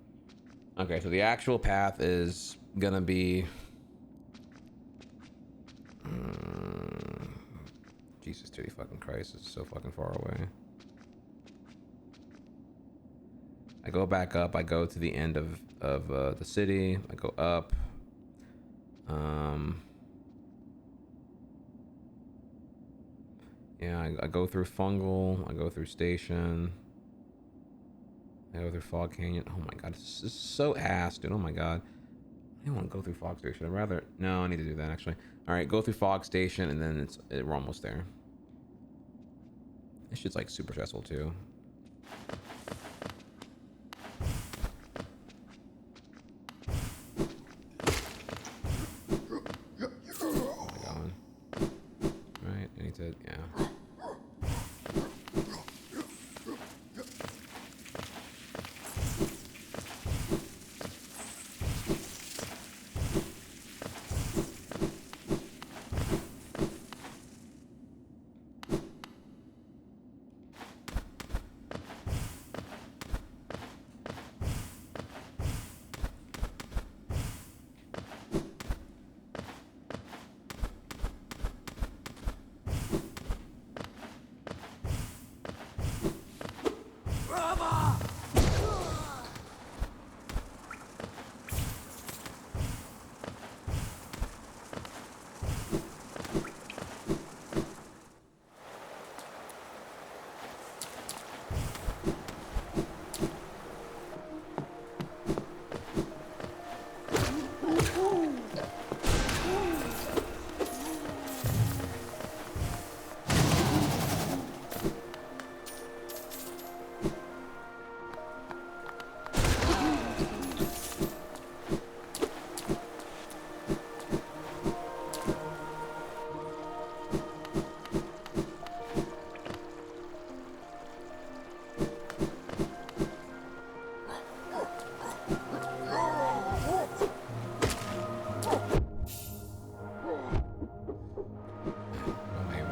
Okay, so the actual path is gonna be. Jesus, titty fucking Christ, it's so fucking far away. I go back up. I go to the end of the city. I go up. Yeah, I go through Fungal. I go through Station. I go through Fog Canyon. Oh my god, this is so ass, dude. Oh my god. I don't want to go through Fog Station. I'd rather... No, I need to do that, actually. Alright, go through Fog Station, and then we're almost there. This shit's, like, super stressful, too. Oh my god. Right, I need to... Yeah.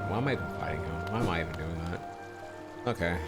Why am I even fighting him? Why am I even doing that? Okay.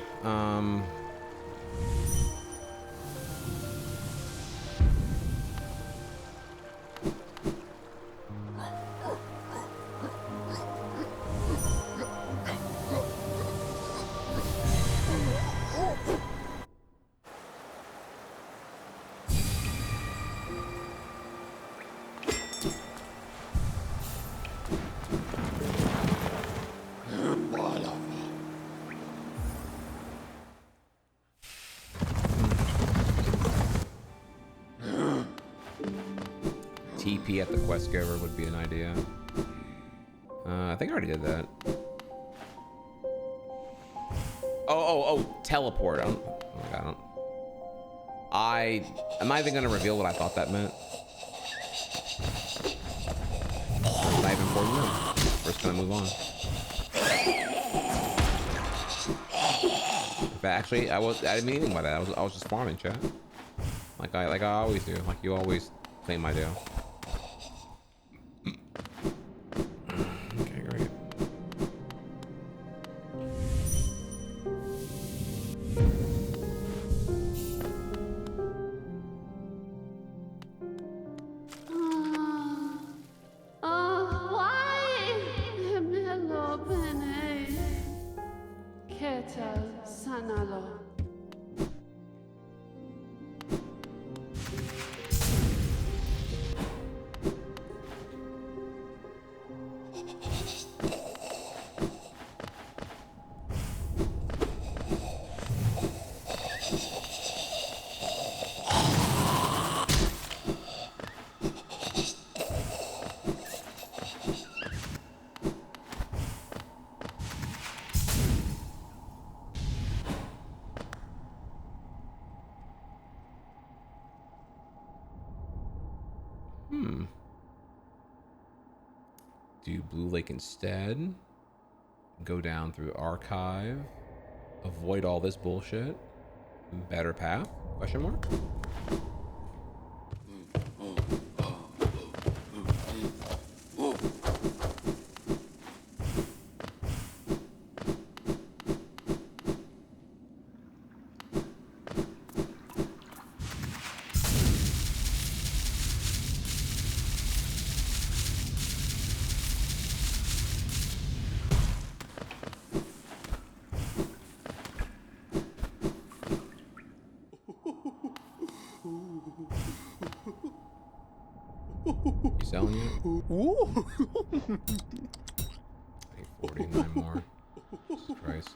TP at the quest giver would be an idea. I think I already did that. Oh, teleport. Oh my god, I'm not even gonna reveal what I thought that meant. Not even important. We're just gonna move on. But actually, I didn't mean anything by that. I was just farming, chat. Like I always do. Like you always claim I do. Okay, great. Do Blue Lake instead. Go down through archive. Avoid all this bullshit. Better path? Question mark? You selling it? Hey, 49 more. Jesus Christ.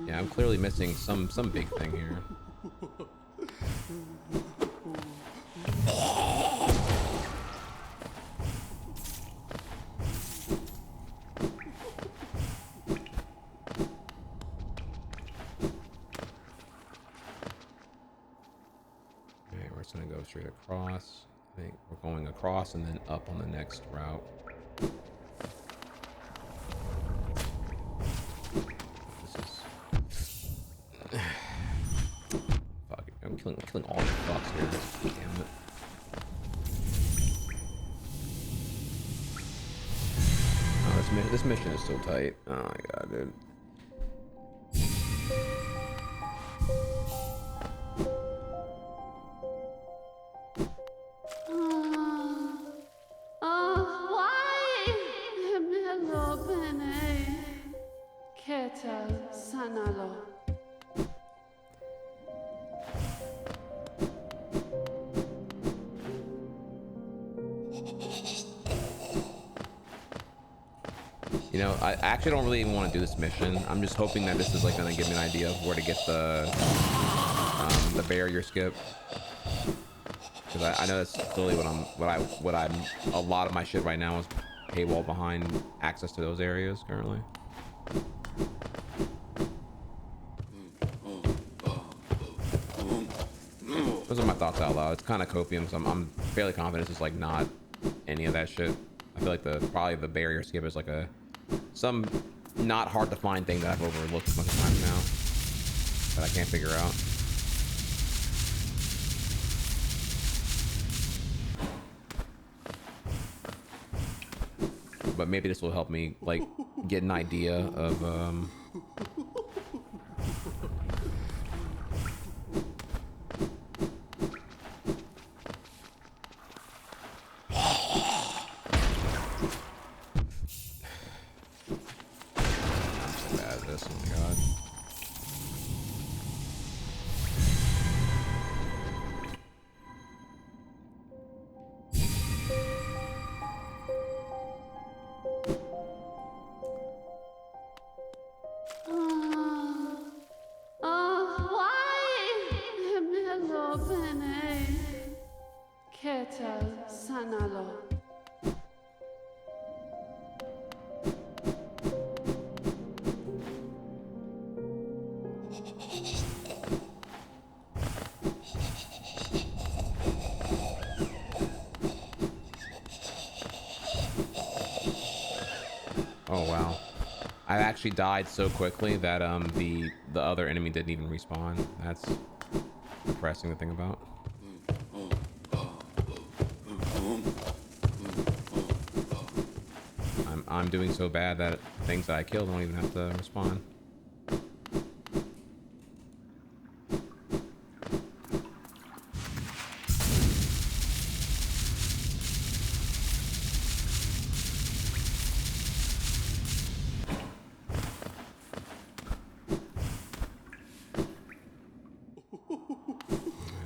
Yeah, I'm clearly missing some big thing here. Okay, we're just gonna go straight across. I think we're going across and then up on the next route. This is... Fuck it. I'm killing all the fucks here. Damn it. Oh, this mission is so tight. Oh my god, dude. You know, I actually don't really even want to do this mission. I'm just hoping that this is like gonna give me an idea of where to get the barrier skip. Because I know that's clearly what I'm a lot of my shit right now is paywall behind access to those areas currently. Those are my thoughts out loud. It's kind of copium, so I'm fairly confident it's just like not any of that shit. I feel like probably the barrier skip is like some not hard to find thing that I've overlooked a bunch of times now that I can't figure out. But maybe this will help me like get an idea of oh wow. I actually died so quickly that the other enemy didn't even respawn. That's depressing to think about. I'm doing so bad that things that I killed don't even have to respawn.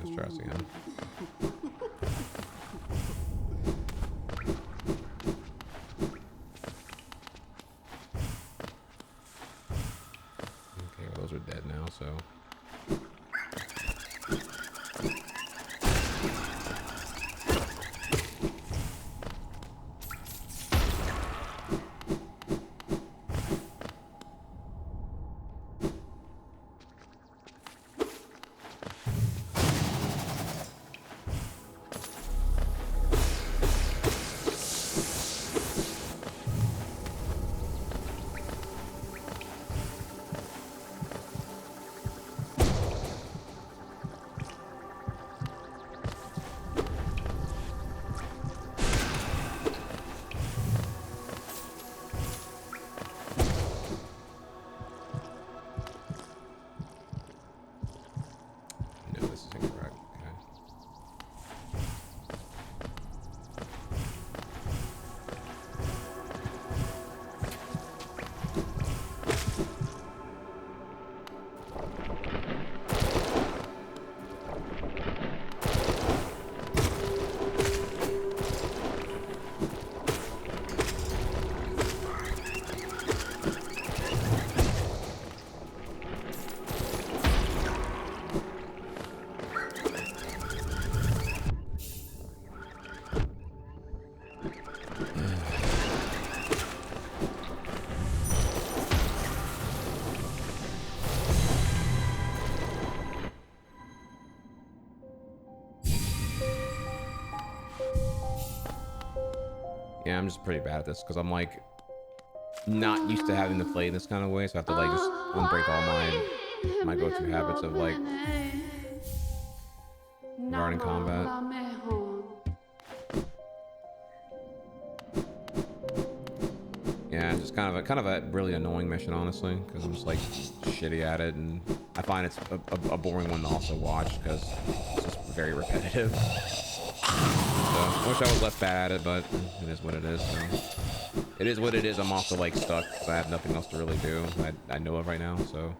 Let's try this again. Those are dead now, so. I'm just pretty bad at this because I'm like not used to having to play in this kind of way, so I have to like just unbreak all my go-to habits of like regarding combat. Yeah, it's just kind of a really annoying mission, honestly, because I'm just like shitty at it, and I find it's a boring one to also watch because it's just very repetitive. So I wish I was less bad at it, but it is what it is. So it is what it is. I'm also like stuck because I have nothing else to really do I know of right now. So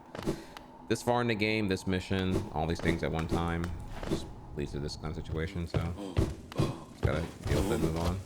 this far in the game, this mission, all these things at one time, just leads to this kind of situation. So just gotta deal with it and move on.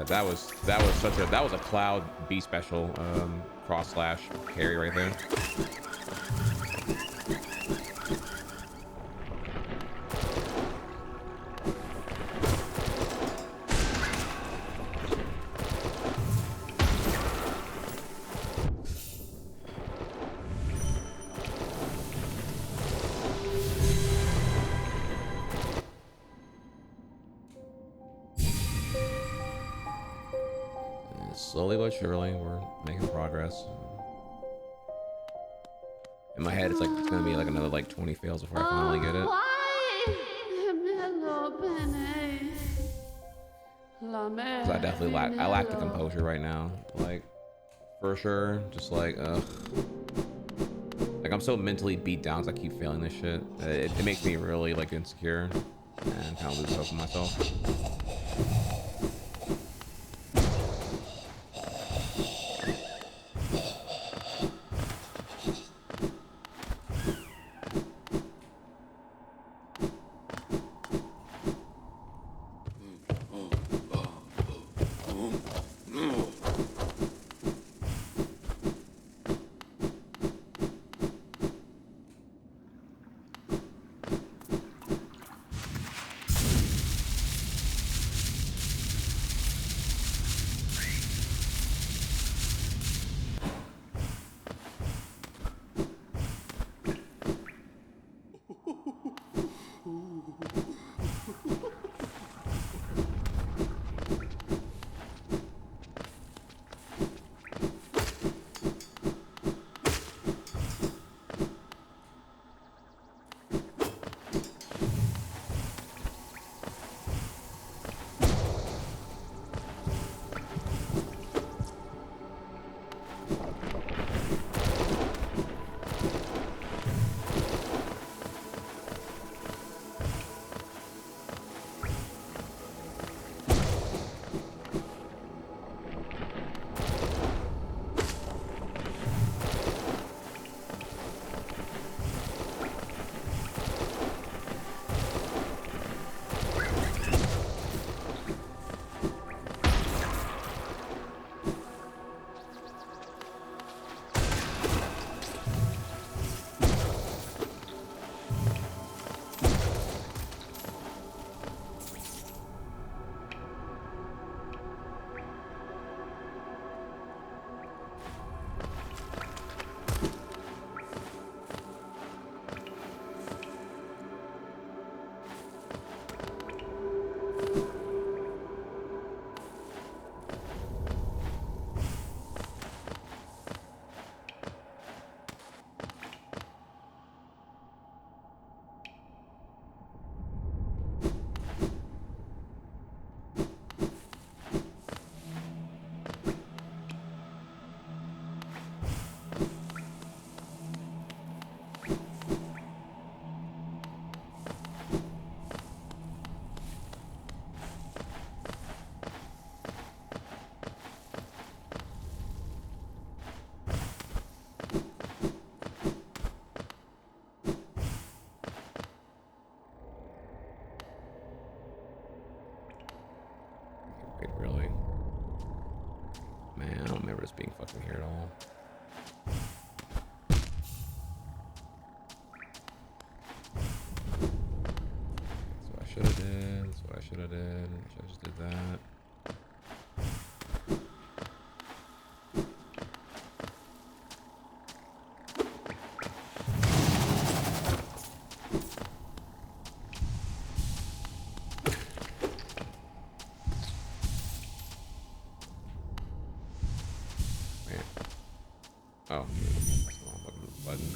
That was a Cloud B special cross slash carry right there. Slowly but surely, we're making progress. In my head, it's like it's gonna be like another like 20 fails before I finally get it. Cause I definitely lack the composure right now, like for sure. Just like like I'm so mentally beat down because I keep failing this shit. It makes me really like insecure and kind of lose hope in myself. anything fucking here at all. That's what I should have did. That's what I should have did. I should have just did that. Oh, that's the wrong button.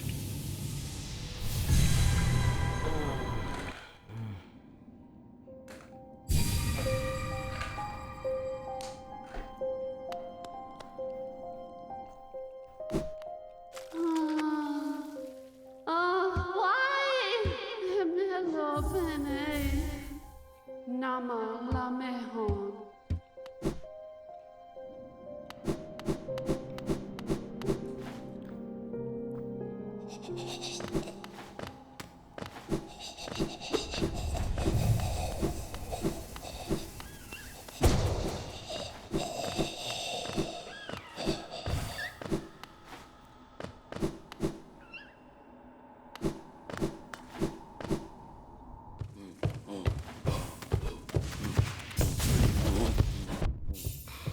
Why? Hello, Bene. Nama la mejor.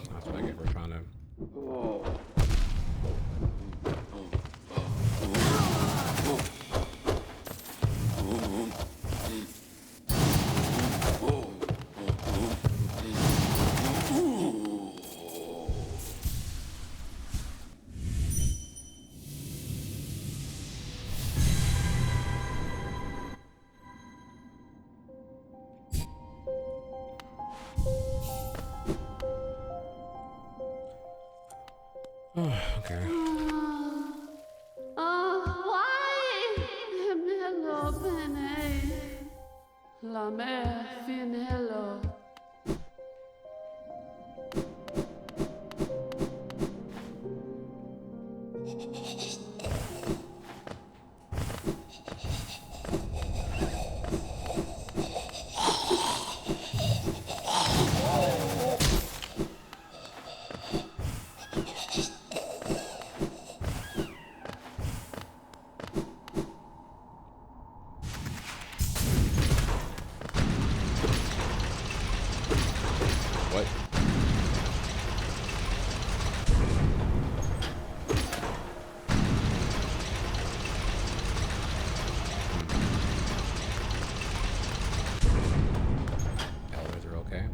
That's what I get for trying to. Okay. Why? Hello, Bene. La mer finello. What? Elevators are okay.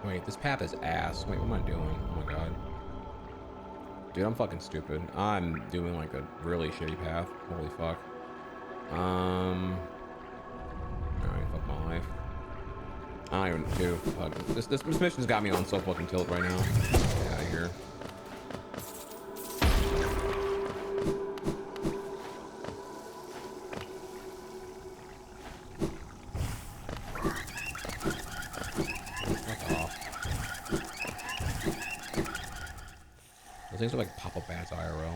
Wait, this path is ass. Wait, what am I doing? Oh my god. Dude, I'm fucking stupid. I'm doing like a really shitty path. Holy fuck. Alright, fuck my life. I don't even do. Fuck. This mission's got me on so fucking tilt right now. Get out of here. Those things are like pop-up ads IRL.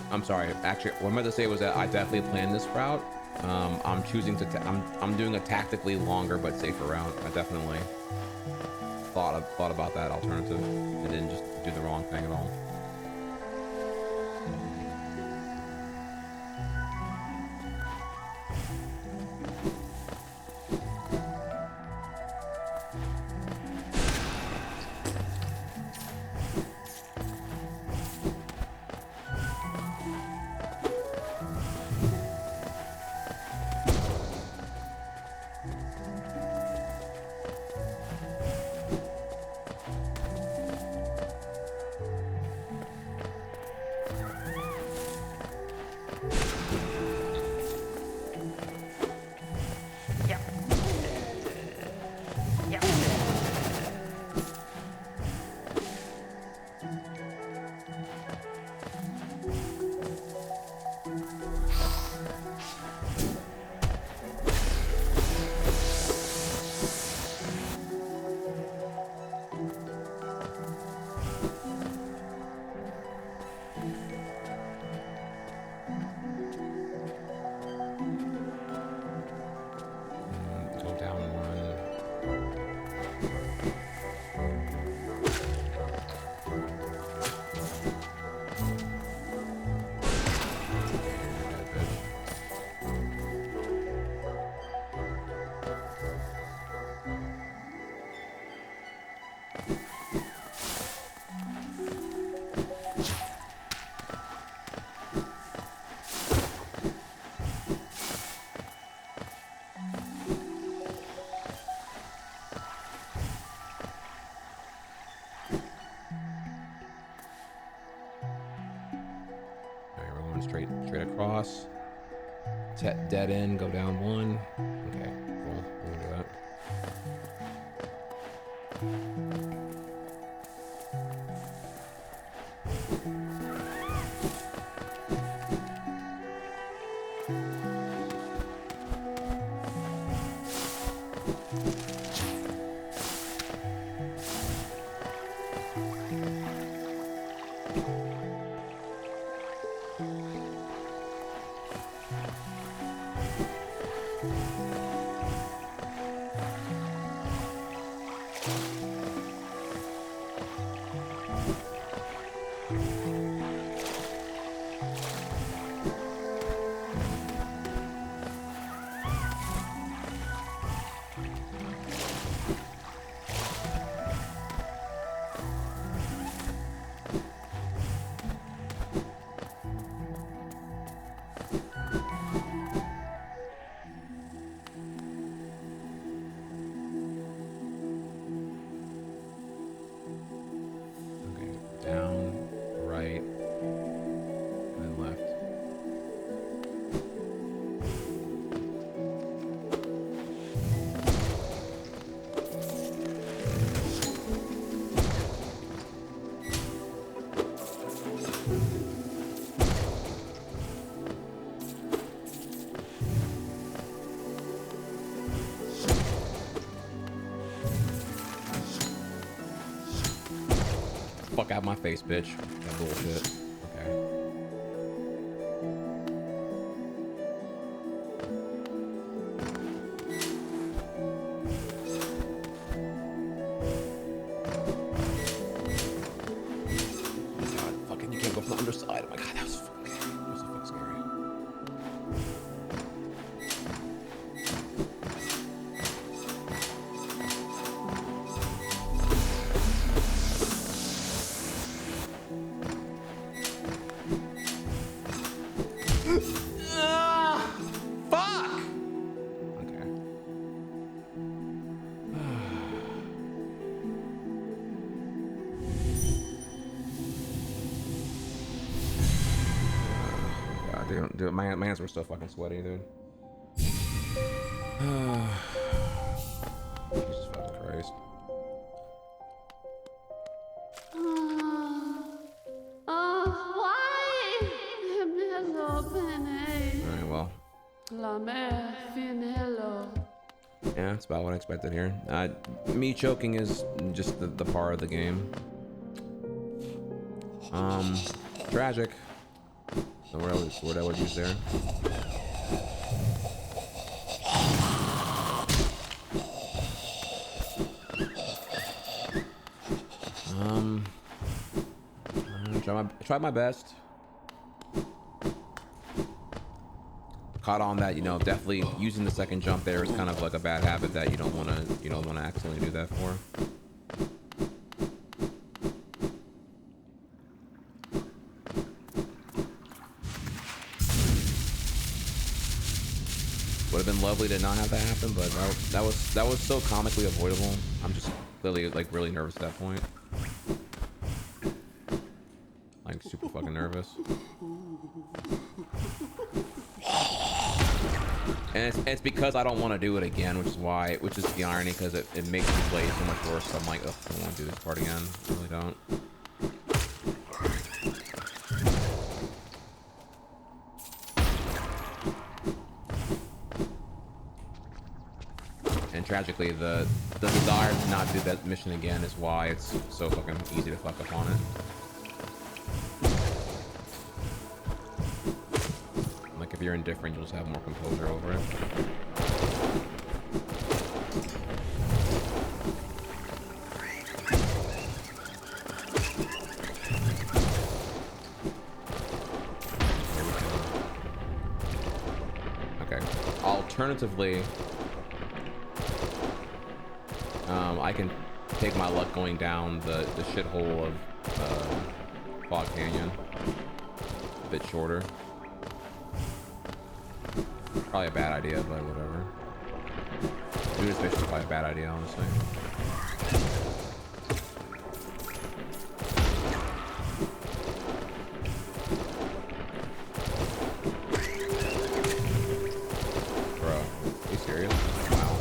I'm sorry. Actually, what I meant to say was that I definitely planned this route. I'm choosing to. I'm doing a tactically longer but safer route. I definitely thought about that alternative and didn't just do the wrong thing at all. Straight across. Dead end, go down one. Okay, cool. We'll do that. Down, right, and then left. Fuck out my face, bitch. That bullshit. Okay. underside. Oh my god, that was so fucking scary. Fuck! Okay. God, dude, my hands were so fucking sweaty, dude. Jesus fucking Christ. Why? Hello, Penny. Alright, well. La mer finello. Yeah, that's about what I expected here. Me choking is just the part of the game. Tragic. The word I would use there. Tried my best. Caught on that, you know, definitely using the second jump there is kind of like a bad habit that you don't want to accidentally do that for. Would have been lovely to not have that happen, but that was so comically avoidable. I'm just clearly like really nervous at that point. Like super fucking nervous. And it's because I don't want to do it again, which is the irony, because it makes me play so much worse. So I'm like, ugh, I don't want to do this part again. I really don't. And tragically, the desire to not do that mission again is why it's so fucking easy to fuck up on it. Like if you're indifferent, you'll just have more composure over it. Okay. Alternatively, I can take my luck going down the shithole of Fog Canyon. A bit shorter. Probably a bad idea, but whatever. Doing this mission is probably a bad idea, honestly. Bro, are you serious? Wow.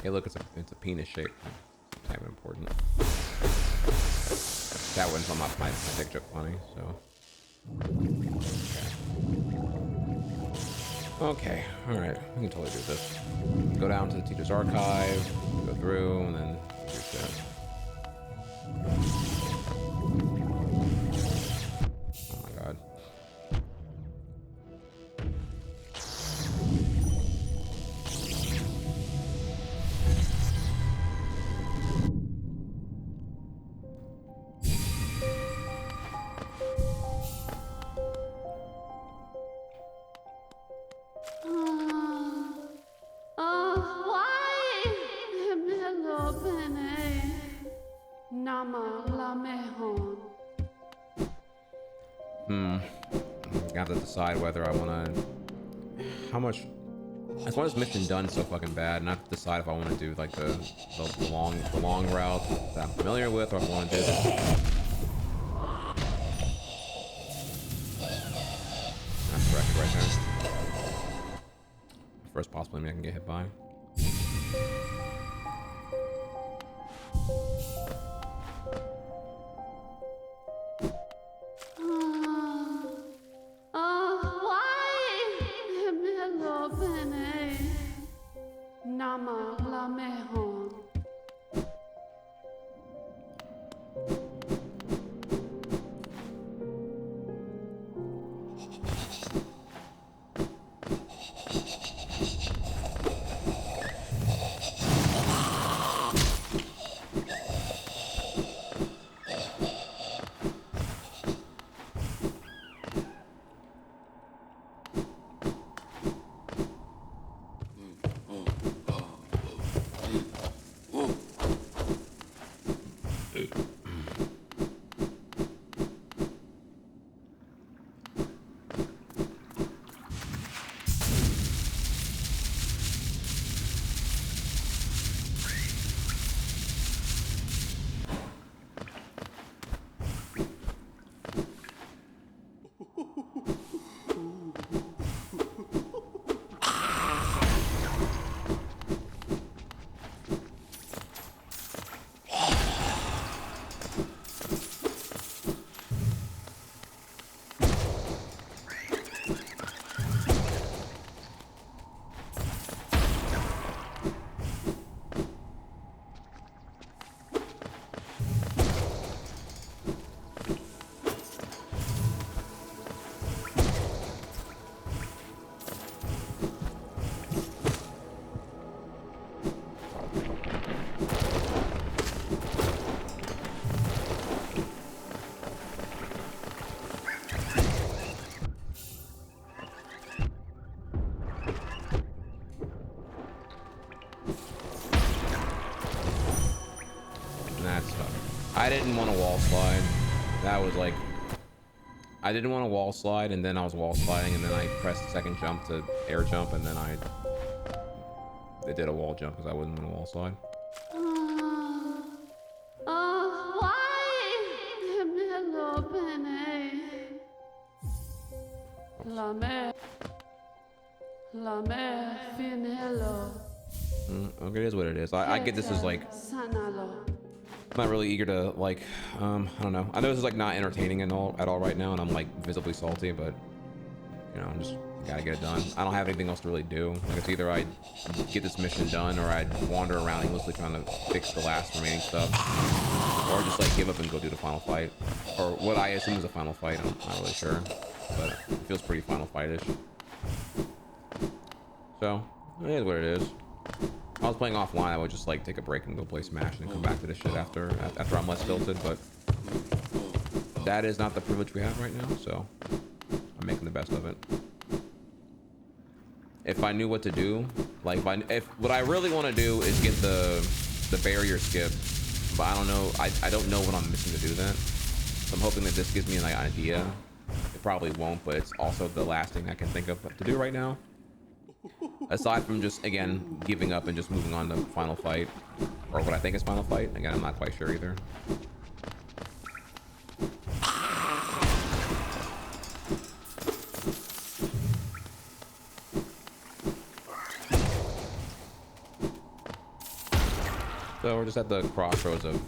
Hey, look, it's a penis shape. Kind of important. That wouldn't come off my dick joke funny, so. Okay, alright, we can totally do this. Go down to the teacher's archive, go through, and then do shit. Oh my god. I have to decide whether I want to. How much? I just want this mission done so fucking bad, and I have to decide if I want to do like the long route that I'm familiar with, or if I want to do this. That's correct right there. First possible enemy I can get hit by. Why? Hello, Bene. Nama la mejor. I didn't want to wall slide. That was like, I didn't want to wall slide, and then I was wall sliding, and then I pressed the second jump to air jump, and then they did a wall jump because I wasn't going to wall slide. Why? Hello, Bene. La mer fin hello. Okay, it is what it is. I get this is like, Sanalo. I'm not really eager to like, I don't know. I know this is like not entertaining at all right now, and I'm like visibly salty, but you know, I'm just gotta get it done. I don't have anything else to really do. Like it's either I get this mission done, or I'd wander around aimlessly trying to fix the last remaining stuff, or just like give up and go do the final fight, or what I assume is a final fight. I'm not really sure, but it feels pretty final fight-ish. So it is what it is. If I was playing offline, I would just like take a break and go play Smash and come back to this shit after I'm less tilted, but that is not the privilege we have right now, so I'm making the best of it. If I knew what to do, like if what I really want to do is get the barrier skip, but I don't know, I don't know what I'm missing to do that. So I'm hoping that this gives me an idea. It probably won't, but it's also the last thing I can think of to do right now. Aside from just, again, giving up and just moving on to final fight, or what I think is final fight. Again, I'm not quite sure either. So we're just at the crossroads of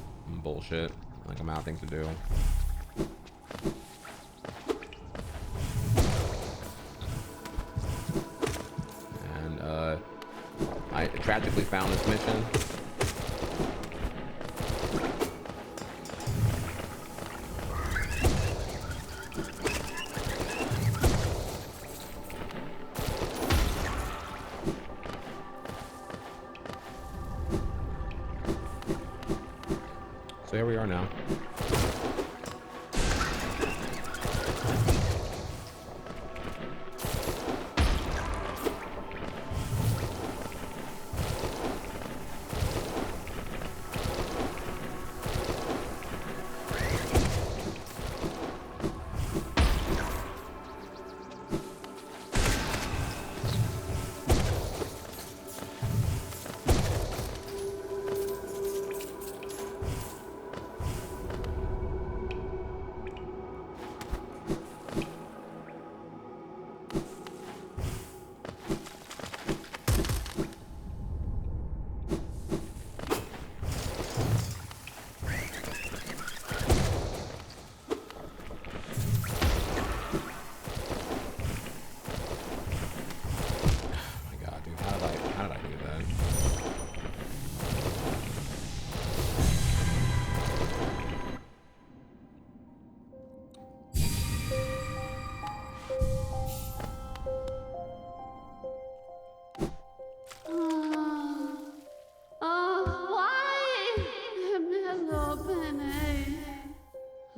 bullshit. Like, I'm out of things to do. I tragically found this mission. So here we are now.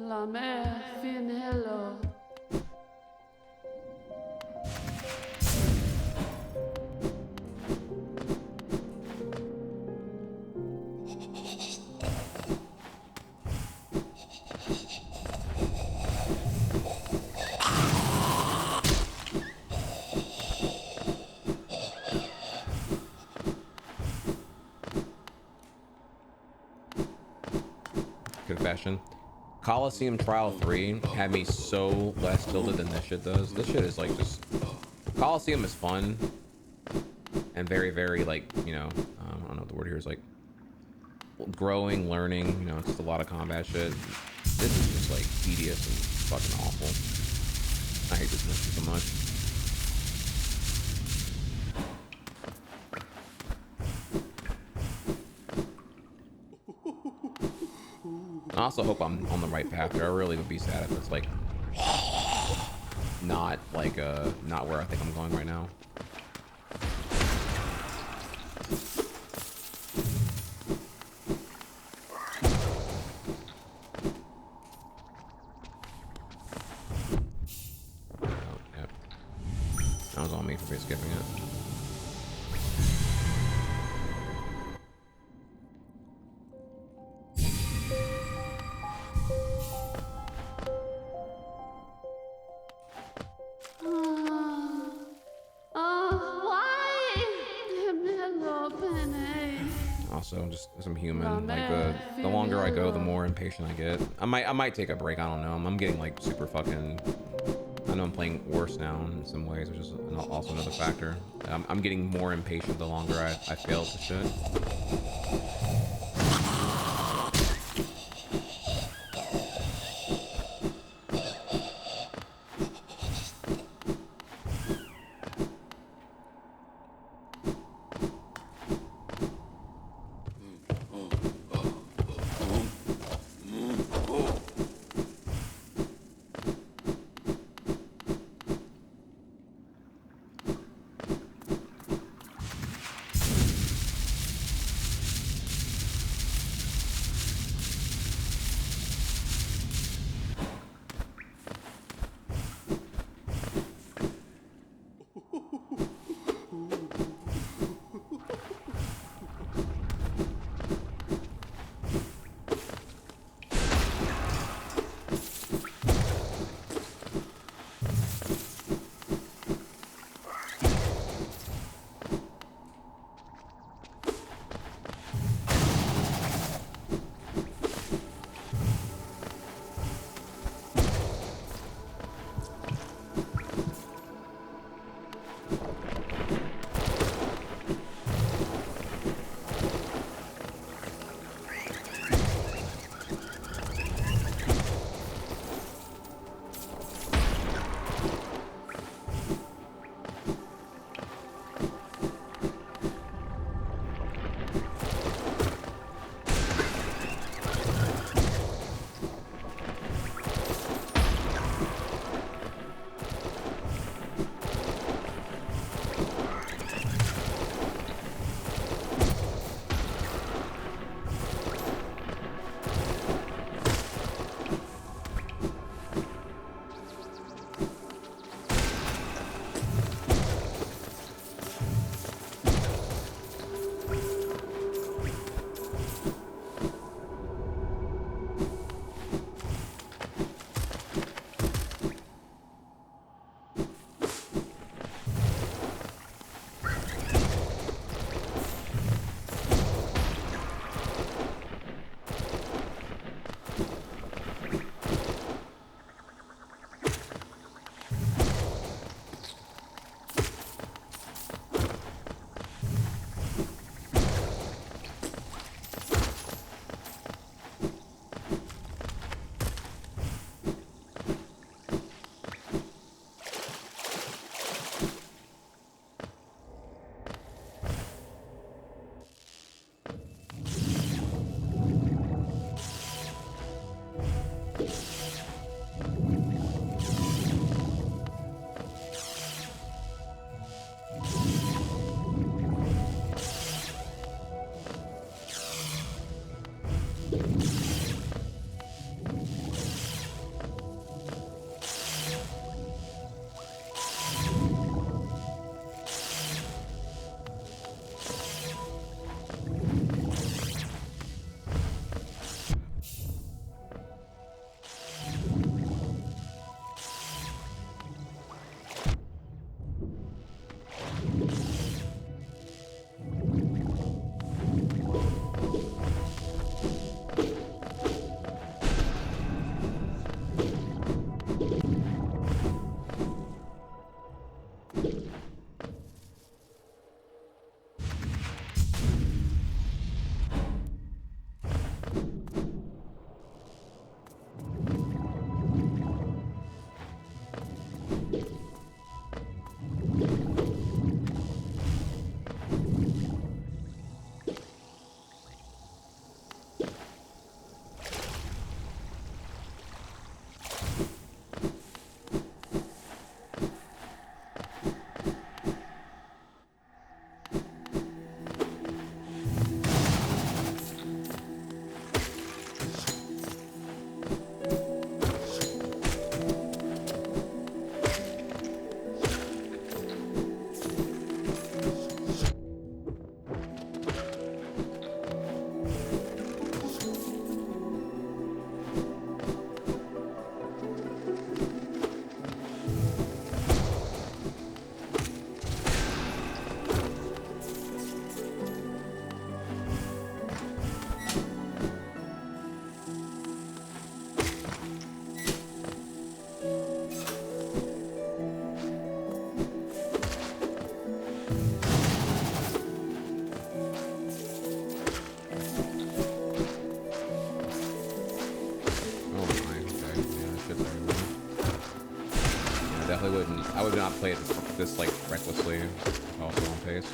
La mer fin hello. Confession. Coliseum Trial 3 had me so less tilted than this shit does. This shit is like just... Coliseum is fun. And very, very like, you know, I don't know what the word here is, like... growing, learning, you know, it's just a lot of combat shit. This is just like tedious and fucking awful. I hate this mission so much. I also hope I'm on the right path here. I really would be sad if it's like not like not where I think I'm going right now. Oh, yep. That was on me for skipping it. Also, just as I'm human, like the longer I go, the more impatient I get. I might take a break. I don't know. I'm getting like super fucking. I know I'm playing worse now in some ways, which is also another factor. I'm getting more impatient the longer I fail to shit. would not play it this like recklessly. Also on pace.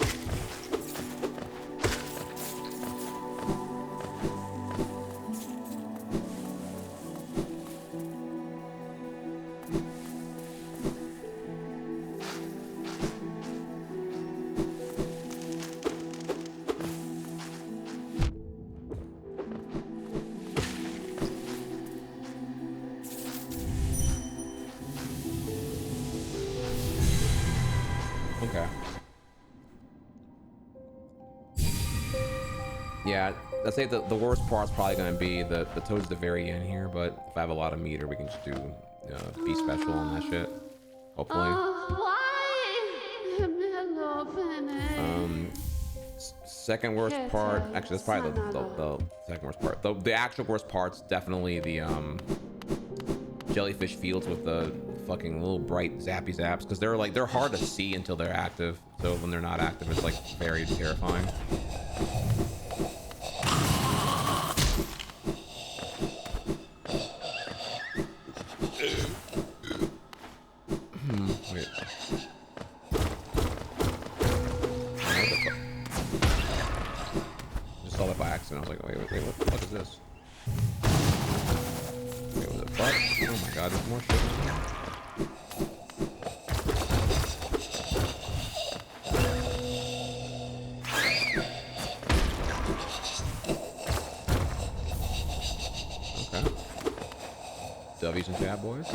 Okay. Yeah, I'd say the worst part's probably going to be the toads at the very end here, but if I have a lot of meter, we can just do be special on that shit. Hopefully. Second worst part, actually that's probably the second worst part. The actual worst part's definitely the jellyfish fields with the fucking little bright zappy zaps, because they're hard to see until they're active. So when they're not active, it's like very terrifying. Wait. Just saw that by accident. I was like, wait, what the fuck is this? Wait, was it butt? Oh my god, there's more shit in here. Okay. W's and Fat Boys.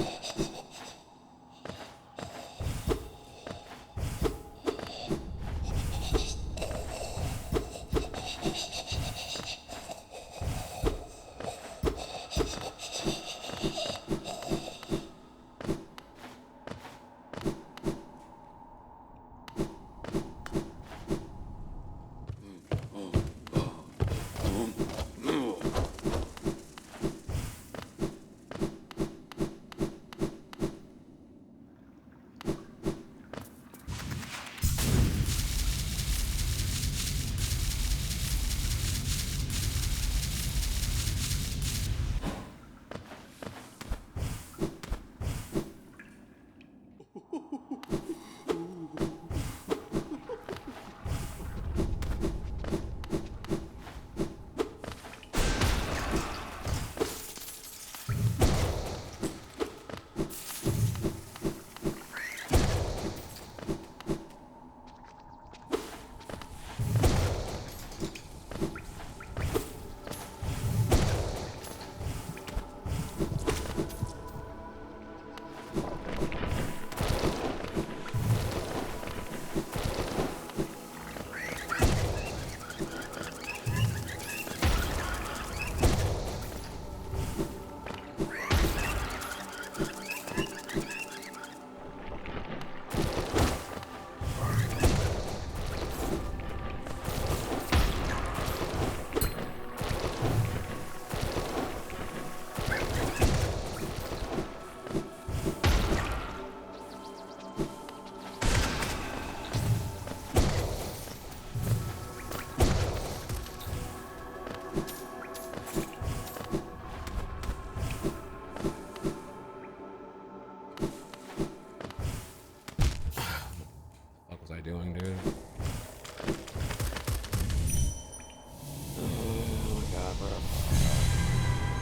Doing, dude. Oh my god, bro.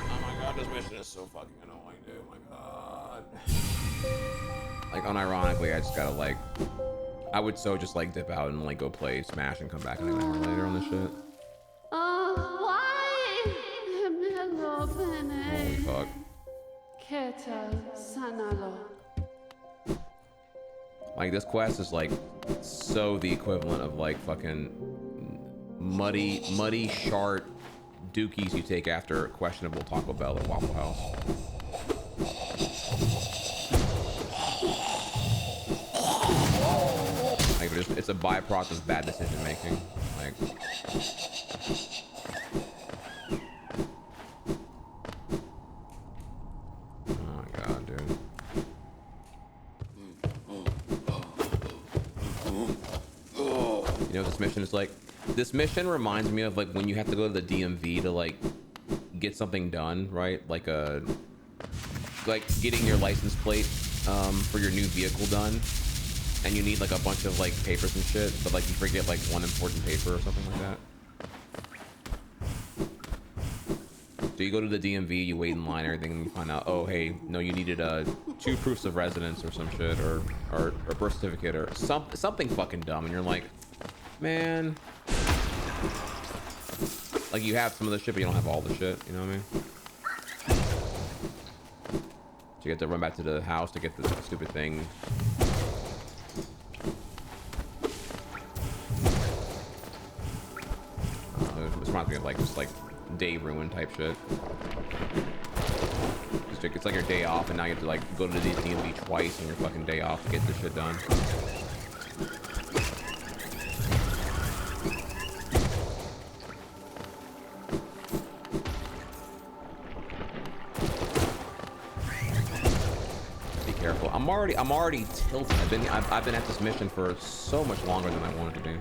Oh my god, this mission is so fucking annoying, dude. Oh my god. Like, unironically, I just gotta, like, I would so just, like, dip out and, like, go play Smash and come back like an hour later on this shit. Holy fuck. Like, this quest is, like, so the equivalent of, like, fucking muddy shart dookies you take after a questionable Taco Bell at Waffle House. Like, it's a byproduct of bad decision making. Like, oh my god, dude. You know, this mission is like, this mission reminds me of like when you have to go to the DMV to like get something done, right? Like getting your license plate for your new vehicle done. and you need like a bunch of like papers and shit, but like you forget like one important paper or something like that. So you go to the DMV, you wait in line, everything, and you find out, oh hey, no, you needed 2 proofs of residence or some shit, or a birth certificate or something fucking dumb, and you're like, man, like you have some of the shit, but you don't have all the shit. You know what I mean? So you have to run back to the house to get the stupid thing. This reminds me of like just like day ruin type shit. It's like your day off, and now you have to like go to the DMV twice on your fucking day off to get this shit done. Be careful. I'm already tilted. I've been at this mission for so much longer than I wanted to be.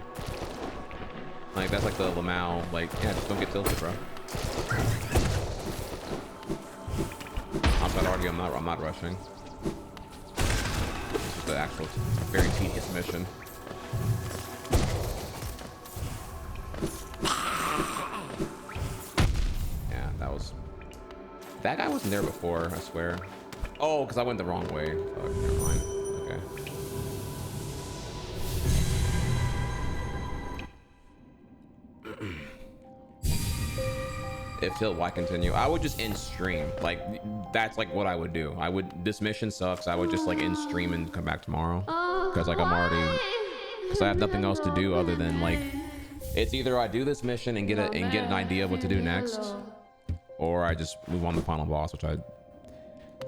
Like that's like the Lamau, like, yeah, just don't get tilted, bro. Outside argue, I'm not rushing. This is the actual very tedious mission. Yeah, that guy wasn't there before, I swear. Oh, because I went the wrong way. Fuck, never mind. Okay. If tilt, why continue? I would just end stream. Like that's like what I would do. This mission sucks. I would just like end stream and come back tomorrow. Because like because I have nothing else to do other than like, it's either I do this mission and get an idea of what to do next, or I just move on to the final boss, which I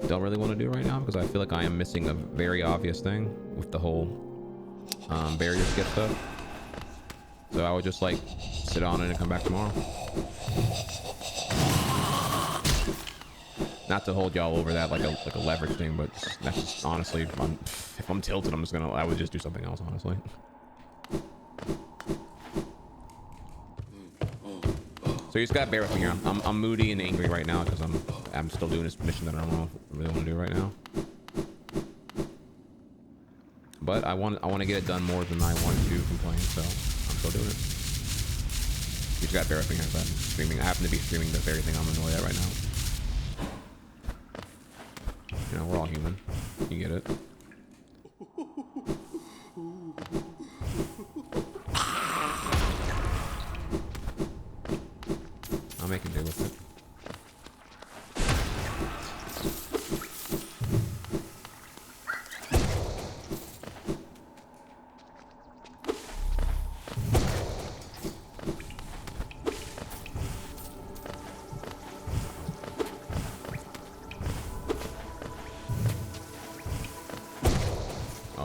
don't really want to do right now because I feel like I am missing a very obvious thing with the whole barrier skip stuff. So I would just like sit on it and come back tomorrow. Not to hold y'all over that like a leverage thing, but that's just honestly, if I'm tilted, I would just do something else, honestly. So you just gotta bear with me here. I'm moody and angry right now because I'm still doing this mission that I don't really want to do right now. But I want to get it done more than I want to complain, so I'm still doing it. You just gotta bear with me here. I'm streaming. I happen to be streaming the very thing I'm annoyed at right now. You know, we're all human. You get it. I'll make him deal with it.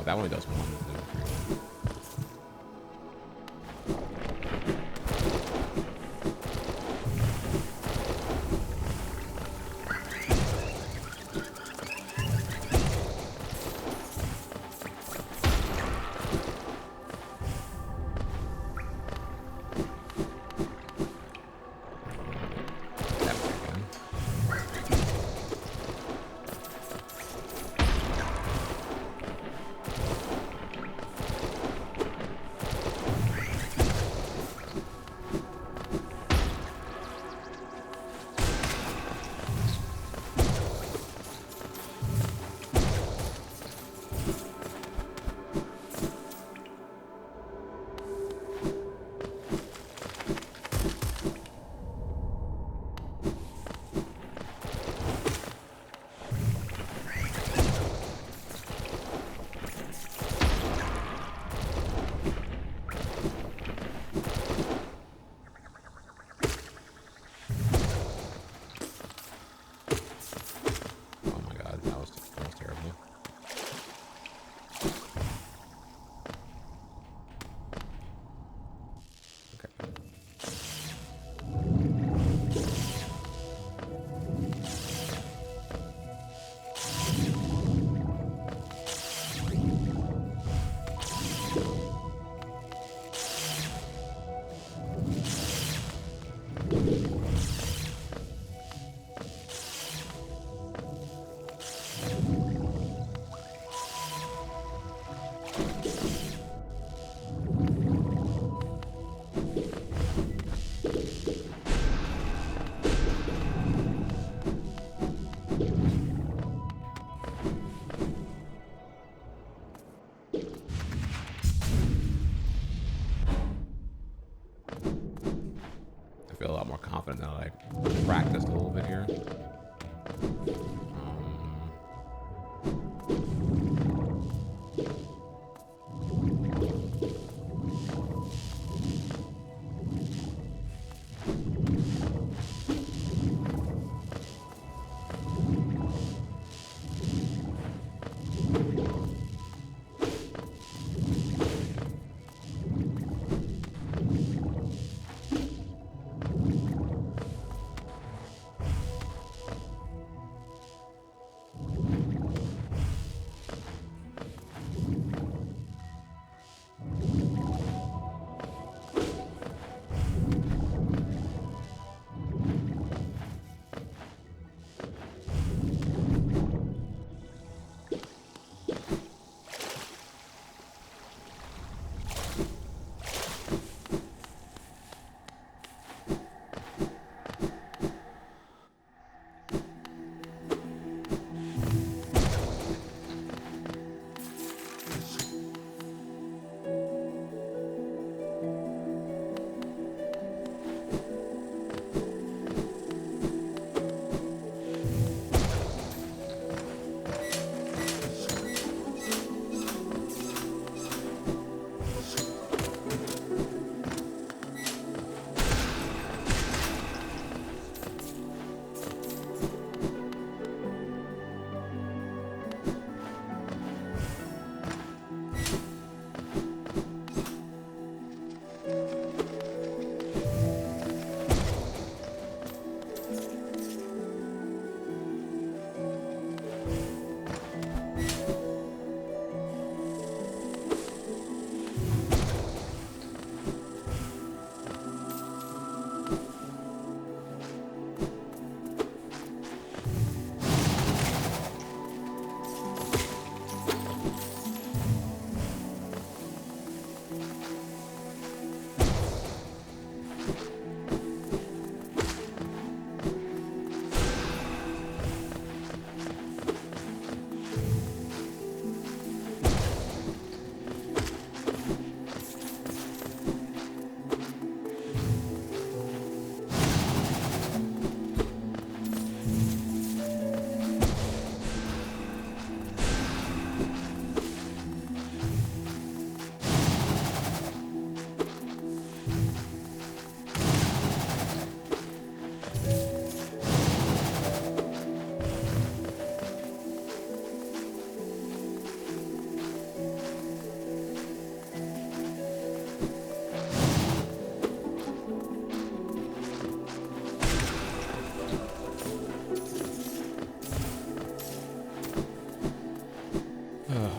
That only does one. confident that I practiced a little bit here.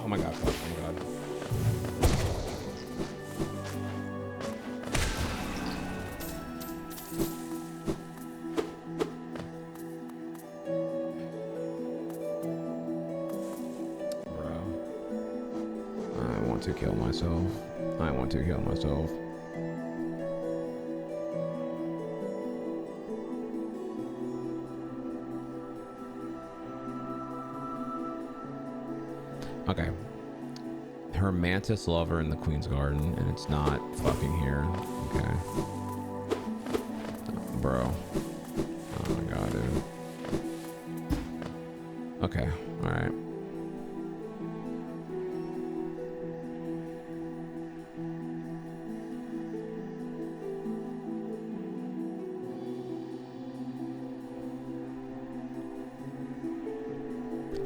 Oh my god, oh my god. Bro. I want to kill myself. I want to kill myself. Okay. Her mantis lover in the Queen's Garden, and it's not fucking here. Okay. Bro. Oh my god, dude. Okay, alright.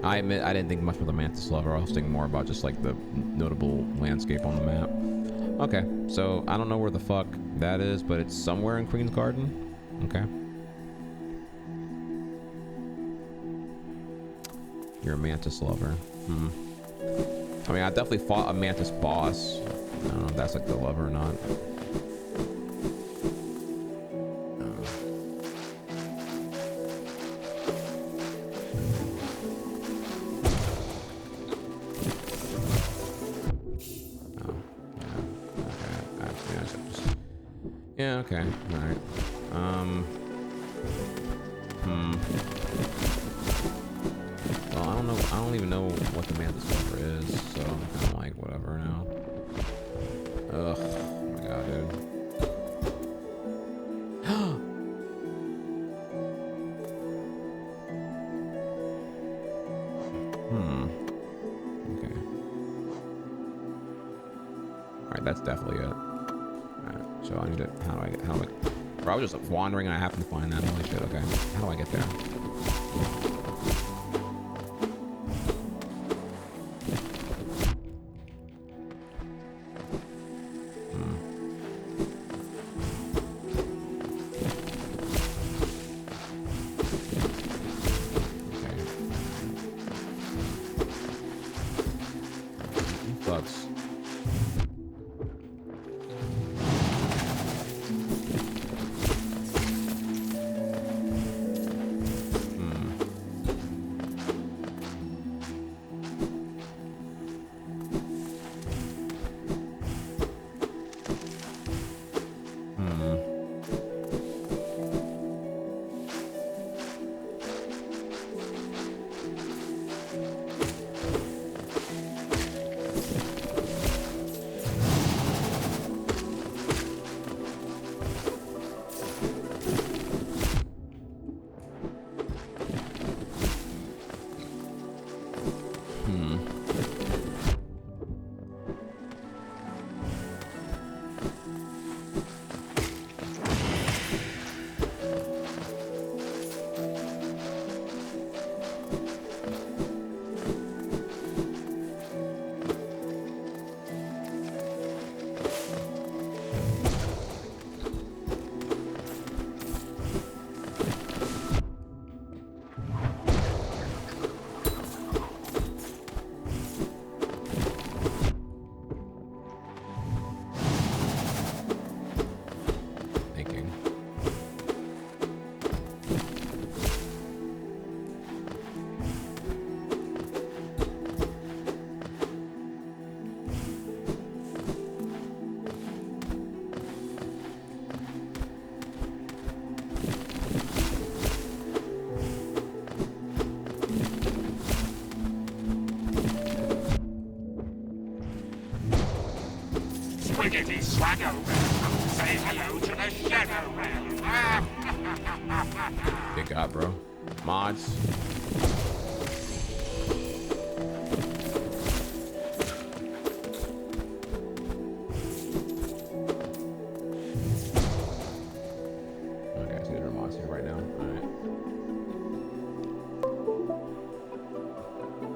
I admit I didn't think much about the mantis lover. I was thinking more about just like the notable landscape on the map. Okay, so I don't know where the fuck that is, but it's somewhere in Queen's Garden. Okay. You're a mantis lover. I mean, I definitely fought a mantis boss. I don't know if that's like the lover or not. Yeah, okay, alright. Well, I don't know, I don't even know what the mantis lover is, so I'm kind of like, whatever now. Ugh, oh my god, dude. Alright, that's definitely it. Alright, so I need to, how do I, bro, I was just wandering and I happened to find that. Holy shit, okay. How do I get there? Swiggity swagger realm. Say hello to the shadow realm. Good God, bro. Mods. Okay, I see there are mods here right now. Alright.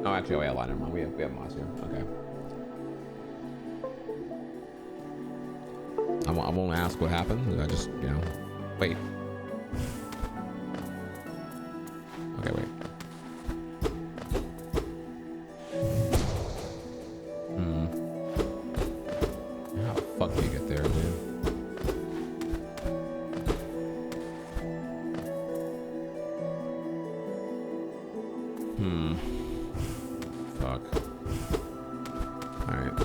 Oh, actually, wait, a lot of them. We have mods here. Okay. I won't ask what happened. I just, you know, wait. Okay, wait. How the fuck do you get there, dude? Fuck. Alright.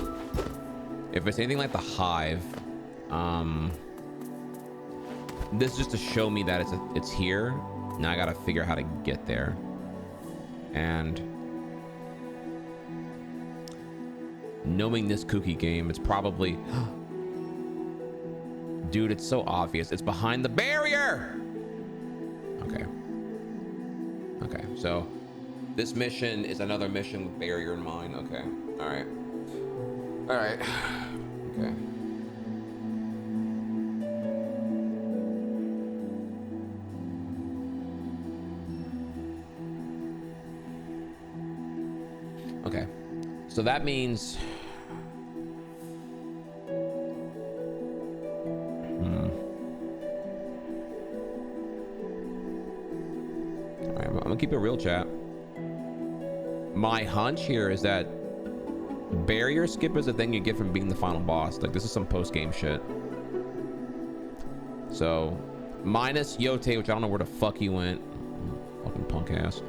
If it's anything like the Hive, this is just to show me that it's here. Now I gotta figure out how to get there. And knowing this kooky game, it's probably dude, it's so obvious. It's behind the barrier. Okay. Okay, so this mission is another mission with barrier in mind. Okay. Alright. Alright. Okay. Okay, so that means all right, I'm gonna keep it real, chat. My hunch here is that barrier skip is a thing you get from being the final boss. Like, this is some post-game shit. So minus Yote, which I don't know where the fuck he went. Fucking punk ass.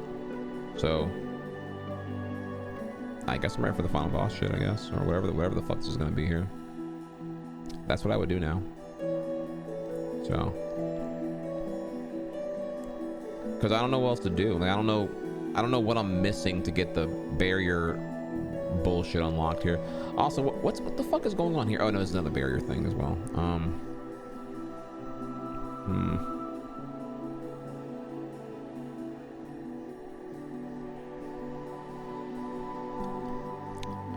So I guess I'm ready for the final boss shit, I guess, or whatever the fuck this is gonna be here. That's what I would do now. So, because I don't know what else to do. Like, I don't know what I'm missing to get the barrier bullshit unlocked here. Also, what the fuck is going on here? Oh no, there's another barrier thing as well.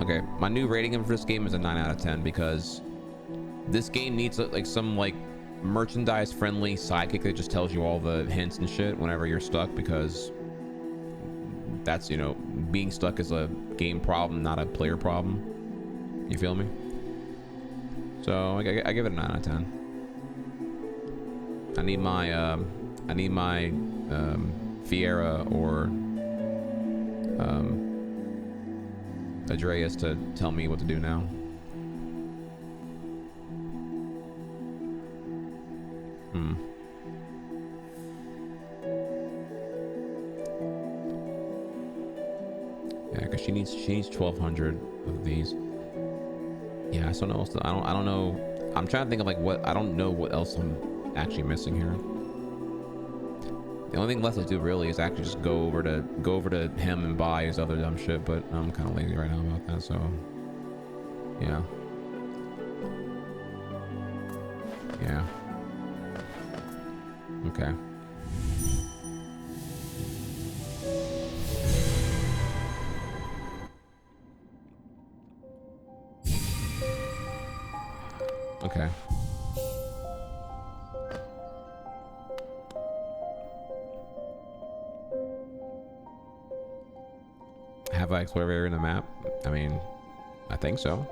Okay, my new rating for this game is a 9 out of 10 because this game needs like some like merchandise friendly sidekick that just tells you all the hints and shit whenever you're stuck, because that's, you know, being stuck is a game problem, not a player problem. You feel me? So I give it a 9 out of 10. I need my Fiera or Andreas to tell me what to do now. Yeah, because she needs 1,200 of these. Yeah, I don't know. I don't know. I'm trying to think of like what, I don't know what else I'm actually missing here. The only thing left to do really is actually just go over to him and buy his other dumb shit, but I'm kind of lazy right now about that, so yeah. Yeah. Okay. Okay. Have I explored every area in the map? I mean, I think so.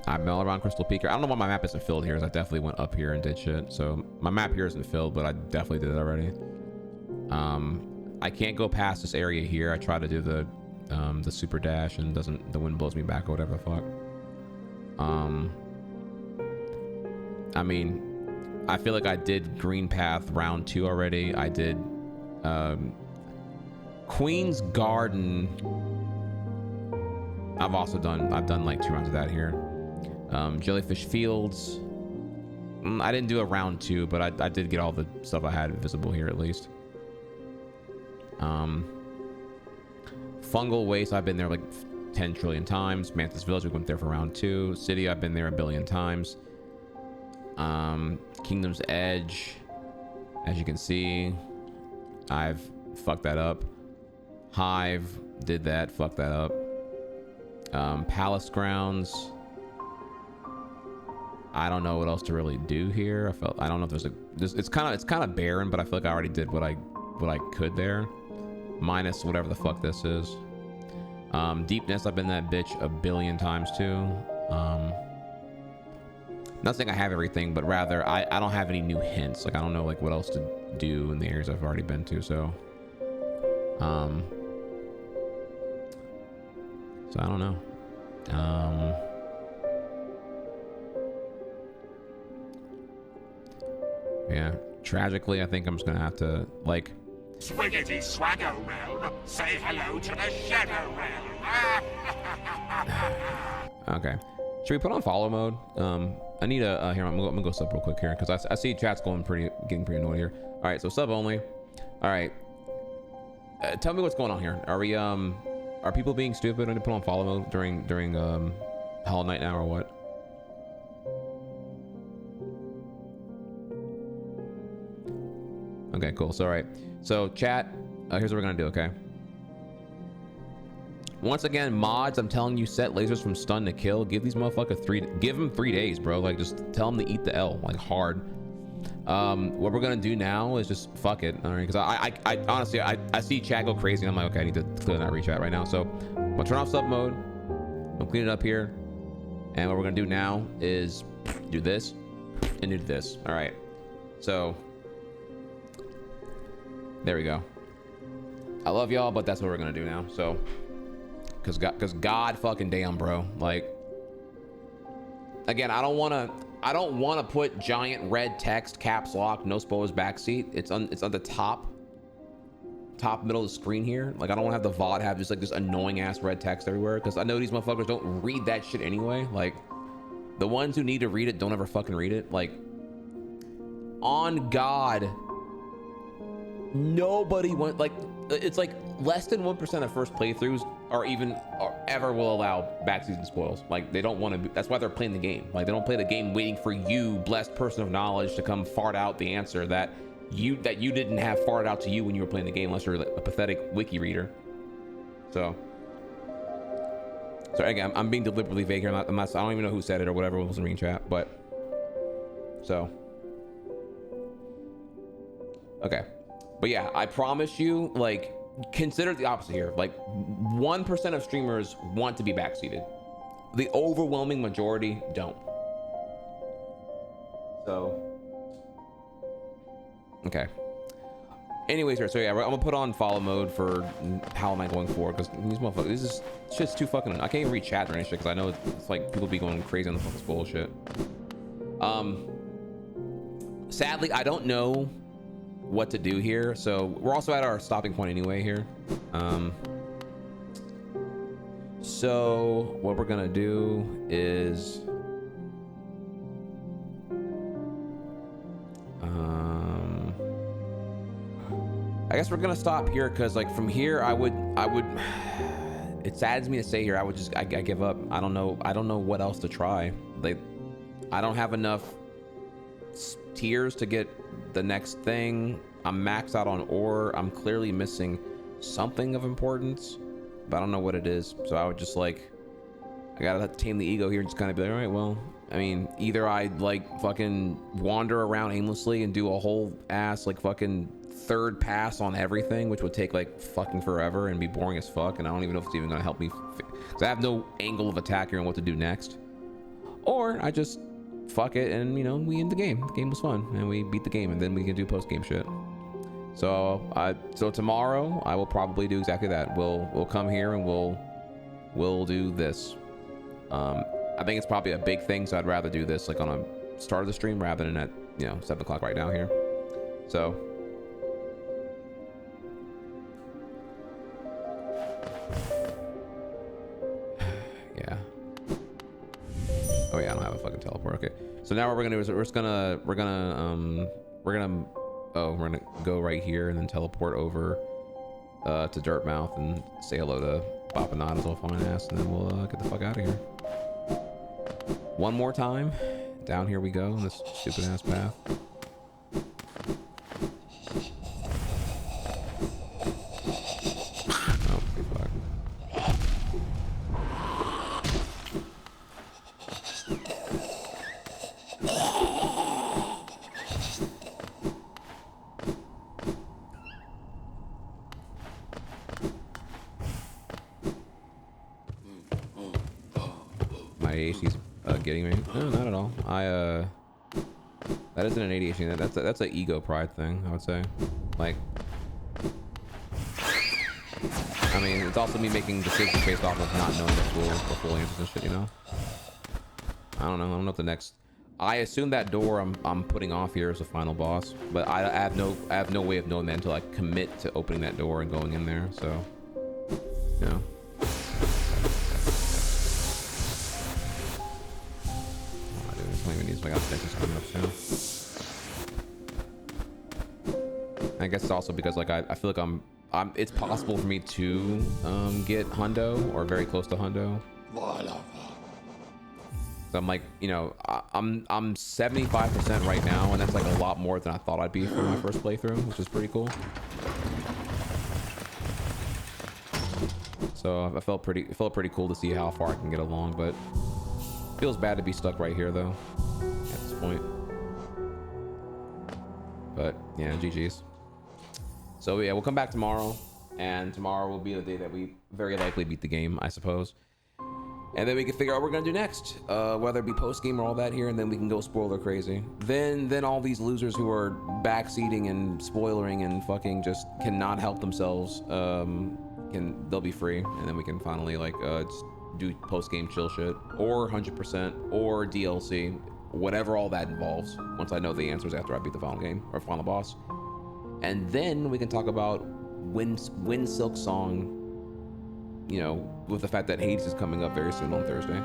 I'm all around Crystal Peak. I don't know why my map isn't filled here, because I definitely went up here and did shit. So my map here isn't filled, but I definitely did it already. I can't go past this area here. I try to do the super dash and the wind blows me back or whatever the fuck. I mean, I feel like I did Green Path round 2 already. I did Queen's Garden. I've done like 2 rounds of that here. Jellyfish Fields. I didn't do a round 2, but I did get all the stuff I had visible here at least. Fungal Waste, I've been there like 10 trillion times. Mantis Village, we went there for round 2. City, I've been there a billion times. Kingdom's Edge, as you can see, I've fucked that up. Hive, did that, fucked that up. Palace Grounds, I don't know what else to really do here. I don't know if it's kind of barren, but I feel like I already did what I could there, minus whatever the fuck this is. Deepness, I've been that bitch a billion times too. Not saying I have everything, but rather I don't have any new hints. Like I don't know like what else to do in the areas I've already been to. So I don't know. Yeah, tragically, I think I'm just gonna have to like. Swiggity swagger realm, say hello to the shadow realm. Okay, should we put on follow mode? I need a here. I'm gonna go sub real quick here because I see chat's getting pretty annoyed here. All right, so sub only. All right, tell me what's going on here. Are we are people being stupid and to put on follow mode during Hollow Knight now or what? Okay, cool. So all right, so chat, here's what we're gonna do. Okay. Once again, mods, I'm telling you, set lasers from stun to kill. Give these motherfuckers give them 3 days, bro. Like, just tell them to eat the L, like, hard. What we're gonna do now is just fuck it, all right? Because I honestly, I see chat go crazy, and I'm like, okay, I need to clear that rechat right now. So, I'm gonna turn off sub mode. I'm gonna clean it up here. And what we're gonna do now is do this and do this. All right. So, there we go. I love y'all, but that's what we're gonna do now. So. Cause God fucking damn, bro. Like, again, I don't wanna put giant red text, caps lock, no spoilers backseat. It's on the top middle of the screen here. Like, I don't wanna have the VOD have just like this annoying ass red text everywhere. Because I know these motherfuckers don't read that shit anyway. Like, the ones who need to read it don't ever fucking read it. Like, on God, nobody went like. It's like less than 1% of first playthroughs or ever will allow backseason spoils. Like, they don't want to. That's why they're playing the game. Like, they don't play the game waiting for you, blessed person of knowledge, to come fart out the answer that you didn't have farted out to you when you were playing the game, unless you're like a pathetic wiki reader. So So again, I'm being deliberately vague here. I don't even know who said it or whatever was in reading chat, but so okay. But yeah, I promise you, like, consider the opposite here. Like, 1% of streamers want to be backseated. The overwhelming majority don't. So okay. Anyways, so yeah, I'm gonna put on follow mode for how am I going forward, because these motherfuckers, this is shit's too fucking. I can't even read chat or anything because I know it's like people be going crazy on the fucking bullshit. Sadly, I don't know what to do here, so we're also at our stopping point anyway here. So what we're gonna do is I guess we're gonna stop here, because like from here I would it saddens me to say here, I give up. I don't know what else to try. Like, I don't have enough tiers to get the next thing. I'm maxed out on ore. I'm clearly missing something of importance, but I don't know what it is. So I would just like, I gotta tame the ego here and just kind of be like, all right, well, I mean, either I like fucking wander around aimlessly and do a whole ass like fucking third pass on everything, which would take like fucking forever and be boring as fuck, and I don't even know if it's even gonna help me because I have no angle of attack here and what to do next. Or I just fuck it and, you know, we end the game. The game was fun and we beat the game, and then we can do post-game shit. So so tomorrow I will probably do exactly that. We'll come here and we'll do this. I think it's probably a big thing, so I'd rather do this like on a start of the stream rather than at, you know, 7 o'clock right now here. So yeah. Oh yeah, I don't have a fucking teleport. Okay. So now what we're gonna do is we're gonna go right here and then teleport over to Dirtmouth and say hello to Bapanada's old fine ass, and then we'll get the fuck out of here. One more time. Down here we go on this stupid ass path. Oh, fuck. My ADHD's getting me. No, not at all. That isn't an ADHD. That's an ego pride thing, I would say. Like, I mean, it's also me making decisions based off of not knowing the full answers and shit, you know? I don't know if the next... I assume that door I'm putting off here is the final boss, but I have no way of knowing that until I commit to opening that door and going in there, so... You know? I got things coming up soon. I guess it's also because like I feel like it's possible for me to get hundo or very close to hundo. So I'm like, you know, I'm 75% right now, and that's like a lot more than I thought I'd be for my first playthrough, which is pretty cool. So it felt pretty cool to see how far I can get along, but feels bad to be stuck right here though at this point. But yeah, GG's. So yeah, we'll come back tomorrow, and tomorrow will be the day that we very likely beat the game, I suppose. And then we can figure out what we're gonna do next, whether it be post game or all that here, and then we can go spoiler crazy. Then all these losers who are backseating and spoilering and fucking just cannot help themselves, they'll be free, and then we can finally like just do post game chill shit, or 100%, or DLC, whatever all that involves. Once I know the answers after I beat the final game or final boss, and then we can talk about Wind Silk Song. You know, with the fact that Hades is coming up very soon on Thursday.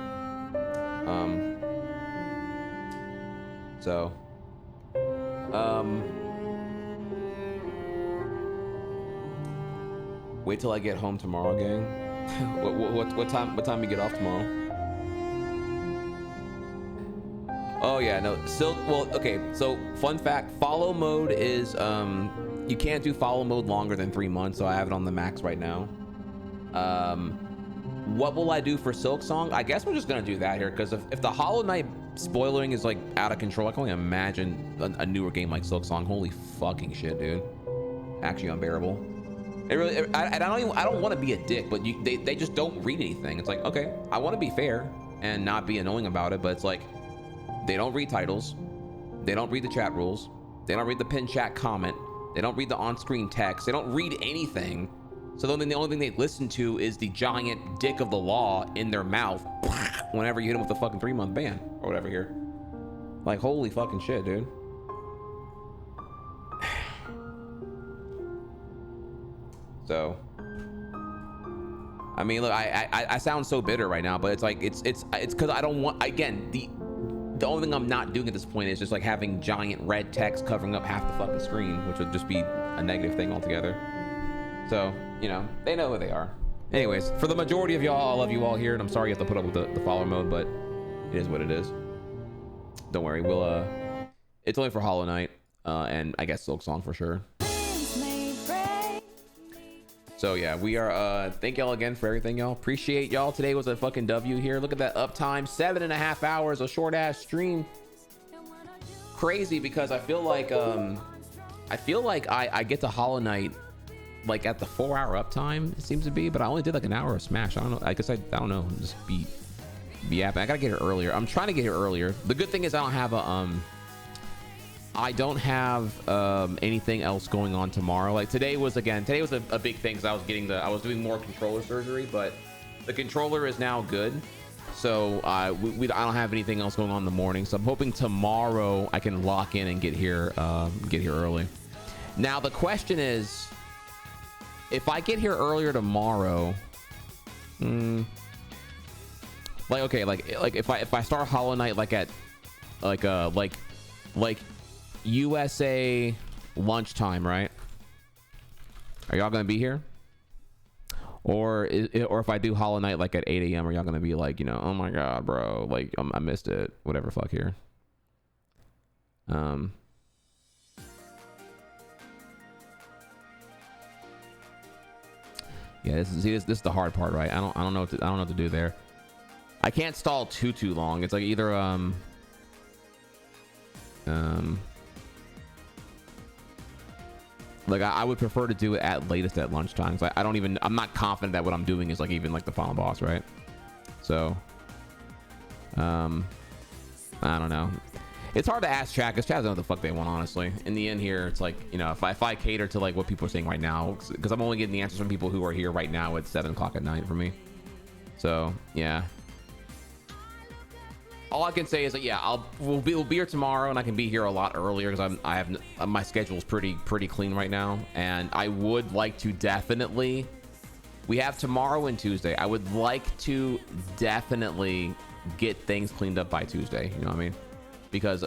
Wait till I get home tomorrow, gang. What time you get off tomorrow? Oh yeah, no, Silk, well, okay, so fun fact, follow mode is, you can't do follow mode longer than 3 months, so I have it on the max right now. what will I do for Silk Song? I guess we're just gonna do that here, because if the Hollow Knight spoiling is like out of control, I can only imagine a newer game like Silk Song. Holy fucking shit, dude. Actually unbearable. It really, I don't want to be a dick, but they just don't read anything. It's like, okay, I want to be fair and not be annoying about it, but it's like, they don't read titles, they don't read the chat rules, they don't read the pin chat comment, they don't read the on-screen text, they don't read anything. So then the only thing they listen to is the giant dick of the law in their mouth whenever you hit them with a fucking 3-month ban or whatever here. Like, holy fucking shit, dude. So, I mean, look, I sound so bitter right now, but it's like, it's because I don't want, again, the only thing I'm not doing at this point is just like having giant red text covering up half the fucking screen, which would just be a negative thing altogether. So, you know, they know who they are. Anyways, for the majority of y'all, I love you all here, and I'm sorry you have to put up with the follower mode, but it is what it is. Don't worry, we'll, it's only for Hollow Knight, and I guess Silk Song for sure. So yeah, we are, thank y'all again for everything, y'all. Appreciate y'all. Today was a fucking W here. Look at that uptime, 7.5 hours, a short ass stream. Crazy, because I feel like I get to Hollow Knight like at the 4-hour uptime, it seems to be, but I only did like an hour of Smash. I don't know. I guess I don't know. Just be yapping. I gotta get here earlier. I'm trying to get here earlier. The good thing is I don't have anything else going on tomorrow. Like today was a big thing because I was doing more controller surgery, but the controller is now good. So I don't have anything else going on in the morning. So I'm hoping tomorrow I can lock in and get here early. Now the question is, if I get here earlier tomorrow, like okay, like if I start Hollow Knight like at like USA lunchtime, right? Are y'all gonna be here? Or if I do Hollow Knight like at 8 a.m., are y'all gonna be like, you know, oh my god, bro, like I missed it, whatever, fuck here. Yeah, this is the hard part, right? I don't know what to do there. I can't stall too long. It's like either like I would prefer to do it at latest at lunchtime. So I'm not confident that what I'm doing is like even like the final boss, right? So I don't know. It's hard to ask chat because chat doesn't know what the fuck they want, honestly. In the end here, it's like, you know, if I cater to like what people are saying right now, because I'm only getting the answers from people who are here right now at 7 o'clock at night for me. So yeah, all I can say is that yeah, we'll be here tomorrow, and I can be here a lot earlier because I have my schedule is pretty clean right now, and I would like to definitely. We have tomorrow and Tuesday. I would like to definitely get things cleaned up by Tuesday. You know what I mean? Because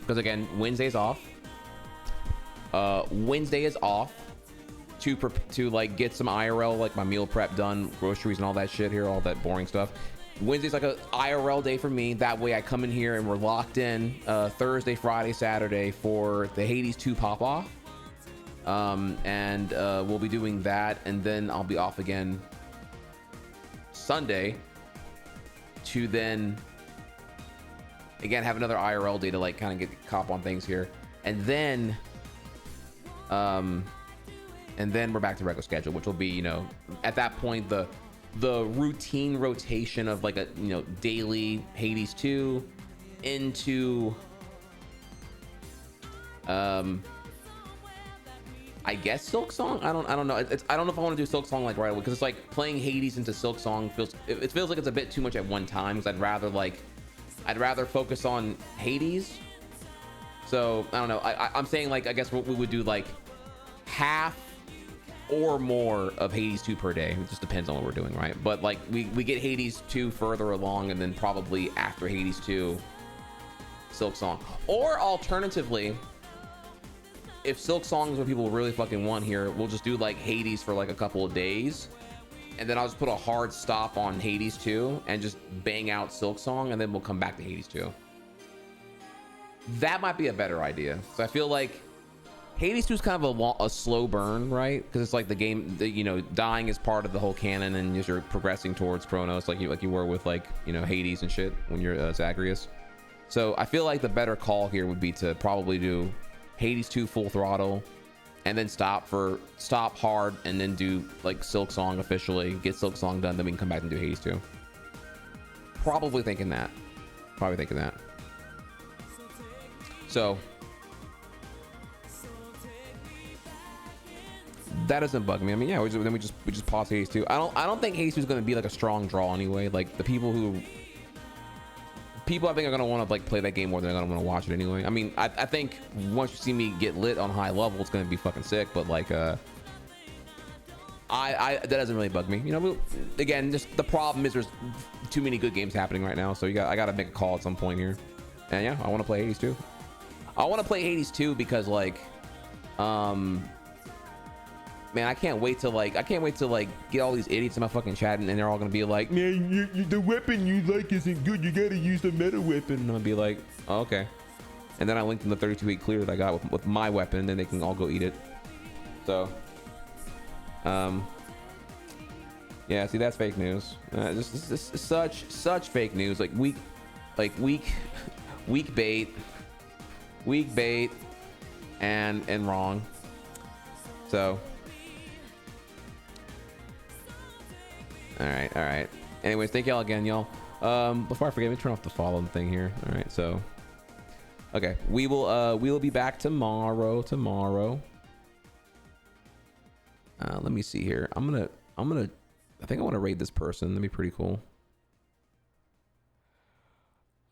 again, Wednesday's off. Wednesday is off to like get some IRL, like my meal prep done, groceries and all that shit here, all that boring stuff. Wednesday's like a IRL day for me. That way I come in here and we're locked in Thursday, Friday, Saturday for the Hades 2 pop off. And we'll be doing that, and then I'll be off again Sunday to then again have another IRL day to like kind of get cop on things here, and then we're back to regular schedule, which will be, you know, at that point the routine rotation of like a, you know, daily Hades 2 into I guess Silk Song. I don't know. I don't know if I want to do Silk Song like right away, because it's like playing Hades into Silk Song feels like it's a bit too much at one time, because I'd rather focus on Hades. So I don't know. I'm saying like I guess we would do like half or more of Hades 2 per day. It just depends on what we're doing, right? But like we get Hades 2 further along, and then probably after Hades 2 Silk Song. Or alternatively, if Silk Song is what people really fucking want here, we'll just do like Hades for like a couple of days, and then I'll just put a hard stop on Hades 2 and just bang out Silk Song, and then we'll come back to Hades 2. That might be a better idea. So I feel like Hades 2 is kind of a slow burn, right? Because it's like the game, you know, dying is part of the whole canon, and as you're progressing towards Chronos, like you were with like, you know, Hades and shit when you're Zagreus. So I feel like the better call here would be to probably do Hades 2 full throttle, and then stop hard, and then do like Silk Song officially, get Silk Song done, then we can come back and do Hades 2. Probably thinking that. So that doesn't bug me. I mean, yeah, we just pause Hades 2. I don't think Hades 2 is going to be like a strong draw anyway. Like the people I think are going to want to like play that game more than they're going to want to watch it anyway. I mean, I think once you see me get lit on high level, it's going to be fucking sick. But like, that doesn't really bug me. You know, again, just the problem is there's too many good games happening right now. So I got to make a call at some point here. And yeah, I want to play Hades 2. I want to play Hades 2 because like, man, I can't wait to like get all these idiots in my fucking chat, and they're all gonna be like, man, the weapon you like isn't good. You gotta use the meta weapon. And I'll be like, oh, okay. And then I linked them the 32-8 clear that I got with my weapon, and then they can all go eat it. So, yeah. See, that's fake news. Just such fake news. Like weak bait, and wrong. So. All right. Anyways, thank y'all again, y'all. Before I forget, let me turn off the following thing here. All right, so okay, we will be back tomorrow. Let me see here. I think I want to raid this person. That'd be pretty cool.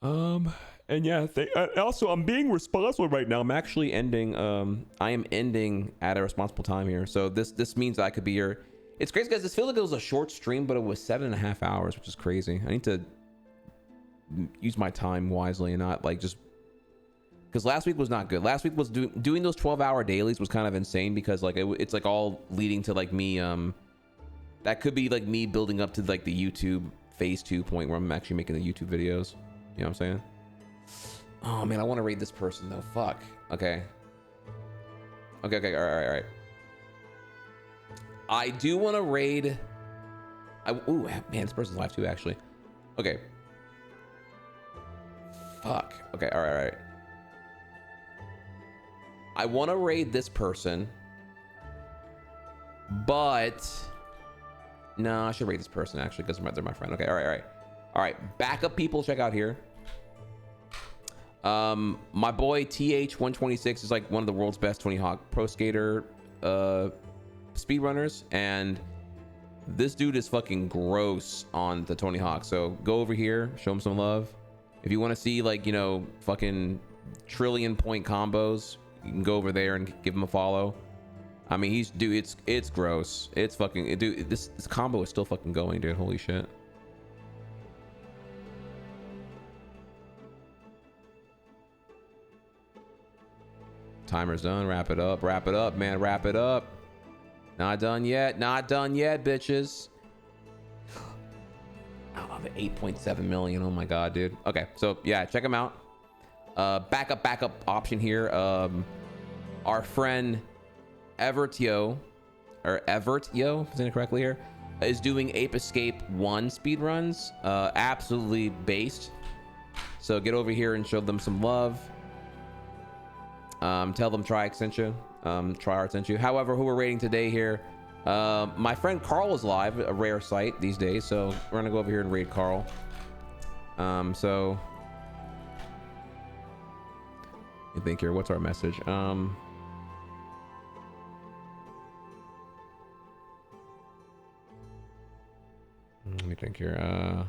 And yeah, also I'm being responsible right now. I'm actually ending. I am ending at a responsible time here. So this means I could be your. It's crazy, guys. This feels like it was a short stream, but it was 7.5 hours, which is crazy. I need to use my time wisely and not like just because last week was not good. Last week was doing those 12-hour dailies was kind of insane because like it's like all leading to like me. That could be like me building up to like the YouTube phase 2 point where I'm actually making the YouTube videos. You know what I'm saying? Oh man, I want to raid this person though. Fuck. Okay. All right. I do want to raid. Ooh, man, this person's live too, actually. Okay. Fuck. Okay, all right. I want to raid this person, but no, I should raid this person actually because they're my friend. Okay, all right. Backup people, check out here. My boy TH126 is like one of the world's best Tony Hawk Pro Skater speedrunners, and this dude is fucking gross on the Tony Hawk. So go over here, show him some love. If you want to see like, you know, fucking trillion point combos, you can go over there and give him a follow. I mean, it's gross. It's fucking, dude, this combo is still fucking going, dude. Holy shit. Timer's done. Wrap it up, man. Wrap it up. Not done yet, bitches. Oh, I'm at 8.7 million. Oh my god, dude. Okay, so yeah, check them out. Backup option here. Our friend Evertyo, saying it correctly here, is doing Ape Escape 1 speedruns. Absolutely based. So get over here and show them some love. Tell them Trihex sent you. Trihex sent you. However, who we're rating today here, my friend Carl is live, a rare sight these days, so we're gonna go over here and raid Carl. So you think here, what's our message? Let me think here.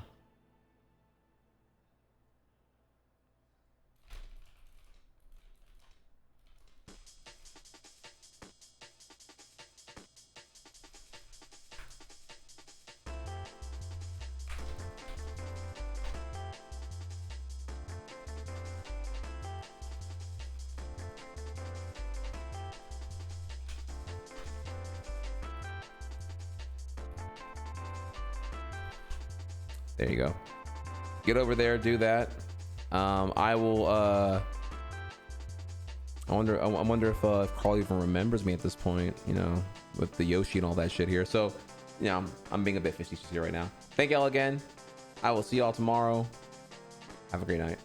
There you go. Get over there, do that. I will I wonder if Carl even remembers me at this point, you know, with the Yoshi and all that shit here. So, you know, I'm being a bit facetious here right now. Thank y'all again. I will see y'all tomorrow. Have a great night.